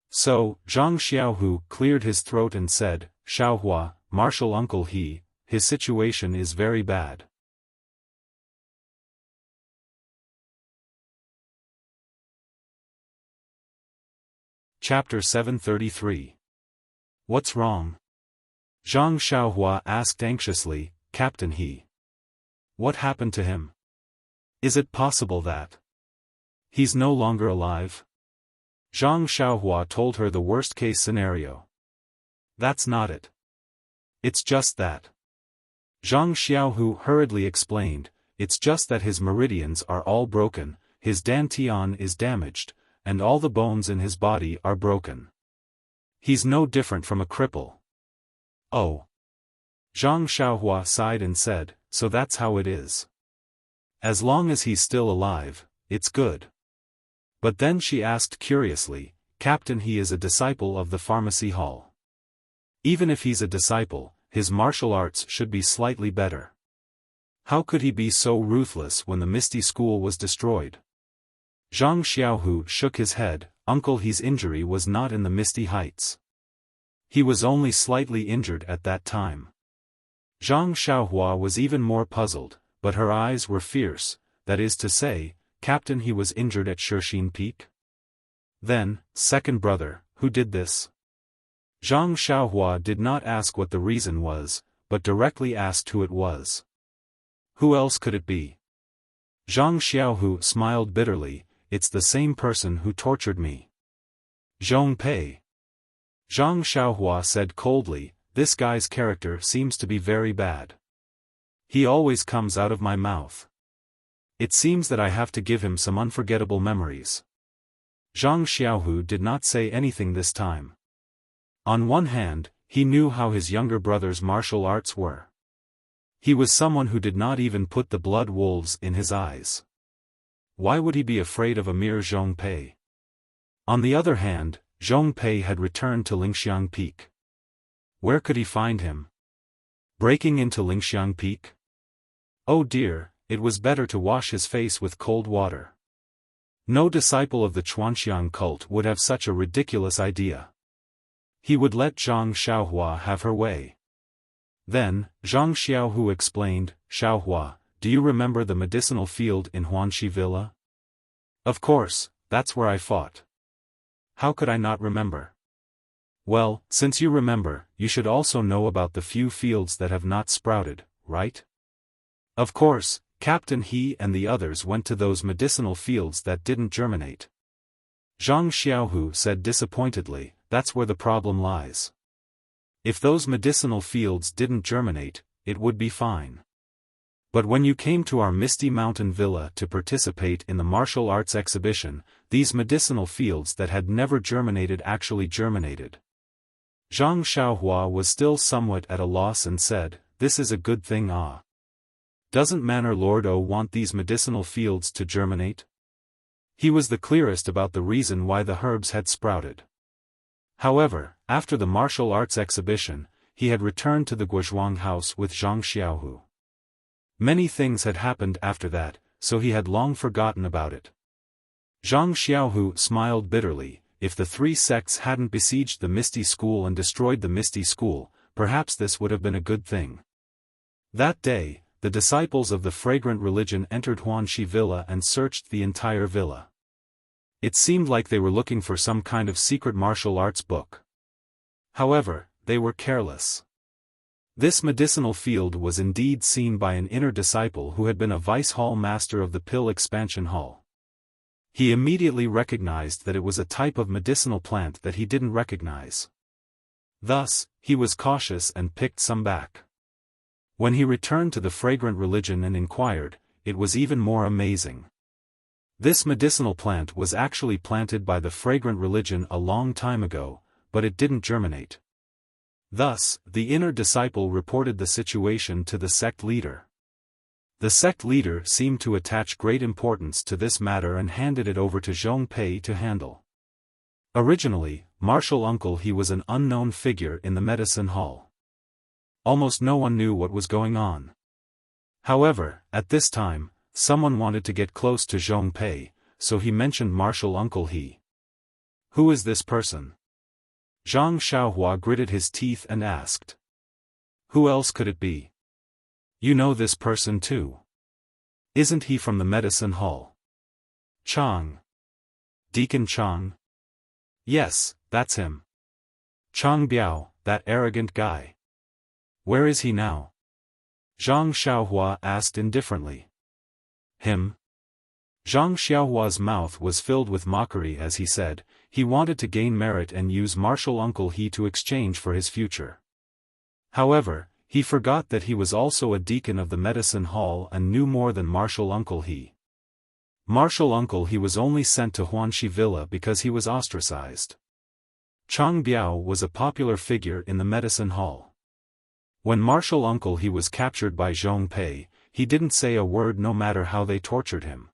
So, Zhang Xiaohu cleared his throat and said, "Xiaohua, Marshal Uncle his situation is very bad." Chapter 733. What's wrong? Zhang Xiaohua asked anxiously, "Captain He. What happened to him? Is it possible that he's no longer alive?" Zhang Xiaohua told her the worst-case scenario. "That's not it. It's just that." Zhang Xiaohu hurriedly explained, "It's just that his meridians are all broken, his dantian is damaged, and all the bones in his body are broken. He's no different from a cripple." "Oh." Zhang Xiaohua sighed and said, "So that's how it is. As long as he's still alive, it's good." But then she asked curiously, "Captain, he is a disciple of the pharmacy hall. Even if he's a disciple, his martial arts should be slightly better. How could he be so ruthless when the Misty School was destroyed?" Zhang Xiaohu shook his head. "Uncle He's injury was not in the Misty Heights. He was only slightly injured at that time." Zhang Xiaohua was even more puzzled, but her eyes were fierce, that is to say, "Captain, he was injured at Shixin Peak? Then, second brother, who did this?" Zhang Xiaohua did not ask what the reason was, but directly asked who it was. Who else could it be? Zhang Xiaohu smiled bitterly, "It's the same person who tortured me. Zhong Pei." Zhang Xiaohua said coldly, "This guy's character seems to be very bad. He always comes out of my mouth. It seems that I have to give him some unforgettable memories." Zhang Xiaohu did not say anything this time. On one hand, he knew how his younger brother's martial arts were. He was someone who did not even put the blood wolves in his eyes. Why would he be afraid of a mere Zhong Pei? On the other hand, Zhong Pei had returned to Lingxiang Peak. Where could he find him? Breaking into Lingxiang Peak? Oh dear, it was better to wash his face with cold water. No disciple of the Chuanxiang cult would have such a ridiculous idea. He would let Zhang Xiaohua have her way. Then, Zhang Xiaohu explained, "Xiaohua, do you remember the medicinal field in Huanxi Villa?" "Of course, that's where I fought." "How could I not remember?" "Well, since you remember, you should also know about the few fields that have not sprouted, right?" Of course, Captain He and the others went to those medicinal fields that didn't germinate. Zhang Xiaohu said disappointedly, "That's where the problem lies. If those medicinal fields didn't germinate, it would be fine. But when you came to our Misty Mountain Villa to participate in the martial arts exhibition, these medicinal fields that had never germinated actually germinated." Zhang Xiaohua was still somewhat at a loss and said, "This is a good thing, ah. Doesn't Manor Lord O want these medicinal fields to germinate?" He was the clearest about the reason why the herbs had sprouted. However, after the martial arts exhibition, he had returned to the Guozhuang house with Zhang Xiaohu. Many things had happened after that, so he had long forgotten about it. Zhang Xiaohu smiled bitterly. If the three sects hadn't besieged the Misty School and destroyed the Misty School, perhaps this would have been a good thing. That day, the disciples of the fragrant religion entered Huanxi Villa and searched the entire villa. It seemed like they were looking for some kind of secret martial arts book. However, they were careless. This medicinal field was indeed seen by an inner disciple who had been a vice hall master of the Pill Expansion Hall. He immediately recognized that it was a type of medicinal plant that he didn't recognize. Thus, he was cautious and picked some back. When he returned to the fragrant religion and inquired, it was even more amazing. This medicinal plant was actually planted by the fragrant religion a long time ago, but it didn't germinate. Thus, the inner disciple reported the situation to the sect leader. The sect leader seemed to attach great importance to this matter and handed it over to Zhong Pei to handle. Originally, Martial Uncle He was an unknown figure in the medicine hall. Almost no one knew what was going on. However, at this time, someone wanted to get close to Zhong Pei, so he mentioned Martial Uncle He. "Who is this person?" Zhang Xiaohua gritted his teeth and asked. "Who else could it be? You know this person too. Isn't he from the medicine hall?" "Chang. Deacon Chang?" "Yes, that's him. Chang Biao, that arrogant guy. Where is he now?" Zhang Xiaohua asked indifferently. "Him?" Zhang Xiaohua's mouth was filled with mockery as he said, he wanted to gain merit and use Martial Uncle He to exchange for his future. However, he forgot that he was also a deacon of the medicine hall and knew more than Martial Uncle He. Martial Uncle He was only sent to Huanxi Villa because he was ostracized. Chang Biao was a popular figure in the medicine hall. When Martial Uncle He was captured by Zhong Pei, he didn't say a word no matter how they tortured him.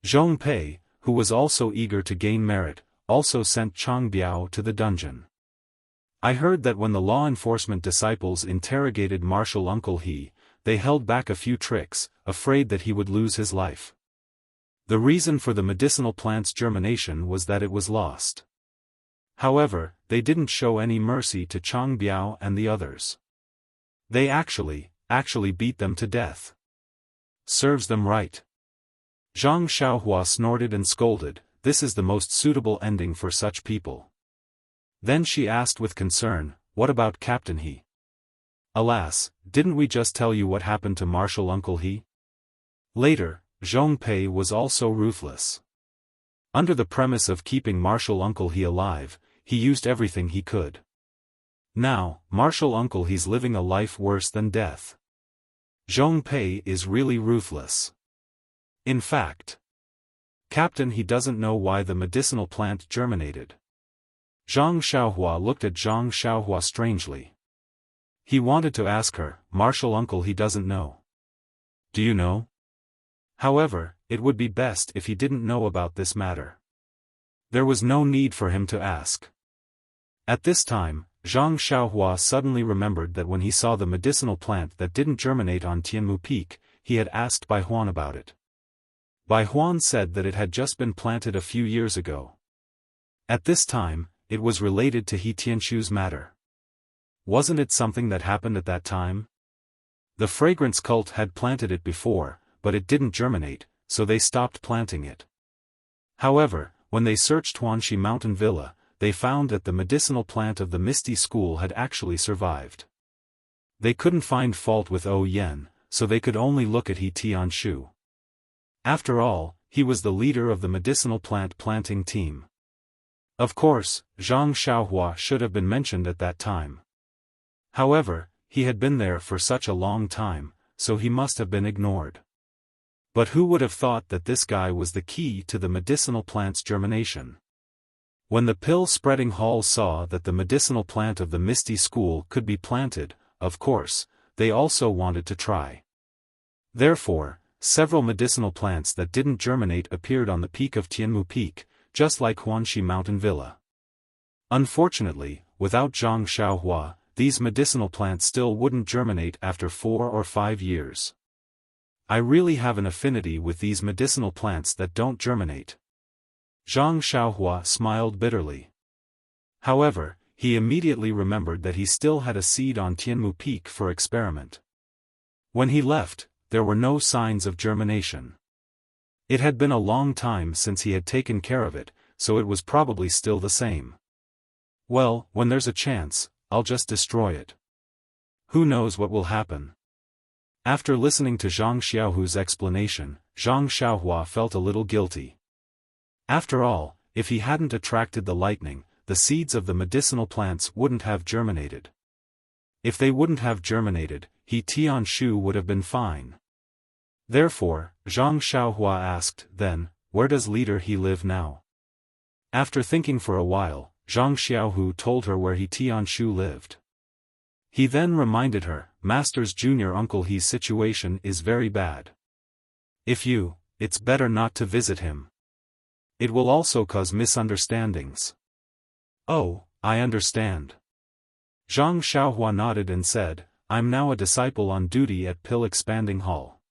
Zhong Pei, who was also eager to gain merit, also sent Chang Biao to the dungeon. I heard that when the law enforcement disciples interrogated Martial Uncle He, they held back a few tricks, afraid that he would lose his life. The reason for the medicinal plant's germination was that it was lost. However, they didn't show any mercy to Chang Biao and the others. They actually beat them to death. Serves them right. Zhang Xiaohua snorted and scolded, "This is the most suitable ending for such people." Then she asked with concern, "What about Captain He?" "Alas, didn't we just tell you what happened to Martial Uncle He?" Later, Zhong Pei was also ruthless. Under the premise of keeping Martial Uncle He alive, he used everything he could. Now, Martial Uncle He's living a life worse than death. Zhong Pei is really ruthless. In fact, Captain He doesn't know why the medicinal plant germinated. Zhang Xiaohua looked at Zhang Xiaohua strangely. He wanted to ask her, "Martial uncle, he doesn't know. Do you know?" However, it would be best if he didn't know about this matter. There was no need for him to ask. At this time, Zhang Xiaohua suddenly remembered that when he saw the medicinal plant that didn't germinate on Tianmu Peak, he had asked Bai Huan about it. Bai Huan said that it had just been planted a few years ago. At this time, it was related to He Tianshu's matter. Wasn't it something that happened at that time? The fragrance cult had planted it before, but it didn't germinate, so they stopped planting it. However, when they searched Huanxi Mountain Villa, they found that the medicinal plant of the Misty School had actually survived. They couldn't find fault with O Yen, so they could only look at He Tianshu. After all, he was the leader of the medicinal plant planting team. Of course, Zhang Xiaohua should have been mentioned at that time. However, he had been there for such a long time, so he must have been ignored. But who would have thought that this guy was the key to the medicinal plant's germination? When the pill-spreading hall saw that the medicinal plant of the Misty School could be planted, of course, they also wanted to try. Therefore, several medicinal plants that didn't germinate appeared on the peak of Tianmu Peak, just like Huanxi Mountain Villa. Unfortunately, without Zhang Xiaohua, these medicinal plants still wouldn't germinate after 4 or 5 years. I really have an affinity with these medicinal plants that don't germinate. Zhang Xiaohua smiled bitterly. However, he immediately remembered that he still had a seed on Tianmu Peak for experiment. When he left, there were no signs of germination. It had been a long time since he had taken care of it, so it was probably still the same. Well, when there's a chance, I'll just destroy it. Who knows what will happen? After listening to Zhang Xiaohu's explanation, Zhang Xiaohua felt a little guilty. After all, if he hadn't attracted the lightning, the seeds of the medicinal plants wouldn't have germinated. If they wouldn't have germinated, He Tianshu would have been fine. Therefore, Zhang Xiaohua asked, "Then, where does Leader He live now?" After thinking for a while, Zhang Xiaohu told her where He Tianshu lived. He then reminded her, "Master's junior uncle He's situation is very bad. It's better not to visit him. It will also cause misunderstandings." "Oh, I understand." Zhang Xiaohua nodded and said, "I'm now a disciple on duty at Pill Expanding Hall.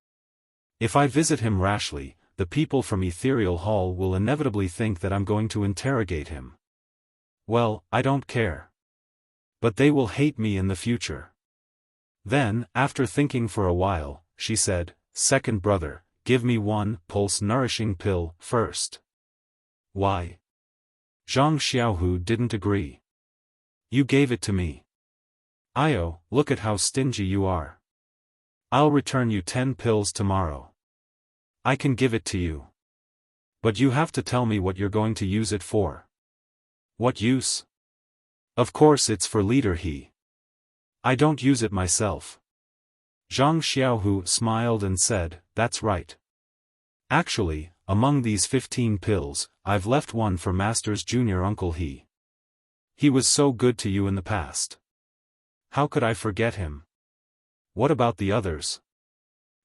If I visit him rashly, the people from Ethereal Hall will inevitably think that I'm going to interrogate him. Well, I don't care. But they will hate me in the future." Then, after thinking for a while, she said, "Second brother, give me one pulse-nourishing pill first." "Why?" Zhang Xiaohu didn't agree. "You gave it to me. Io, look at how stingy you are. I'll return you 10 pills tomorrow. I can give it to you. But you have to tell me what you're going to use it for." "What use?" "Of course it's for Leader He. I don't use it myself." Zhang Xiaohu smiled and said, "That's right. Actually, among these 15 pills, I've left one for Master's junior uncle He. He was so good to you in the past. How could I forget him?" "What about the others?"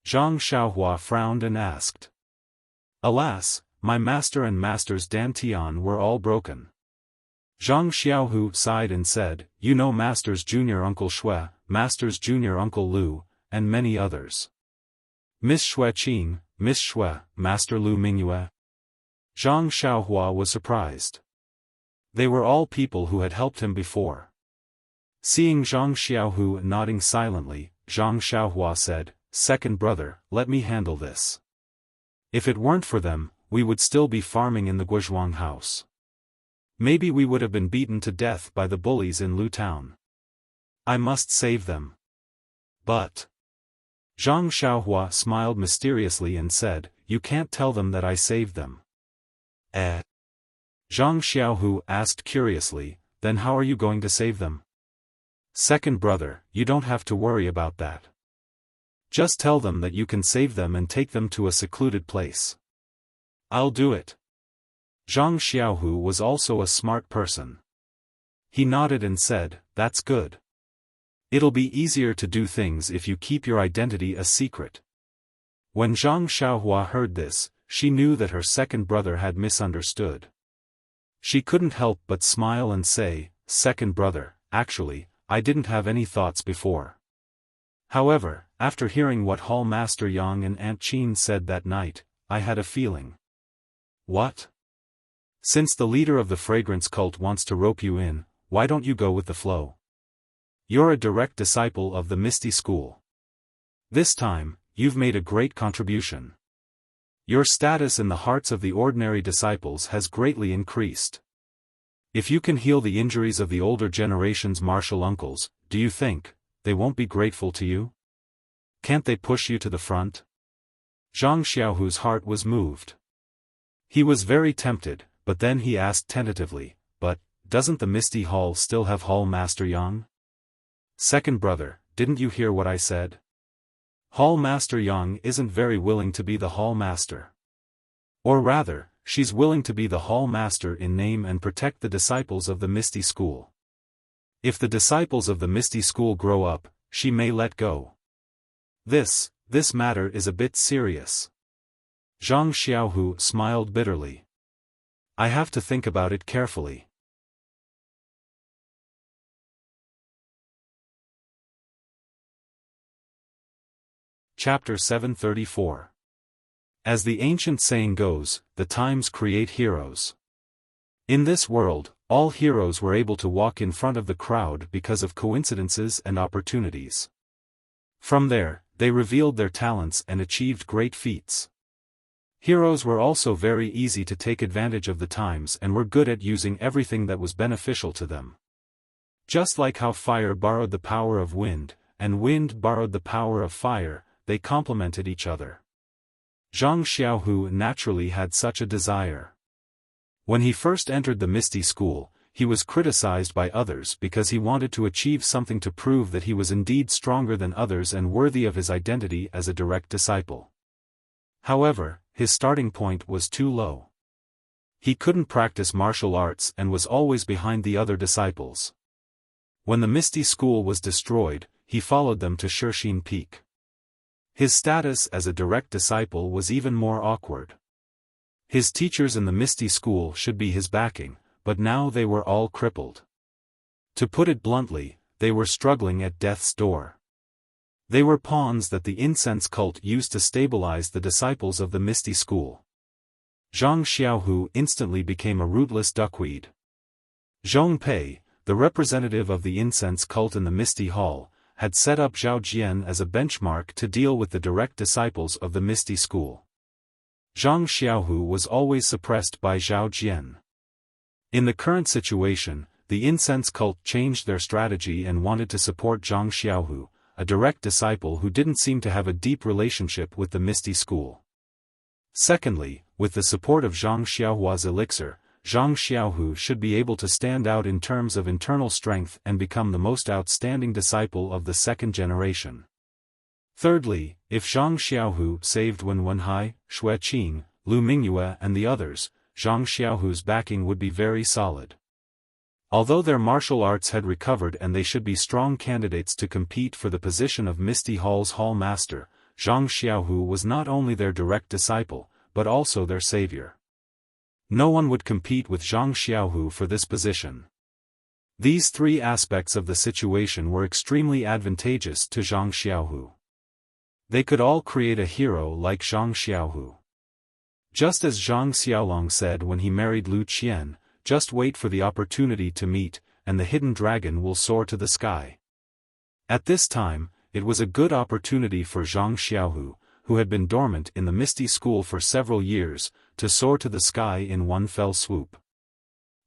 Zhang Xiaohua frowned and asked. "Alas, my master and Master's dantian were all broken." Zhang Xiaohu sighed and said, "You know Master's junior uncle Shui, Master's junior uncle Lu, and many others. Miss Shui Qing, Miss Shui, Master Lu Mingyue." Zhang Xiaohua was surprised. They were all people who had helped him before. Seeing Zhang Xiaohu nodding silently, Zhang Xiaohua said, "Second brother, let me handle this. If it weren't for them, we would still be farming in the Guozhuang house. Maybe we would have been beaten to death by the bullies in Lu Town. I must save them." "But..." Zhang Xiaohua smiled mysteriously and said, "You can't tell them that I saved them." "Eh?" Zhang Xiaohu asked curiously, "Then how are you going to save them?" "Second brother, you don't have to worry about that. Just tell them that you can save them and take them to a secluded place. I'll do it." Zhang Xiaohu was also a smart person. He nodded and said, "That's good. It'll be easier to do things if you keep your identity a secret." When Zhang Xiaohua heard this, she knew that her second brother had misunderstood. She couldn't help but smile and say, "Second brother, actually, I didn't have any thoughts before." However, after hearing what Hall Master Yang and Aunt Qin said that night, I had a feeling. What? Since the leader of the fragrance cult wants to rope you in, why don't you go with the flow? You're a direct disciple of the Misty School. This time, you've made a great contribution. Your status in the hearts of the ordinary disciples has greatly increased. If you can heal the injuries of the older generation's martial uncles, do you think they won't be grateful to you? Can't they push you to the front? Zhang Xiaohu's heart was moved. He was very tempted, but then he asked tentatively, "But, doesn't the Misty Hall still have Hall Master Yang?" "Second brother, didn't you hear what I said? Hall Master Yang isn't very willing to be the Hall Master. Or rather, she's willing to be the Hall Master in name and protect the disciples of the Misty School. If the disciples of the Misty School grow up, she may let go. This matter is a bit serious." Zhang Xiaohu smiled bitterly. "I have to think about it carefully." Chapter 734. As the ancient saying goes, the times create heroes. In this world, all heroes were able to walk in front of the crowd because of coincidences and opportunities. From there, they revealed their talents and achieved great feats. Heroes were also very easy to take advantage of the times and were good at using everything that was beneficial to them. Just like how fire borrowed the power of wind, and wind borrowed the power of fire, they complemented each other. Zhang Xiaohu naturally had such a desire. When he first entered the Misty School, he was criticized by others because he wanted to achieve something to prove that he was indeed stronger than others and worthy of his identity as a direct disciple. However, his starting point was too low. He couldn't practice martial arts and was always behind the other disciples. When the Misty School was destroyed, he followed them to Shixin Peak. His status as a direct disciple was even more awkward. His teachers in the Misty School should be his backing, but now they were all crippled. To put it bluntly, they were struggling at death's door. They were pawns that the incense cult used to stabilize the disciples of the Misty School. Zhang Xiaohu instantly became a rootless duckweed. Zhong Pei, the representative of the incense cult in the Misty Hall, had set up Zhao Jian as a benchmark to deal with the direct disciples of the Misty School. Zhang Xiaohu was always suppressed by Zhao Jian. In the current situation, the incense cult changed their strategy and wanted to support Zhang Xiaohu, a direct disciple who didn't seem to have a deep relationship with the Misty School. Secondly, with the support of Zhang Xiaohua's elixir, Zhang Xiaohu should be able to stand out in terms of internal strength and become the most outstanding disciple of the second generation. Thirdly, if Zhang Xiaohu saved Wen Wenhai, Xue Qing, Lu Mingyue and the others, Zhang Xiaohu's backing would be very solid. Although their martial arts had recovered and they should be strong candidates to compete for the position of Misty Hall's Hall Master, Zhang Xiaohu was not only their direct disciple, but also their savior. No one would compete with Zhang Xiaohu for this position. These three aspects of the situation were extremely advantageous to Zhang Xiaohu. They could all create a hero like Zhang Xiaohu. Just as Zhang Xiaolong said when he married Lu Qian, just wait for the opportunity to meet, and the hidden dragon will soar to the sky. At this time, it was a good opportunity for Zhang Xiaohu, who had been dormant in the Misty School for several years, to soar to the sky in one fell swoop.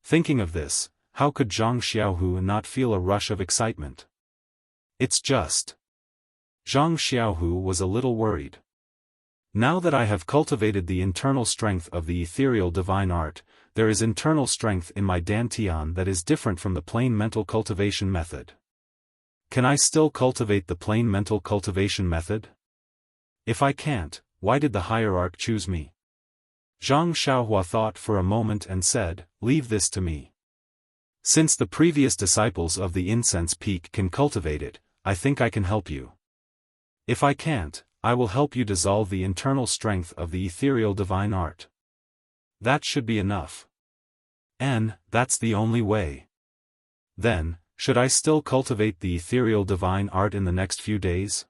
Thinking of this, how could Zhang Xiaohu not feel a rush of excitement? It's just. Zhang Xiaohu was a little worried. Now that I have cultivated the internal strength of the ethereal divine art, there is internal strength in my Dantian that is different from the plain mental cultivation method. Can I still cultivate the plain mental cultivation method? If I can't, why did the hierarch choose me? Zhang Xiaohua thought for a moment and said, "Leave this to me." Since the previous disciples of the incense peak can cultivate it, I think I can help you. If I can't, I will help you dissolve the internal strength of the ethereal divine art. That should be enough. And that's the only way. Then, should I still cultivate the ethereal divine art in the next few days?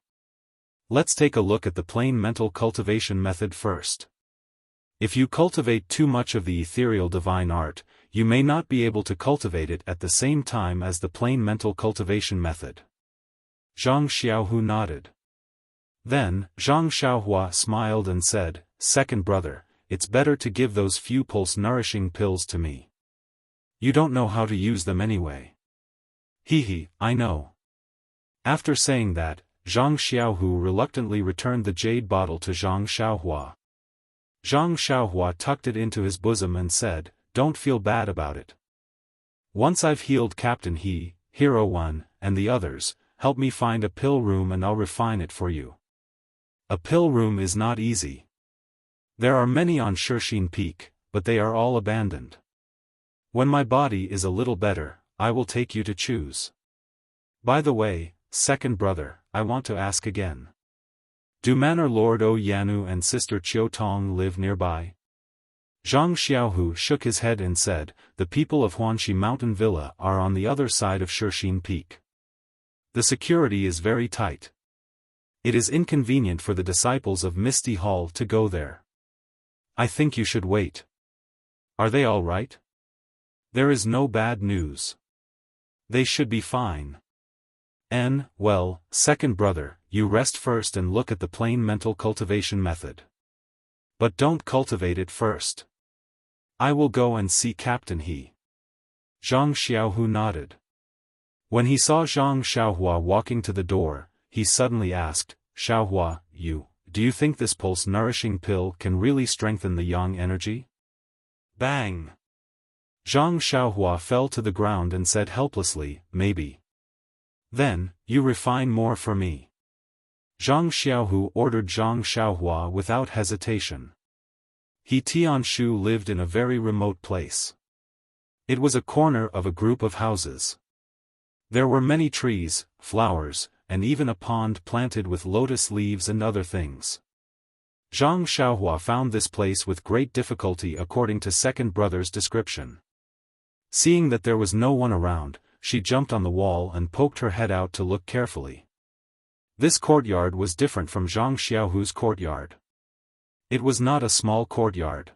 Let's take a look at the plain mental cultivation method first. If you cultivate too much of the ethereal divine art, you may not be able to cultivate it at the same time as the plain mental cultivation method. Zhang Xiaohu nodded. Then, Zhang Xiaohua smiled and said, "Second brother, it's better to give those few pulse-nourishing pills to me. You don't know how to use them anyway." "Hee, I know." After saying that, Zhang Xiaohu reluctantly returned the jade bottle to Zhang Xiaohua. Zhang Xiaohua tucked it into his bosom and said, "Don't feel bad about it. Once I've healed Captain He, Hero 1, and the others, help me find a pill room and I'll refine it for you." A pill room is not easy. There are many on Shixin Peak, but they are all abandoned. When my body is a little better, I will take you to choose. By the way, second brother, I want to ask again. Do Manor Lord O Yanu and Sister Chiu Tong live nearby? Zhang Xiaohu shook his head and said, "The people of Huanxi Mountain Villa are on the other side of Shixin Peak. The security is very tight. It is inconvenient for the disciples of Misty Hall to go there. I think you should wait." "Are they all right?" "There is no bad news. They should be fine." Well, second brother, you rest first and look at the plain mental cultivation method. But don't cultivate it first. I will go and see Captain He. Zhang Xiaohu nodded. When he saw Zhang Xiaohua walking to the door, he suddenly asked, "Xiaohua, do you think this pulse-nourishing pill can really strengthen the yang energy?" Bang! Zhang Xiaohua fell to the ground and said helplessly, "Maybe." "Then, you refine more for me." Zhang Xiaohu ordered Zhang Xiaohua without hesitation. He Tianshu lived in a very remote place. It was a corner of a group of houses. There were many trees, flowers, and even a pond planted with lotus leaves and other things. Zhang Xiaohua found this place with great difficulty according to second brother's description. Seeing that there was no one around, she jumped on the wall and poked her head out to look carefully. This courtyard was different from Zhang Xiaohu's courtyard. It was not a small courtyard.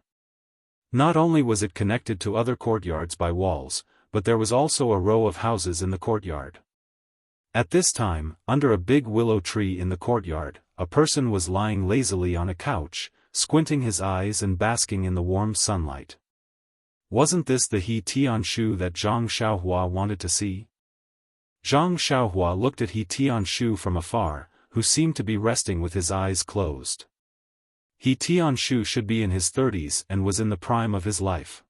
Not only was it connected to other courtyards by walls, but there was also a row of houses in the courtyard. At this time, under a big willow tree in the courtyard, a person was lying lazily on a couch, squinting his eyes and basking in the warm sunlight. Wasn't this the He Tianshu that Zhang Xiaohua wanted to see? Zhang Xiaohua looked at He Tianshu from afar, who seemed to be resting with his eyes closed. He Tianshu should be in his 30s and was in the prime of his life.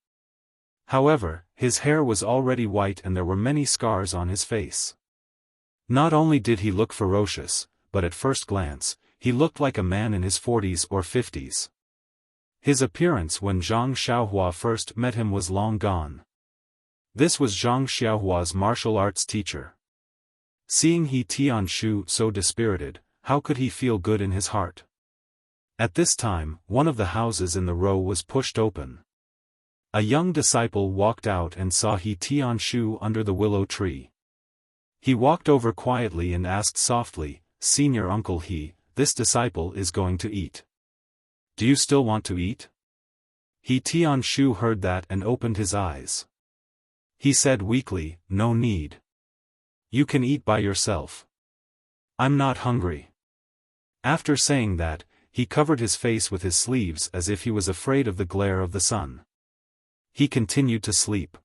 However, his hair was already white and there were many scars on his face. Not only did he look ferocious, but at first glance, he looked like a man in his 40s or 50s. His appearance when Zhang Xiaohua first met him was long gone. This was Zhang Xiaohua's martial arts teacher. Seeing He Tianshu so dispirited, how could he feel good in his heart? At this time, one of the houses in the row was pushed open. A young disciple walked out and saw He Tianshu under the willow tree. He walked over quietly and asked softly, "Senior Uncle He, this disciple is going to eat. Do you still want to eat?" He Tianshu heard that and opened his eyes. He said weakly, "No need. You can eat by yourself. I'm not hungry." After saying that, he covered his face with his sleeves as if he was afraid of the glare of the sun. He continued to sleep.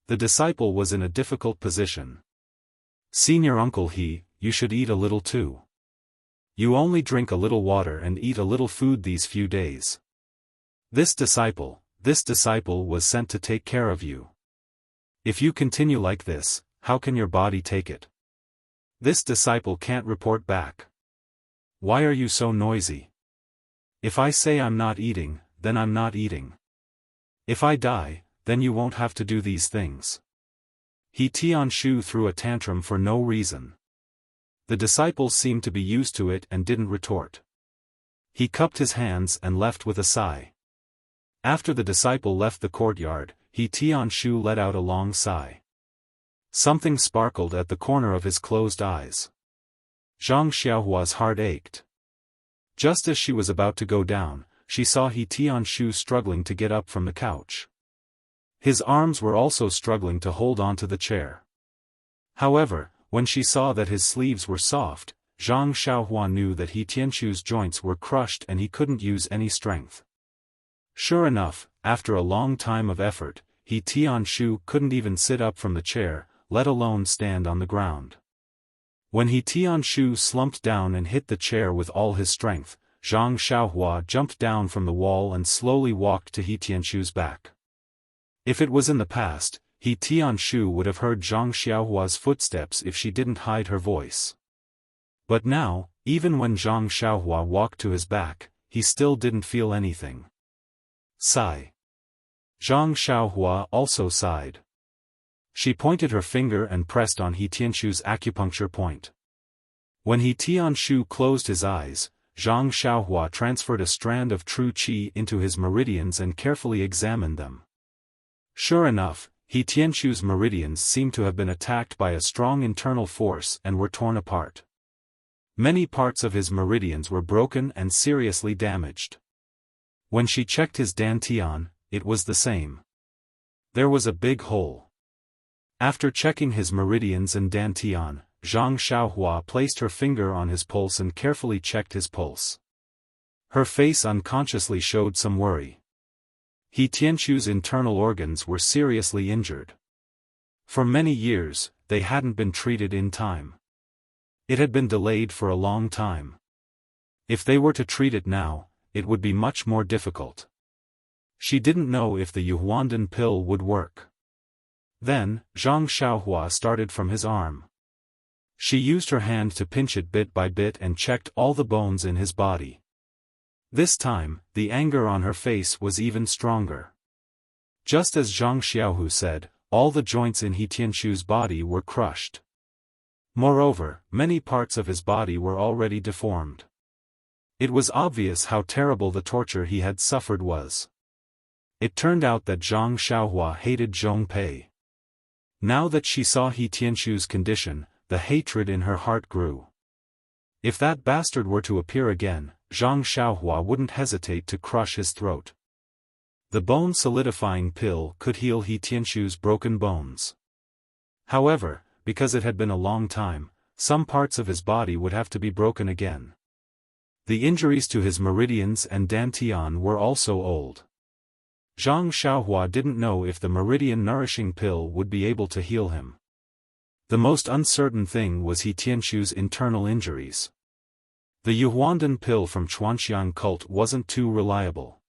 The disciple was in a difficult position. "Senior Uncle He, you should eat a little too. You only drink a little water and eat a little food these few days. This disciple was sent to take care of you. If you continue like this, how can your body take it? This disciple can't report back. Why are you so noisy? If I say I'm not eating, then I'm not eating. If I die, then you won't have to do these things. He Tianshu threw a tantrum for no reason. The disciples seemed to be used to it and didn't retort. He cupped his hands and left with a sigh. After the disciple left the courtyard, He Tianshu let out a long sigh. Something sparkled at the corner of his closed eyes. Zhang Xiaohua's heart ached. Just as she was about to go down, she saw He Tianshu struggling to get up from the couch. His arms were also struggling to hold onto the chair. However, when she saw that his sleeves were soft, Zhang Xiaohua knew that He Tianshu's joints were crushed and he couldn't use any strength. Sure enough, after a long time of effort, He Tianshu couldn't even sit up from the chair, let alone stand on the ground. When He Tianshu slumped down and hit the chair with all his strength, Zhang Xiaohua jumped down from the wall and slowly walked to He Tianshu's back. If it was in the past, He Tianshu would have heard Zhang Xiaohua's footsteps if she didn't hide her voice. But now, even when Zhang Xiaohua walked to his back, he still didn't feel anything. Sigh. Zhang Xiaohua also sighed. She pointed her finger and pressed on He Tianshu's acupuncture point. When He Tianshu closed his eyes, Zhang Xiaohua transferred a strand of true qi into his meridians and carefully examined them. Sure enough, He Tianshu's meridians seemed to have been attacked by a strong internal force and were torn apart. Many parts of his meridians were broken and seriously damaged. When she checked his dantian, it was the same. There was a big hole. After checking his meridians and dantian, Zhang Xiaohua placed her finger on his pulse and carefully checked his pulse. Her face unconsciously showed some worry. He Tianshu's internal organs were seriously injured. For many years, they hadn't been treated in time. It had been delayed for a long time. If they were to treat it now, it would be much more difficult. She didn't know if the Yuhuandan pill would work. Then, Zhang Xiaohua started from his arm. She used her hand to pinch it bit by bit and checked all the bones in his body. This time, the anger on her face was even stronger. Just as Zhang Xiaohu said, all the joints in He Tianshu's body were crushed. Moreover, many parts of his body were already deformed. It was obvious how terrible the torture he had suffered was. It turned out that Zhang Xiaohua hated Zhong Pei. Now that she saw He Tianshu's condition, the hatred in her heart grew. If that bastard were to appear again, Zhang Xiaohua wouldn't hesitate to crush his throat. The bone-solidifying pill could heal He Tianshu's broken bones. However, because it had been a long time, some parts of his body would have to be broken again. The injuries to his meridians and dantian were also old. Zhang Xiaohua didn't know if the meridian-nourishing pill would be able to heal him. The most uncertain thing was He Tianshu's internal injuries. The Yuhuandan pill from Chuanxiang cult wasn't too reliable.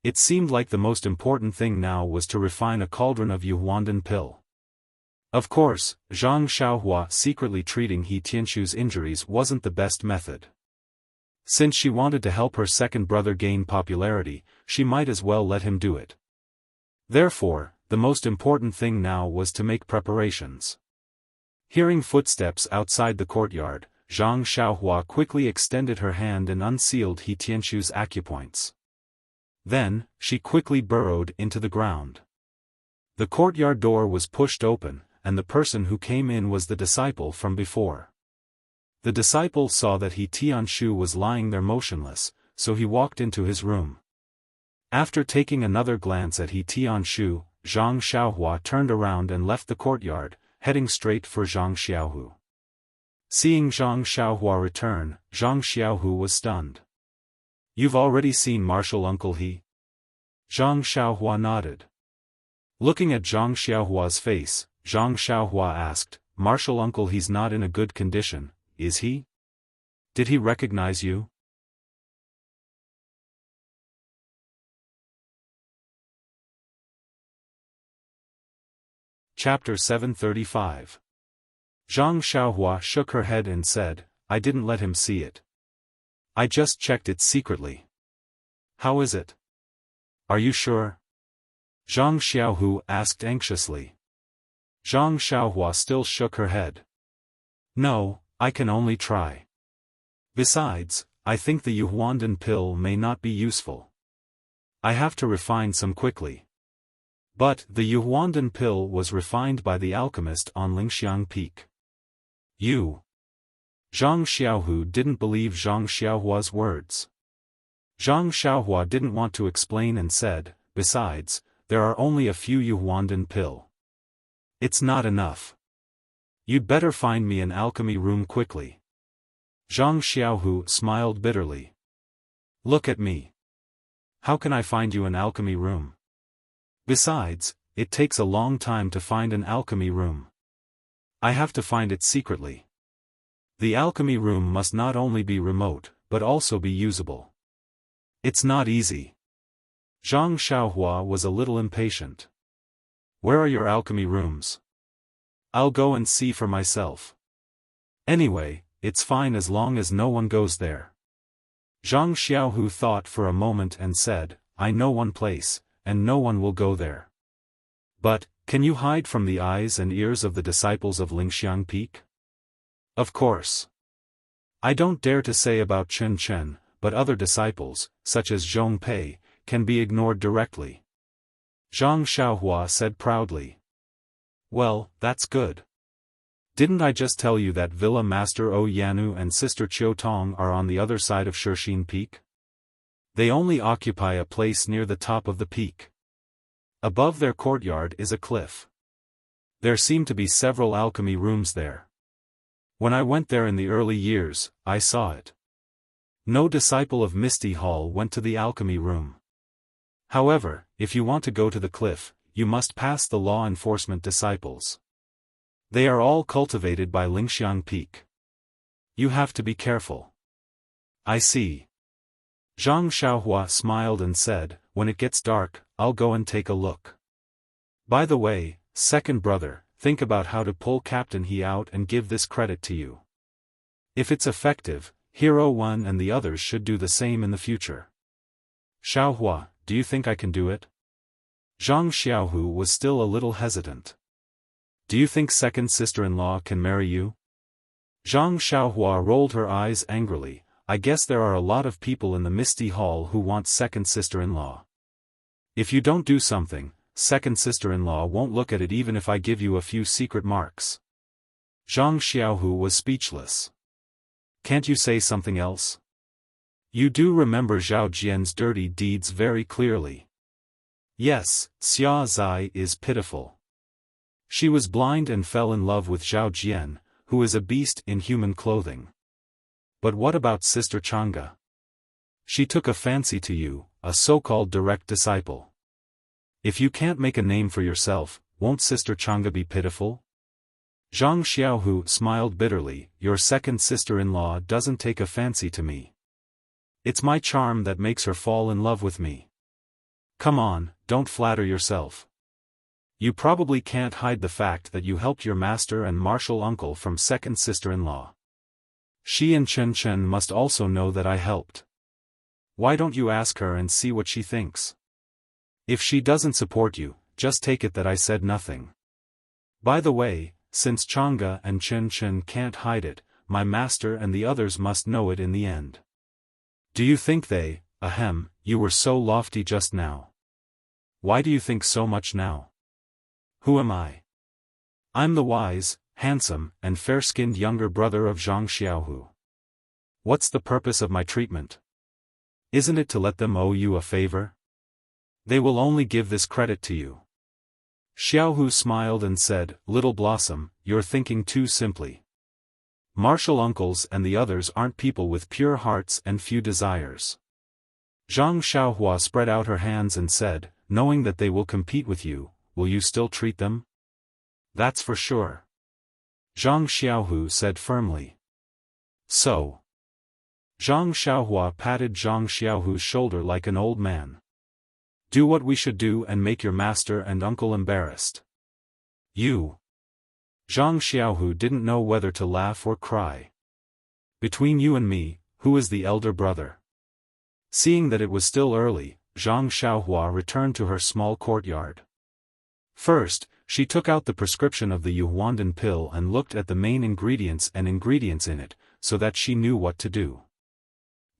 It seemed like the most important thing now was to refine a cauldron of Yuhuandan pill. Of course, Zhang Xiaohua secretly treating He Tianshu's injuries wasn't the best method. Since she wanted to help her second brother gain popularity, she might as well let him do it. Therefore, the most important thing now was to make preparations. Hearing footsteps outside the courtyard, Zhang Xiaohua quickly extended her hand and unsealed He Tianshu's acupoints. Then, she quickly burrowed into the ground. The courtyard door was pushed open, and the person who came in was the disciple from before. The disciple saw that He Tianshu was lying there motionless, so he walked into his room. After taking another glance at He Tianshu, Zhang Xiaohua turned around and left the courtyard, heading straight for Zhang Xiaohu. Seeing Zhang Xiaohua return, Zhang Xiaohu was stunned. "You've already seen Marshal Uncle He?" Zhang Xiaohua nodded. Looking at Zhang Xiaohua's face, Zhang Xiaohua asked, "Marshal Uncle He's not in a good condition, is he? Did he recognize you?" Chapter 735. Zhang Xiaohua shook her head and said, "I didn't let him see it. I just checked it secretly." "How is it? Are you sure?" Zhang Xiaohu asked anxiously. Zhang Xiaohua still shook her head. No, I can only try. Besides, I think the Yuhuandan pill may not be useful. I have to refine some quickly. But the Yuhuandan pill was refined by the alchemist on Lingxiang Peak. You. Zhang Xiaohu didn't believe Zhang Xiaohua's words. Zhang Xiaohua didn't want to explain and said, besides, there are only a few Yuhuandan pill. It's not enough. You'd better find me an alchemy room quickly. Zhang Xiaohu smiled bitterly. Look at me. How can I find you an alchemy room? Besides, it takes a long time to find an alchemy room. I have to find it secretly. The alchemy room must not only be remote, but also be usable. It's not easy. Zhang Xiaohua was a little impatient. Where are your alchemy rooms? I'll go and see for myself. Anyway, it's fine as long as no one goes there. Zhang Xiaohu thought for a moment and said, I know one place, and no one will go there. But, can you hide from the eyes and ears of the disciples of Lingxiang Peak? Of course. I don't dare to say about Chen Chen, but other disciples, such as Zhong Pei, can be ignored directly. Zhang Xiaohua said proudly. Well, that's good. Didn't I just tell you that Villa Master O Yanu and Sister Qiu Tong are on the other side of Shixin Peak? They only occupy a place near the top of the peak. Above their courtyard is a cliff. There seem to be several alchemy rooms there. When I went there in the early years, I saw it. No disciple of Misty Hall went to the alchemy room. However, if you want to go to the cliff, you must pass the law enforcement disciples. They are all cultivated by Lingxiang Peak. You have to be careful. I see. Zhang Xiaohua smiled and said, when it gets dark, I'll go and take a look. By the way, second brother, think about how to pull Captain He out and give this credit to you. If it's effective, Hero 1 and the others should do the same in the future. Xiaohua, do you think I can do it? Zhang Xiaohu was still a little hesitant. Do you think second sister-in-law can marry you? Zhang Xiaohua rolled her eyes angrily. I guess there are a lot of people in the Misty Hall who want second sister-in-law. If you don't do something, second sister-in-law won't look at it even if I give you a few secret marks. Zhang Xiaohu was speechless. Can't you say something else? You do remember Zhao Jian's dirty deeds very clearly. Yes, Xia Zai is pitiful. She was blind and fell in love with Zhao Jian, who is a beast in human clothing. But what about Sister Chang'e? She took a fancy to you, a so-called direct disciple. If you can't make a name for yourself, won't Sister Chang'e be pitiful? Zhang Xiaohu smiled bitterly. Your second sister-in-law doesn't take a fancy to me. It's my charm that makes her fall in love with me. Come on, don't flatter yourself. You probably can't hide the fact that you helped your master and martial uncle from second sister-in-law. She and Chen Chen must also know that I helped. Why don't you ask her and see what she thinks? If she doesn't support you, just take it that I said nothing. By the way, since Chang'e and Chen Chen can't hide it, my master and the others must know it in the end. Do you think they, you were so lofty just now. Why do you think so much now? Who am I? I'm the wise, handsome, and fair-skinned younger brother of Zhang Xiaohu. What's the purpose of my treatment? Isn't it to let them owe you a favor? They will only give this credit to you. Xiaohu smiled and said, Little Blossom, you're thinking too simply. Martial uncles and the others aren't people with pure hearts and few desires. Zhang Xiaohua spread out her hands and said, knowing that they will compete with you, will you still treat them? That's for sure. Zhang Xiaohu said firmly. So. Zhang Xiaohua patted Zhang Xiaohu's shoulder like an old man. Do what we should do and make your master and uncle embarrassed. You. Zhang Xiaohu didn't know whether to laugh or cry. Between you and me, who is the elder brother? Seeing that it was still early, Zhang Xiaohua returned to her small courtyard. First, she took out the prescription of the Yuhuandan pill and looked at the main ingredients in it, so that she knew what to do.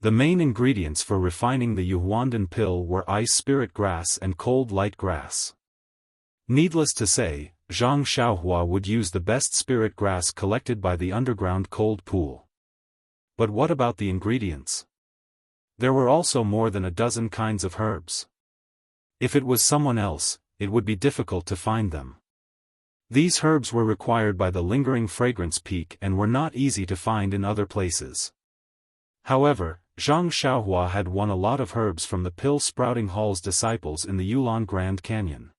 The main ingredients for refining the Yuhuandan pill were ice spirit grass and cold light grass. Needless to say, Zhang Xiaohua would use the best spirit grass collected by the underground cold pool. But what about the ingredients? There were also more than a dozen kinds of herbs. If it was someone else, it would be difficult to find them. These herbs were required by the lingering fragrance peak and were not easy to find in other places. However, Zhang Xiaohua had won a lot of herbs from the Pill Sprouting Hall's disciples in the Yulon Grand Canyon.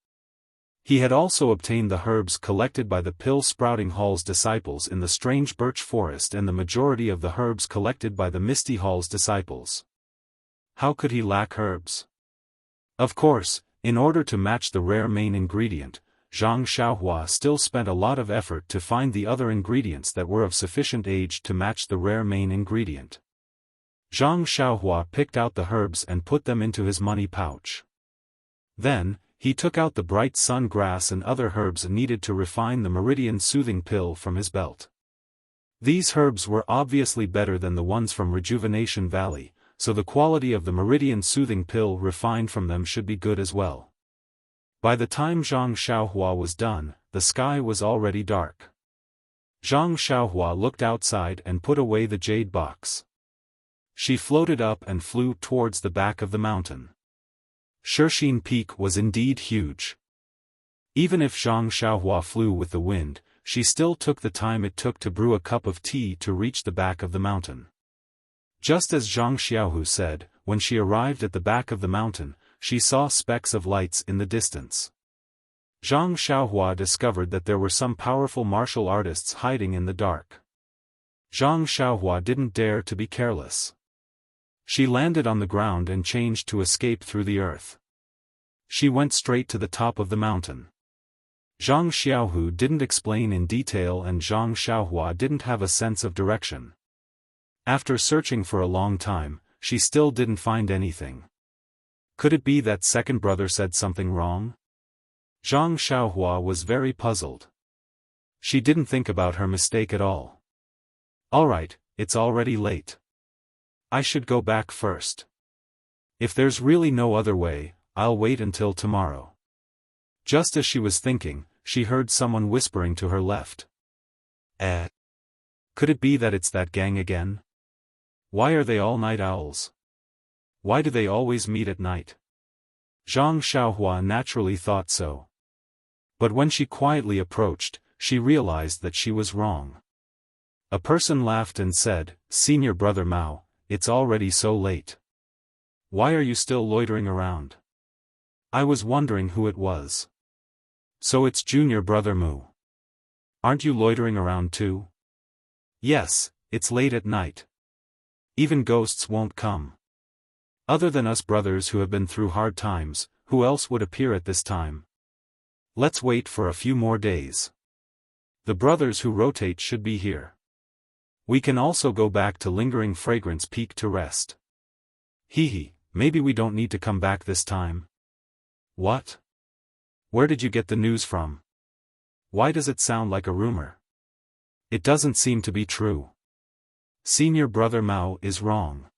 He had also obtained the herbs collected by the Pill Sprouting Hall's disciples in the Strange Birch Forest and the majority of the herbs collected by the Misty Hall's disciples. How could he lack herbs? Of course, in order to match the rare main ingredient, Zhang Xiaohua still spent a lot of effort to find the other ingredients that were of sufficient age to match the rare main ingredient. Zhang Xiaohua picked out the herbs and put them into his money pouch. Then, he took out the bright sun grass and other herbs needed to refine the Meridian Soothing Pill from his belt. These herbs were obviously better than the ones from Rejuvenation Valley, so the quality of the Meridian Soothing Pill refined from them should be good as well. By the time Zhang Xiaohua was done, the sky was already dark. Zhang Xiaohua looked outside and put away the jade box. She floated up and flew towards the back of the mountain. Shishine Peak was indeed huge. Even if Zhang Xiaohua flew with the wind, she still took the time it took to brew a cup of tea to reach the back of the mountain. Just as Zhang Xiaohu said, when she arrived at the back of the mountain, she saw specks of lights in the distance. Zhang Xiaohua discovered that there were some powerful martial artists hiding in the dark. Zhang Xiaohua didn't dare to be careless. She landed on the ground and changed to escape through the earth. She went straight to the top of the mountain. Zhang Xiaohu didn't explain in detail and Zhang Xiaohua didn't have a sense of direction. After searching for a long time, she still didn't find anything. Could it be that second brother said something wrong? Zhang Xiaohua was very puzzled. She didn't think about her mistake at all. Alright, it's already late. I should go back first. If there's really no other way, I'll wait until tomorrow. Just as she was thinking, she heard someone whispering to her left. Could it be that it's that gang again? Why are they all night owls? Why do they always meet at night? Zhang Xiaohua naturally thought so. But when she quietly approached, she realized that she was wrong. A person laughed and said, "Senior brother Mao, it's already so late. Why are you still loitering around? I was wondering who it was." "So it's junior brother Mu. Aren't you loitering around too?" "Yes, it's late at night. Even ghosts won't come. Other than us brothers who have been through hard times, who else would appear at this time? Let's wait for a few more days. The brothers who rotate should be here. We can also go back to Lingering Fragrance Peak to rest. Hee, maybe we don't need to come back this time." "What? Where did you get the news from? Why does it sound like a rumor? It doesn't seem to be true. Senior brother Mao is wrong.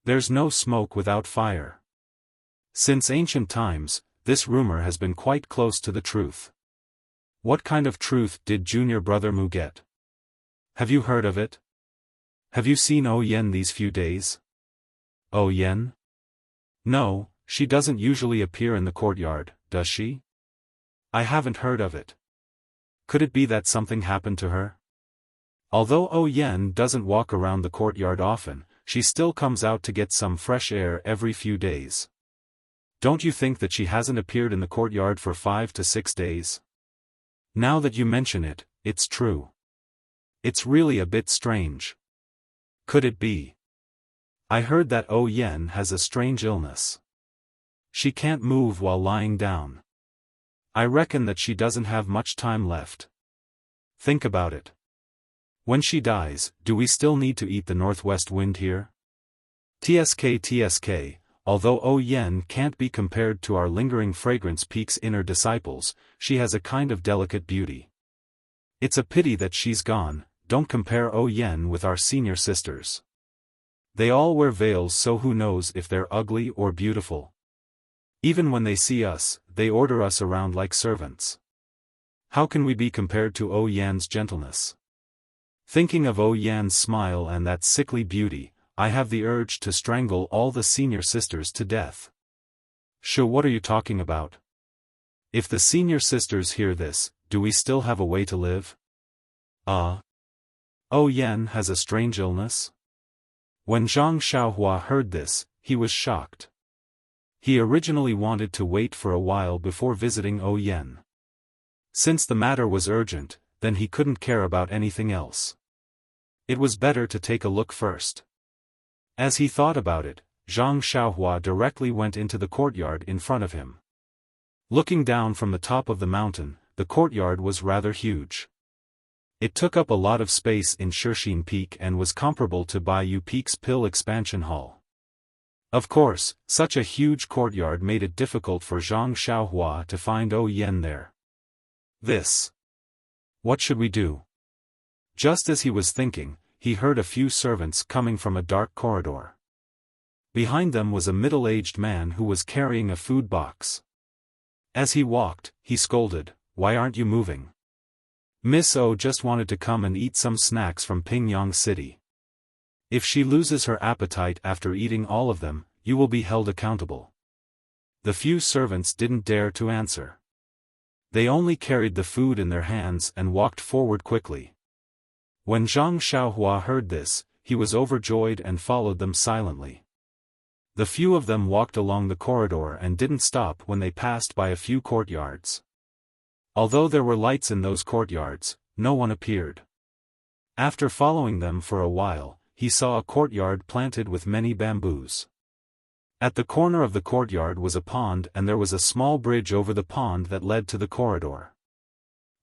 There's no smoke without fire. Since ancient times, this rumor has been quite close to the truth. What kind of truth did junior brother Mu get? Have you heard of it? Have you seen Oh Yen these few days?" "Oh Yen? No, she doesn't usually appear in the courtyard, does she? I haven't heard of it. Could it be that something happened to her? Although Oh Yen doesn't walk around the courtyard often, she still comes out to get some fresh air every few days. Don't you think that she hasn't appeared in the courtyard for 5 to 6 days? Now that you mention it, it's true. It's really a bit strange. Could it be? I heard that Oh Yen has a strange illness. She can't move while lying down. I reckon that she doesn't have much time left. Think about it. When she dies, do we still need to eat the northwest wind here? TSK, although O Yen can't be compared to our lingering fragrance peak's inner disciples, she has a kind of delicate beauty. It's a pity that she's gone. Don't compare O Yen with our senior sisters. They all wear veils, so who knows if they're ugly or beautiful. Even when they see us, they order us around like servants. How can we be compared to O Yan's gentleness? Thinking of O Yan's smile and that sickly beauty, I have the urge to strangle all the senior sisters to death. Sure, what are you talking about? If the senior sisters hear this, do we still have a way to live? O Yan has a strange illness? When Zhang Xiaohua heard this, he was shocked. He originally wanted to wait for a while before visiting O Yan. Since the matter was urgent, then he couldn't care about anything else. It was better to take a look first. As he thought about it, Zhang Xiaohua directly went into the courtyard in front of him. Looking down from the top of the mountain, the courtyard was rather huge. It took up a lot of space in Shixin Peak and was comparable to Baiyu Peak's Pill Expansion Hall. Of course, such a huge courtyard made it difficult for Zhang Xiaohua to find O Yan there. What should we do? Just as he was thinking, he heard a few servants coming from a dark corridor. Behind them was a middle-aged man who was carrying a food box. As he walked, he scolded, "Why aren't you moving? Miss O just wanted to come and eat some snacks from Pingyang City. If she loses her appetite after eating all of them, you will be held accountable." The few servants didn't dare to answer. They only carried the food in their hands and walked forward quickly. When Zhang Xiaohua heard this, he was overjoyed and followed them silently. The few of them walked along the corridor and didn't stop when they passed by a few courtyards. Although there were lights in those courtyards, no one appeared. After following them for a while, he saw a courtyard planted with many bamboos. At the corner of the courtyard was a pond, and there was a small bridge over the pond that led to the corridor.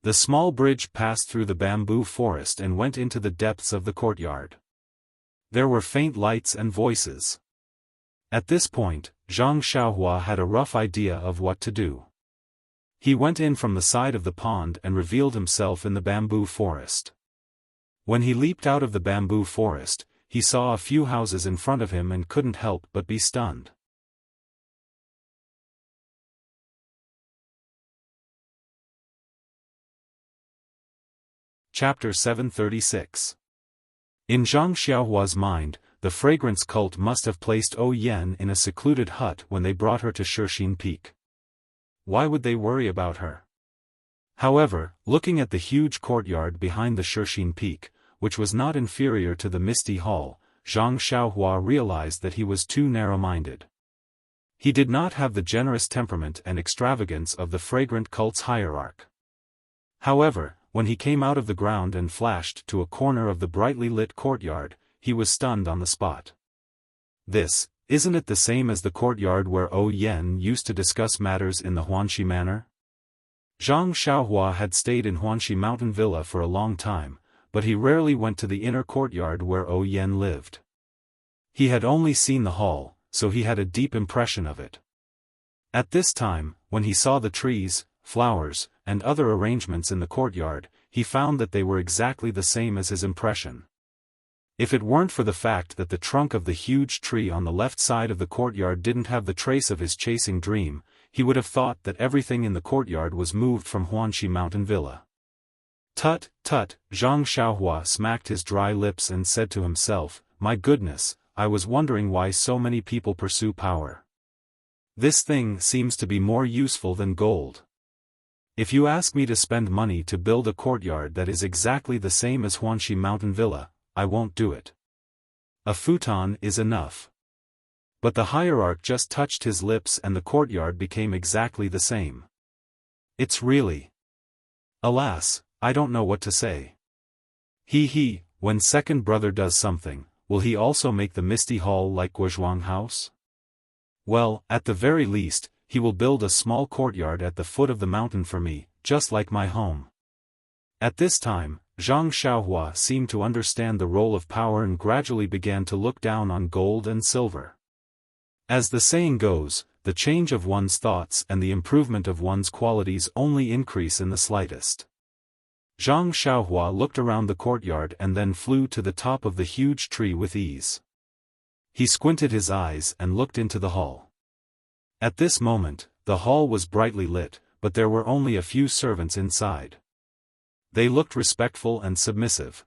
The small bridge passed through the bamboo forest and went into the depths of the courtyard. There were faint lights and voices. At this point, Zhang Xiaohua had a rough idea of what to do. He went in from the side of the pond and revealed himself in the bamboo forest. When he leaped out of the bamboo forest, he saw a few houses in front of him and couldn't help but be stunned. Chapter 736. In Zhang Xiaohua's mind, the fragrance cult must have placed O Yan in a secluded hut when they brought her to Shixin Peak. Why would they worry about her? However, looking at the huge courtyard behind the Shixin Peak, which was not inferior to the Misty Hall, Zhang Xiaohua realized that he was too narrow-minded. He did not have the generous temperament and extravagance of the fragrant cult's hierarch. However, when he came out of the ground and flashed to a corner of the brightly lit courtyard, he was stunned on the spot. Isn't it the same as the courtyard where O Yan used to discuss matters in the Huanxi Manor? Zhang Xiaohua had stayed in Huanxi Mountain Villa for a long time, but he rarely went to the inner courtyard where O Yan lived. He had only seen the hall, so he had a deep impression of it. At this time, when he saw the trees, flowers, and other arrangements in the courtyard, he found that they were exactly the same as his impression. If it weren't for the fact that the trunk of the huge tree on the left side of the courtyard didn't have the trace of his chasing dream, he would have thought that everything in the courtyard was moved from Huanxi Mountain Villa. Tut, tut, Zhang Xiaohua smacked his dry lips and said to himself, "My goodness, I was wondering why so many people pursue power. This thing seems to be more useful than gold. If you ask me to spend money to build a courtyard that is exactly the same as Huanxi Mountain Villa, I won't do it. A futon is enough." But the hierarch just touched his lips and the courtyard became exactly the same. It's really... Alas, I don't know what to say. When second brother does something, will he also make the Misty Hall like Guozhuang House? Well, at the very least, he will build a small courtyard at the foot of the mountain for me, just like my home. At this time, Zhang Xiaohua seemed to understand the role of power and gradually began to look down on gold and silver. As the saying goes, the change of one's thoughts and the improvement of one's qualities only increase in the slightest. Zhang Xiaohua looked around the courtyard and then flew to the top of the huge tree with ease. He squinted his eyes and looked into the hall. At this moment, the hall was brightly lit, but there were only a few servants inside. They looked respectful and submissive.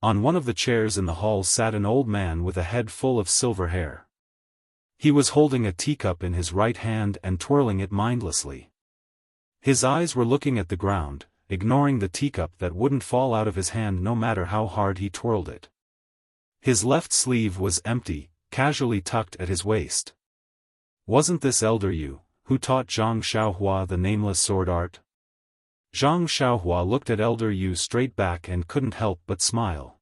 On one of the chairs in the hall sat an old man with a head full of silver hair. He was holding a teacup in his right hand and twirling it mindlessly. His eyes were looking at the ground, ignoring the teacup that wouldn't fall out of his hand no matter how hard he twirled it. His left sleeve was empty, casually tucked at his waist. Wasn't this Elder Yu, who taught Zhang Xiaohua the nameless sword art? Zhang Xiaohua looked at Elder Yu straight back and couldn't help but smile.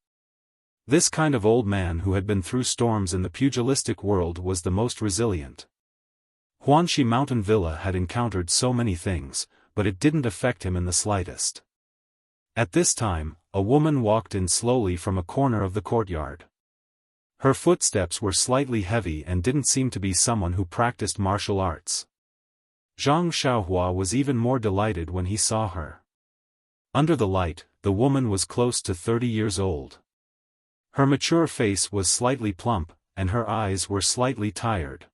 This kind of old man who had been through storms in the pugilistic world was the most resilient. Huanxi Mountain Villa had encountered so many things, but it didn't affect him in the slightest. At this time, a woman walked in slowly from a corner of the courtyard. Her footsteps were slightly heavy and didn't seem to be someone who practiced martial arts. Zhang Xiaohua was even more delighted when he saw her. Under the light, the woman was close to 30 years old. Her mature face was slightly plump, and her eyes were slightly tired.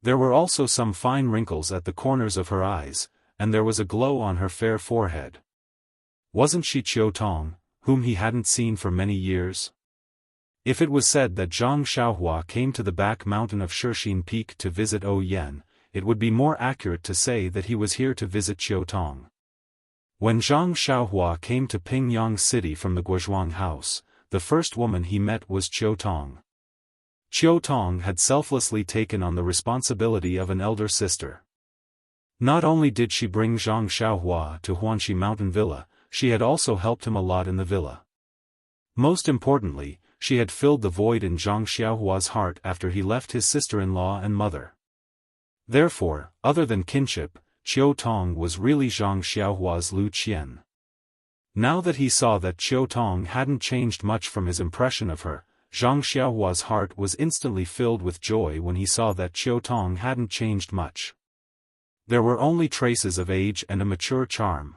There were also some fine wrinkles at the corners of her eyes, and there was a glow on her fair forehead. Wasn't she Qiu Tong, whom he hadn't seen for many years? If it was said that Zhang Xiaohua came to the back mountain of Shixin Peak to visit Ouyuan, it would be more accurate to say that he was here to visit Qiu Tong. When Zhang Xiaohua came to Pingyang City from the Guozhuang house, the first woman he met was Qiu Tong. Qiu Tong had selflessly taken on the responsibility of an elder sister. Not only did she bring Zhang Xiaohua to Huanxi Mountain Villa, she had also helped him a lot in the villa. Most importantly, she had filled the void in Zhang Xiaohua's heart after he left his sister-in-law and mother. Therefore, other than kinship, Qiu Tong was really Zhang Xiaohua's Lu Qian. Now that he saw that Qiu Tong hadn't changed much from his impression of her, Zhang Xiaohua's heart was instantly filled with joy when he saw that Qiu Tong hadn't changed much. There were only traces of age and a mature charm.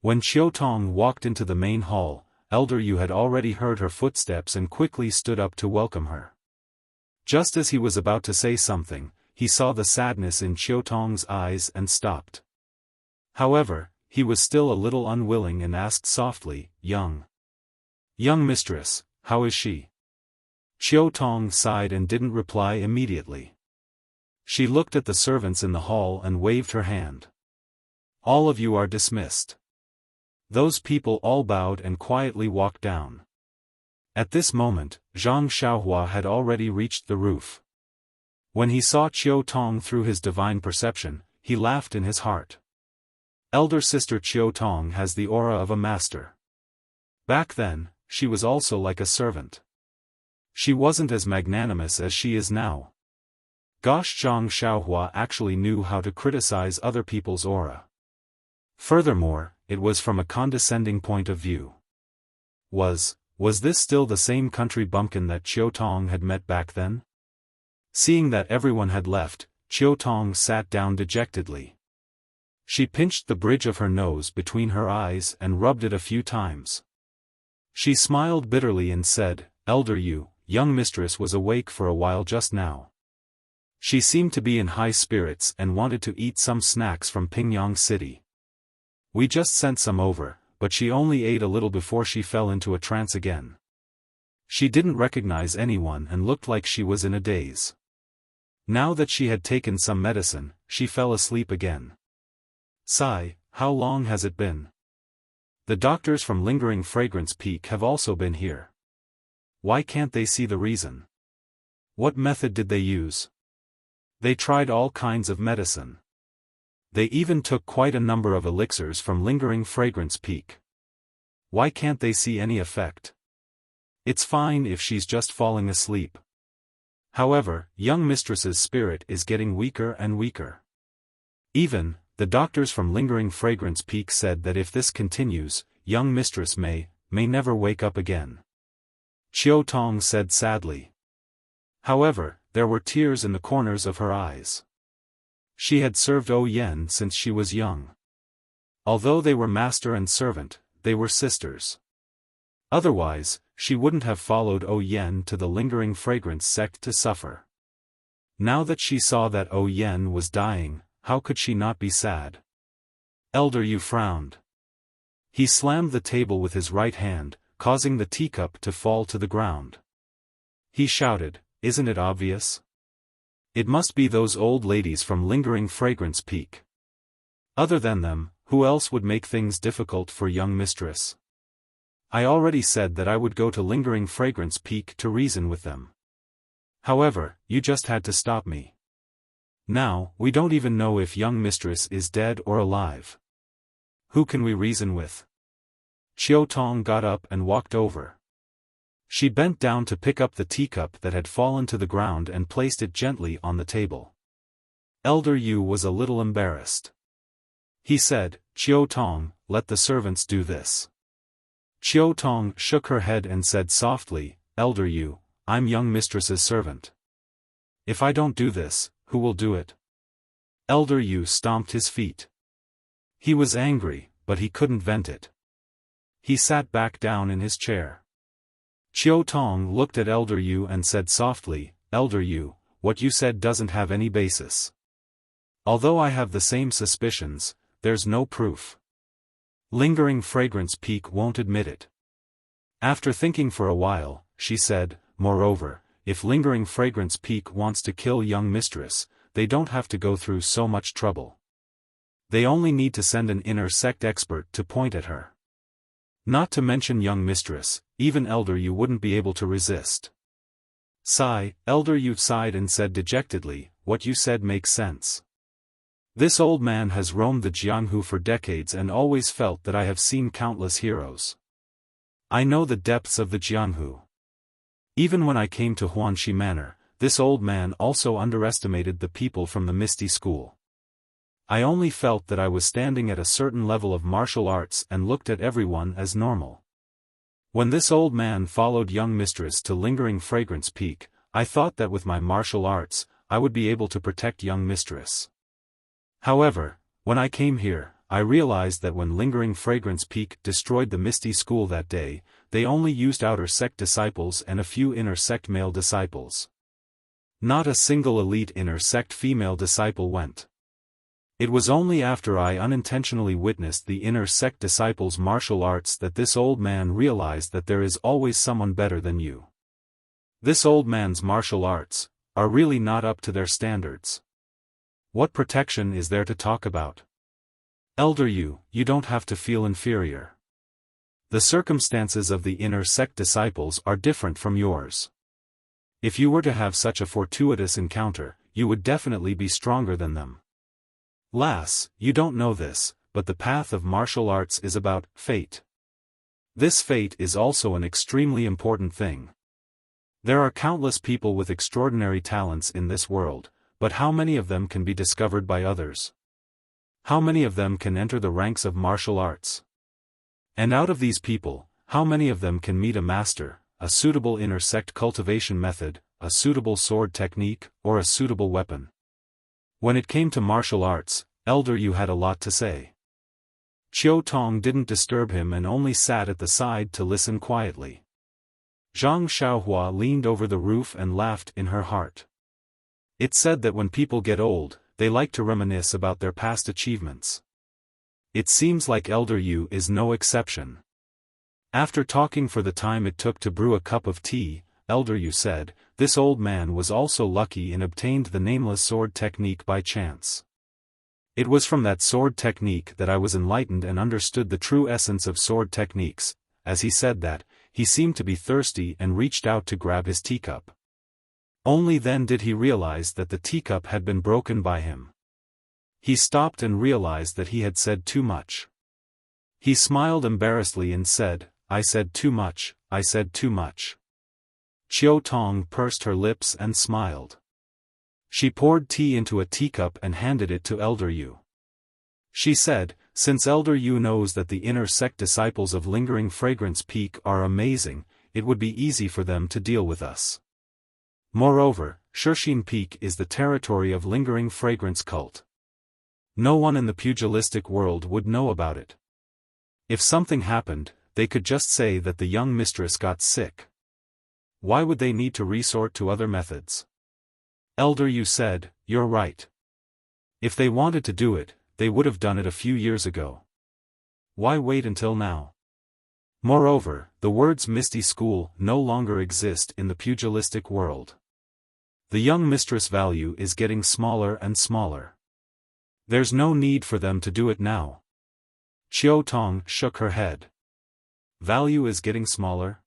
When Qiu Tong walked into the main hall, Elder Yu had already heard her footsteps and quickly stood up to welcome her. Just as he was about to say something, he saw the sadness in Qiu Tong's eyes and stopped. However, he was still a little unwilling and asked softly, Young mistress, how is she? Qiu Tong sighed and didn't reply immediately. She looked at the servants in the hall and waved her hand. All of you are dismissed. Those people all bowed and quietly walked down. At this moment, Zhang Xiaohua had already reached the roof. When he saw Qiu Tong through his divine perception, he laughed in his heart. Elder sister Qiu Tong has the aura of a master. Back then, she was also like a servant. She wasn't as magnanimous as she is now. Gosh, Zhang Xiaohua actually knew how to criticize other people's aura. Furthermore, it was from a condescending point of view. Was this still the same country bumpkin that Qiu Tong had met back then? Seeing that everyone had left, Qiu Tong sat down dejectedly. She pinched the bridge of her nose between her eyes and rubbed it a few times. She smiled bitterly and said, Elder Yu, young mistress was awake for a while just now. She seemed to be in high spirits and wanted to eat some snacks from Pingyang City. We just sent some over, but she only ate a little before she fell into a trance again. She didn't recognize anyone and looked like she was in a daze. Now that she had taken some medicine, she fell asleep again. Sigh, how long has it been? The doctors from Lingering Fragrance Peak have also been here. Why can't they see the reason? What method did they use? They tried all kinds of medicine. They even took quite a number of elixirs from Lingering Fragrance Peak. Why can't they see any effect? It's fine if she's just falling asleep. However, young mistress's spirit is getting weaker and weaker. Even, the doctors from Lingering Fragrance Peak said that if this continues, young mistress may never wake up again. Qiu Tong said sadly. However, there were tears in the corners of her eyes. She had served Yen since she was young. Although they were master and servant, they were sisters. Otherwise, she wouldn't have followed Yen to the lingering fragrance sect to suffer. Now that she saw that Yen was dying, how could she not be sad? Elder Yu frowned. He slammed the table with his right hand, causing the teacup to fall to the ground. He shouted, "Isn't it obvious? It must be those old ladies from Lingering Fragrance Peak. Other than them, who else would make things difficult for young mistress? I already said that I would go to Lingering Fragrance Peak to reason with them. However, you just had to stop me. Now, we don't even know if young mistress is dead or alive. Who can we reason with?" Xiao Tong got up and walked over. She bent down to pick up the teacup that had fallen to the ground and placed it gently on the table. Elder Yu was a little embarrassed. He said, "Xiao Tong, let the servants do this." Xiao Tong shook her head and said softly, "Elder Yu, I'm young mistress's servant. If I don't do this, who will do it?" Elder Yu stomped his feet. He was angry, but he couldn't vent it. He sat back down in his chair. Xiao Tong looked at Elder Yu and said softly, "Elder Yu, what you said doesn't have any basis. Although I have the same suspicions, there's no proof. Lingering Fragrance Peak won't admit it." After thinking for a while, she said, "Moreover, if Lingering Fragrance Peak wants to kill young mistress, they don't have to go through so much trouble. They only need to send an inner sect expert to point at her. Not to mention young mistress, even Elder Yu wouldn't be able to resist." Elder Yu sighed and said dejectedly, "What you said makes sense. This old man has roamed the Jianghu for decades and always felt that I have seen countless heroes. I know the depths of the Jianghu. Even when I came to Huanxi Manor, this old man also underestimated the people from the Misty School. I only felt that I was standing at a certain level of martial arts and looked at everyone as normal. When this old man followed young mistress to Lingering Fragrance Peak, I thought that with my martial arts, I would be able to protect young mistress. However, when I came here, I realized that when Lingering Fragrance Peak destroyed the Misty School that day, they only used outer sect disciples and a few inner sect male disciples. Not a single elite inner sect female disciple went. It was only after I unintentionally witnessed the inner sect disciples' martial arts that this old man realized that there is always someone better than you. This old man's martial arts are really not up to their standards. What protection is there to talk about? Elder Yu, you don't have to feel inferior. The circumstances of the inner sect disciples are different from yours. If you were to have such a fortuitous encounter, you would definitely be stronger than them. Lass, you don't know this, but the path of martial arts is about fate. This fate is also an extremely important thing. There are countless people with extraordinary talents in this world, but how many of them can be discovered by others? How many of them can enter the ranks of martial arts? And out of these people, how many of them can meet a master, a suitable inner sect cultivation method, a suitable sword technique, or a suitable weapon? When it came to martial arts, Elder Yu had a lot to say. Xiao Tong didn't disturb him and only sat at the side to listen quietly. Zhang Xiaohua leaned over the roof and laughed in her heart. It's said that when people get old, they like to reminisce about their past achievements. It seems like Elder Yu is no exception. After talking for the time it took to brew a cup of tea, Elder Yu said, "This old man was also lucky and obtained the nameless sword technique by chance. It was from that sword technique that I was enlightened and understood the true essence of sword techniques." As he said that, he seemed to be thirsty and reached out to grab his teacup. Only then did he realize that the teacup had been broken by him. He stopped and realized that he had said too much. He smiled embarrassedly and said, "I said too much, I said too much." Xiao Tong pursed her lips and smiled. She poured tea into a teacup and handed it to Elder Yu. She said, "Since Elder Yu knows that the inner sect disciples of Lingering Fragrance Peak are amazing, it would be easy for them to deal with us. Moreover, Shixin Peak is the territory of lingering fragrance cult. No one in the pugilistic world would know about it. If something happened, they could just say that the young mistress got sick. Why would they need to resort to other methods? Elder Yu said, "You're right. If they wanted to do it, they would have done it a few years ago. Why wait until now?" Moreover, the words Misty School no longer exist in the pugilistic world. The young mistress value is getting smaller and smaller. There's no need for them to do it now. Qiu Tong shook her head. Value is getting smaller?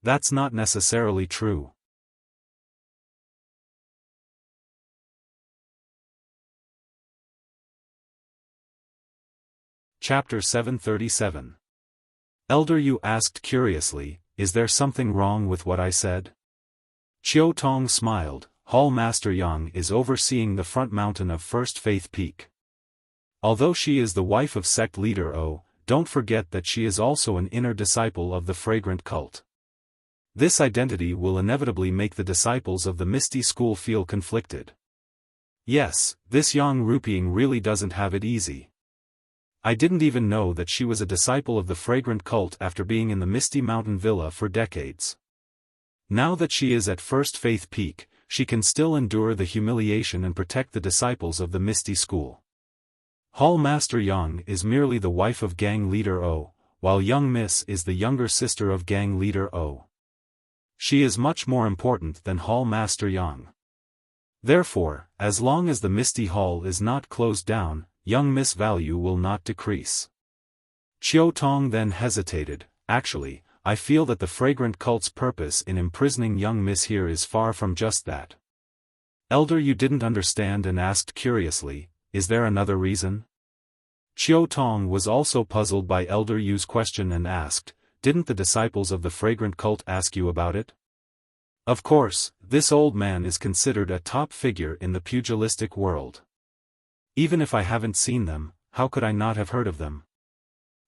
That's not necessarily true. Chapter 737. Elder Yu asked curiously, "Is there something wrong with what I said?" Qiu Tong smiled. Hall Master Yang is overseeing the front mountain of First Faith Peak. Although she is the wife of sect leader O, don't forget that she is also an inner disciple of the fragrant cult. This identity will inevitably make the disciples of the Misty School feel conflicted. Yes, this Yang Ruping really doesn't have it easy. I didn't even know that she was a disciple of the fragrant cult after being in the Misty Mountain Villa for decades. Now that she is at First Faith Peak, she can still endure the humiliation and protect the disciples of the Misty School. Hall Master Yang is merely the wife of Gang Leader O, while young Miss is the younger sister of Gang Leader O. She is much more important than Hall Master Yang. Therefore, as long as the Misty Hall is not closed down, young Miss' value will not decrease. Qiu Tong then hesitated. Actually, I feel that the fragrant cult's purpose in imprisoning young Miss here is far from just that. Elder Yu didn't understand and asked curiously, "Is there another reason?" Qiu Tong was also puzzled by Elder Yu's question and asked, "Didn't the disciples of the fragrant cult ask you about it?" Of course, this old man is considered a top figure in the pugilistic world. Even if I haven't seen them, how could I not have heard of them?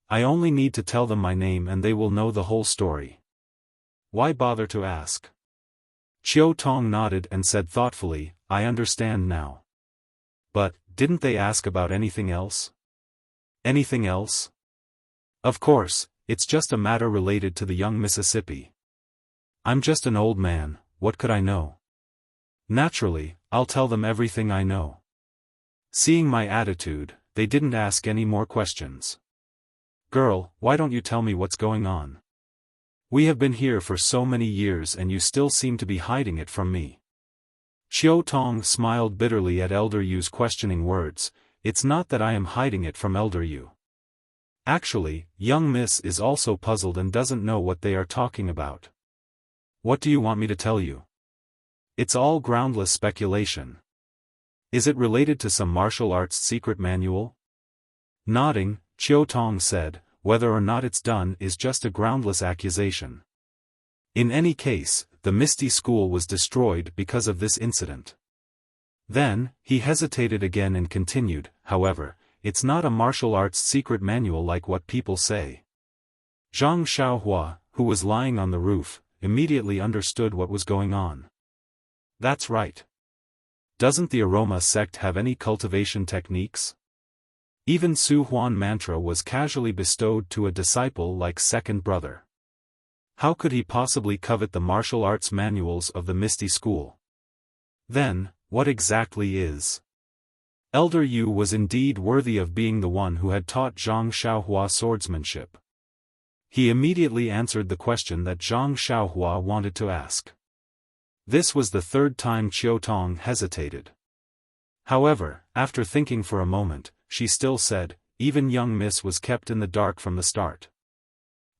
I only need to tell them my name and they will know the whole story. Why bother to ask? Qiu Tong nodded and said thoughtfully, "I understand now. But, didn't they ask about anything else?" Anything else? Of course, it's just a matter related to the young Mississippi. I'm just an old man, what could I know? Naturally, I'll tell them everything I know. Seeing my attitude, they didn't ask any more questions. "Girl, why don't you tell me what's going on? We have been here for so many years and you still seem to be hiding it from me." Qiu Tong smiled bitterly at Elder Yu's questioning words. "It's not that I am hiding it from Elder Yu. Actually, young Miss is also puzzled and doesn't know what they are talking about. What do you want me to tell you? It's all groundless speculation. Is it related to some martial arts secret manual?" Nodding, Qiu Tong said, "Whether or not it's done is just a groundless accusation. In any case, the Misty School was destroyed because of this incident." Then, he hesitated again and continued, "However, it's not a martial arts secret manual like what people say." Zhang Xiaohua, who was lying on the roof, immediately understood what was going on. That's right. Doesn't the Aroma sect have any cultivation techniques? Even Su Huan mantra was casually bestowed to a disciple like second brother. How could he possibly covet the martial arts manuals of the Misty School? Then, what exactly is? Elder Yu was indeed worthy of being the one who had taught Zhang Xiaohua swordsmanship. He immediately answered the question that Zhang Xiaohua wanted to ask. This was the third time Qiu Tong hesitated. However, after thinking for a moment, she still said, "Even young Miss was kept in the dark from the start.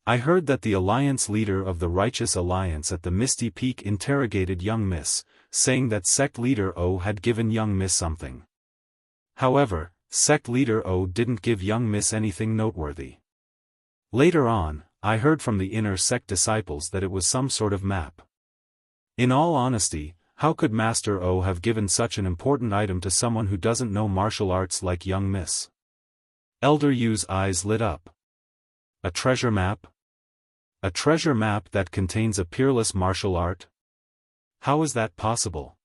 I heard that the alliance leader of the Righteous Alliance at the Misty Peak interrogated young Miss, saying that sect leader O had given young Miss something. However, sect leader O didn't give young Miss anything noteworthy. Later on, I heard from the inner sect disciples that it was some sort of map. In all honesty, how could Master O have given such an important item to someone who doesn't know martial arts like young Miss?" Elder Yu's eyes lit up. "A treasure map? A treasure map that contains a peerless martial art?" How is that possible?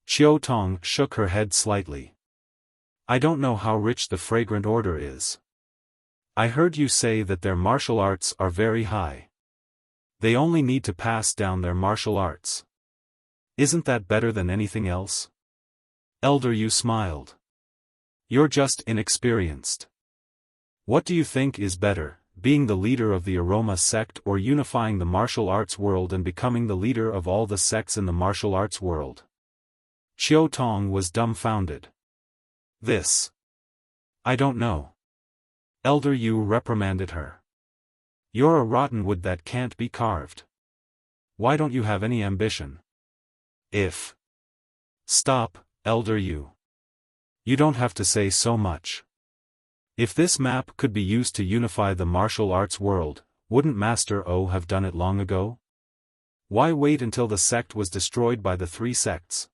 Xiao Tong shook her head slightly. I don't know how rich the fragrant order is. I heard you say that their martial arts are very high. They only need to pass down their martial arts. Isn't that better than anything else? Elder Yu smiled. You're just inexperienced. What do you think is better, being the leader of the Aroma sect or unifying the martial arts world and becoming the leader of all the sects in the martial arts world? Xiao Tong was dumbfounded. This. I don't know. Elder Yu reprimanded her. You're a rotten wood that can't be carved. Why don't you have any ambition? If. Stop, Elder Yu. You don't have to say so much. If this map could be used to unify the martial arts world, wouldn't Master O have done it long ago? Why wait until the sect was destroyed by the three sects?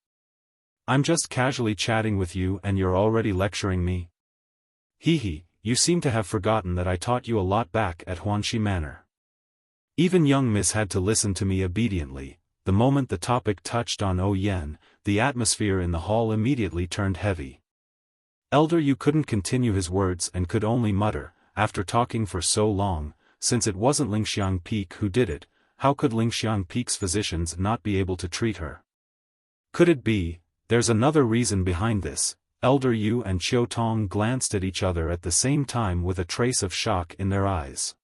I'm just casually chatting with you and you're already lecturing me? Hee, you seem to have forgotten that I taught you a lot back at Huanxi Manor. Even young Miss had to listen to me obediently. The moment the topic touched on O Yen, the atmosphere in the hall immediately turned heavy. Elder Yu couldn't continue his words and could only mutter, after talking for so long, since it wasn't Lingxiang Peak who did it, how could Lingxiang Peak's physicians not be able to treat her? Could it be, there's another reason behind this? Elder Yu and Xiao Tong glanced at each other at the same time with a trace of shock in their eyes.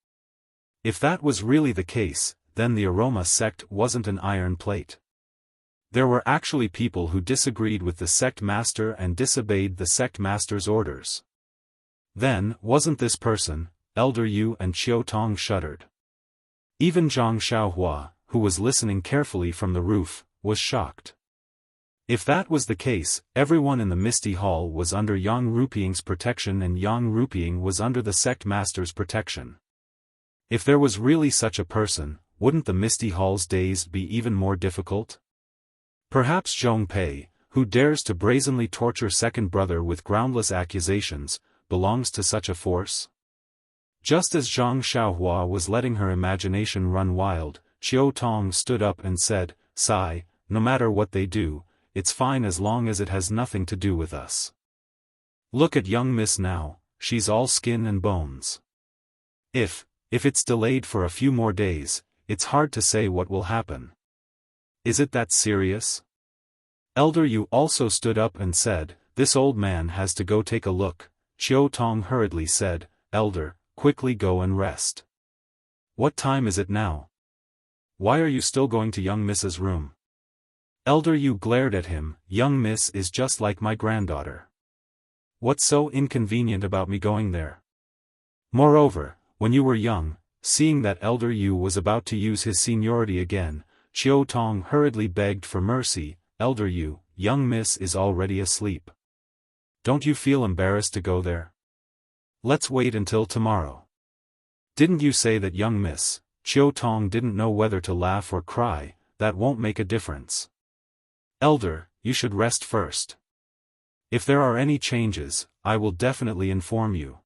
If that was really the case, then the Aroma sect wasn't an iron plate. There were actually people who disagreed with the sect master and disobeyed the sect master's orders. Then, wasn't this person? Elder Yu and Xiao Tong shuddered. Even Zhang Xiaohua, who was listening carefully from the roof, was shocked. If that was the case, everyone in the Misty Hall was under Yang Rupiang's protection and Yang Rupiang was under the sect master's protection. If there was really such a person, wouldn't the Misty Hall's days be even more difficult? Perhaps Zhong Pei, who dares to brazenly torture second brother with groundless accusations, belongs to such a force? Just as Zhang Xiaohua was letting her imagination run wild, Xiao Tong stood up and said, "Sigh, no matter what they do, it's fine as long as it has nothing to do with us. Look at young Miss now, she's all skin and bones. If it's delayed for a few more days, it's hard to say what will happen. Is it that serious?" Elder Yu also stood up and said, "This old man has to go take a look." Xiao Tong hurriedly said, "Elder, quickly go and rest." "What time is it now? Why are you still going to young Miss's room?" Elder Yu glared at him. "Young Miss is just like my granddaughter. What's so inconvenient about me going there? Moreover, when you were young," seeing that Elder Yu was about to use his seniority again, Xiao Tong hurriedly begged for mercy. "Elder Yu, young Miss is already asleep. Don't you feel embarrassed to go there? Let's wait until tomorrow." "Didn't you say that young Miss?" Xiao Tong didn't know whether to laugh or cry. "That won't make a difference. Elder, you should rest first. If there are any changes, I will definitely inform you."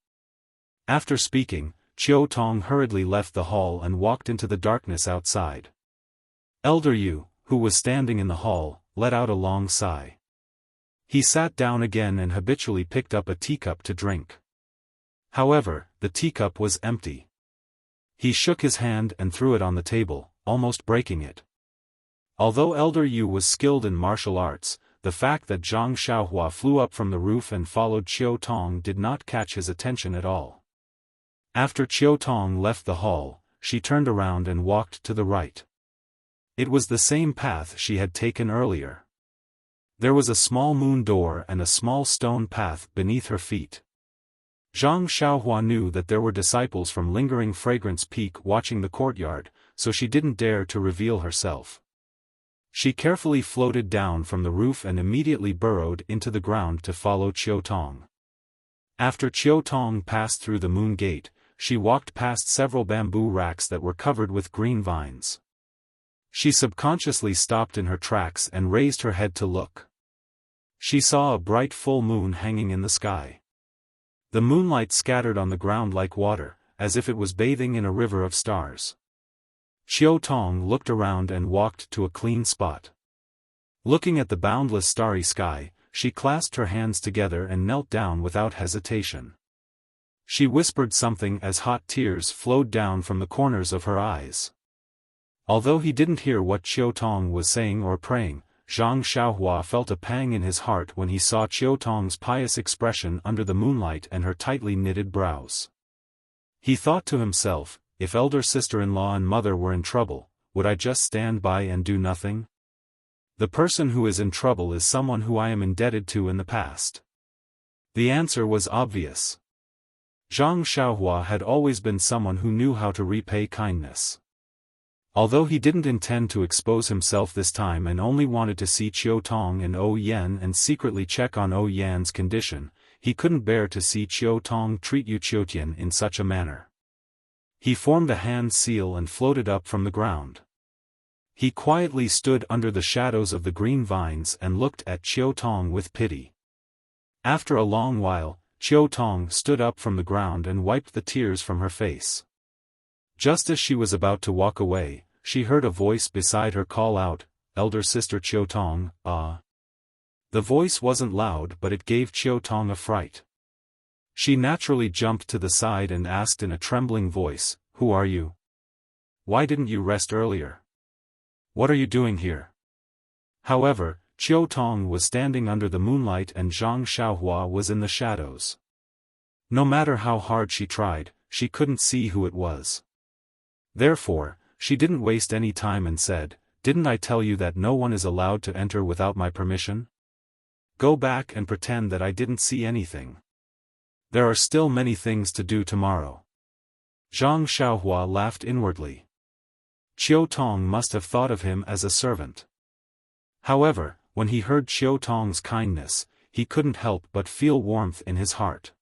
After speaking, Xiao Tong hurriedly left the hall and walked into the darkness outside. Elder Yu, who was standing in the hall, let out a long sigh. He sat down again and habitually picked up a teacup to drink. However, the teacup was empty. He shook his hand and threw it on the table, almost breaking it. Although Elder Yu was skilled in martial arts, the fact that Zhang Xiaohua flew up from the roof and followed Xiao Tong did not catch his attention at all. After Xiao Tong left the hall, she turned around and walked to the right. It was the same path she had taken earlier. There was a small moon door and a small stone path beneath her feet. Zhang Xiaohua knew that there were disciples from Lingering Fragrance Peak watching the courtyard, so she didn't dare to reveal herself. She carefully floated down from the roof and immediately burrowed into the ground to follow Xiao Tong. After Xiao Tong passed through the moon gate, she walked past several bamboo racks that were covered with green vines. She subconsciously stopped in her tracks and raised her head to look. She saw a bright full moon hanging in the sky. The moonlight scattered on the ground like water, as if it was bathing in a river of stars. Xiao Tong looked around and walked to a clean spot. Looking at the boundless starry sky, she clasped her hands together and knelt down without hesitation. She whispered something as hot tears flowed down from the corners of her eyes. Although he didn't hear what Chiu Tong was saying or praying, Zhang Xiaohua felt a pang in his heart when he saw Chiu Tong's pious expression under the moonlight and her tightly knitted brows. He thought to himself, if elder sister-in-law and mother were in trouble, would I just stand by and do nothing? The person who is in trouble is someone who I am indebted to in the past. The answer was obvious. Zhang Xiaohua had always been someone who knew how to repay kindness. Although he didn't intend to expose himself this time and only wanted to see Chiu Tong and Ou Yan and secretly check on Ou Yan's condition, he couldn't bear to see Chiu Tong treat Yu Qiutian in such a manner. He formed a hand seal and floated up from the ground. He quietly stood under the shadows of the green vines and looked at Chiu Tong with pity. After a long while, Chiu Tong stood up from the ground and wiped the tears from her face. Just as she was about to walk away, she heard a voice beside her call out, "Elder sister Chiu Tong, ah." The voice wasn't loud but it gave Chiu Tong a fright. She naturally jumped to the side and asked in a trembling voice, "Who are you? Why didn't you rest earlier? What are you doing here?" However, Chiu Tong was standing under the moonlight and Zhang Xiaohua was in the shadows. No matter how hard she tried, she couldn't see who it was. Therefore, she didn't waste any time and said, "Didn't I tell you that no one is allowed to enter without my permission? Go back and pretend that I didn't see anything. There are still many things to do tomorrow." Zhang Xiaohua laughed inwardly. Chiu Tong must have thought of him as a servant. However, when he heard Chiu Tong's kindness, he couldn't help but feel warmth in his heart.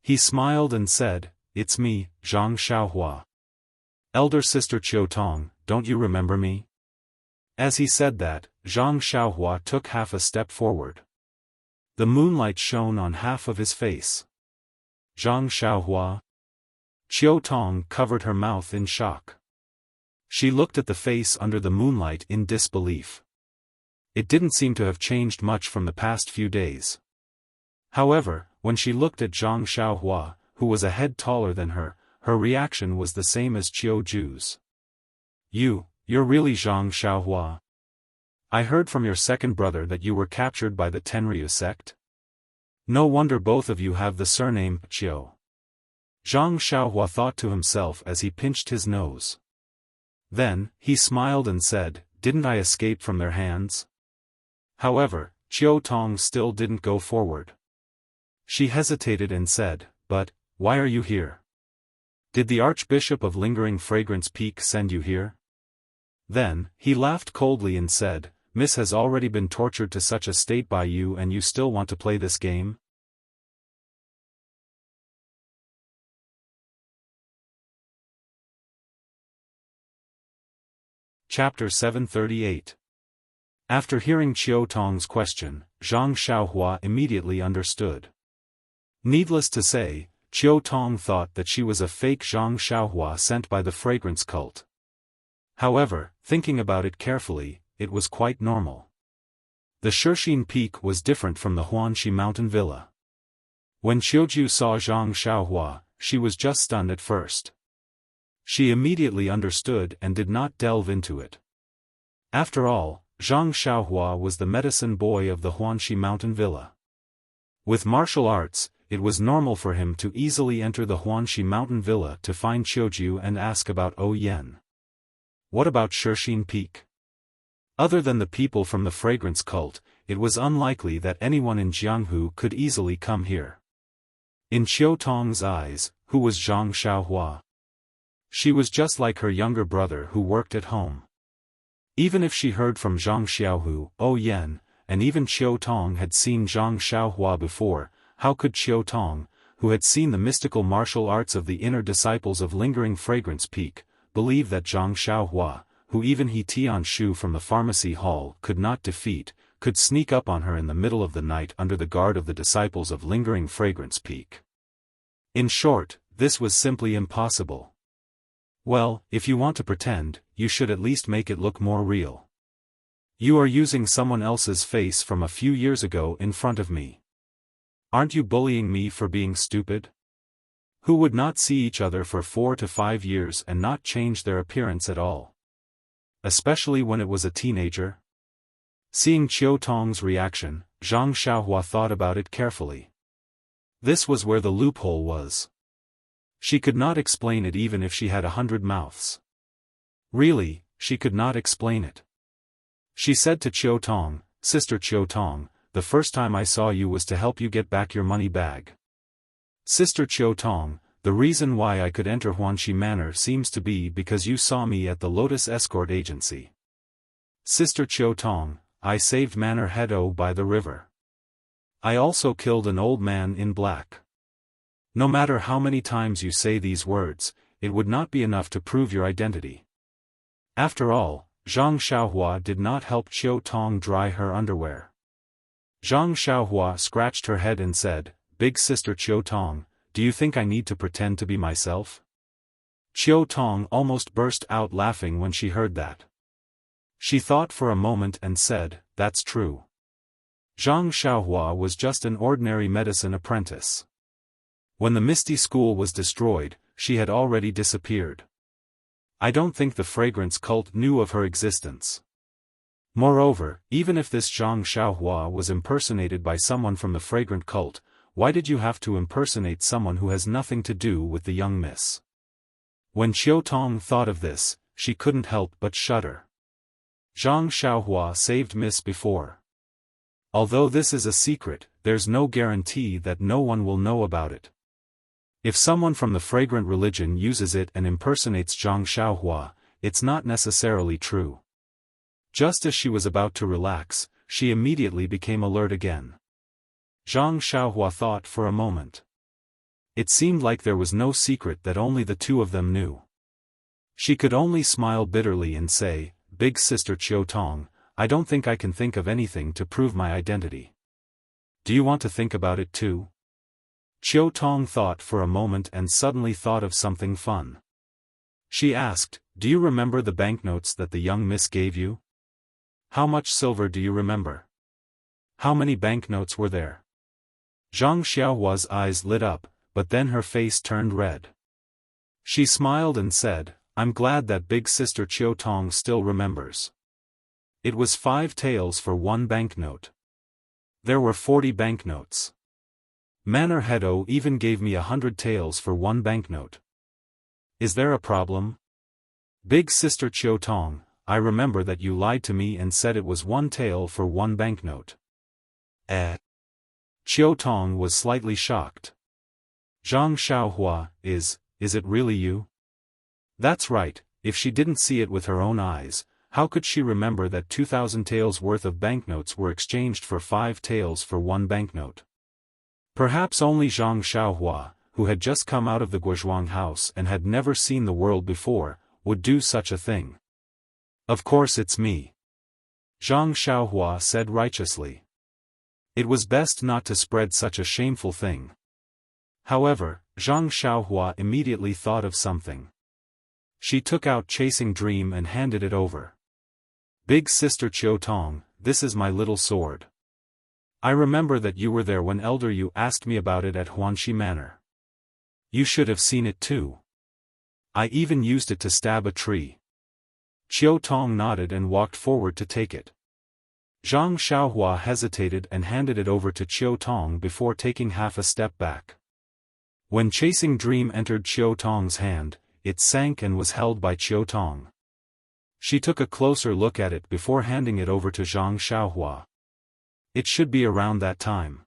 He smiled and said, "It's me, Zhang Xiaohua. Elder sister Chiu Tong, don't you remember me?" As he said that, Zhang Xiaohua took half a step forward. The moonlight shone on half of his face. "Zhang Xiaohua?" Chiu Tong covered her mouth in shock. She looked at the face under the moonlight in disbelief. It didn't seem to have changed much from the past few days. However, when she looked at Zhang Xiaohua, who was a head taller than her reaction was the same as Chiu Ju's. You're really Zhang Xiaohua? I heard from your second brother that you were captured by the Tenryu sect? No wonder both of you have the surname Chiu." Zhang Xiaohua thought to himself as he pinched his nose. Then, he smiled and said, "Didn't I escape from their hands?" However, Chiu Tong still didn't go forward. She hesitated and said, "But, why are you here? Did the Archbishop of Lingering Fragrance Peak send you here?" Then, he laughed coldly and said, "Miss has already been tortured to such a state by you and you still want to play this game?" Chapter 738. After hearing Chiu Tong's question, Zhang Xiaohua immediately understood. Needless to say, Chiu Tong thought that she was a fake Zhang Xiaohua sent by the fragrance cult. However, thinking about it carefully, it was quite normal. The Shixin Peak was different from the Huanxi Mountain Villa. When Qiuju saw Zhang Xiaohua, she was just stunned at first. She immediately understood and did not delve into it. After all, Zhang Xiaohua was the medicine boy of the Huanxi Mountain Villa. With martial arts, it was normal for him to easily enter the Huanxi Mountain Villa to find Qiuju and ask about Ou Yan. What about Shixin Peak? Other than the people from the fragrance cult, it was unlikely that anyone in Jianghu could easily come here. In Chiu Tong's eyes, who was Zhang Xiaohua? She was just like her younger brother who worked at home. Even if she heard from Zhang Xiaohu, Ou Yan, and even Chiu Tong had seen Zhang Xiaohua before, how could Chiu Tong, who had seen the mystical martial arts of the inner disciples of Lingering Fragrance Peak, believe that Zhang Xiaohua, who even He Tian Shu from the pharmacy hall could not defeat, could sneak up on her in the middle of the night under the guard of the disciples of Lingering Fragrance Peak? In short, this was simply impossible. Well, if you want to pretend, you should at least make it look more real. You are using someone else's face from a few years ago in front of me. Aren't you bullying me for being stupid? Who would not see each other for 4 to 5 years and not change their appearance at all? Especially when it was a teenager? Seeing Qiu Tong's reaction, Zhang Xiaohua thought about it carefully. This was where the loophole was. She could not explain it even if she had 100 mouths. Really, she could not explain it. She said to Qiu Tong, "Sister Qiu Tong, the first time I saw you was to help you get back your money bag. Sister Qiu Tong, the reason why I could enter Huanxi Manor seems to be because you saw me at the Lotus Escort Agency. Sister Qiu Tong, I saved Manor Hedo by the river. I also killed an old man in black. No matter how many times you say these words, it would not be enough to prove your identity." After all, Zhang Xiaohua did not help Qiu Tong dry her underwear. Zhang Xiaohua scratched her head and said, "Big sister Qiu Tong, do you think I need to pretend to be myself?" Qiu Tong almost burst out laughing when she heard that. She thought for a moment and said, "That's true." Zhang Xiaohua was just an ordinary medicine apprentice. When the Misty School was destroyed, she had already disappeared. I don't think the fragrance cult knew of her existence. Moreover, even if this Zhang Xiaohua was impersonated by someone from the fragrant cult, why did you have to impersonate someone who has nothing to do with the young miss? When Qiu Tong thought of this, she couldn't help but shudder. Zhang Xiaohua saved Miss before. Although this is a secret, there's no guarantee that no one will know about it. If someone from the fragrant religion uses it and impersonates Zhang Xiaohua, it's not necessarily true. Just as she was about to relax, she immediately became alert again. Zhang Xiaohua thought for a moment. It seemed like there was no secret that only the two of them knew. She could only smile bitterly and say, "Big sister Qiu Tong, I don't think I can think of anything to prove my identity. Do you want to think about it too?" Qiu Tong thought for a moment and suddenly thought of something fun. She asked, "Do you remember the banknotes that the young miss gave you? How much silver do you remember? How many banknotes were there?" Zhang Xiaohua's eyes lit up, but then her face turned red. She smiled and said, "I'm glad that big sister Qiu Tong still remembers. It was 5 taels for 1 banknote. There were 40 banknotes. Manor Hedo even gave me 100 taels for 1 banknote. Is there a problem? Big sister Qiu Tong, I remember that you lied to me and said it was 1 tael for 1 banknote." Qiu Tong was slightly shocked. Zhang Xiaohua, is it really you? That's right, if she didn't see it with her own eyes, how could she remember that 2,000 taels worth of banknotes were exchanged for 5 taels for 1 banknote? Perhaps only Zhang Xiaohua, who had just come out of the Guozhuang house and had never seen the world before, would do such a thing. "Of course it's me," Zhang Xiaohua said righteously. It was best not to spread such a shameful thing. However, Zhang Xiaohua immediately thought of something. She took out Chasing Dream and handed it over. "Big sister Qiu Tong, this is my little sword. I remember that you were there when Elder Yu asked me about it at Huanxi Manor. You should have seen it too. I even used it to stab a tree." Qiu Tong nodded and walked forward to take it. Zhang Xiaohua hesitated and handed it over to Qiu Tong before taking half a step back. When Chasing Dream entered Qiu Tong's hand, it sank and was held by Qiu Tong. She took a closer look at it before handing it over to Zhang Xiaohua. It should be around that time.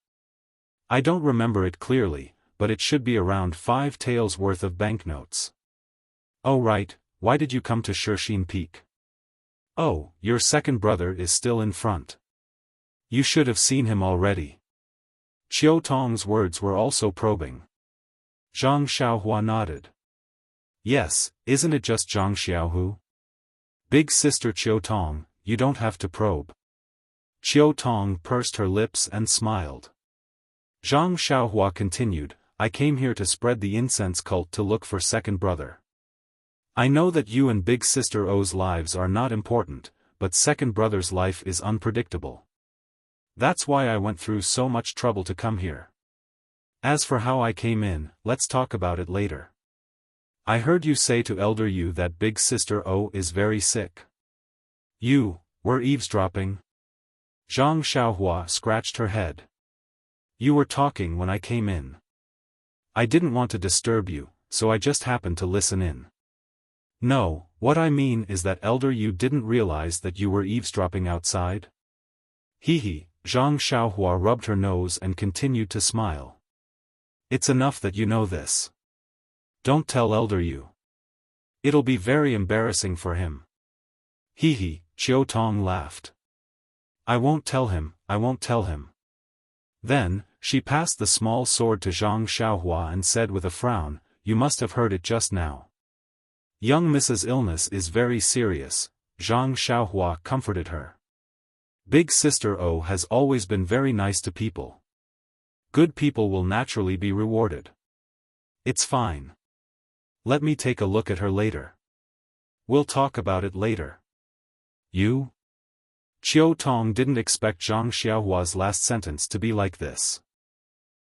I don't remember it clearly, but it should be around 5 taels worth of banknotes. Oh right, why did you come to Shixin Peak? Oh, your second brother is still in front. You should have seen him already. Qiu Tong's words were also probing. Zhang Xiaohua nodded. Yes, isn't it just Zhang Xiaohu? Big sister Qiu Tong, you don't have to probe. Qiu Tong pursed her lips and smiled. Zhang Xiaohua continued, I came here to spread the incense cult to look for second brother. I know that you and big sister O's lives are not important, but second brother's life is unpredictable. That's why I went through so much trouble to come here. As for how I came in, let's talk about it later. I heard you say to Elder Yu that big sister O is very sick. You were eavesdropping? Zhang Xiaohua scratched her head. You were talking when I came in. I didn't want to disturb you, so I just happened to listen in. No, what I mean is that Elder Yu didn't realize that you were eavesdropping outside? Hee. Zhang Xiaohua rubbed her nose and continued to smile. It's enough that you know this. Don't tell Elder Yu. It'll be very embarrassing for him. Hee. Qiu Tong laughed. I won't tell him, I won't tell him. Then, she passed the small sword to Zhang Xiaohua and said with a frown, You must have heard it just now. Young Mrs. Illness is very serious, Zhang Xiaohua comforted her. Big Sister O has always been very nice to people. Good people will naturally be rewarded. It's fine. Let me take a look at her later. We'll talk about it later. You? Qiu Tong didn't expect Zhang Xiaohua's last sentence to be like this.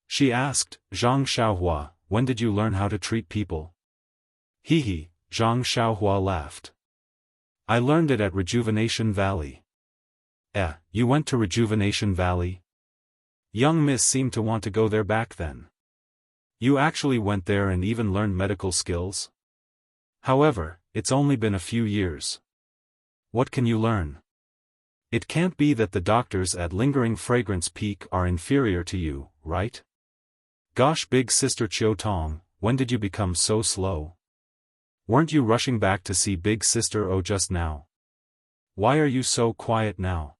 She asked, Zhang Xiaohua, when did you learn how to treat people? Hee. Zhang Xiaohua laughed. I learned it at Rejuvenation Valley. You went to Rejuvenation Valley? Young Miss seemed to want to go there back then. You actually went there and even learned medical skills? However, it's only been a few years. What can you learn? It can't be that the doctors at Lingering Fragrance Peak are inferior to you, right? Gosh, Big Sister Qiu Tong, when did you become so slow? Weren't you rushing back to see Big Sister O just now? Why are you so quiet now?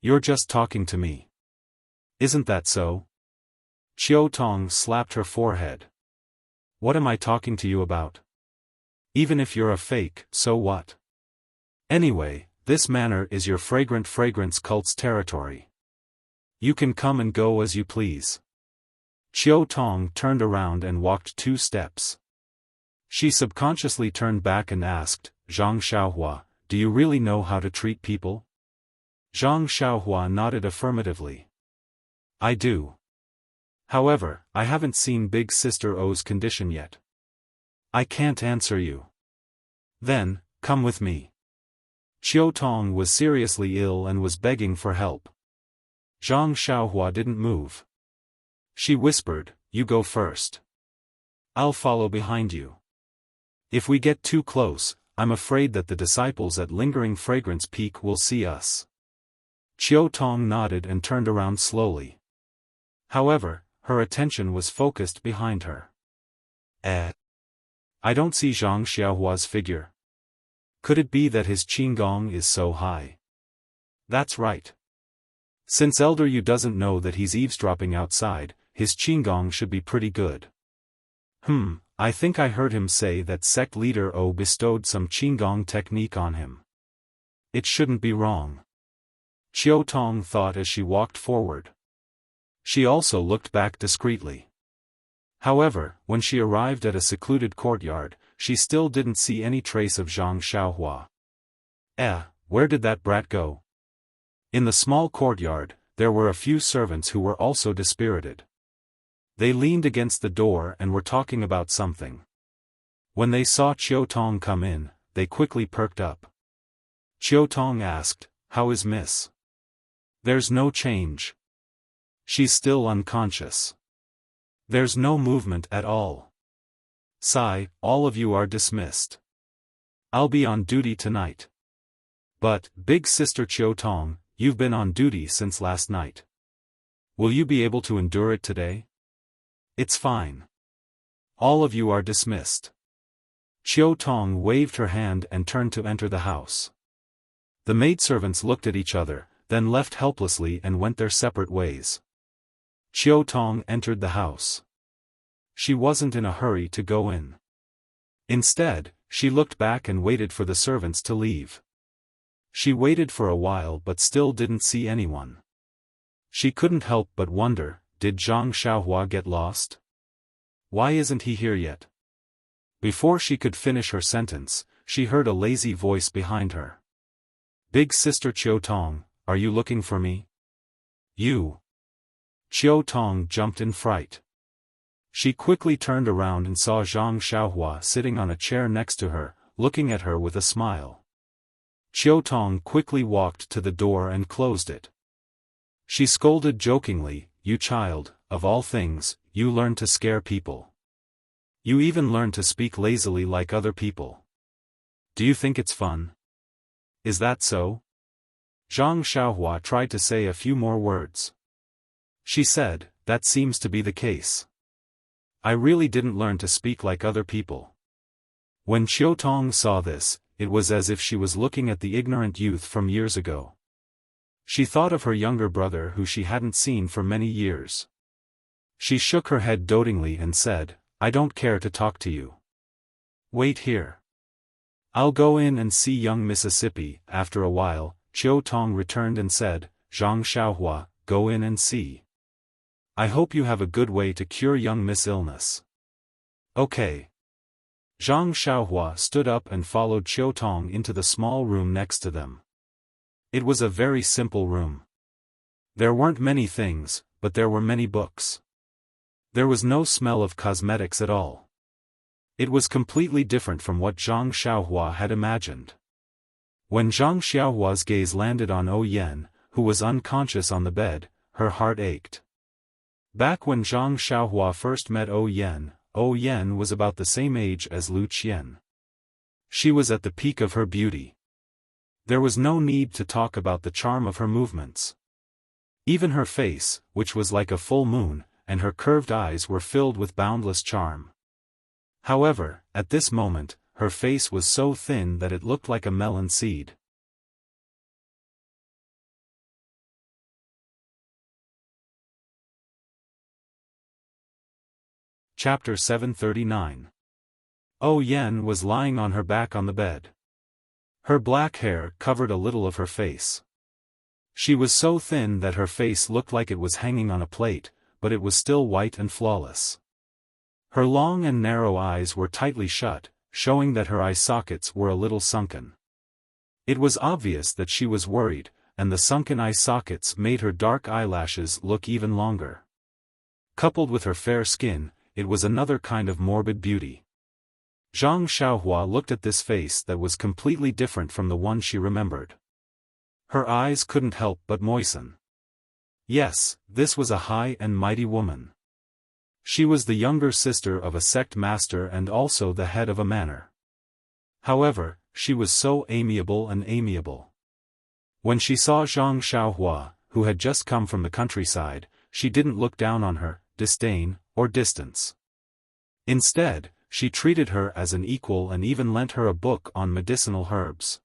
You're just talking to me. Isn't that so? Qiu Tong slapped her forehead. What am I talking to you about? Even if you're a fake, so what? Anyway, this manor is your fragrant fragrance cult's territory. You can come and go as you please. Qiu Tong turned around and walked 2 steps. She subconsciously turned back and asked, Zhang Xiaohua, do you really know how to treat people? Zhang Xiaohua nodded affirmatively. I do. However, I haven't seen Big Sister O's condition yet. I can't answer you. Then, come with me. Qiu Tong was seriously ill and was begging for help. Zhang Xiaohua didn't move. She whispered, You go first. I'll follow behind you. If we get too close, I'm afraid that the disciples at Lingering Fragrance Peak will see us. Qiu Tong nodded and turned around slowly. However, her attention was focused behind her. I don't see Zhang Xiaohua's figure. Could it be that his qigong is so high? That's right. Since Elder Yu doesn't know that he's eavesdropping outside, his qigong should be pretty good. I think I heard him say that sect leader O bestowed some qigong technique on him. It shouldn't be wrong. Qiu Tong thought as she walked forward. She also looked back discreetly. However, when she arrived at a secluded courtyard, she still didn't see any trace of Zhang Xiaohua. Where did that brat go? In the small courtyard, there were a few servants who were also dispirited. They leaned against the door and were talking about something. When they saw Qiu Tong come in, they quickly perked up. Qiu Tong asked, How is Miss? There's no change. She's still unconscious. There's no movement at all. Sigh, all of you are dismissed. I'll be on duty tonight. But, Big Sister Qiu Tong, you've been on duty since last night. Will you be able to endure it today? It's fine. All of you are dismissed. Qiu Tong waved her hand and turned to enter the house. The maidservants looked at each other, then left helplessly and went their separate ways. Qiu Tong entered the house. She wasn't in a hurry to go in. Instead, she looked back and waited for the servants to leave. She waited for a while but still didn't see anyone. She couldn't help but wonder, did Zhang Xiaohua get lost? Why isn't he here yet? Before she could finish her sentence, she heard a lazy voice behind her. Big sister Chiu Tong, are you looking for me? You. Chiu Tong jumped in fright. She quickly turned around and saw Zhang Xiaohua sitting on a chair next to her, looking at her with a smile. Chiu Tong quickly walked to the door and closed it. She scolded jokingly, "You child, of all things, you learn to scare people. You even learn to speak lazily like other people. Do you think it's fun? Is that so?" Zhang Xiaohua tried to say a few more words. She said, "That seems to be the case. I really didn't learn to speak like other people." When Chiu Tong saw this, it was as if she was looking at the ignorant youth from years ago. She thought of her younger brother who she hadn't seen for many years. She shook her head dotingly and said, "I don't care to talk to you. Wait here. I'll go in and see young Mississippi." After a while, Chiu Tong returned and said, "Zhang Xiaohua, go in and see. I hope you have a good way to cure young Miss' illness." "Okay." Zhang Xiaohua stood up and followed Chiu Tong into the small room next to them. It was a very simple room. There weren't many things, but there were many books. There was no smell of cosmetics at all. It was completely different from what Zhang Xiaohua had imagined. When Zhang Xiaohua's gaze landed on Yan, who was unconscious on the bed, her heart ached. Back when Zhang Xiaohua first met Yan was about the same age as Lu Qian. She was at the peak of her beauty. There was no need to talk about the charm of her movements. Even her face, which was like a full moon, and her curved eyes were filled with boundless charm. However, at this moment, her face was so thin that it looked like a melon seed. Chapter 739. Yan was lying on her back on the bed. Her black hair covered a little of her face. She was so thin that her face looked like it was hanging on a plate, but it was still white and flawless. Her long and narrow eyes were tightly shut, showing that her eye sockets were a little sunken. It was obvious that she was worried, and the sunken eye sockets made her dark eyelashes look even longer. Coupled with her fair skin, it was another kind of morbid beauty. Zhang Xiaohua looked at this face that was completely different from the one she remembered. Her eyes couldn't help but moisten. Yes, this was a high and mighty woman. She was the younger sister of a sect master and also the head of a manor. However, she was so amiable and amiable. When she saw Zhang Xiaohua, who had just come from the countryside, she didn't look down on her, disdain, or distance. Instead, she treated her as an equal and even lent her a book on medicinal herbs.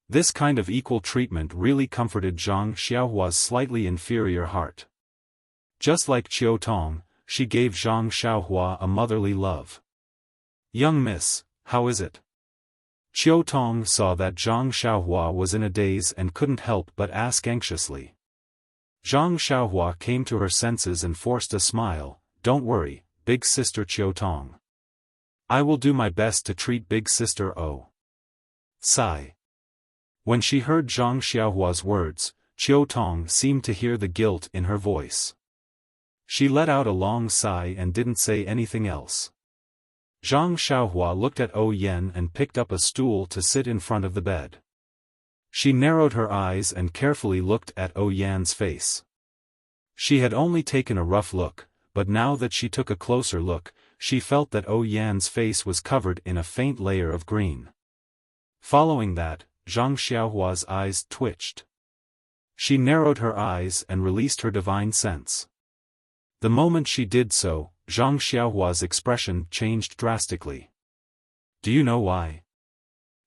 This kind of equal treatment really comforted Zhang Xiaohua's slightly inferior heart. Just like Chiu Tong, she gave Zhang Xiaohua a motherly love. "Young miss, how is it?" Chiu Tong saw that Zhang Xiaohua was in a daze and couldn't help but ask anxiously. Zhang Xiaohua came to her senses and forced a smile. "Don't worry, big sister Chiu Tong. I will do my best to treat big sister O." Sigh. When she heard Zhang Xiaohua's words, Chiu Tong seemed to hear the guilt in her voice. She let out a long sigh and didn't say anything else. Zhang Xiaohua looked at Yan and picked up a stool to sit in front of the bed. She narrowed her eyes and carefully looked at Yan's face. She had only taken a rough look, but now that she took a closer look, she felt that Yan's face was covered in a faint layer of green. Following that, Zhang Xiaohua's eyes twitched. She narrowed her eyes and released her divine sense. The moment she did so, Zhang Xiaohua's expression changed drastically. Do you know why?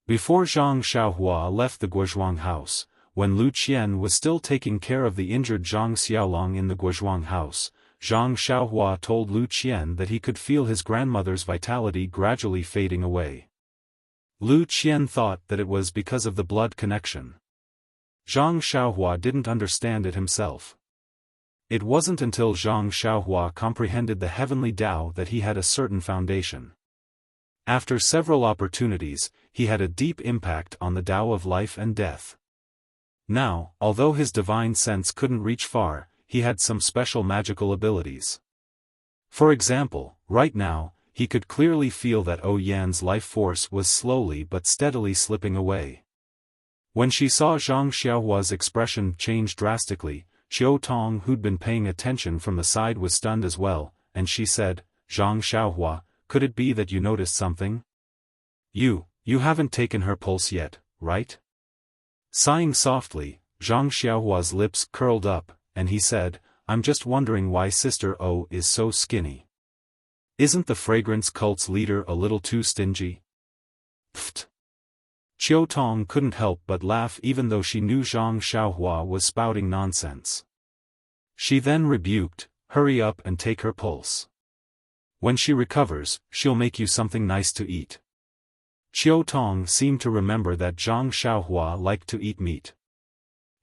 Before Zhang Xiaohua left the Guozhuang house, when Lu Qian was still taking care of the injured Zhang Xiaolong in the Guozhuang house, Zhang Xiaohua told Lu Qian that he could feel his grandmother's vitality gradually fading away. Lu Qian thought that it was because of the blood connection. Zhang Xiaohua didn't understand it himself. It wasn't until Zhang Xiaohua comprehended the heavenly Tao that he had a certain foundation. After several opportunities, he had a deep impact on the Tao of life and death. Now, although his divine sense couldn't reach far, he had some special magical abilities. For example, right now, he could clearly feel that Yan's life force was slowly but steadily slipping away. When she saw Zhang Xiaohua's expression change drastically, Xiao Tong, who'd been paying attention from the side, was stunned as well, and she said, "Zhang Xiaohua, could it be that you noticed something? You haven't taken her pulse yet, right?" Sighing softly, Zhang Xiaohua's lips curled up, and he said, "I'm just wondering why Sister O is so skinny. Isn't the fragrance cult's leader a little too stingy?" Pfft. Xiao Tong couldn't help but laugh, even though she knew Zhang Xiaohua was spouting nonsense. She then rebuked, "Hurry up and take her pulse. When she recovers, she'll make you something nice to eat." Xiao Tong seemed to remember that Zhang Xiaohua liked to eat meat.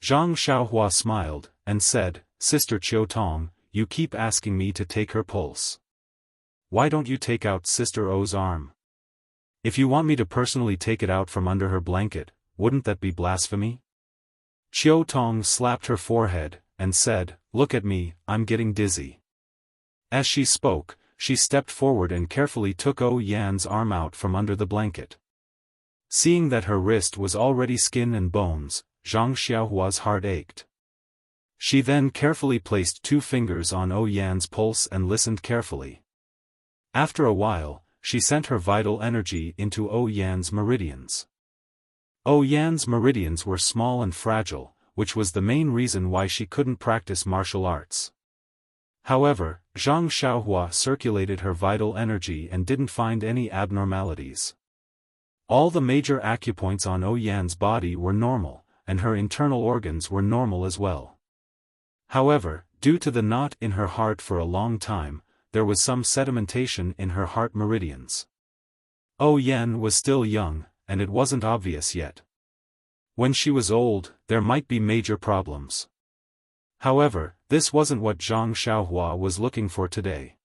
Zhang Xiaohua smiled, and said, "Sister Xiao Tong, you keep asking me to take her pulse. Why don't you take out Sister O's arm? If you want me to personally take it out from under her blanket, wouldn't that be blasphemy?" Xiao Tong slapped her forehead, and said, "Look at me, I'm getting dizzy." As she spoke, she stepped forward and carefully took Yan's arm out from under the blanket. Seeing that her wrist was already skin and bones, Zhang Xiaohua's heart ached. She then carefully placed 2 fingers on Yan's pulse and listened carefully. After a while, she sent her vital energy into Yan's meridians. Yan's meridians were small and fragile, which was the main reason why she couldn't practice martial arts. However, Zhang Xiaohua circulated her vital energy and didn't find any abnormalities. All the major acupoints on Yan's body were normal, and her internal organs were normal as well. However, due to the knot in her heart for a long time, there was some sedimentation in her heart meridians. Yan was still young, and it wasn't obvious yet. When she was old, there might be major problems. However, this wasn't what Zhang Xiaohua was looking for today.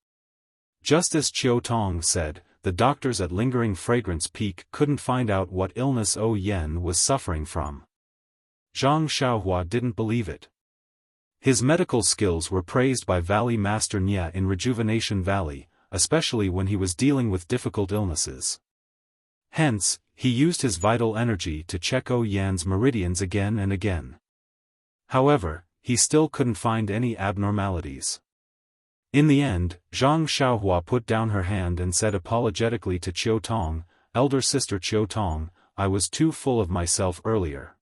Just as Xiao Tong said, the doctors at Lingering Fragrance Peak couldn't find out what illness Yan was suffering from. Zhang Xiaohua didn't believe it. His medical skills were praised by Valley Master Nya in Rejuvenation Valley, especially when he was dealing with difficult illnesses. Hence, he used his vital energy to check Yan's meridians again and again. However, he still couldn't find any abnormalities. In the end, Zhang Xiaohua put down her hand and said apologetically to Xiao Tong, "Elder Sister Xiao Tong, I was too full of myself earlier.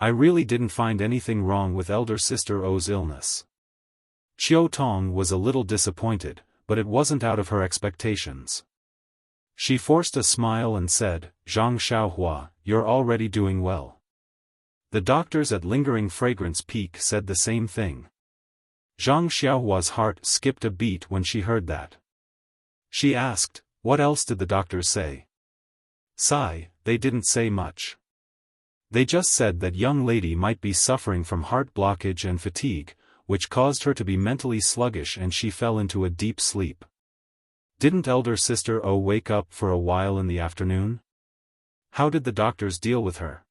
I really didn't find anything wrong with Elder Sister O's illness." Xiao Tong was a little disappointed, but it wasn't out of her expectations. She forced a smile and said, "Zhang Xiaohua, you're already doing well." The doctors at Lingering Fragrance Peak said the same thing. Zhang Xiaohua's heart skipped a beat when she heard that. She asked, "What else did the doctors say?" Sigh, they didn't say much. They just said that young lady might be suffering from heart blockage and fatigue, which caused her to be mentally sluggish, and she fell into a deep sleep. Didn't Elder Sister O wake up for a while in the afternoon? How did the doctors deal with her?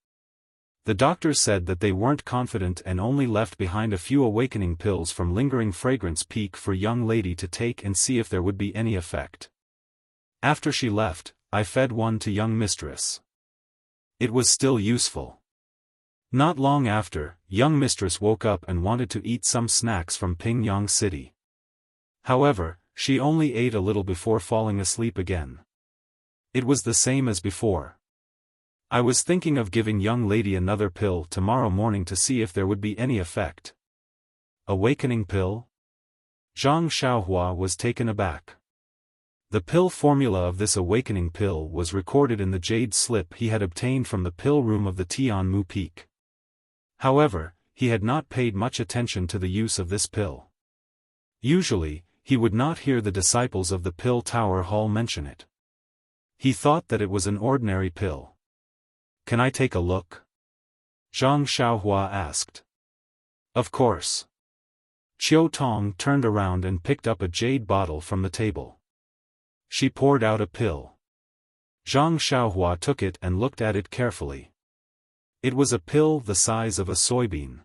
The doctors said that they weren't confident and only left behind a few awakening pills from Lingering Fragrance Peak for young lady to take and see if there would be any effect. After she left, I fed one to young mistress. It was still useful. Not long after, young mistress woke up and wanted to eat some snacks from Pingyang City. However, she only ate a little before falling asleep again. It was the same as before. I was thinking of giving young lady another pill tomorrow morning to see if there would be any effect. Awakening pill? Zhang Xiaohua was taken aback. The pill formula of this awakening pill was recorded in the jade slip he had obtained from the pill room of the Tianmu Peak. However, he had not paid much attention to the use of this pill. Usually, he would not hear the disciples of the Pill Tower Hall mention it. He thought that it was an ordinary pill. "Can I take a look?" Zhang Xiaohua asked. "Of course." Xiao Tong turned around and picked up a jade bottle from the table. She poured out a pill. Zhang Xiaohua took it and looked at it carefully. It was a pill the size of a soybean.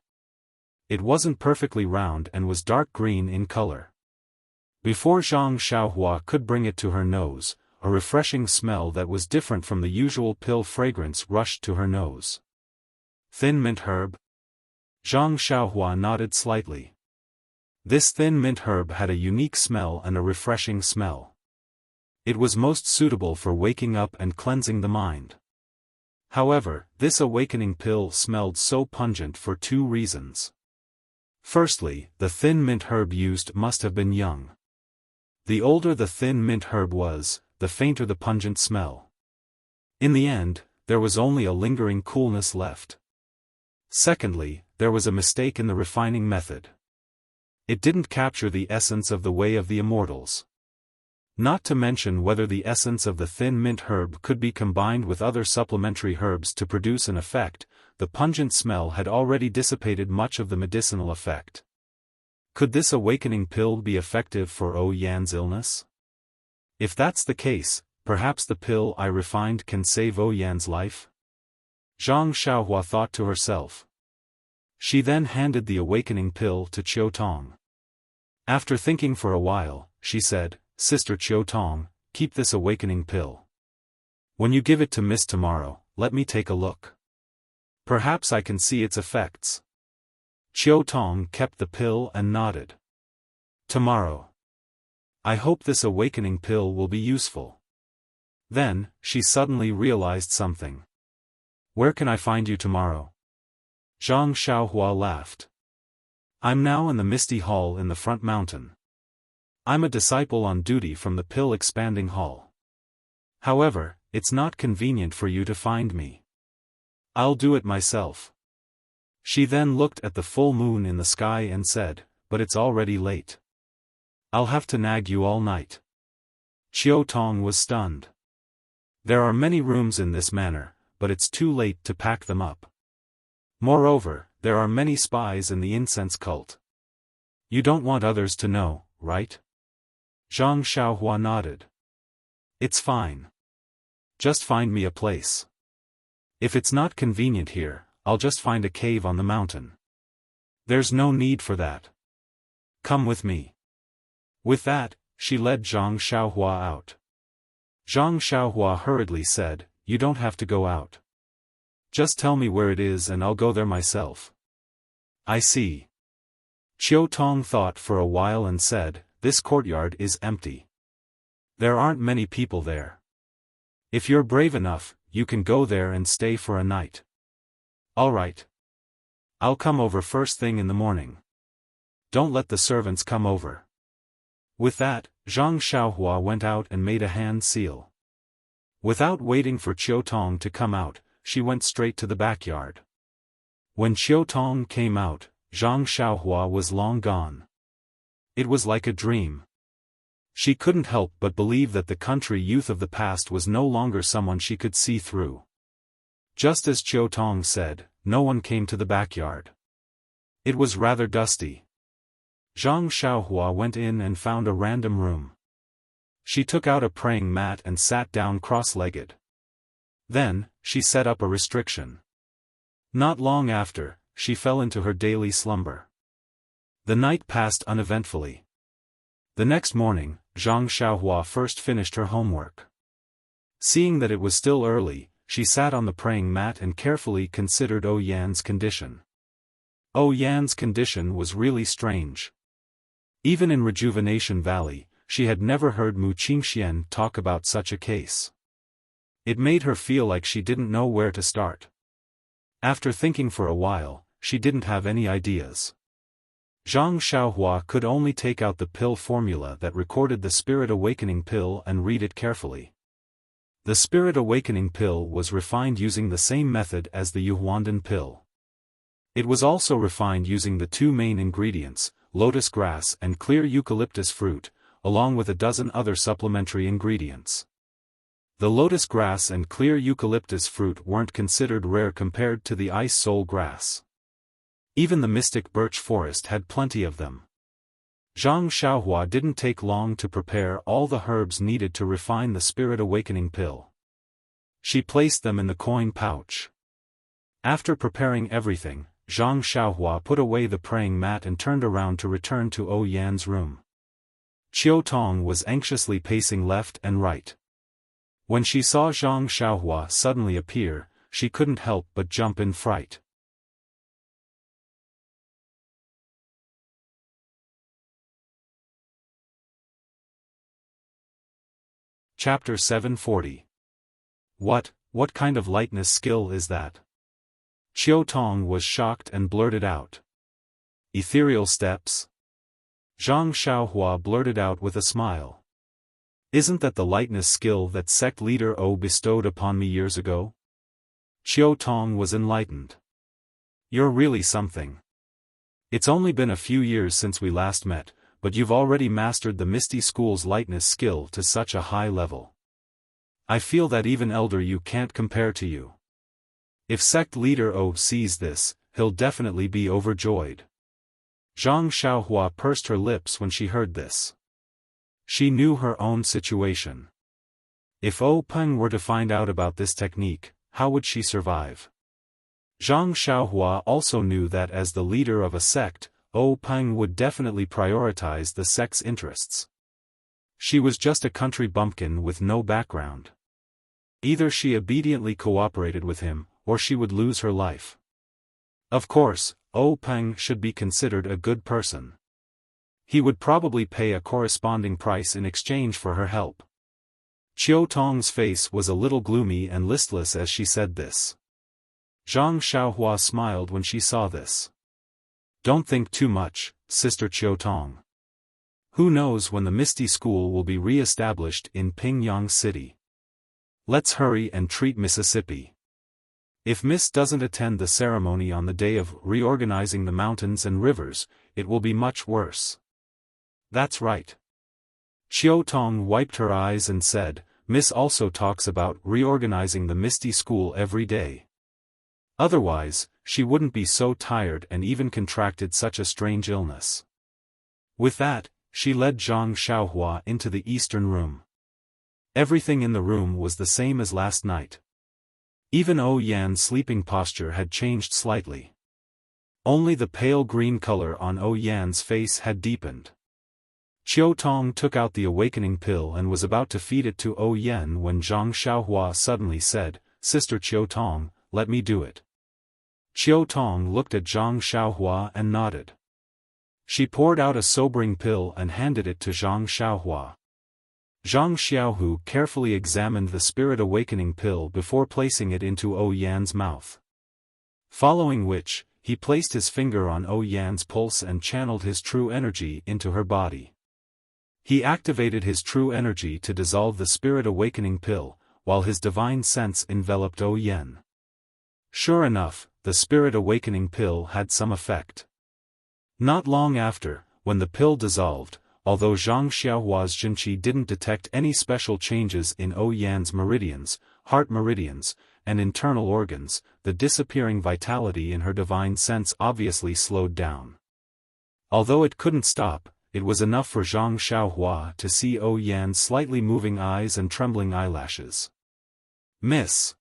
It wasn't perfectly round and was dark green in color. Before Zhang Xiaohua could bring it to her nose, a refreshing smell that was different from the usual pill fragrance rushed to her nose. Thin mint herb? Zhang Xiaohua nodded slightly. This thin mint herb had a unique smell and a refreshing smell. It was most suitable for waking up and cleansing the mind. However, this awakening pill smelled so pungent for two reasons. Firstly, the thin mint herb used must have been young. The older the thin mint herb was, the fainter the pungent smell. In the end, there was only a lingering coolness left. Secondly, there was a mistake in the refining method. It didn't capture the essence of the way of the immortals. Not to mention whether the essence of the thin mint herb could be combined with other supplementary herbs to produce an effect, the pungent smell had already dissipated much of the medicinal effect. Could this awakening pill be effective for Oh Yan's illness? If that's the case, perhaps the pill I refined can save Oh Yan's life? Zhang Xiaohua thought to herself. She then handed the awakening pill to Qiu Tong. After thinking for a while, she said, "Sister Qiu Tong, keep this awakening pill. When you give it to Miss tomorrow, let me take a look. Perhaps I can see its effects." Qiu Tong kept the pill and nodded. "Tomorrow. I hope this awakening pill will be useful." Then, she suddenly realized something. "Where can I find you tomorrow?" Zhang Xiaohua laughed. "I'm now in the Misty Hall in the front mountain. I'm a disciple on duty from the Pill Expanding Hall. However, it's not convenient for you to find me. I'll do it myself." She then looked at the full moon in the sky and said, "But it's already late. I'll have to nag you all night." Qiu Tong was stunned. "There are many rooms in this manor, but it's too late to pack them up. Moreover, there are many spies in the incense cult. You don't want others to know, right?" Zhang Xiaohua nodded. "It's fine. Just find me a place. If it's not convenient here, I'll just find a cave on the mountain. There's no need for that. Come with me." With that, she led Zhang Xiaohua out. Zhang Xiaohua hurriedly said, "You don't have to go out. Just tell me where it is and I'll go there myself." "I see." Qiu Tong thought for a while and said, "This courtyard is empty. There aren't many people there. If you're brave enough, you can go there and stay for a night." "All right. I'll come over first thing in the morning. Don't let the servants come over." With that, Zhang Xiaohua went out and made a hand seal. Without waiting for Qiu Tong to come out, she went straight to the backyard. When Qiu Tong came out, Zhang Xiaohua was long gone. It was like a dream. She couldn't help but believe that the country youth of the past was no longer someone she could see through. Just as Qiu Tong said, no one came to the backyard. It was rather dusty. Zhang Xiaohua went in and found a random room. She took out a praying mat and sat down cross-legged. Then, she set up a restriction. Not long after, she fell into her daily slumber. The night passed uneventfully. The next morning, Zhang Xiaohua first finished her homework. Seeing that it was still early, she sat on the praying mat and carefully considered Oh Yan's condition. Oh Yan's condition was really strange. Even in Rejuvenation Valley, she had never heard Mu Qingxian talk about such a case. It made her feel like she didn't know where to start. After thinking for a while, she didn't have any ideas. Zhang Xiaohua could only take out the pill formula that recorded the Spirit Awakening pill and read it carefully. The Spirit Awakening pill was refined using the same method as the Yuhuandan pill. It was also refined using the two main ingredients, lotus grass and clear eucalyptus fruit, along with a dozen other supplementary ingredients. The lotus grass and clear eucalyptus fruit weren't considered rare compared to the ice soul grass. Even the mystic birch forest had plenty of them. Zhang Xiaohua didn't take long to prepare all the herbs needed to refine the Spirit Awakening pill. She placed them in the coin pouch. After preparing everything, Zhang Xiaohua put away the praying mat and turned around to return to Yan's room. Qiu Tong was anxiously pacing left and right. When she saw Zhang Xiaohua suddenly appear, she couldn't help but jump in fright. Chapter 740. What kind of lightness skill is that? Qiu Tong was shocked and blurted out. Ethereal steps? Zhang Xiaohua blurted out with a smile. Isn't that the lightness skill that sect leader O bestowed upon me years ago? Qiu Tong was enlightened. You're really something. It's only been a few years since we last met, but you've already mastered the Misty School's lightness skill to such a high level. I feel that even Elder Yu can't compare to you. If sect leader O sees this, he'll definitely be overjoyed. Zhang Xiaohua pursed her lips when she heard this. She knew her own situation. If O Peng were to find out about this technique, how would she survive? Zhang Xiaohua also knew that as the leader of a sect, O Peng would definitely prioritize the sect's interests. She was just a country bumpkin with no background. Either she obediently cooperated with him, or she would lose her life. Of course, O Peng should be considered a good person. He would probably pay a corresponding price in exchange for her help. Qiu Tong's face was a little gloomy and listless as she said this. Zhang Xiaohua smiled when she saw this. Don't think too much, Sister Qiu Tong. Who knows when the Misty School will be re-established in Pingyang City. Let's hurry and treat Mississippi. If Miss doesn't attend the ceremony on the day of reorganizing the mountains and rivers, it will be much worse. That's right. Qiu Tong wiped her eyes and said, Miss also talks about reorganizing the Misty School every day. Otherwise, she wouldn't be so tired and even contracted such a strange illness. With that, she led Zhang Xiaohua into the eastern room. Everything in the room was the same as last night. Even Yan's sleeping posture had changed slightly. Only the pale green color on Yan's face had deepened. Qiu Tong took out the awakening pill and was about to feed it to Yan when Zhang Xiaohua suddenly said, Sister Qiu Tong, let me do it. Qiu Tong looked at Zhang Xiaohua and nodded. She poured out a sobering pill and handed it to Zhang Xiaohua. Zhang Xiaohu carefully examined the spirit awakening pill before placing it into Yan's mouth. Following which, he placed his finger on Yan's pulse and channeled his true energy into her body. He activated his true energy to dissolve the spirit awakening pill, while his divine sense enveloped Yan. Sure enough, the spirit awakening pill had some effect. Not long after, when the pill dissolved, although Zhang Xiaohua's Jinqi didn't detect any special changes in Yan's meridians, heart meridians, and internal organs, the disappearing vitality in her divine sense obviously slowed down. Although it couldn't stop, it was enough for Zhang Xiaohua to see Yan's slightly moving eyes and trembling eyelashes. Miss.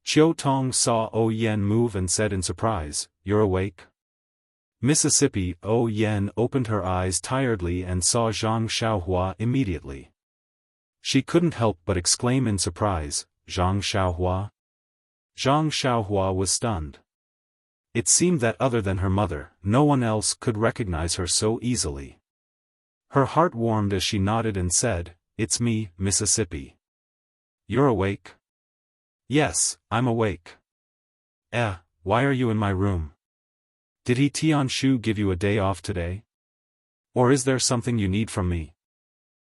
Qiu Tong saw Yan move and said in surprise, You're awake? Mississippi. Yan opened her eyes tiredly and saw Zhang Xiaohua immediately. She couldn't help but exclaim in surprise, Zhang Xiaohua? Zhang Xiaohua was stunned. It seemed that other than her mother, no one else could recognize her so easily. Her heart warmed as she nodded and said, It's me, Mississippi. You're awake? Yes, I'm awake. Why are you in my room? Did he Tianshu give you a day off today? Or is there something you need from me?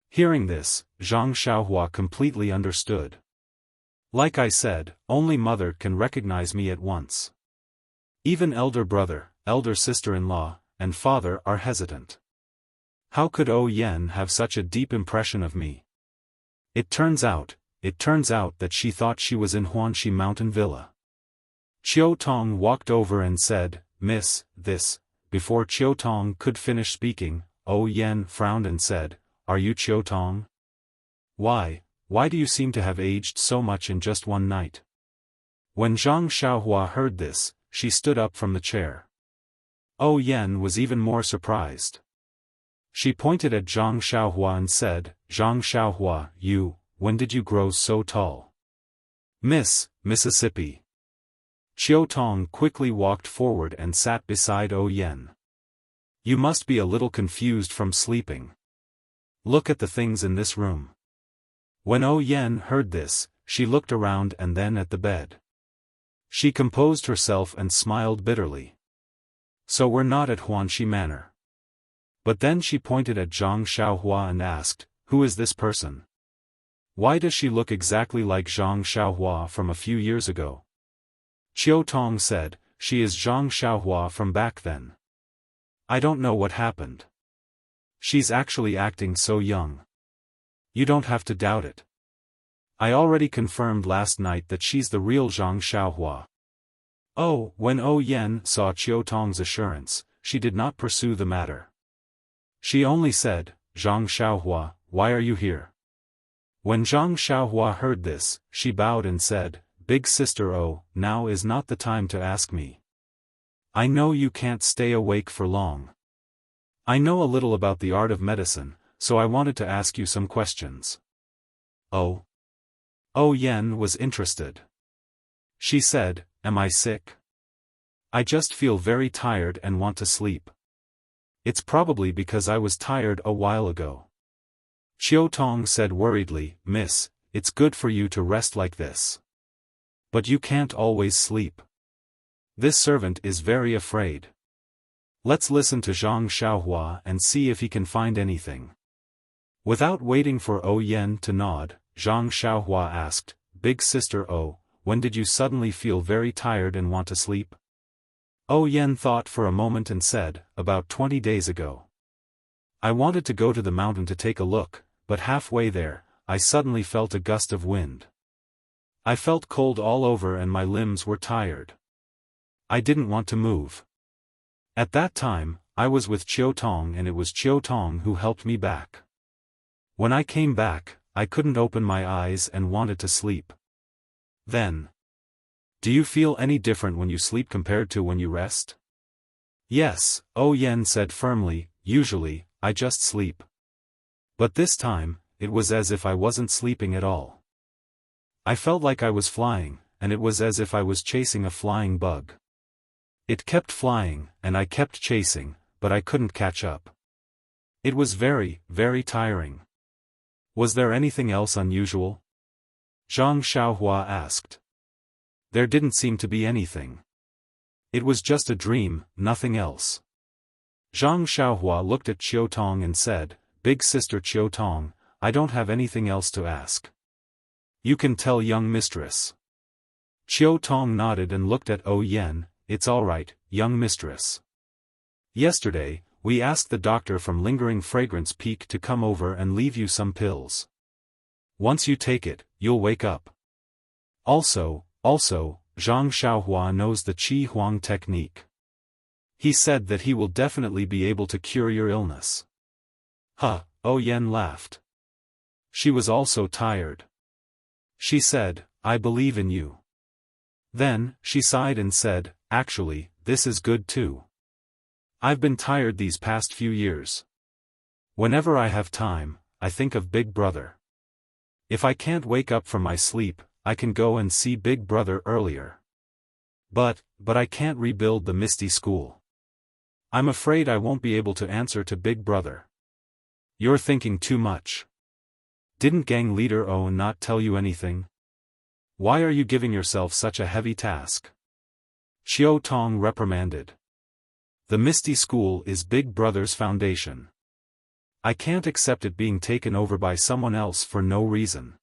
Hearing this, Zhang Xiaohua completely understood. Like I said, only mother can recognize me at once. Even elder brother, elder sister-in-law, and father are hesitant. How could Yan have such a deep impression of me? It turns out that she thought she was in Huanxi Mountain Villa. Qiu Tong walked over and said, Miss, this. Before Qiu Tong could finish speaking, Yan frowned and said, Are you Qiu Tong? Why do you seem to have aged so much in just one night? When Zhang Xiaohua heard this, she stood up from the chair. Oh Yan was even more surprised. She pointed at Zhang Xiaohua and said, Zhang Xiaohua, when did you grow so tall? Mississippi. Qiu Tong quickly walked forward and sat beside Oh Yan. You must be a little confused from sleeping. Look at the things in this room. When Oh Yan heard this, she looked around and then at the bed. She composed herself and smiled bitterly. So we're not at Huanxi Manor. But then she pointed at Zhang Xiaohua and asked, who is this person? Why does she look exactly like Zhang Xiaohua from a few years ago? Qiu Tong said, she is Zhang Xiaohua from back then. I don't know what happened. She's actually acting so young. You don't have to doubt it. I already confirmed last night that she's the real Zhang Xiaohua. Oh, when Oh Yan saw Qiu Tong's assurance, she did not pursue the matter. She only said, Zhang Xiaohua, why are you here? When Zhang Xiaohua heard this, she bowed and said, Big sister Oh, now is not the time to ask me. I know you can't stay awake for long. I know a little about the art of medicine, so I wanted to ask you some questions. Oh. Oh Yan was interested. She said, am I sick? I just feel very tired and want to sleep. It's probably because I was tired a while ago. Qiu Tong said worriedly, Miss, it's good for you to rest like this. But you can't always sleep. This servant is very afraid. Let's listen to Zhang Xiaohua and see if he can find anything. Without waiting for Oh Yan to nod, Zhang Xiaohua asked, Big sister Oh, when did you suddenly feel very tired and want to sleep? Oh Yan thought for a moment and said, about 20 days ago. I wanted to go to the mountain to take a look, but halfway there, I suddenly felt a gust of wind. I felt cold all over and my limbs were tired. I didn't want to move. At that time, I was with Qiu Tong and it was Qiu Tong who helped me back. When I came back, I couldn't open my eyes and wanted to sleep. Then. Do you feel any different when you sleep compared to when you rest? Yes, Oh Yan said firmly, usually, I just sleep. But this time, it was as if I wasn't sleeping at all. I felt like I was flying, and it was as if I was chasing a flying bug. It kept flying, and I kept chasing, but I couldn't catch up. It was very, very tiring. Was there anything else unusual? Zhang Xiaohua asked. There didn't seem to be anything. It was just a dream, nothing else. Zhang Xiaohua looked at Qiu Tong and said, Big sister Qiu Tong, I don't have anything else to ask. You can tell young mistress. Qiu Tong nodded and looked at Oh Yan, it's all right, young mistress. Yesterday, we asked the doctor from Lingering Fragrance Peak to come over and leave you some pills. Once you take it, you'll wake up. Also, Zhang Xiaohua knows the Qi Huang technique. He said that he will definitely be able to cure your illness. Huh, Oh Yan laughed. She was also tired. She said, I believe in you. Then, she sighed and said, actually, this is good too. I've been tired these past few years. Whenever I have time, I think of Big Brother. If I can't wake up from my sleep, I can go and see Big Brother earlier. But I can't rebuild the Misty School. I'm afraid I won't be able to answer to Big Brother. You're thinking too much. Didn't gang leader Owen not tell you anything? Why are you giving yourself such a heavy task? Qiu Tong reprimanded. The Misty School is Big Brother's foundation. I can't accept it being taken over by someone else for no reason.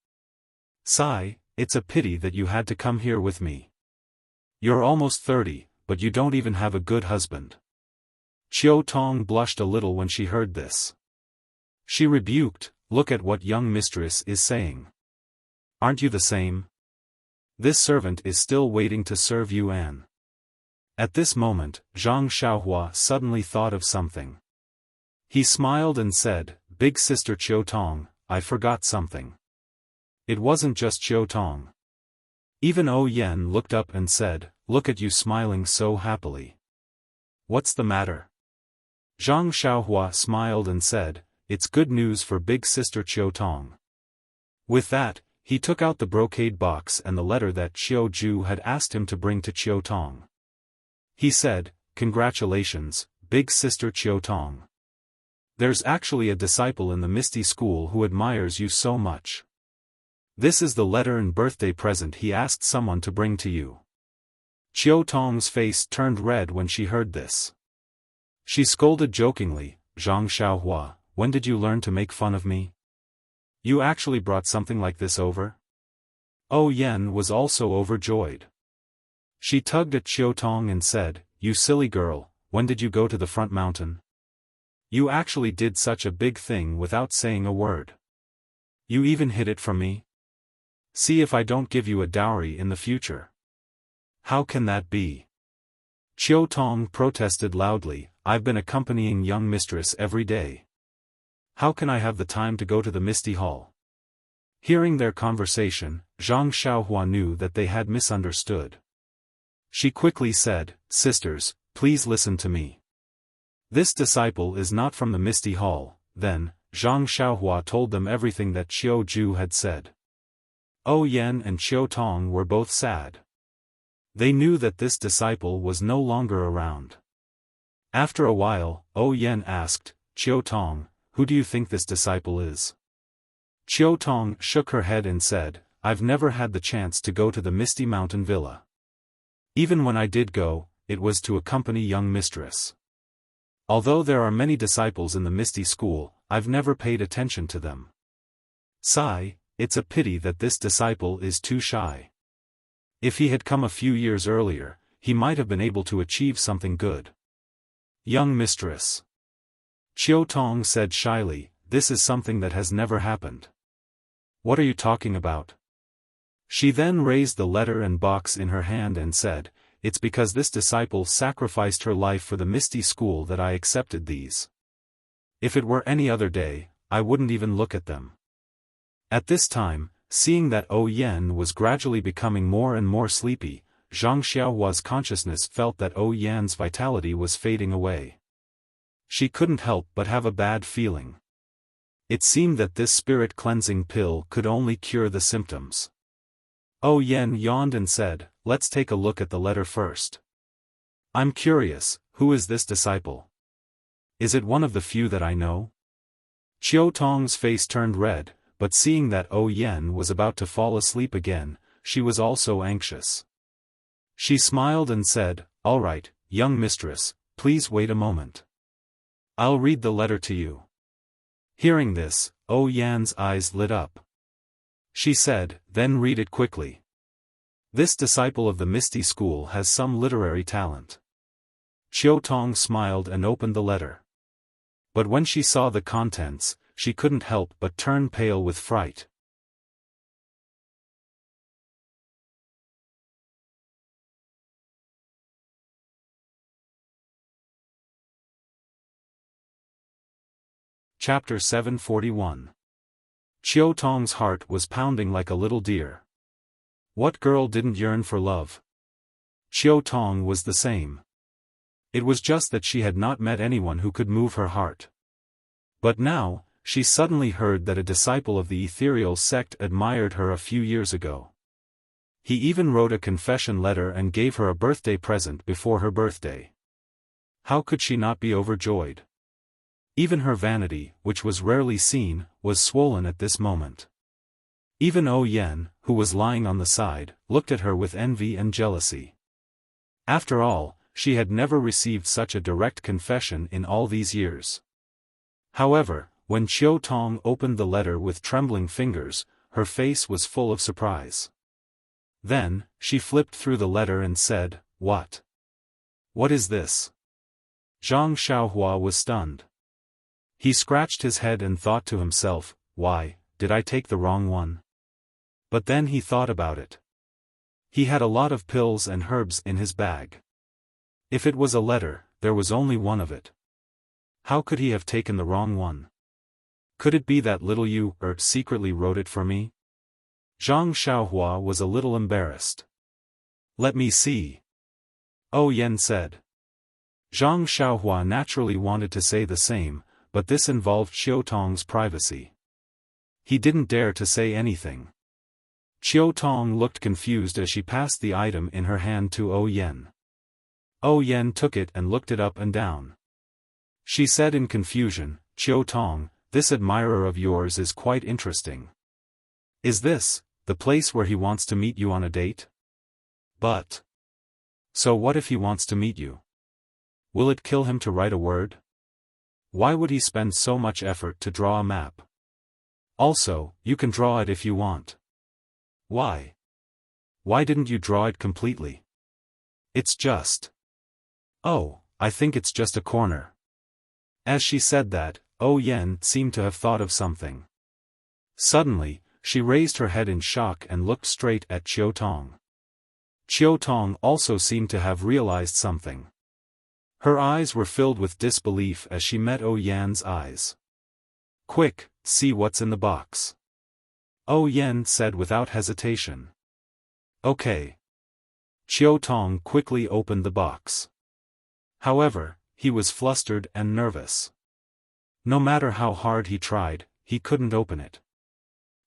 Sigh, it's a pity that you had to come here with me. You're almost 30, but you don't even have a good husband. Qiu Tong blushed a little when she heard this. She rebuked, look at what young mistress is saying. Aren't you the same? This servant is still waiting to serve you Anne. At this moment, Zhang Xiaohua suddenly thought of something. He smiled and said, Big sister Qiu Tong, I forgot something. It wasn't just Qiu Tong. Even O Yen looked up and said, "Look at you smiling so happily. What's the matter?" Zhang Xiaohua smiled and said, "It's good news for big sister Qiu Tong." With that, he took out the brocade box and the letter that Qiu Ju had asked him to bring to Qiu Tong. He said, "Congratulations, big sister Qiu Tong. There's actually a disciple in the Misty School who admires you so much. This is the letter and birthday present he asked someone to bring to you." Qiu Tong's face turned red when she heard this. She scolded jokingly, "Zhang Xiaohua, when did you learn to make fun of me? You actually brought something like this over?" O Yen was also overjoyed. She tugged at Qiu Tong and said, "You silly girl, when did you go to the front mountain? You actually did such a big thing without saying a word. You even hid it from me? See if I don't give you a dowry in the future." "How can that be?" Qiu Tong protested loudly, "I've been accompanying young mistress every day. How can I have the time to go to the Misty Hall?" Hearing their conversation, Zhang Xiaohua knew that they had misunderstood. She quickly said, "Sisters, please listen to me. This disciple is not from the Misty Hall." Then, Zhang Xiaohua told them everything that Qiu Ju had said. O Yen and Qiu Tong were both sad. They knew that this disciple was no longer around. After a while, O Yen asked, "Qiu Tong, who do you think this disciple is?" Qiu Tong shook her head and said, "I've never had the chance to go to the Misty Mountain Villa. Even when I did go, it was to accompany young mistress. Although there are many disciples in the Misty School, I've never paid attention to them. Sigh, it's a pity that this disciple is too shy. If he had come a few years earlier, he might have been able to achieve something good." "Young mistress," Qiu Tong said shyly, "this is something that has never happened. What are you talking about?" She then raised the letter and box in her hand and said, "It's because this disciple sacrificed her life for the Misty School that I accepted these. If it were any other day, I wouldn't even look at them." At this time, seeing that O Yen was gradually becoming more and more sleepy, Zhang Xiaohua's consciousness felt that O Yan's vitality was fading away. She couldn't help but have a bad feeling. It seemed that this spirit cleansing pill could only cure the symptoms. O Yen yawned and said, "Let's take a look at the letter first. I'm curious, who is this disciple? Is it one of the few that I know?" Qiu Tong's face turned red, but seeing that O Yen was about to fall asleep again, she was also anxious. She smiled and said, "All right, young mistress, please wait a moment. I'll read the letter to you." Hearing this, O Yan's eyes lit up. She said, "Then read it quickly. This disciple of the Misty School has some literary talent." Qiu Tong smiled and opened the letter. But when she saw the contents, she couldn't help but turn pale with fright. Chapter 741. Qiu Tong's heart was pounding like a little deer. What girl didn't yearn for love? Qiu Tong was the same. It was just that she had not met anyone who could move her heart. But now, she suddenly heard that a disciple of the ethereal sect admired her a few years ago. He even wrote a confession letter and gave her a birthday present before her birthday. How could she not be overjoyed? Even her vanity, which was rarely seen, was swollen at this moment. Even O Yen, who was lying on the side, looked at her with envy and jealousy. After all, she had never received such a direct confession in all these years. However, when Qiu Tong opened the letter with trembling fingers, her face was full of surprise. Then, she flipped through the letter and said, "What? What is this?" Zhang Xiaohua was stunned. He scratched his head and thought to himself, "Why, did I take the wrong one?" But then he thought about it. He had a lot of pills and herbs in his bag. If it was a letter, there was only one of it. How could he have taken the wrong one? Could it be that little you secretly wrote it for me? Zhang Xiaohua was a little embarrassed. "Let me see," Yen said. Zhang Xiaohua naturally wanted to say the same, but this involved Xiaotong's privacy. He didn't dare to say anything. Xiaotong looked confused as she passed the item in her hand to Yen. Yen took it and looked it up and down. She said in confusion, "Xiaotong, this admirer of yours is quite interesting. Is this the place where he wants to meet you on a date? But so what if he wants to meet you? Will it kill him to write a word? Why would he spend so much effort to draw a map? Also, you can draw it if you want. Why? Why didn't you draw it completely? It's just. Oh, I think it's just a corner." As she said that, Yen seemed to have thought of something. Suddenly, she raised her head in shock and looked straight at Xiaotong. Xiaotong also seemed to have realized something. Her eyes were filled with disbelief as she met Yen's eyes. "Quick, see what's in the box," Yen said without hesitation. "Okay." Xiaotong quickly opened the box. However, he was flustered and nervous. No matter how hard he tried, he couldn't open it.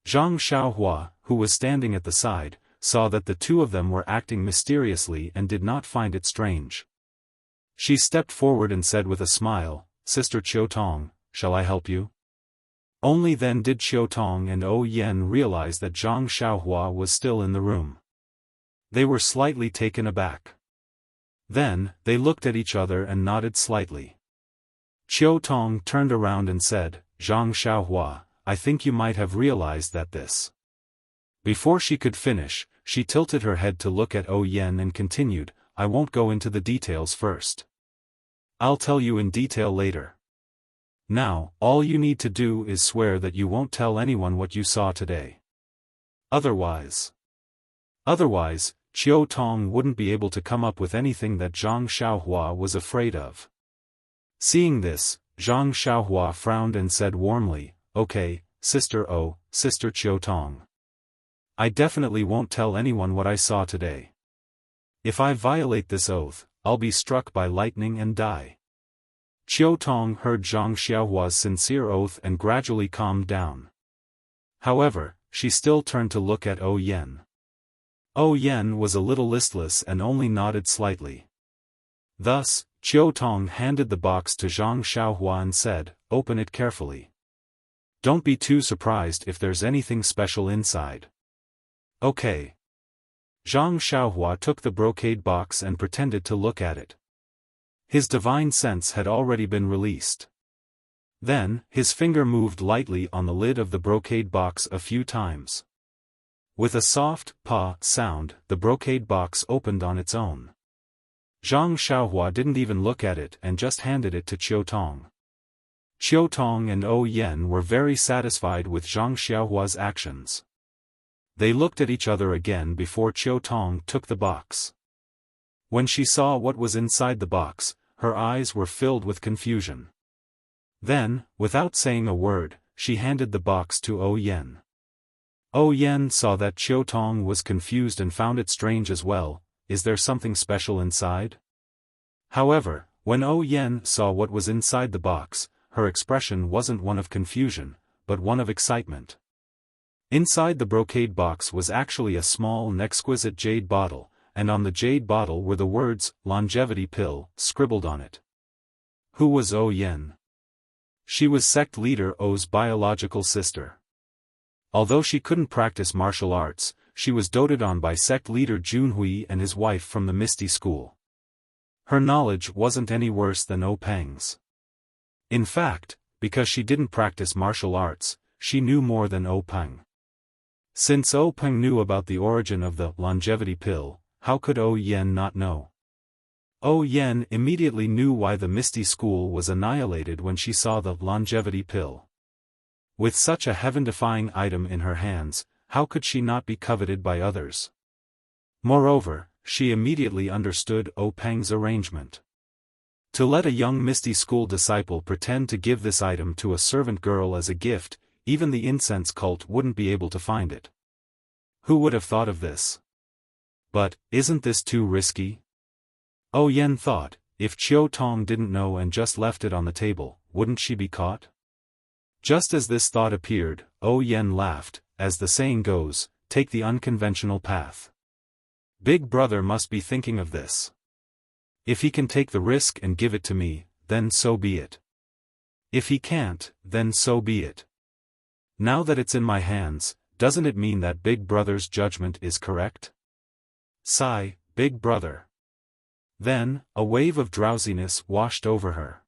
Zhang Xiaohua, who was standing at the side, saw that the two of them were acting mysteriously and did not find it strange. She stepped forward and said with a smile, "Sister Xiaotong, shall I help you?" Only then did Xiaotong and Yen realize that Zhang Xiaohua was still in the room. They were slightly taken aback. Then, they looked at each other and nodded slightly. Xiaotong turned around and said, "Zhang Xiaohua, I think you might have realized that this." Before she could finish, she tilted her head to look at Yen and continued, "I won't go into the details first. I'll tell you in detail later. Now, all you need to do is swear that you won't tell anyone what you saw today. Otherwise, Xiaotong wouldn't be able to come up with anything that Zhang Xiaohua was afraid of." Seeing this, Zhang Xiaohua frowned and said warmly, "Okay, Sister Xiaotong. I definitely won't tell anyone what I saw today. If I violate this oath, I'll be struck by lightning and die." Xiaotong heard Zhang Xiaohua's sincere oath and gradually calmed down. However, she still turned to look at Yen. Yen was a little listless and only nodded slightly. Thus, Xiaotong handed the box to Zhang Xiaohua and said, "Open it carefully. Don't be too surprised if there's anything special inside." "Okay." Zhang Xiaohua took the brocade box and pretended to look at it. His divine sense had already been released. Then, his finger moved lightly on the lid of the brocade box a few times. With a soft "pa" sound, the brocade box opened on its own. Zhang Xiaohua didn't even look at it and just handed it to Xiaotong. Xiaotong and Yen were very satisfied with Zhang Xiaohua's actions. They looked at each other again before Xiaotong took the box. When she saw what was inside the box, her eyes were filled with confusion. Then, without saying a word, she handed the box to Yen. Yen saw that Xiaotong was confused and found it strange as well. Is there something special inside? However, when Yen saw what was inside the box, her expression wasn't one of confusion, but one of excitement. Inside the brocade box was actually a small and exquisite jade bottle, and on the jade bottle were the words, "Longevity Pill," scribbled on it. Who was Yen? She was sect leader O's biological sister. Although she couldn't practice martial arts, she was doted on by sect leader Junhui and his wife from the Misty School. Her knowledge wasn't any worse than Peng's. In fact, because she didn't practice martial arts, she knew more than Peng. Since Peng knew about the origin of the longevity pill, how could Yen not know? Yen immediately knew why the Misty School was annihilated when she saw the longevity pill. With such a heaven-defying item in her hands, how could she not be coveted by others? Moreover, she immediately understood Peng's arrangement. To let a young Misty School disciple pretend to give this item to a servant girl as a gift, even the incense cult wouldn't be able to find it. Who would have thought of this? But, isn't this too risky? Oh Yen thought, if Chiu Tong didn't know and just left it on the table, wouldn't she be caught? Just as this thought appeared, Oh Yen laughed, as the saying goes, take the unconventional path. Big brother must be thinking of this. If he can take the risk and give it to me, then so be it. If he can't, then so be it. Now that it's in my hands, doesn't it mean that Big Brother's judgment is correct? Sigh, Big Brother. Then, a wave of drowsiness washed over her.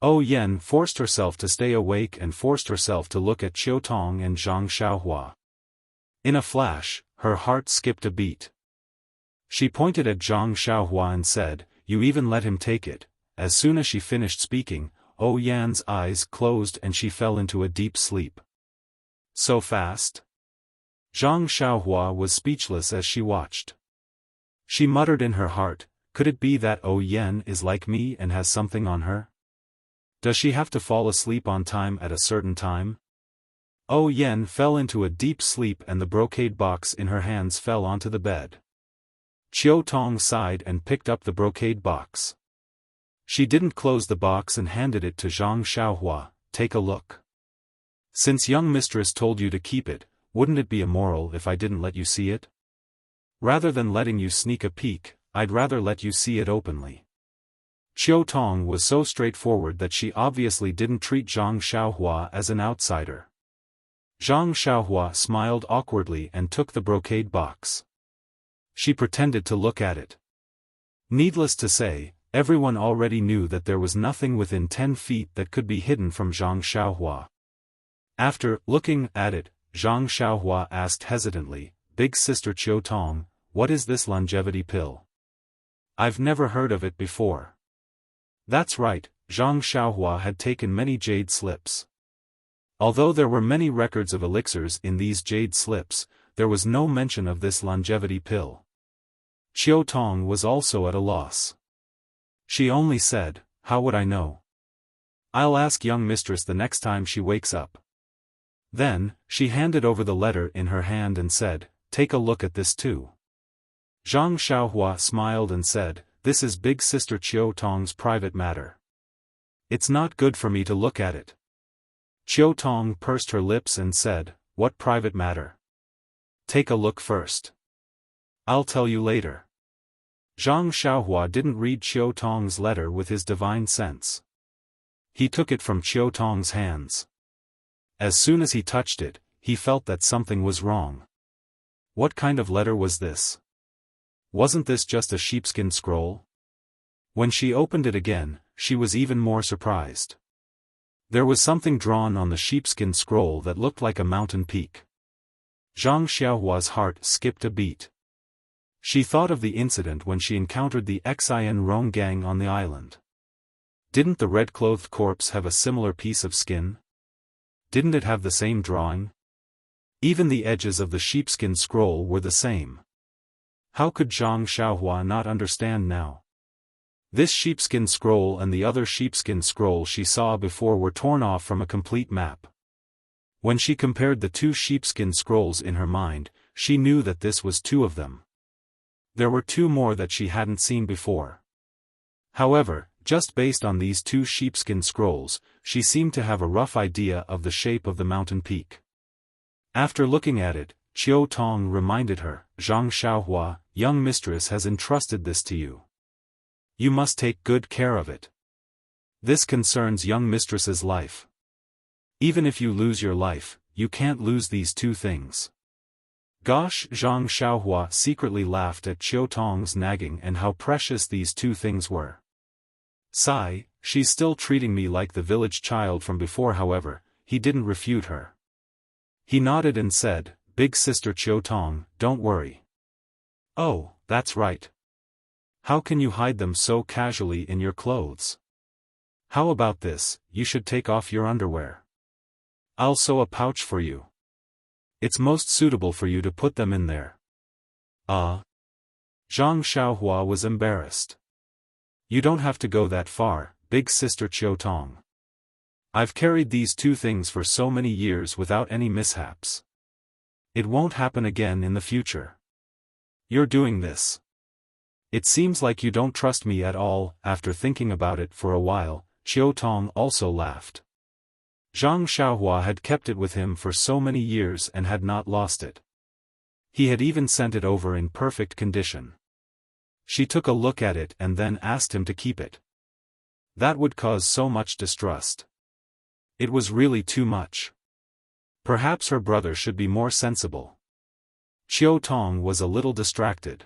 Oh Yen forced herself to stay awake and forced herself to look at Chiu Tong and Zhang Xiaohua. In a flash, her heart skipped a beat. She pointed at Zhang Xiaohua and said, "You even let him take it." As soon as she finished speaking, Oh Yan's eyes closed and she fell into a deep sleep. So fast? Zhang Xiaohua was speechless as she watched. She muttered in her heart, could it be that Oh Yan is like me and has something on her? Does she have to fall asleep on time at a certain time? Oh Yan fell into a deep sleep and the brocade box in her hands fell onto the bed. Chiu Tong sighed and picked up the brocade box. She didn't close the box and handed it to Zhang Xiaohua, take a look. Since young mistress told you to keep it, wouldn't it be immoral if I didn't let you see it? Rather than letting you sneak a peek, I'd rather let you see it openly. Chiu Tong was so straightforward that she obviously didn't treat Zhang Xiaohua as an outsider. Zhang Xiaohua smiled awkwardly and took the brocade box. She pretended to look at it. Needless to say, everyone already knew that there was nothing within 10 feet that could be hidden from Zhang Xiaohua. After looking at it, Zhang Xiaohua asked hesitantly, "Big sister Chiu Tong, what is this longevity pill? I've never heard of it before." That's right, Zhang Xiaohua had taken many jade slips. Although there were many records of elixirs in these jade slips, there was no mention of this longevity pill. Chiu Tong was also at a loss. She only said, "How would I know? I'll ask young mistress the next time she wakes up." Then, she handed over the letter in her hand and said, "Take a look at this too." Zhang Xiaohua smiled and said, "This is big sister Chiu Tong's private matter. It's not good for me to look at it." Chiu Tong pursed her lips and said, "What private matter? Take a look first. I'll tell you later." Zhang Xiaohua didn't read Chiu Tong's letter with his divine sense. He took it from Chiu Tong's hands. As soon as he touched it, he felt that something was wrong. What kind of letter was this? Wasn't this just a sheepskin scroll? When she opened it again, she was even more surprised. There was something drawn on the sheepskin scroll that looked like a mountain peak. Zhang Xiaohua's heart skipped a beat. She thought of the incident when she encountered the Xian Rong gang on the island. Didn't the red-clothed corpse have a similar piece of skin? Didn't it have the same drawing? Even the edges of the sheepskin scroll were the same. How could Zhang Xiaohua not understand now? This sheepskin scroll and the other sheepskin scroll she saw before were torn off from a complete map. When she compared the two sheepskin scrolls in her mind, she knew that this was two of them. There were two more that she hadn't seen before. However, just based on these two sheepskin scrolls, she seemed to have a rough idea of the shape of the mountain peak. After looking at it, Chiu Tong reminded her, "Zhang Xiaohua, young mistress has entrusted this to you. You must take good care of it. This concerns young mistress's life. Even if you lose your life, you can't lose these two things." Gosh, Zhang Xiaohua secretly laughed at Chiu Tong's nagging and how precious these two things were. Sigh, she's still treating me like the village child from before. However, he didn't refute her. He nodded and said, "Big sister Chiu Tong, don't worry." "Oh, that's right. How can you hide them so casually in your clothes? How about this, you should take off your underwear. I'll sew a pouch for you. It's most suitable for you to put them in there." Zhang Xiaohua was embarrassed. "You don't have to go that far, big sister Chiu Tong. I've carried these two things for so many years without any mishaps." It won't happen again in the future. You're doing this. It seems like you don't trust me at all." After thinking about it for a while, Qiu Tong also laughed. Zhang Xiaohua had kept it with him for so many years and had not lost it. He had even sent it over in perfect condition. She took a look at it and then asked him to keep it. That would cause so much distrust. It was really too much. Perhaps her brother should be more sensible. Qiu Tong was a little distracted.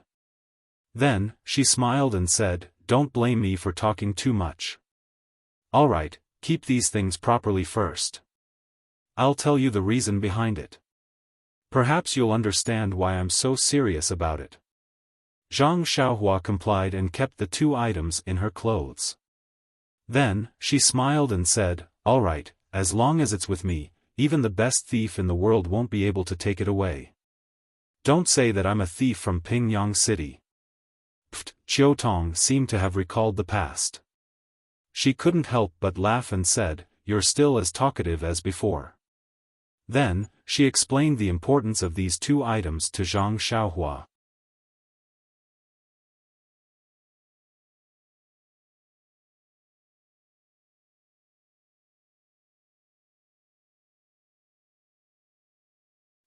Then, she smiled and said, "Don't blame me for talking too much. Alright, keep these things properly first. I'll tell you the reason behind it. Perhaps you'll understand why I'm so serious about it." Zhang Xiaohua complied and kept the 2 items in her clothes. Then, she smiled and said, "Alright, as long as it's with me, even the best thief in the world won't be able to take it away. Don't say that I'm a thief from Pingyang City." Pfft, Qiu Tong seemed to have recalled the past. She couldn't help but laugh and said, "You're still as talkative as before." Then, she explained the importance of these 2 items to Zhang Xiaohua.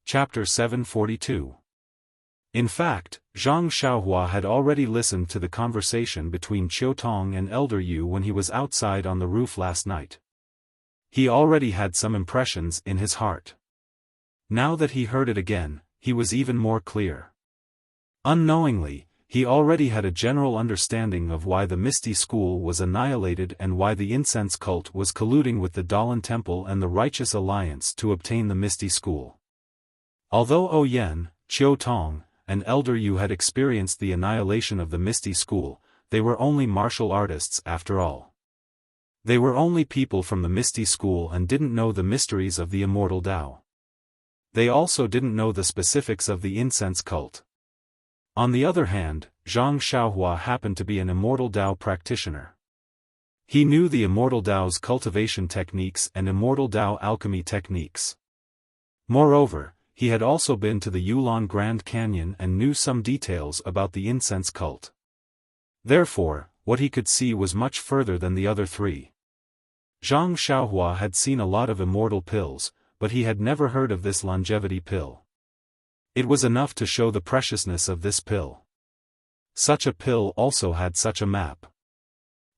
Chapter 742. In fact, Zhang Xiaohua had already listened to the conversation between Qiu Tong and Elder Yu when he was outside on the roof last night. He already had some impressions in his heart. Now that he heard it again, he was even more clear. Unknowingly, he already had a general understanding of why the Misty School was annihilated and why the incense cult was colluding with the Dalan Temple and the Righteous Alliance to obtain the Misty School. Although Oyen, Qiu Tong, and Elder Yu had experienced the annihilation of the Misty School, they were only martial artists after all. They were only people from the Misty School and didn't know the mysteries of the immortal Tao. They also didn't know the specifics of the incense cult. On the other hand, Zhang Xiaohua happened to be an immortal Tao practitioner. He knew the immortal Tao's cultivation techniques and immortal Tao alchemy techniques. Moreover, he had also been to the Yulon Grand Canyon and knew some details about the incense cult. Therefore, what he could see was much further than the other 3. Zhang Xiaohua had seen a lot of immortal pills, but he had never heard of this longevity pill. It was enough to show the preciousness of this pill. Such a pill also had such a map.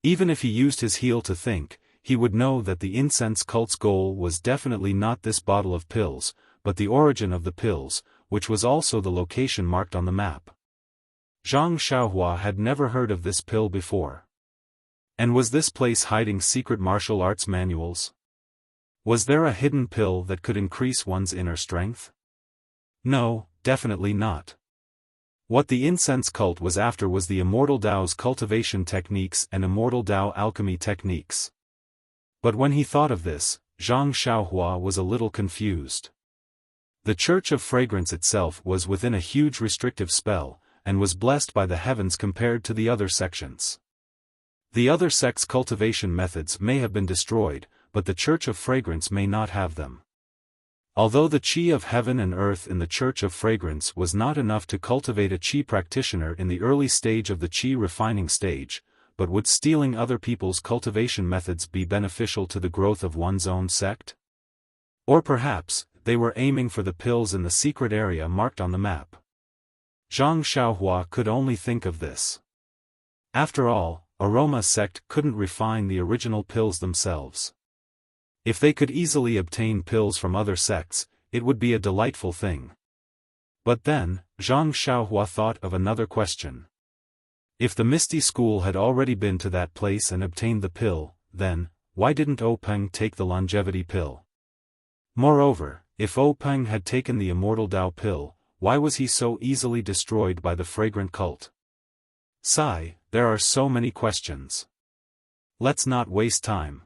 Even if he used his heel to think, he would know that the incense cult's goal was definitely not this bottle of pills, but the origin of the pills, which was also the location marked on the map. Zhang Xiaohua had never heard of this pill before. And was this place hiding secret martial arts manuals? Was there a hidden pill that could increase one's inner strength? No, definitely not. What the incense cult was after was the immortal Tao's cultivation techniques and immortal Tao alchemy techniques. But when he thought of this, Zhang Xiaohua was a little confused. The Church of Fragrance itself was within a huge restrictive spell, and was blessed by the heavens compared to the other sections. The other sects' cultivation methods may have been destroyed, but the Church of Fragrance may not have them. Although the qi of heaven and earth in the Church of Fragrance was not enough to cultivate a qi practitioner in the early stage of the qi refining stage, but would stealing other people's cultivation methods be beneficial to the growth of one's own sect? Or perhaps, they were aiming for the pills in the secret area marked on the map. Zhang Xiaohua could only think of this. After all, Aroma sect couldn't refine the original pills themselves. If they could easily obtain pills from other sects, it would be a delightful thing. But then, Zhang Xiaohua thought of another question. If the Misty School had already been to that place and obtained the pill, then, why didn't Peng take the longevity pill? Moreover, if Peng had taken the immortal Tao pill, why was he so easily destroyed by the fragrant cult? Sigh, there are so many questions. Let's not waste time.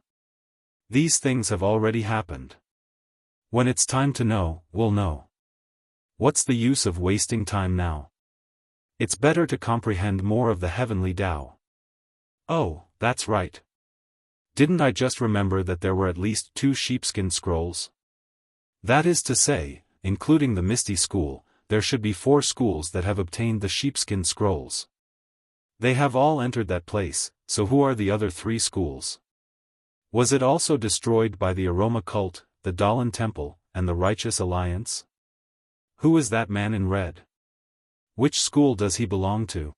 These things have already happened. When it's time to know, we'll know. What's the use of wasting time now? It's better to comprehend more of the heavenly Tao. Oh, that's right. Didn't I just remember that there were at least 2 sheepskin scrolls? That is to say, including the Misty School, there should be 4 schools that have obtained the sheepskin scrolls. They have all entered that place, so who are the other 3 schools? Was it also destroyed by the Aroma Cult, the Dalan Temple, and the Righteous Alliance? Who is that man in red? Which school does he belong to?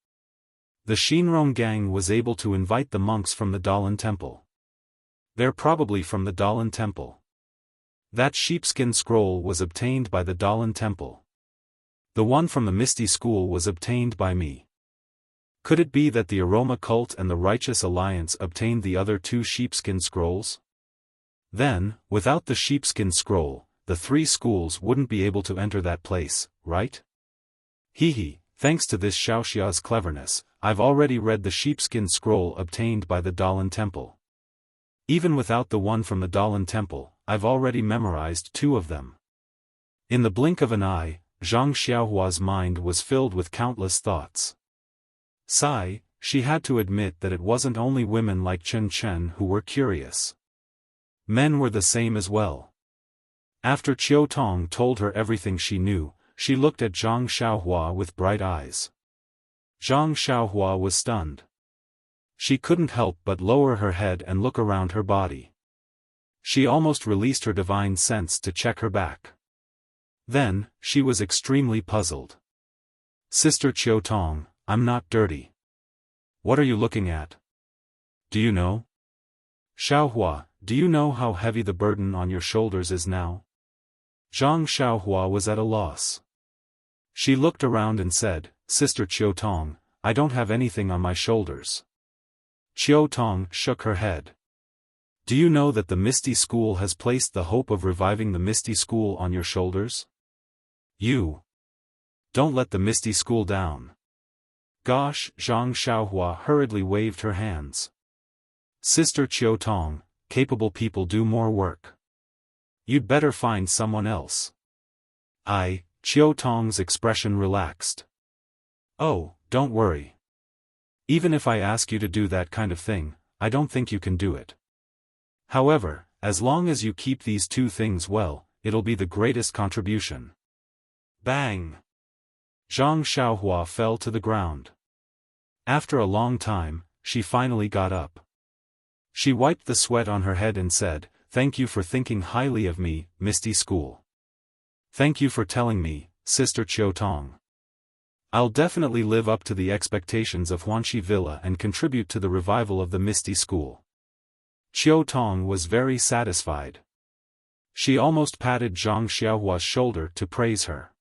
The Shinrong gang was able to invite the monks from the Dalan Temple. They're probably from the Dalan Temple. That sheepskin scroll was obtained by the Dalan Temple. The one from the Misty School was obtained by me. Could it be that the Aroma Cult and the Righteous Alliance obtained the other 2 sheepskin scrolls? Then, without the sheepskin scroll, the 3 schools wouldn't be able to enter that place, right? Hee, thanks to this Xiaoxia's cleverness, I've already read the sheepskin scroll obtained by the Dalan Temple. Even without the one from the Dalan Temple, I've already memorized 2 of them. In the blink of an eye, Zhang Xiaohua's mind was filled with countless thoughts. Sigh, she had to admit that it wasn't only women like Chen Chen who were curious. Men were the same as well. After Qiu Tong told her everything she knew, she looked at Zhang Xiaohua with bright eyes. Zhang Xiaohua was stunned. She couldn't help but lower her head and look around her body. She almost released her divine sense to check her back. Then, she was extremely puzzled. Sister Qiu Tong, I'm not dirty. What are you looking at? Do you know? Xiaohua, do you know how heavy the burden on your shoulders is now? Zhang Xiaohua was at a loss. She looked around and said, Sister Qiu Tong, I don't have anything on my shoulders. Qiu Tong shook her head. Do you know that the Misty School has placed the hope of reviving the Misty School on your shoulders? You don't let the Misty School down. Gosh, Zhang Xiaohua hurriedly waved her hands. Sister Qiu Tong, capable people do more work. You'd better find someone else. Qiu Tong's expression relaxed. Oh, don't worry. Even if I ask you to do that kind of thing, I don't think you can do it. However, as long as you keep these 2 things well, it'll be the greatest contribution. Bang! Zhang Xiaohua fell to the ground. After a long time, she finally got up. She wiped the sweat on her head and said, Thank you for thinking highly of me, Misty School. Thank you for telling me, Sister Qiu Tong. I'll definitely live up to the expectations of Huanxi Villa and contribute to the revival of the Misty School. Qiu Tong was very satisfied. She almost patted Zhang Xiaohua's shoulder to praise her.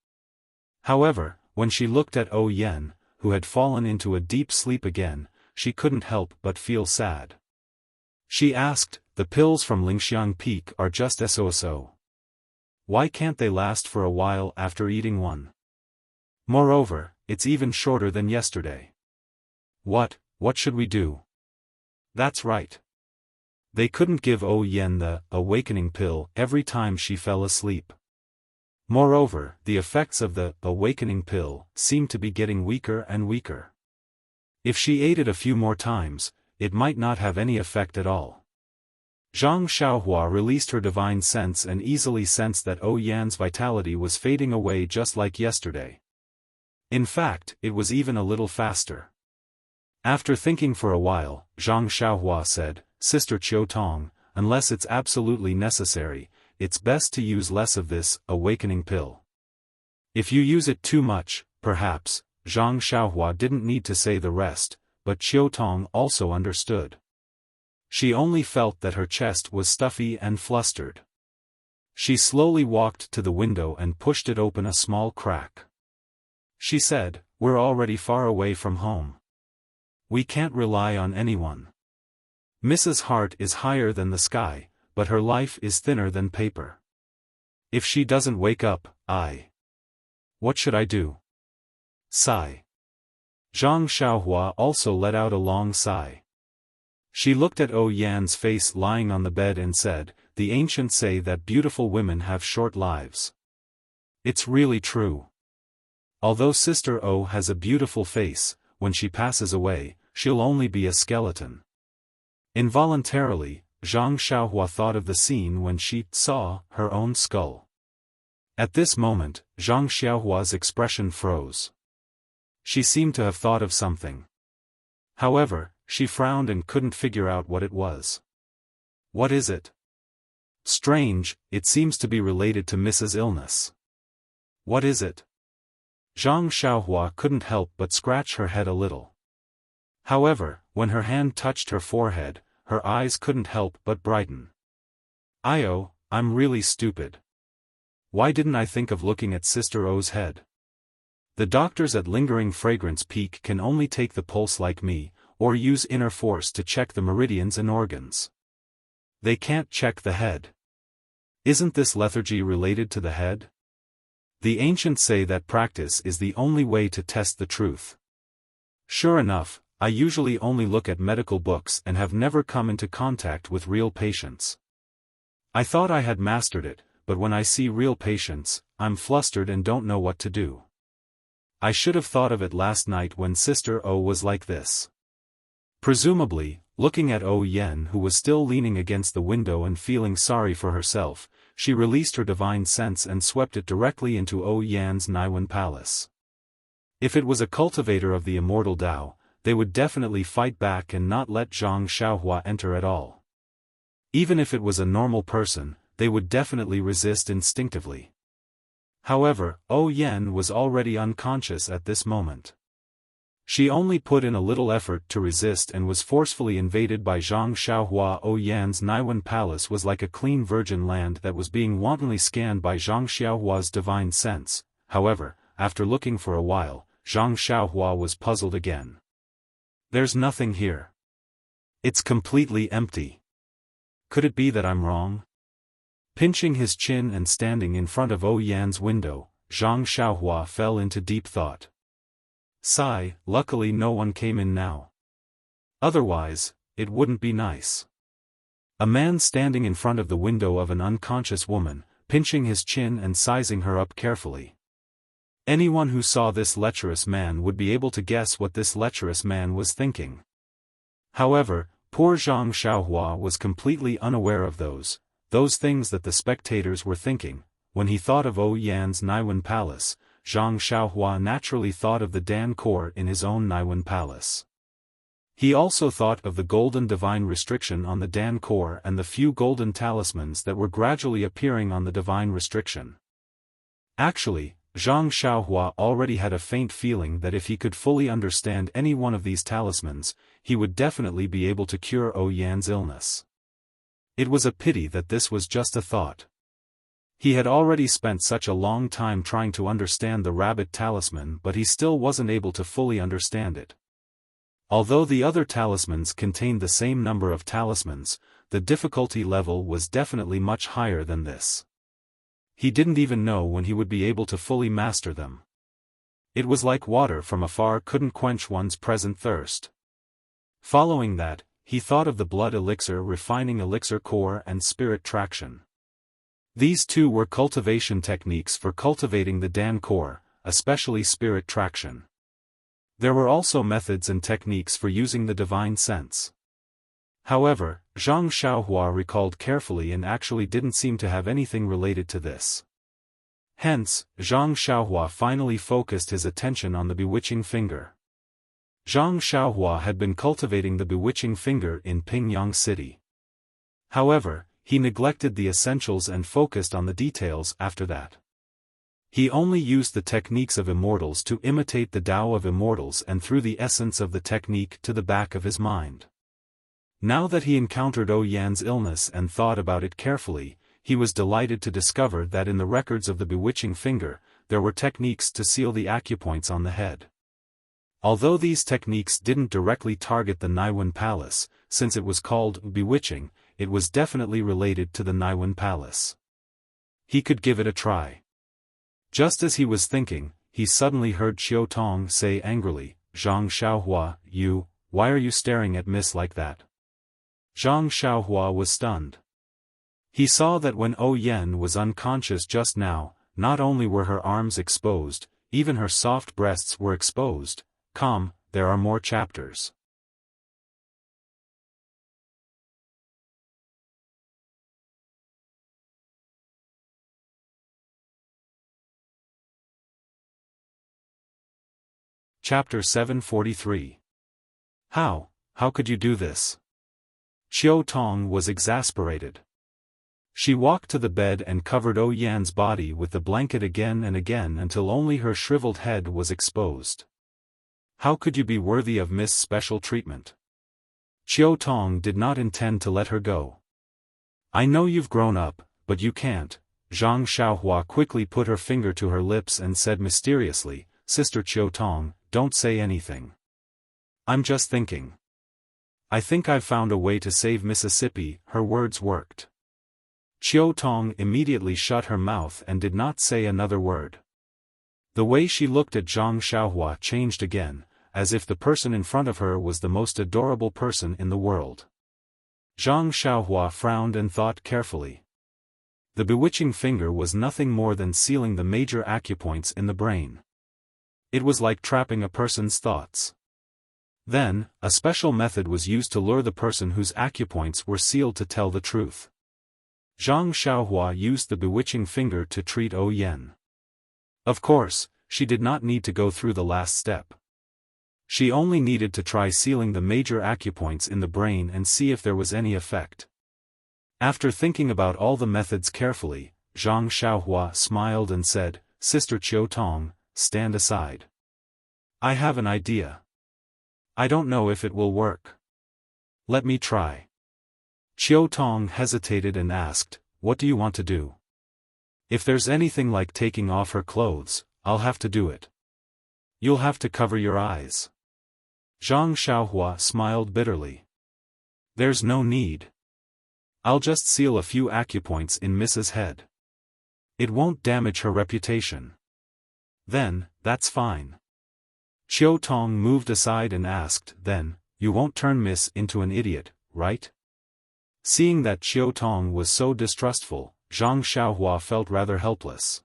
However, when she looked at O Yen, who had fallen into a deep sleep again, she couldn't help but feel sad. She asked, The pills from Lingxiang Peak are just so. Why can't they last for a while after eating one? Moreover, it's even shorter than yesterday. What should we do? That's right. They couldn't give O Yen the awakening pill every time she fell asleep. Moreover, the effects of the awakening pill seemed to be getting weaker and weaker. If she ate it a few more times, it might not have any effect at all. Zhang Xiaohua released her divine sense and easily sensed that O Yan's vitality was fading away just like yesterday. In fact, it was even a little faster. After thinking for a while, Zhang Xiaohua said, Sister Qiu Tong, unless it's absolutely necessary, it's best to use less of this awakening pill. If you use it too much, perhaps. Zhang Xiaohua didn't need to say the rest, but Qiu Tong also understood. She only felt that her chest was stuffy and flustered. She slowly walked to the window and pushed it open a small crack. She said, We're already far away from home. We can't rely on anyone. Mrs. Hart is higher than the sky, but her life is thinner than paper. If she doesn't wake up, what should I do? Sigh. Zhang Xiaohua also let out a long sigh. She looked at O Yan's face lying on the bed and said, The ancients say that beautiful women have short lives. It's really true. Although Sister O has a beautiful face, when she passes away, she'll only be a skeleton. Involuntarily, Zhang Xiaohua thought of the scene when she saw her own skull. At this moment, Zhang Xiaohua's expression froze. She seemed to have thought of something. However, she frowned and couldn't figure out what it was. What is it? Strange, it seems to be related to Mrs. Illness. What is it? Zhang Xiaohua couldn't help but scratch her head a little. However, when her hand touched her forehead, her eyes couldn't help but brighten. I'm really stupid. Why didn't I think of looking at Sister O's head? The doctors at Lingering Fragrance Peak can only take the pulse like me, or use inner force to check the meridians and organs. They can't check the head. Isn't this lethargy related to the head? The ancients say that practice is the only way to test the truth. Sure enough, I usually only look at medical books and have never come into contact with real patients. I thought I had mastered it, but when I see real patients, I'm flustered and don't know what to do. I should have thought of it last night when Sister O was like this. Presumably, looking at O Yen, who was still leaning against the window and feeling sorry for herself, she released her divine sense and swept it directly into O Yan's Naiwen palace. If it was a cultivator of the immortal Tao, they would definitely fight back and not let Zhang Xiaohua enter at all. Even if it was a normal person, they would definitely resist instinctively. However, O Yen was already unconscious at this moment. She only put in a little effort to resist and was forcefully invaded by Zhang Xiaohua. O Yan's Naiwen palace was like a clean virgin land that was being wantonly scanned by Zhang Xiaohua's divine sense. However, after looking for a while, Zhang Xiaohua was puzzled again. There's nothing here. It's completely empty. Could it be that I'm wrong? Pinching his chin and standing in front of O Yan's window, Zhang Xiaohua fell into deep thought. Sigh, luckily no one came in now. Otherwise, it wouldn't be nice. A man standing in front of the window of an unconscious woman, pinching his chin and sizing her up carefully. Anyone who saw this lecherous man would be able to guess what this lecherous man was thinking. However, poor Zhang Xiaohua was completely unaware of those things that the spectators were thinking. When he thought of O Yan's Naiwen palace, Zhang Xiaohua naturally thought of the Dan core in his own Naiwen palace. He also thought of the golden divine restriction on the Dan core and the few golden talismans that were gradually appearing on the divine restriction. Actually, Zhang Xiaohua already had a faint feeling that if he could fully understand any one of these talismans, he would definitely be able to cure O Yan's illness. It was a pity that this was just a thought. He had already spent such a long time trying to understand the rabbit talisman, but he still wasn't able to fully understand it. Although the other talismans contained the same number of talismans, the difficulty level was definitely much higher than this. He didn't even know when he would be able to fully master them. It was like water from afar couldn't quench one's present thirst. Following that, he thought of the blood elixir, refining elixir core, and spirit traction. These two were cultivation techniques for cultivating the Dan core, especially spirit traction. There were also methods and techniques for using the divine sense. However, Zhang Xiaohua recalled carefully and actually didn't seem to have anything related to this. Hence, Zhang Xiaohua finally focused his attention on the bewitching finger. Zhang Xiaohua had been cultivating the bewitching finger in Pingyang City. However, he neglected the essentials and focused on the details after that. He only used the techniques of immortals to imitate the Tao of immortals and threw the essence of the technique to the back of his mind. Now that he encountered O Yan's illness and thought about it carefully, he was delighted to discover that in the records of the bewitching finger, there were techniques to seal the acupoints on the head. Although these techniques didn't directly target the Naiwen Palace, since it was called bewitching, it was definitely related to the Naiwen Palace. He could give it a try. Just as he was thinking, he suddenly heard Xiao Tong say angrily, "Zhang Xiaohua, why are you staring at Miss like that?" Zhang Xiaohua was stunned. He saw that when O Yan was unconscious just now, not only were her arms exposed, even her soft breasts were exposed. There are more chapters. Chapter 743. How could you do this? Xiao Tong was exasperated. She walked to the bed and covered O Yan's body with the blanket again and again until only her shriveled head was exposed. How could you be worthy of Miss Special treatment? Xiao Tong did not intend to let her go. I know you've grown up, but you can't. Zhang Xiaohua quickly put her finger to her lips and said mysteriously, Sister Xiao Tong, don't say anything. I'm just thinking. I think I've found a way to save Mississippi. Her words worked. Xiao Tong immediately shut her mouth and did not say another word. The way she looked at Zhang Xiaohua changed again, as if the person in front of her was the most adorable person in the world. Zhang Xiaohua frowned and thought carefully. The bewitching finger was nothing more than sealing the major acupoints in the brain. It was like trapping a person's thoughts. Then, a special method was used to lure the person whose acupoints were sealed to tell the truth. Zhang Xiaohua used the bewitching finger to treat O Yan. Of course, she did not need to go through the last step. She only needed to try sealing the major acupoints in the brain and see if there was any effect. After thinking about all the methods carefully, Zhang Xiaohua smiled and said, Sister Xiao Tong, stand aside. I have an idea. I don't know if it will work. Let me try. Xiao Tong hesitated and asked, what do you want to do? If there's anything like taking off her clothes, I'll have to do it. You'll have to cover your eyes. Zhang Xiaohua smiled bitterly. There's no need. I'll just seal a few acupoints in Mrs. Head. It won't damage her reputation. Then, that's fine. Xiao Tong moved aside and asked, then, you won't turn Miss into an idiot, right? Seeing that Xiao Tong was so distrustful, Zhang Xiaohua felt rather helpless.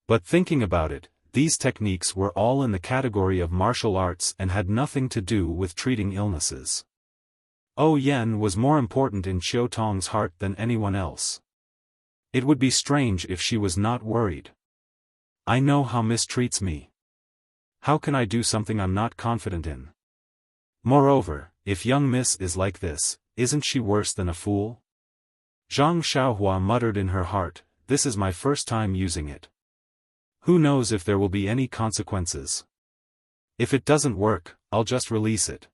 But thinking about it, these techniques were all in the category of martial arts and had nothing to do with treating illnesses. O Yan was more important in Xiao Tong's heart than anyone else. It would be strange if she was not worried. I know how Miss treats me. How can I do something I'm not confident in? Moreover, if young Miss is like this, isn't she worse than a fool? Zhang Xiaohua muttered in her heart, this is my first time using it. Who knows if there will be any consequences? If it doesn't work, I'll just release it.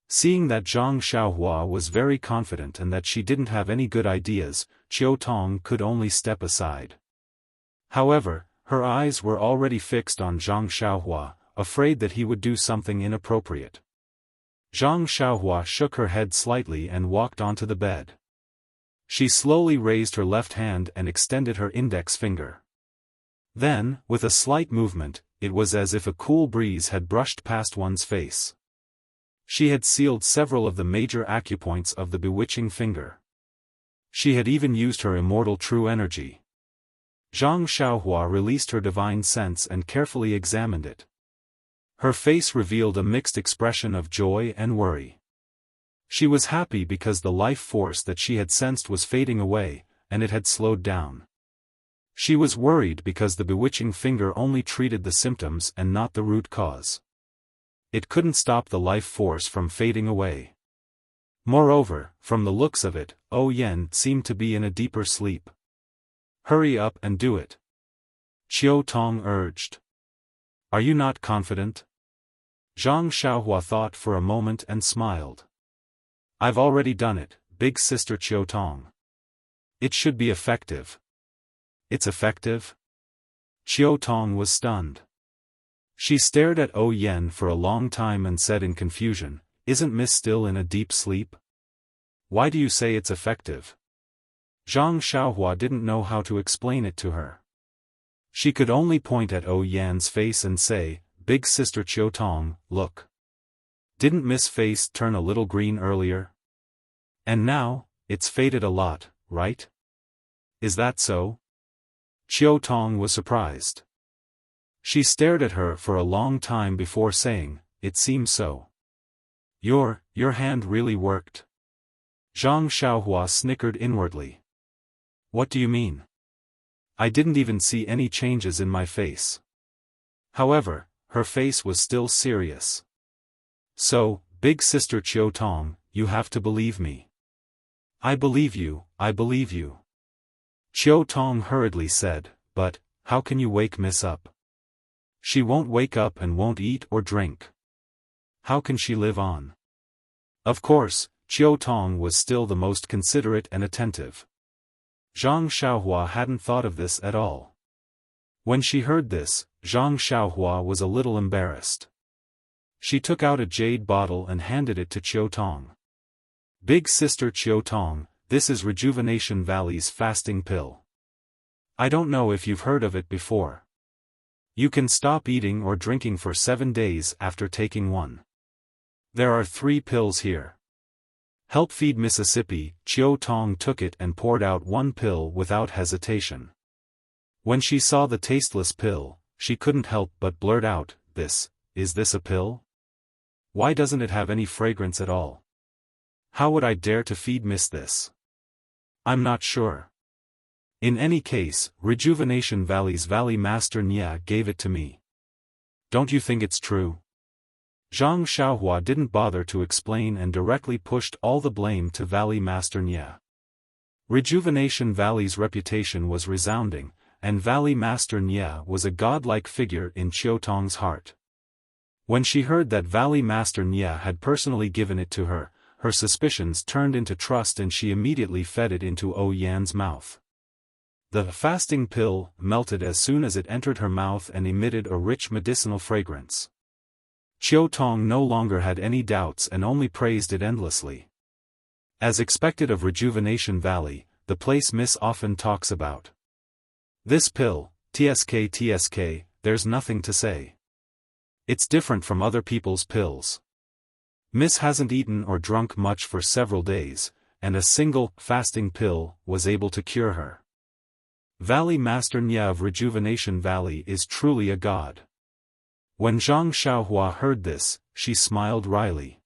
Seeing that Zhang Xiaohua was very confident and that she didn't have any good ideas, Xiao Tong could only step aside. However, her eyes were already fixed on Zhang Xiaohua, afraid that he would do something inappropriate. Zhang Xiaohua shook her head slightly and walked onto the bed. She slowly raised her left hand and extended her index finger. Then, with a slight movement, it was as if a cool breeze had brushed past one's face. She had sealed several of the major acupoints of the bewitching finger. She had even used her immortal true energy. Zhang Xiaohua released her divine sense and carefully examined it. Her face revealed a mixed expression of joy and worry. She was happy because the life force that she had sensed was fading away, and it had slowed down. She was worried because the bewitching finger only treated the symptoms and not the root cause. It couldn't stop the life force from fading away. Moreover, from the looks of it, O Yan seemed to be in a deeper sleep. Hurry up and do it. Xiao Tong urged. Are you not confident? Zhang Xiaohua thought for a moment and smiled. I've already done it, big sister Xiao Tong. It should be effective. It's effective? Xiao Tong was stunned. She stared at O Yan for a long time and said in confusion, isn't Miss still in a deep sleep? Why do you say it's effective? Zhang Xiaohua didn't know how to explain it to her. She could only point at O Yan's face and say, big sister Xiao Tong, look. Didn't Miss' face turn a little green earlier? And now, it's faded a lot, right? Is that so? Xiao Tong was surprised. She stared at her for a long time before saying, it seems so. Your hand really worked. Zhang Xiaohua snickered inwardly. What do you mean? I didn't even see any changes in my face. However, her face was still serious. "So, big sister Chiu Tong, you have to believe me." I believe you, I believe you." Chiu Tong hurriedly said, "But, how can you wake Miss up? She won't wake up and won't eat or drink. How can she live on?" Of course, Chiu Tong was still the most considerate and attentive. Zhang Xiaohua hadn't thought of this at all. When she heard this, Zhang Xiaohua was a little embarrassed. She took out a jade bottle and handed it to Chiu Tong. "Big sister Chiu Tong, this is Rejuvenation Valley's fasting pill. I don't know if you've heard of it before. You can stop eating or drinking for 7 days after taking one. There are 3 pills here. Help feed Mississippi." Chiu Tong took it and poured out 1 pill without hesitation. When she saw the tasteless pill, she couldn't help but blurt out, Is this a pill? Why doesn't it have any fragrance at all? How would I dare to feed Miss this? I'm not sure. In any case, Rejuvenation Valley's Valley Master Nya gave it to me. Don't you think it's true?" Zhang Xiaohua didn't bother to explain and directly pushed all the blame to Valley Master Nya. Rejuvenation Valley's reputation was resounding, and Valley Master Nya was a godlike figure in Chiu Tong's heart. When she heard that Valley Master Nya had personally given it to her, her suspicions turned into trust and she immediately fed it into Yan's mouth. The fasting pill melted as soon as it entered her mouth and emitted a rich medicinal fragrance. Chiu Tong no longer had any doubts and only praised it endlessly. As expected of Rejuvenation Valley, the place Miss often talks about. This pill, TSK, there's nothing to say. It's different from other people's pills. Miss hasn't eaten or drunk much for several days, and a single fasting pill was able to cure her. Valley Master Nya of Rejuvenation Valley is truly a god. When Zhang Xiaohua heard this, she smiled wryly.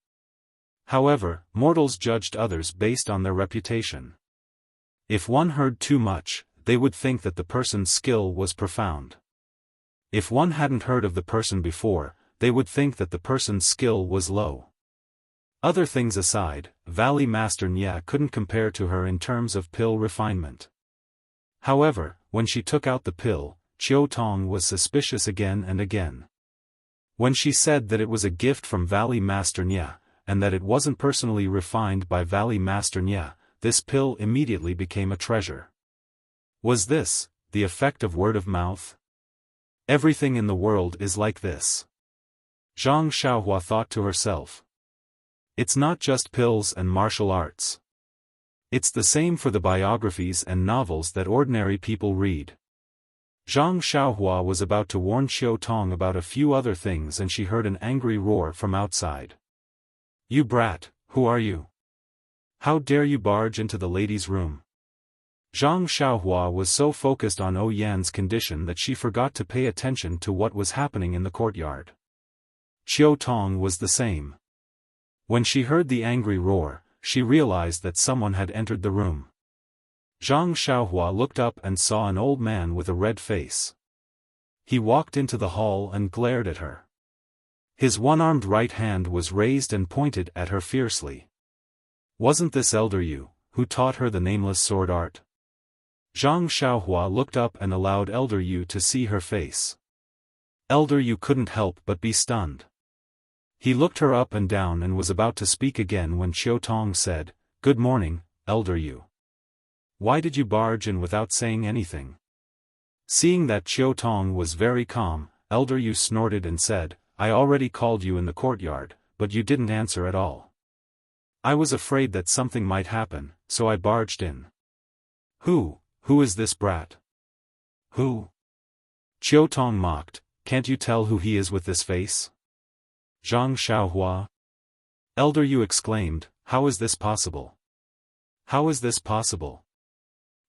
However, mortals judged others based on their reputation. If one heard too much, they would think that the person's skill was profound. If one hadn't heard of the person before, they would think that the person's skill was low. Other things aside, Valley Master Nya couldn't compare to her in terms of pill refinement. However, when she took out the pill, Chiu Tong was suspicious again and again. When she said that it was a gift from Valley Master Nya, and that it wasn't personally refined by Valley Master Nya, this pill immediately became a treasure. Was this the effect of word of mouth? Everything in the world is like this. Zhang Xiaohua thought to herself. It's not just pills and martial arts. It's the same for the biographies and novels that ordinary people read. Zhang Xiaohua was about to warn Chiu Tong about a few other things and she heard an angry roar from outside. "You brat, who are you? How dare you barge into the ladies' room?" Zhang Xiaohua was so focused on Yan's condition that she forgot to pay attention to what was happening in the courtyard. Chiu Tong was the same. When she heard the angry roar, she realized that someone had entered the room. Zhang Xiaohua looked up and saw an old man with a red face. He walked into the hall and glared at her. His one-armed right hand was raised and pointed at her fiercely. Wasn't this Elder Yu, who taught her the nameless sword art? Zhang Xiaohua looked up and allowed Elder Yu to see her face. Elder Yu couldn't help but be stunned. He looked her up and down and was about to speak again when Chiu Tong said, "Good morning, Elder Yu. Why did you barge in without saying anything?" Seeing that Chiu Tong was very calm, Elder Yu snorted and said, "I already called you in the courtyard, but you didn't answer at all. I was afraid that something might happen, so I barged in." Who is this brat? Who? Chiu Tong mocked, "Can't you tell who he is with this face?" Zhang Xiaohua? Elder Yu exclaimed, "How is this possible? How is this possible?"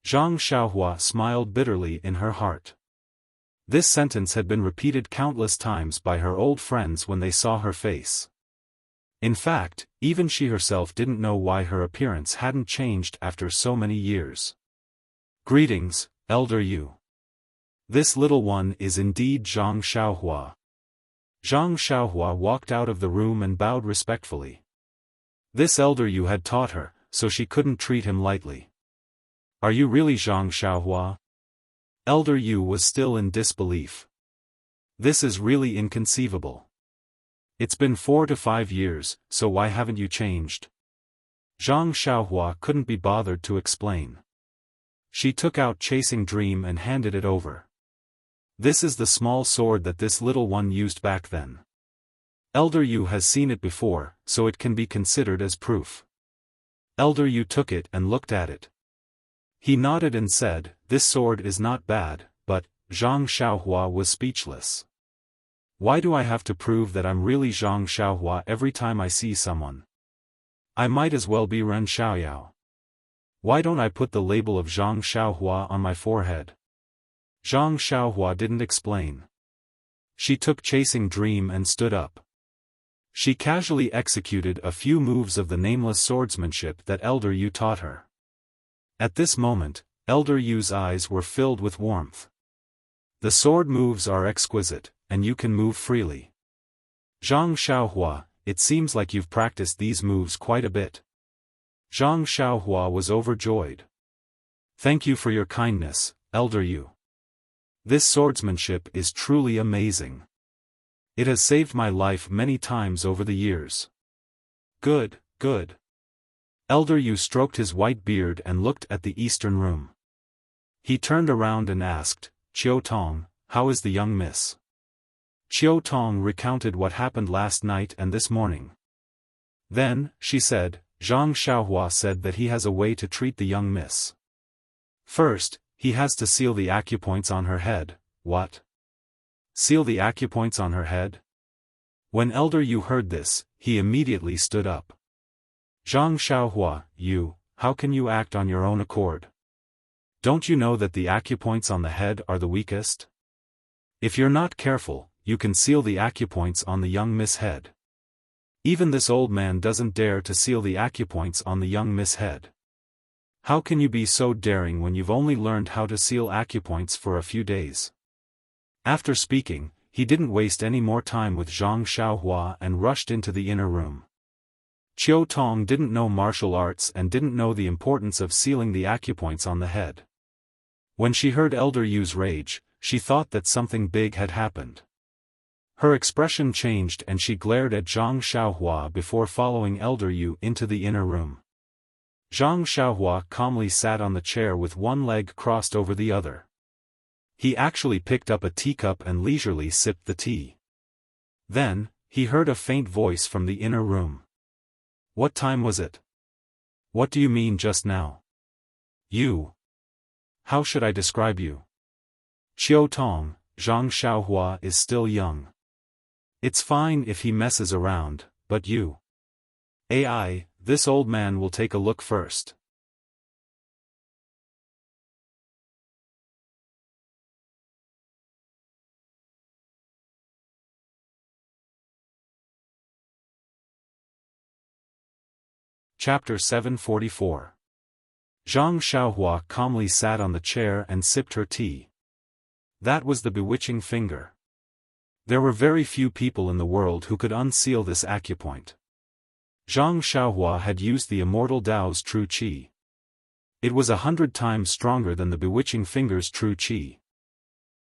Zhang Xiaohua smiled bitterly in her heart. This sentence had been repeated countless times by her old friends when they saw her face. In fact, even she herself didn't know why her appearance hadn't changed after so many years. "Greetings, Elder Yu. This little one is indeed Zhang Xiaohua." Zhang Xiaohua walked out of the room and bowed respectfully. This elder Yu had taught her, so she couldn't treat him lightly. Are you really Zhang Xiaohua? Elder Yu was still in disbelief. This is really inconceivable. It's been 4 to 5 years, so why haven't you changed? Zhang Xiaohua couldn't be bothered to explain. She took out Chasing Dream and handed it over. This is the small sword that this little one used back then. Elder Yu has seen it before, so it can be considered as proof. Elder Yu took it and looked at it. He nodded and said, "This sword is not bad," but Zhang Xiaohua was speechless. Why do I have to prove that I'm really Zhang Xiaohua every time I see someone? I might as well be Ren Xiaoyao. Why don't I put the label of Zhang Xiaohua on my forehead? Zhang Xiaohua didn't explain. She took Chasing Dream and stood up. She casually executed a few moves of the nameless swordsmanship that Elder Yu taught her. At this moment, Elder Yu's eyes were filled with warmth. The sword moves are exquisite, and you can move freely. Zhang Xiaohua, it seems like you've practiced these moves quite a bit. Zhang Xiaohua was overjoyed. Thank you for your kindness, Elder Yu. This swordsmanship is truly amazing. It has saved my life many times over the years. Good, good. Elder Yu stroked his white beard and looked at the eastern room. He turned around and asked, "Qiu Tong, how is the young miss?" Qiu Tong recounted what happened last night and this morning. Then, she said, Zhang Xiaohua said that he has a way to treat the young miss. First, he has to seal the acupoints on her head. What? Seal the acupoints on her head? When Elder Yu heard this, he immediately stood up. Zhang Xiaohua, how can you act on your own accord? Don't you know that the acupoints on the head are the weakest? If you're not careful, you can seal the acupoints on the young miss head. Even this old man doesn't dare to seal the acupoints on the young miss head. How can you be so daring when you've only learned how to seal acupoints for a few days? After speaking, he didn't waste any more time with Zhang Xiaohua and rushed into the inner room. Qiu Tong didn't know martial arts and didn't know the importance of sealing the acupoints on the head. When she heard Elder Yu's rage, she thought that something big had happened. Her expression changed and she glared at Zhang Xiaohua before following Elder Yu into the inner room. Zhang Xiaohua calmly sat on the chair with one leg crossed over the other. He actually picked up a teacup and leisurely sipped the tea. Then, he heard a faint voice from the inner room. What time was it? What do you mean just now? You. How should I describe you? Qiu Tong, Zhang Xiaohua is still young. It's fine if he messes around, but you. AI, this old man will take a look first. Chapter 744. Zhang Xiaohua calmly sat on the chair and sipped her tea. That was the bewitching finger. There were very few people in the world who could unseal this acupoint. Zhang Xiaohua had used the immortal Tao's true qi. It was 100 times stronger than the bewitching finger's true qi.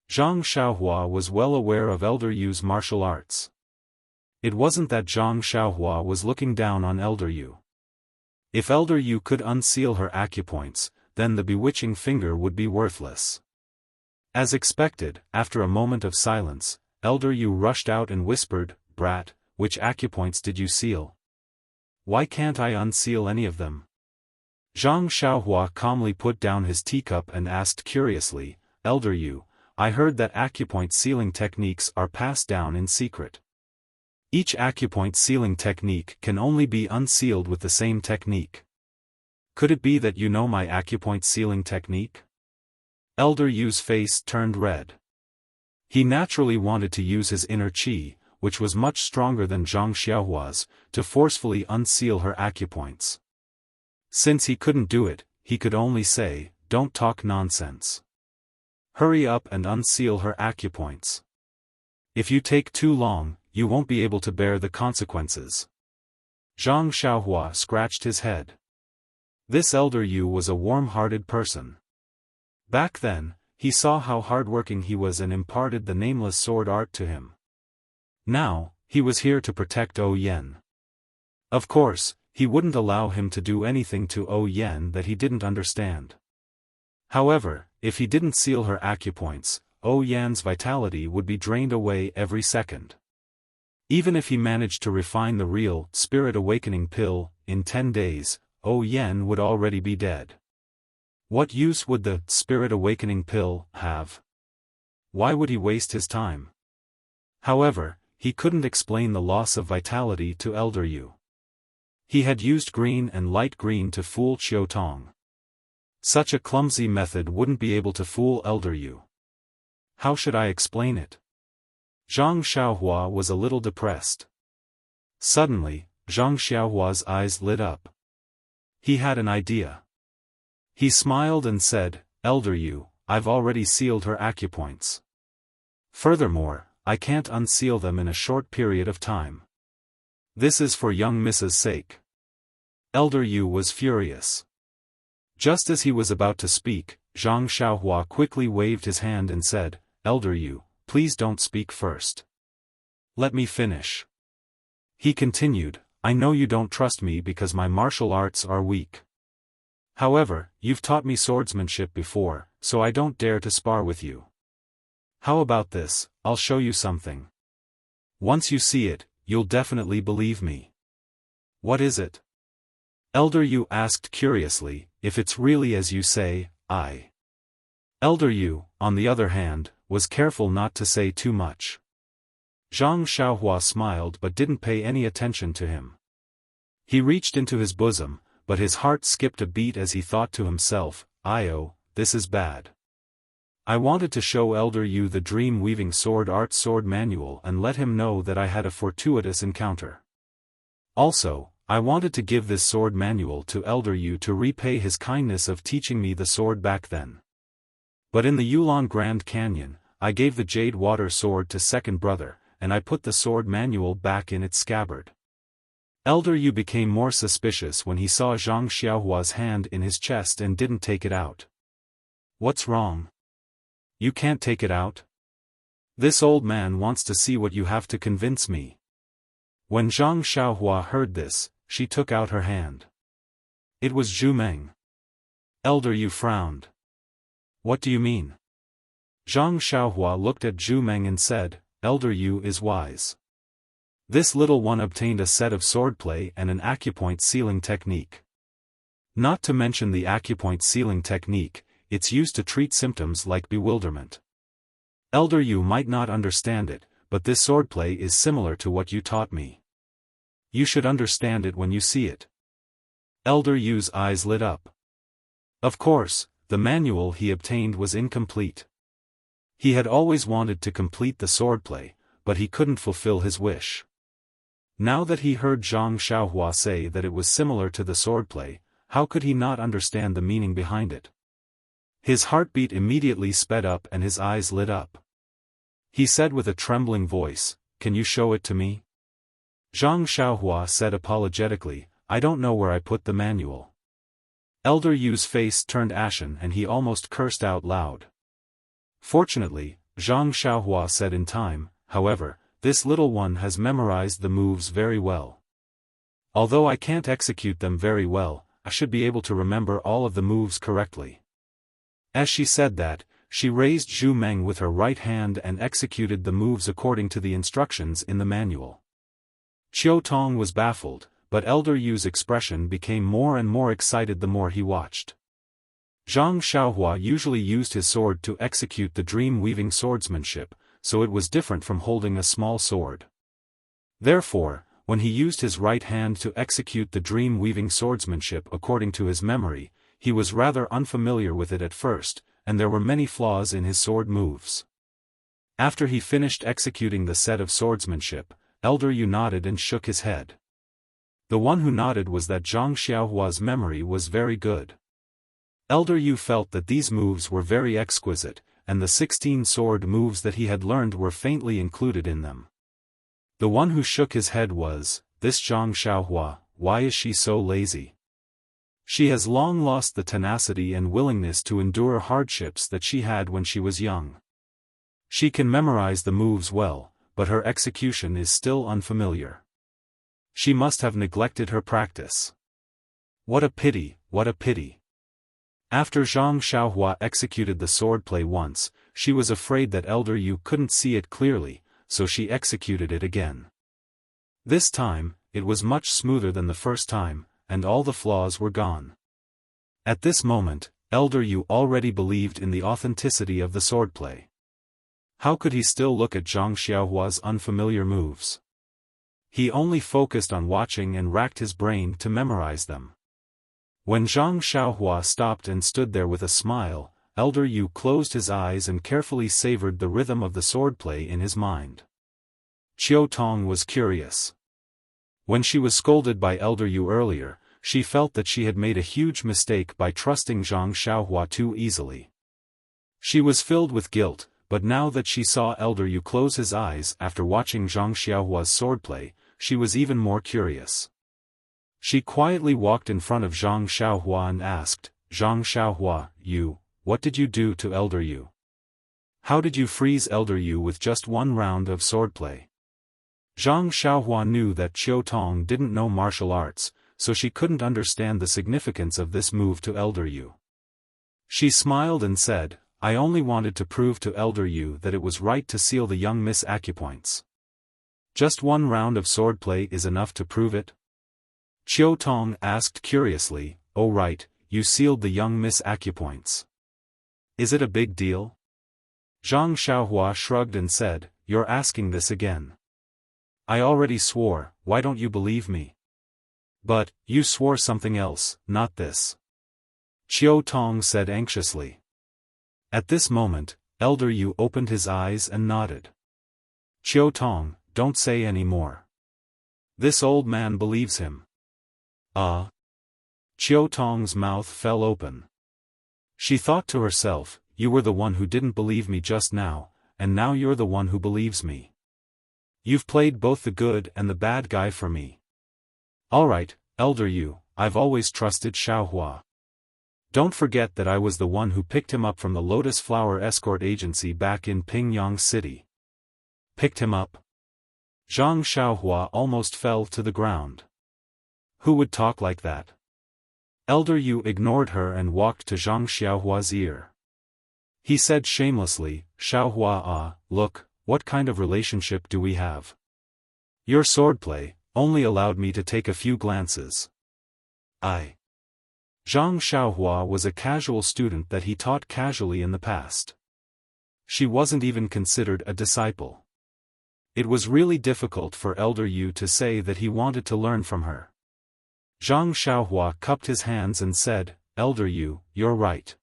Zhang Xiaohua was well aware of Elder Yu's martial arts. It wasn't that Zhang Xiaohua was looking down on Elder Yu. If Elder Yu could unseal her acupoints, then the bewitching finger would be worthless. As expected, after a moment of silence, Elder Yu rushed out and whispered, "Brat, which acupoints did you seal? Why can't I unseal any of them?" Zhang Xiaohua calmly put down his teacup and asked curiously, "Elder Yu, I heard that acupoint sealing techniques are passed down in secret. Each acupoint sealing technique can only be unsealed with the same technique. Could it be that you know my acupoint sealing technique?" Elder Yu's face turned red. He naturally wanted to use his inner qi, which was much stronger than Zhang Xiaohua's, to forcefully unseal her acupoints. Since he couldn't do it, he could only say, "Don't talk nonsense. Hurry up and unseal her acupoints. If you take too long, you won't be able to bear the consequences. Zhang Xiaohua scratched his head. This elder Yu was a warm-hearted person. Back then, he saw how hardworking he was and imparted the nameless sword art to him. Now, he was here to protect O Yen. Of course, he wouldn't allow him to do anything to O Yen that he didn't understand. However, if he didn't seal her acupoints, O Yan's vitality would be drained away every second. Even if he managed to refine the real Spirit Awakening pill, in 10 days, O Yen would already be dead. What use would the Spirit Awakening pill have? Why would he waste his time? However, he couldn't explain the loss of vitality to Elder Yu. He had used green and light green to fool Qiu Tong. Such a clumsy method wouldn't be able to fool Elder Yu. How should I explain it? Zhang Xiaohua was a little depressed. Suddenly, Zhang Xiaohua's eyes lit up. He had an idea. He smiled and said, Elder Yu, I've already sealed her acupoints. Furthermore, I can't unseal them in a short period of time. This is for young Mrs.'s sake. Elder Yu was furious. Just as he was about to speak, Zhang Xiaohua quickly waved his hand and said, Elder Yu, please don't speak first. Let me finish. He continued, I know you don't trust me because my martial arts are weak. However, you've taught me swordsmanship before, so I don't dare to spar with you. How about this, I'll show you something. Once you see it, you'll definitely believe me. What is it? Elder Yu asked curiously, if it's really as you say, Elder Yu, on the other hand, was careful not to say too much. Zhang Xiaohua smiled but didn't pay any attention to him. He reached into his bosom, but his heart skipped a beat as he thought to himself, this is bad. I wanted to show Elder Yu the dream-weaving sword art sword manual and let him know that I had a fortuitous encounter. Also, I wanted to give this sword manual to Elder Yu to repay his kindness of teaching me the sword back then. But in the Yulon Grand Canyon, I gave the Jade Water sword to second brother, and I put the sword manual back in its scabbard. Elder Yu became more suspicious when he saw Zhang Xiaohua's hand in his chest and didn't take it out. What's wrong? You can't take it out? This old man wants to see what you have to convince me. When Zhang Xiaohua heard this, she took out her hand. It was Zhu Meng. Elder Yu frowned. What do you mean? Zhang Xiaohua looked at Zhu Meng and said, Elder Yu is wise. This little one obtained a set of swordplay and an acupoint sealing technique. Not to mention the acupoint sealing technique, it's used to treat symptoms like bewilderment. Elder Yu might not understand it, but this swordplay is similar to what you taught me. You should understand it when you see it. Elder Yu's eyes lit up. Of course, the manual he obtained was incomplete. He had always wanted to complete the swordplay, but he couldn't fulfill his wish. Now that he heard Zhang Xiaohua say that it was similar to the swordplay, how could he not understand the meaning behind it? His heartbeat immediately sped up and his eyes lit up. He said with a trembling voice, Can you show it to me? Zhang Xiaohua said apologetically, I don't know where I put the manual. Elder Yu's face turned ashen and he almost cursed out loud. Fortunately, Zhang Xiaohua said in time, however, this little one has memorized the moves very well. Although I can't execute them very well, I should be able to remember all of the moves correctly. As she said that, she raised Zhu Meng with her right hand and executed the moves according to the instructions in the manual. Qiu Tong was baffled, but Elder Yu's expression became more and more excited the more he watched. Zhang Xiaohua usually used his sword to execute the dream-weaving swordsmanship, so it was different from holding a small sword. Therefore, when he used his right hand to execute the dream-weaving swordsmanship according to his memory, he was rather unfamiliar with it at first, and there were many flaws in his sword moves. After he finished executing the set of swordsmanship, Elder Yu nodded and shook his head. The one who nodded was that Zhang Xiaohua's memory was very good. Elder Yu felt that these moves were very exquisite, and the 16 sword moves that he had learned were faintly included in them. The one who shook his head was, this Zhang Xiaohua, why is she so lazy? She has long lost the tenacity and willingness to endure hardships that she had when she was young. She can memorize the moves well, but her execution is still unfamiliar. She must have neglected her practice. What a pity, what a pity. After Zhang Xiaohua executed the swordplay once, she was afraid that Elder Yu couldn't see it clearly, so she executed it again. This time, it was much smoother than the first time, and all the flaws were gone. At this moment, Elder Yu already believed in the authenticity of the swordplay. How could he still look at Zhang Xiaohua's unfamiliar moves? He only focused on watching and racked his brain to memorize them. When Zhang Xiaohua stopped and stood there with a smile, Elder Yu closed his eyes and carefully savored the rhythm of the swordplay in his mind. Qiu Tong was curious. When she was scolded by Elder Yu earlier, she felt that she had made a huge mistake by trusting Zhang Xiaohua too easily. She was filled with guilt, but now that she saw Elder Yu close his eyes after watching Zhang Xiaohua's swordplay, she was even more curious. She quietly walked in front of Zhang Xiaohua and asked, Zhang Xiaohua, what did you do to Elder Yu? How did you freeze Elder Yu with just one round of swordplay? Zhang Xiaohua knew that Qiu Tong didn't know martial arts, so she couldn't understand the significance of this move to Elder Yu. She smiled and said, I only wanted to prove to Elder Yu that it was right to seal the young Miss Acupoints. Just one round of swordplay is enough to prove it? Qiu Tong asked curiously, oh right, you sealed the young Miss Acupoints. Is it a big deal? Zhang Xiaohua shrugged and said, you're asking this again. I already swore, why don't you believe me? But, you swore something else, not this. Qiu Tong said anxiously. At this moment, Elder Yu opened his eyes and nodded. Qiu Tong, don't say any more. This old man believes him. Qiu Tong's mouth fell open. She thought to herself, you were the one who didn't believe me just now, and now you're the one who believes me. You've played both the good and the bad guy for me. Alright, Elder Yu, I've always trusted Xiaohua. Don't forget that I was the one who picked him up from the Lotus Flower Escort Agency back in Pingyang City. Picked him up? Zhang Xiaohua almost fell to the ground. Who would talk like that? Elder Yu ignored her and walked to Zhang Xiaohua's ear. He said shamelessly, Xiaohua, look, what kind of relationship do we have? Your swordplay only allowed me to take a few glances. Zhang Xiaohua was a casual student that he taught casually in the past. She wasn't even considered a disciple. It was really difficult for Elder Yu to say that he wanted to learn from her. Zhang Xiaohua cupped his hands and said, Elder Yu, you're right.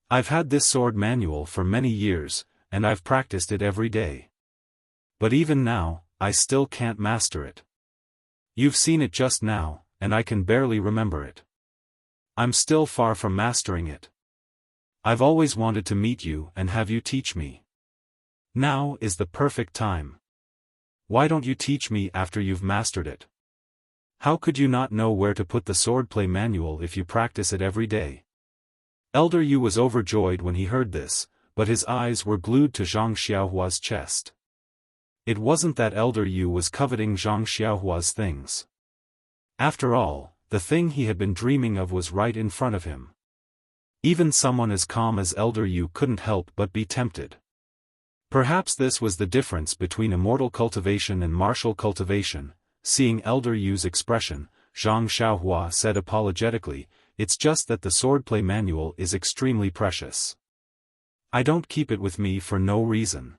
I've had this sword manual for many years, and I've practiced it every day. But even now, I still can't master it. You've seen it just now, and I can barely remember it. I'm still far from mastering it. I've always wanted to meet you and have you teach me. Now is the perfect time. Why don't you teach me after you've mastered it? How could you not know where to put the swordplay manual if you practice it every day? Elder Yu was overjoyed when he heard this, but his eyes were glued to Zhang Xiaohua's chest. It wasn't that Elder Yu was coveting Zhang Xiaohua's things. After all, the thing he had been dreaming of was right in front of him. Even someone as calm as Elder Yu couldn't help but be tempted. Perhaps this was the difference between immortal cultivation and martial cultivation. Seeing Elder Yu's expression, Zhang Xiaohua said apologetically, it's just that the swordplay manual is extremely precious. I don't keep it with me for no reason.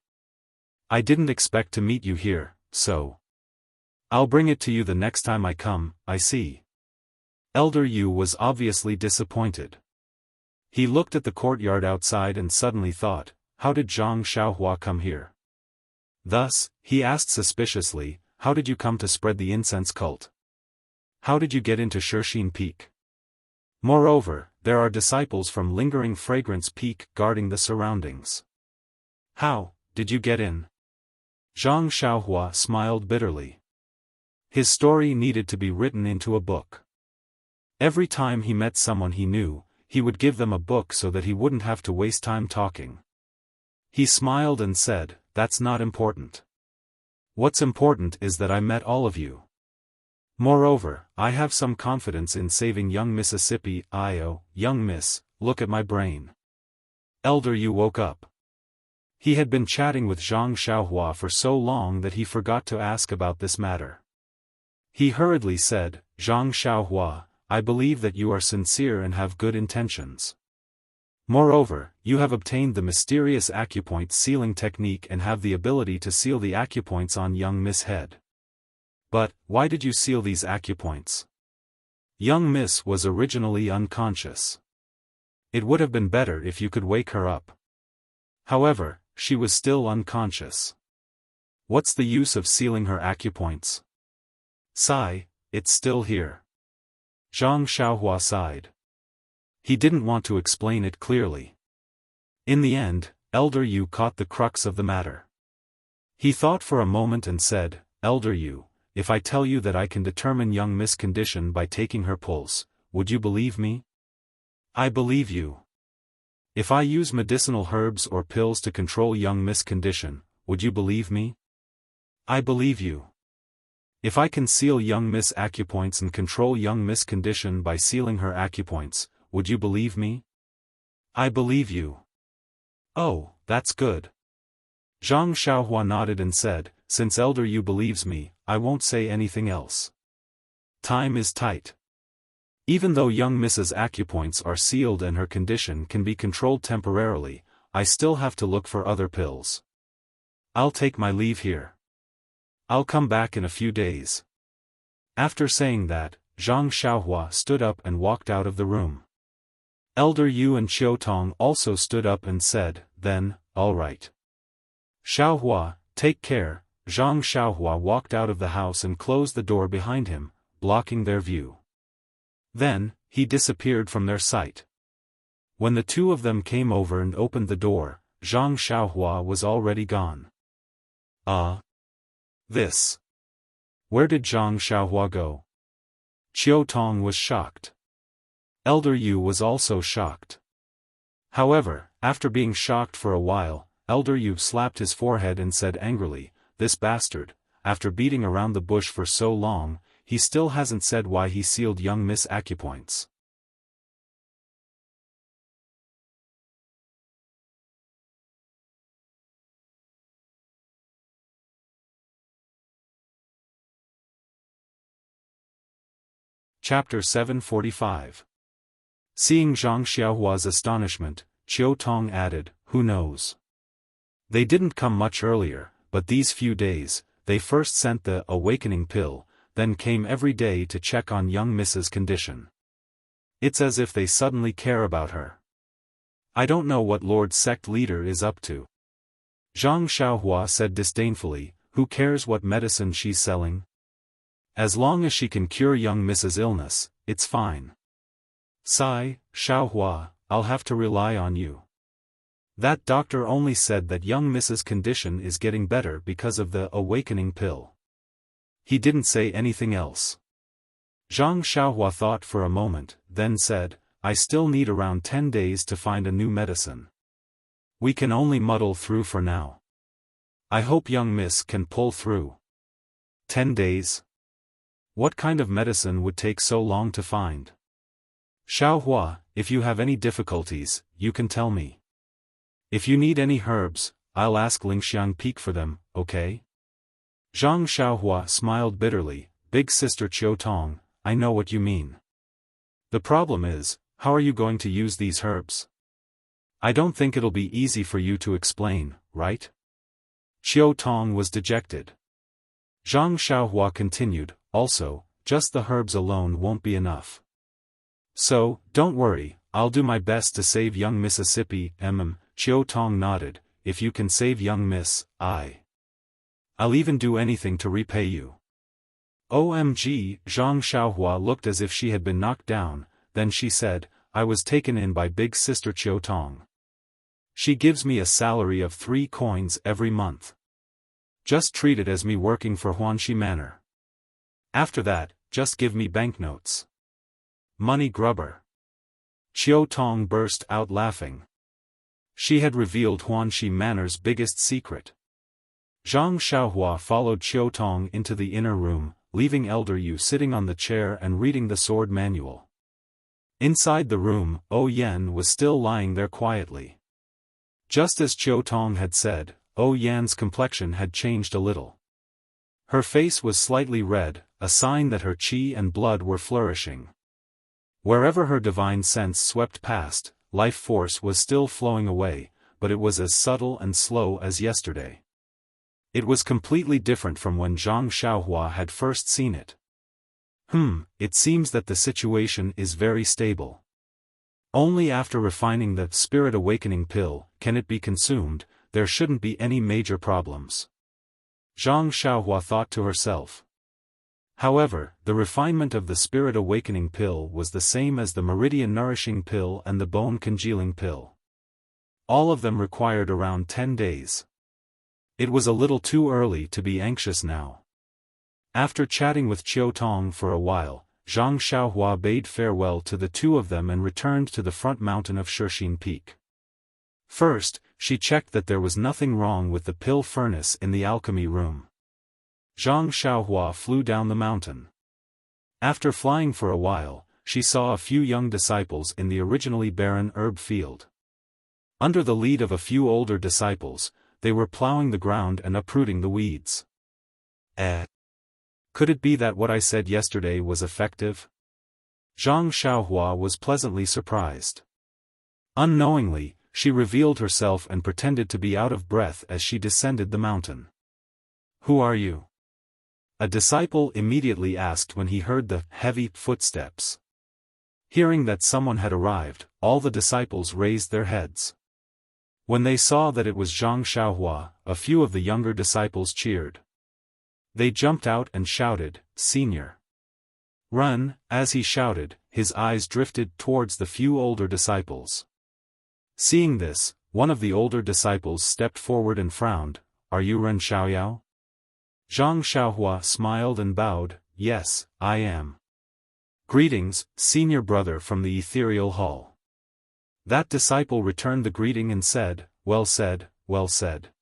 I didn't expect to meet you here, so I'll bring it to you the next time I come, I see. Elder Yu was obviously disappointed. He looked at the courtyard outside and suddenly thought, how did Zhang Xiaohua come here? Thus, he asked suspiciously, how did you come to spread the incense cult? How did you get into Shixin Peak? Moreover, there are disciples from Lingering Fragrance Peak guarding the surroundings. How did you get in? Zhang Xiaohua smiled bitterly. His story needed to be written into a book. Every time he met someone he knew, he would give them a book so that he wouldn't have to waste time talking. He smiled and said, "That's not important. What's important is that I met all of you. Moreover, I have some confidence in saving young Mississippi. Young Miss, look at my brain." Elder Yu woke up. He had been chatting with Zhang Xiaohua for so long that he forgot to ask about this matter. He hurriedly said, "Zhang Xiaohua, I believe that you are sincere and have good intentions. Moreover, you have obtained the mysterious acupoint sealing technique and have the ability to seal the acupoints on young Miss' head. But, why did you seal these acupoints? Young Miss was originally unconscious. It would have been better if you could wake her up. However, she was still unconscious. What's the use of sealing her acupoints? Sigh, it's still here." Zhang Xiaohua sighed. He didn't want to explain it clearly. In the end, Elder Yu caught the crux of the matter. He thought for a moment and said, "Elder Yu, if I tell you that I can determine young Miss' condition by taking her pulse, would you believe me?" "I believe you." "If I use medicinal herbs or pills to control young Miss' condition, would you believe me?" "I believe you." "If I can seal young Miss' acupoints and control young Miss' condition by sealing her acupoints, would you believe me?" "I believe you." "Oh, that's good." Zhang Xiaohua nodded and said, "Since Elder Yu believes me, I won't say anything else. Time is tight. Even though young Mrs. acupoints are sealed and her condition can be controlled temporarily, I still have to look for other pills. I'll take my leave here. I'll come back in a few days." After saying that, Zhang Xiaohua stood up and walked out of the room. Elder Yu and Qiu Tong also stood up and said, "Then, all right. Xiaohua, take care." Zhang Xiaohua walked out of the house and closed the door behind him, blocking their view. Then, he disappeared from their sight. When the two of them came over and opened the door, Zhang Xiaohua was already gone. This. Where did Zhang Xiaohua go? Qiu Tong was shocked. Elder Yu was also shocked. However, after being shocked for a while, Elder Yu slapped his forehead and said angrily, "This bastard, after beating around the bush for so long, he still hasn't said why he sealed young Miss' acupoints." Chapter 745. Seeing Zhang Xiaohua's astonishment, Qiu Tong added, "Who knows? They didn't come much earlier, but these few days, they first sent the awakening pill, then came every day to check on young Mrs. condition. It's as if they suddenly care about her. I don't know what Lord Sect Leader is up to." Zhang Xiaohua said disdainfully, "Who cares what medicine she's selling? As long as she can cure young Mrs. illness, it's fine." "Sigh, Xiaohua, I'll have to rely on you. That doctor only said that young Mrs. condition is getting better because of the awakening pill. He didn't say anything else." Zhang Xiaohua thought for a moment, then said, "I still need around 10 days to find a new medicine. We can only muddle through for now. I hope young Miss can pull through." 10 days? What kind of medicine would take so long to find? "Xiaohua, if you have any difficulties, you can tell me. If you need any herbs, I'll ask Lingxiang Peak for them, okay?" Zhang Xiaohua smiled bitterly, "Big sister Qiu Tong, I know what you mean. The problem is, how are you going to use these herbs? I don't think it'll be easy for you to explain, right?" Qiu Tong was dejected. Zhang Xiaohua continued, "Also, just the herbs alone won't be enough. So, don't worry, I'll do my best to save young Mississippi." Qiu Tong nodded, "If you can save young Miss, I'll even do anything to repay you." OMG, Zhang Xiaohua looked as if she had been knocked down, then she said, "I was taken in by big sister Qiu Tong. She gives me a salary of 3 coins every month. Just treat it as me working for Huanxi Manor. After that, just give me banknotes. Money grubber. Qiu Tong burst out laughing. She had revealed Huanxi Manor's biggest secret. Zhang Xiaohua followed Qiu Tong into the inner room, leaving Elder Yu sitting on the chair and reading the sword manual. Inside the room, O Yan was still lying there quietly. Just as Qiu Tong had said, O Yan's complexion had changed a little. Her face was slightly red, a sign that her qi and blood were flourishing. Wherever her divine sense swept past, life force was still flowing away, but it was as subtle and slow as yesterday. It was completely different from when Zhang Xiaohua had first seen it. It seems that the situation is very stable. Only after refining the Spirit Awakening pill can it be consumed. There shouldn't be any major problems. Zhang Xiaohua thought to herself. However, the refinement of the Spirit Awakening pill was the same as the Meridian Nourishing pill and the Bone Congealing pill. All of them required around 10 days. It was a little too early to be anxious now. After chatting with Qiu Tong for a while, Zhang Xiaohua bade farewell to the two of them and returned to the front mountain of Shixin Peak. First, she checked that there was nothing wrong with the pill furnace in the alchemy room. Zhang Xiaohua flew down the mountain. After flying for a while, she saw a few young disciples in the originally barren herb field. Under the lead of a few older disciples, they were plowing the ground and uprooting the weeds. Could it be that what I said yesterday was effective? Zhang Xiaohua was pleasantly surprised. Unknowingly, she revealed herself and pretended to be out of breath as she descended the mountain. Who are you? A disciple immediately asked when he heard the heavy footsteps. Hearing that someone had arrived, all the disciples raised their heads. When they saw that it was Zhang Xiaohua, a few of the younger disciples cheered. They jumped out and shouted, "Senior! Run!" As he shouted, his eyes drifted towards the few older disciples. Seeing this, one of the older disciples stepped forward and frowned. "Are you Ren Xiaoyao?" Zhang Xiaohua smiled and bowed. "Yes, I am." "Greetings, senior brother from the ethereal hall." That disciple returned the greeting and said, "Well said, well said.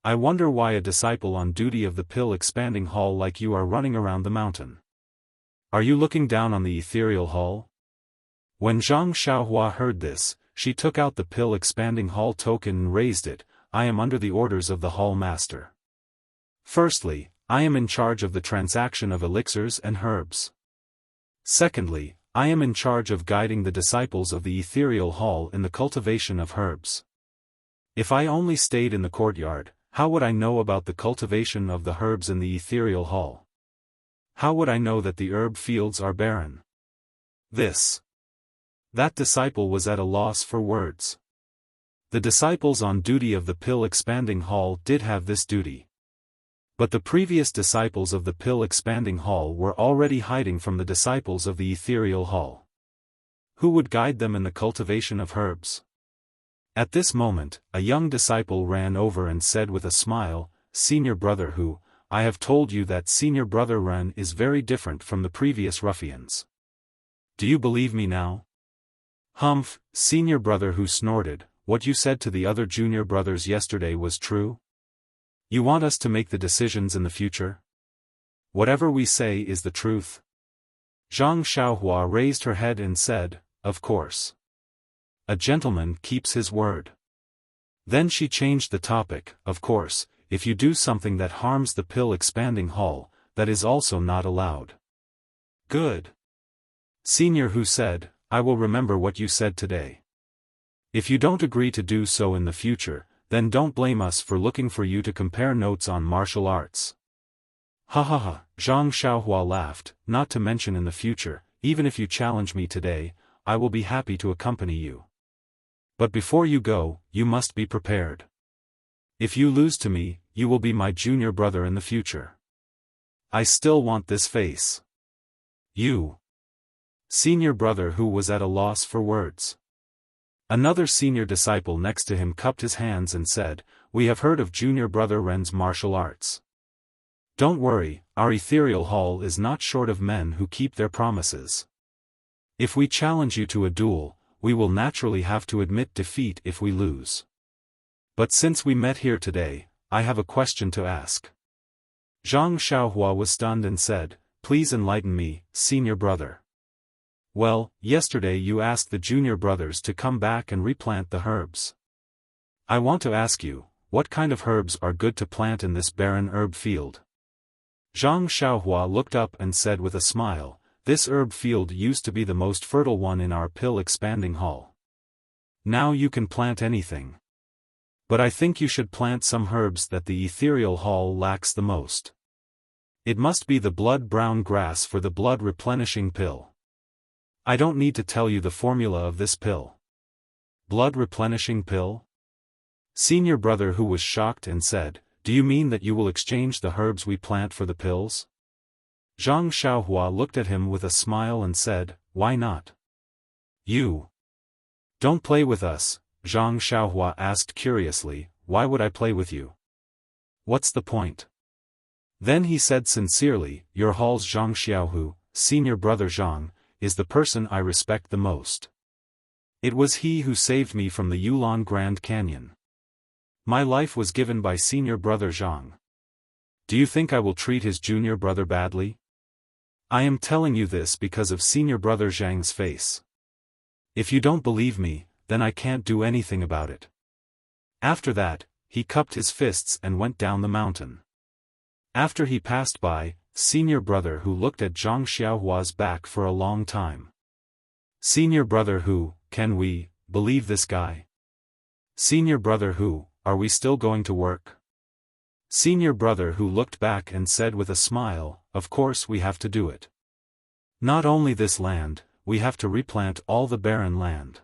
I wonder why a disciple on duty of the pill expanding hall like you are running around the mountain. Are you looking down on the ethereal hall?" When Zhang Xiaohua heard this, she took out the pill expanding hall token and raised it. "I am under the orders of the hall master. Firstly, I am in charge of the transaction of elixirs and herbs. Secondly, I am in charge of guiding the disciples of the ethereal hall in the cultivation of herbs. If I only stayed in the courtyard, how would I know about the cultivation of the herbs in the ethereal hall? How would I know that the herb fields are barren?" That disciple was at a loss for words. The disciples on duty of the pill expanding hall did have this duty. But the previous disciples of the pill expanding hall were already hiding from the disciples of the ethereal hall. Who would guide them in the cultivation of herbs? At this moment, a young disciple ran over and said with a smile, "Senior brother Hu, I have told you that senior brother Ren is very different from the previous ruffians. Do you believe me now?" "Humph," senior brother Hu snorted, "what you said to the other junior brothers yesterday was true? You want us to make the decisions in the future? Whatever we say is the truth." Zhang Xiaohua raised her head and said, "Of course. A gentleman keeps his word." Then she changed the topic. "Of course, if you do something that harms the pill expanding hall, that is also not allowed." "Good." Senior Hu said, "I will remember what you said today. If you don't agree to do so in the future, then don't blame us for looking for you to compare notes on martial arts." "Ha ha ha," Zhang Xiaohua laughed, "not to mention in the future, even if you challenge me today, I will be happy to accompany you. But before you go, you must be prepared. If you lose to me, you will be my junior brother in the future. I still want this face." "You." Senior brother Hu was at a loss for words. Another senior disciple next to him cupped his hands and said, "We have heard of junior brother Ren's martial arts. Don't worry, our ethereal hall is not short of men who keep their promises. If we challenge you to a duel, we will naturally have to admit defeat if we lose. But since we met here today, I have a question to ask." Zhang Xiaohua was stunned and said, "Please enlighten me, senior brother." "Well, yesterday you asked the junior brothers to come back and replant the herbs. I want to ask you, what kind of herbs are good to plant in this barren herb field?" Zhang Xiaohua looked up and said with a smile, "This herb field used to be the most fertile one in our pill-expanding hall. Now you can plant anything. But I think you should plant some herbs that the ethereal hall lacks the most. It must be the blood-brown grass for the blood-replenishing pill. I don't need to tell you the formula of this pill." "Blood-replenishing pill?" Senior brother who was shocked and said, "Do you mean that you will exchange the herbs we plant for the pills?" Zhang Xiaohua looked at him with a smile and said, "Why not?" "You don't play with us," Zhang Xiaohua asked curiously, "Why would I play with you? What's the point?" Then he said sincerely, "Your hall's Zhang Xiaohu, senior brother Zhang, is the person I respect the most. It was he who saved me from the Yulon Grand Canyon. My life was given by senior brother Zhang. Do you think I will treat his junior brother badly? I am telling you this because of senior brother Zhang's face. If you don't believe me, then I can't do anything about it." After that, he cupped his fists and went down the mountain. After he passed by, senior brother who looked at Zhang Xiaohua's back for a long time. "Senior brother who, can we believe this guy? Senior brother who, are we still going to work?" Senior brother who looked back and said with a smile, "Of course we have to do it. Not only this land, we have to replant all the barren land.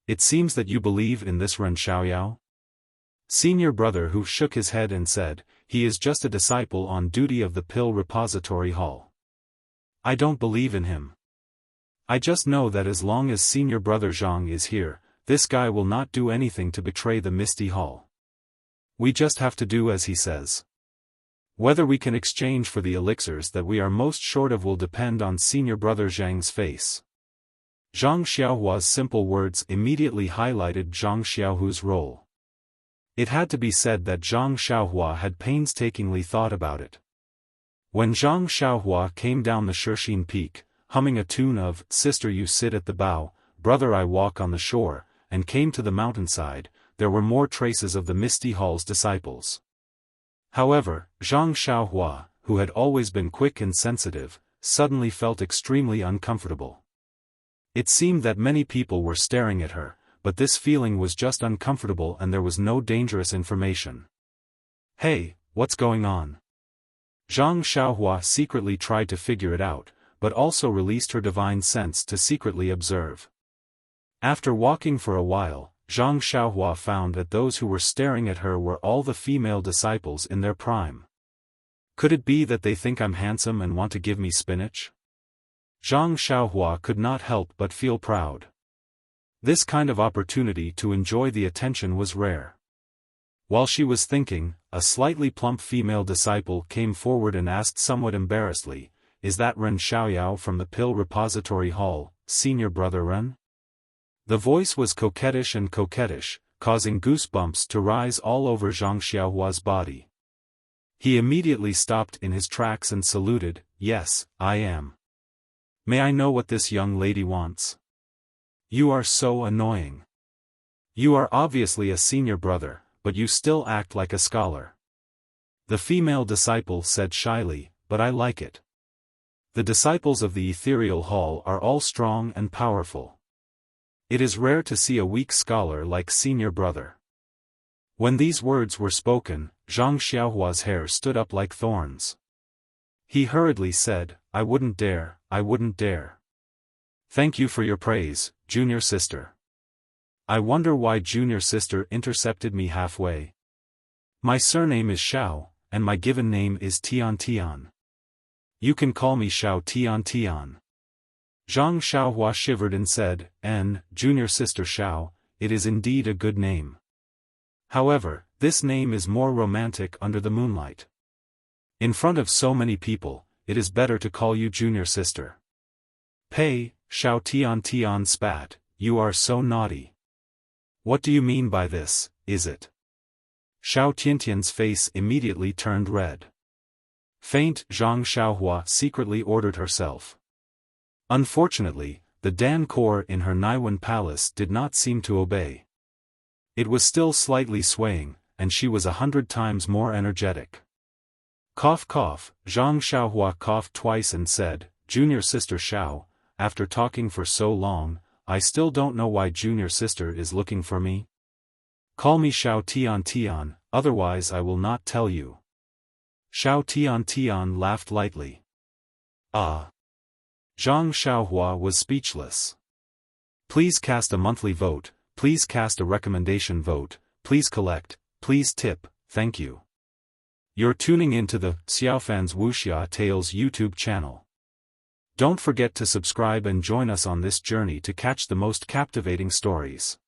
It seems that you believe in this Ren Xiaoyao?" Senior brother who shook his head and said, "He is just a disciple on duty of the pill repository hall. I don't believe in him. I just know that as long as senior brother Zhang is here, this guy will not do anything to betray the Misty Hall. We just have to do as he says. Whether we can exchange for the elixirs that we are most short of will depend on senior brother Zhang's face." Zhang Xiaohua's simple words immediately highlighted Zhang Xiaohu's role. It had to be said that Zhang Xiaohua had painstakingly thought about it. When Zhang Xiaohua came down the Shixin Peak, humming a tune of "Sister you sit at the bow, brother I walk on the shore," and came to the mountainside, there were more traces of the Misty Hall's disciples. However, Zhang Xiaohua, who had always been quick and sensitive, suddenly felt extremely uncomfortable. It seemed that many people were staring at her, but this feeling was just uncomfortable and there was no dangerous information. "Hey, what's going on?" Zhang Xiaohua secretly tried to figure it out, but also released her divine sense to secretly observe. After walking for a while, Zhang Xiaohua found that those who were staring at her were all the female disciples in their prime. Could it be that they think I'm handsome and want to give me spinach? Zhang Xiaohua could not help but feel proud. This kind of opportunity to enjoy the attention was rare. While she was thinking, a slightly plump female disciple came forward and asked somewhat embarrassedly, "Is that Ren Xiaoyao from the Pill Repository Hall, senior brother Ren?" The voice was coquettish and coquettish, causing goosebumps to rise all over Zhang Xiaohua's body. He immediately stopped in his tracks and saluted, "Yes, I am. May I know what this young lady wants?" "You are so annoying. You are obviously a senior brother, but you still act like a scholar." The female disciple said shyly, "But I like it. The disciples of the ethereal hall are all strong and powerful. It is rare to see a weak scholar like senior brother." When these words were spoken, Zhang Xiaohua's hair stood up like thorns. He hurriedly said, I wouldn't dare. "Thank you for your praise, junior sister. I wonder why junior sister intercepted me halfway. My surname is Xiao, and my given name is Tian Tian. You can call me Xiao Tian Tian." Zhang Xiaohua shivered and said, Junior Sister Xiao, it is indeed a good name. However, this name is more romantic under the moonlight. In front of so many people, it is better to call you Junior Sister. Pei, Xiao Tian spat, you are so naughty. What do you mean by this, is it? Xiao Tiantian's face immediately turned red. Faint, Zhang Xiaohua secretly ordered herself. Unfortunately, the Dan core in her Naiwan palace did not seem to obey. It was still slightly swaying, and she was 100 times more energetic. Cough cough, Zhang Xiaohua coughed twice and said, Junior Sister Xiao, after talking for so long, I still don't know why Junior Sister is looking for me. Call me Xiao Tian, otherwise I will not tell you. Xiao Tian laughed lightly. Ah! Zhang Xiaohua was speechless. Please cast a monthly vote, please cast a recommendation vote, please collect, please tip, thank you. You're tuning into the Xiaofan's Wuxia Tales YouTube channel. Don't forget to subscribe and join us on this journey to catch the most captivating stories.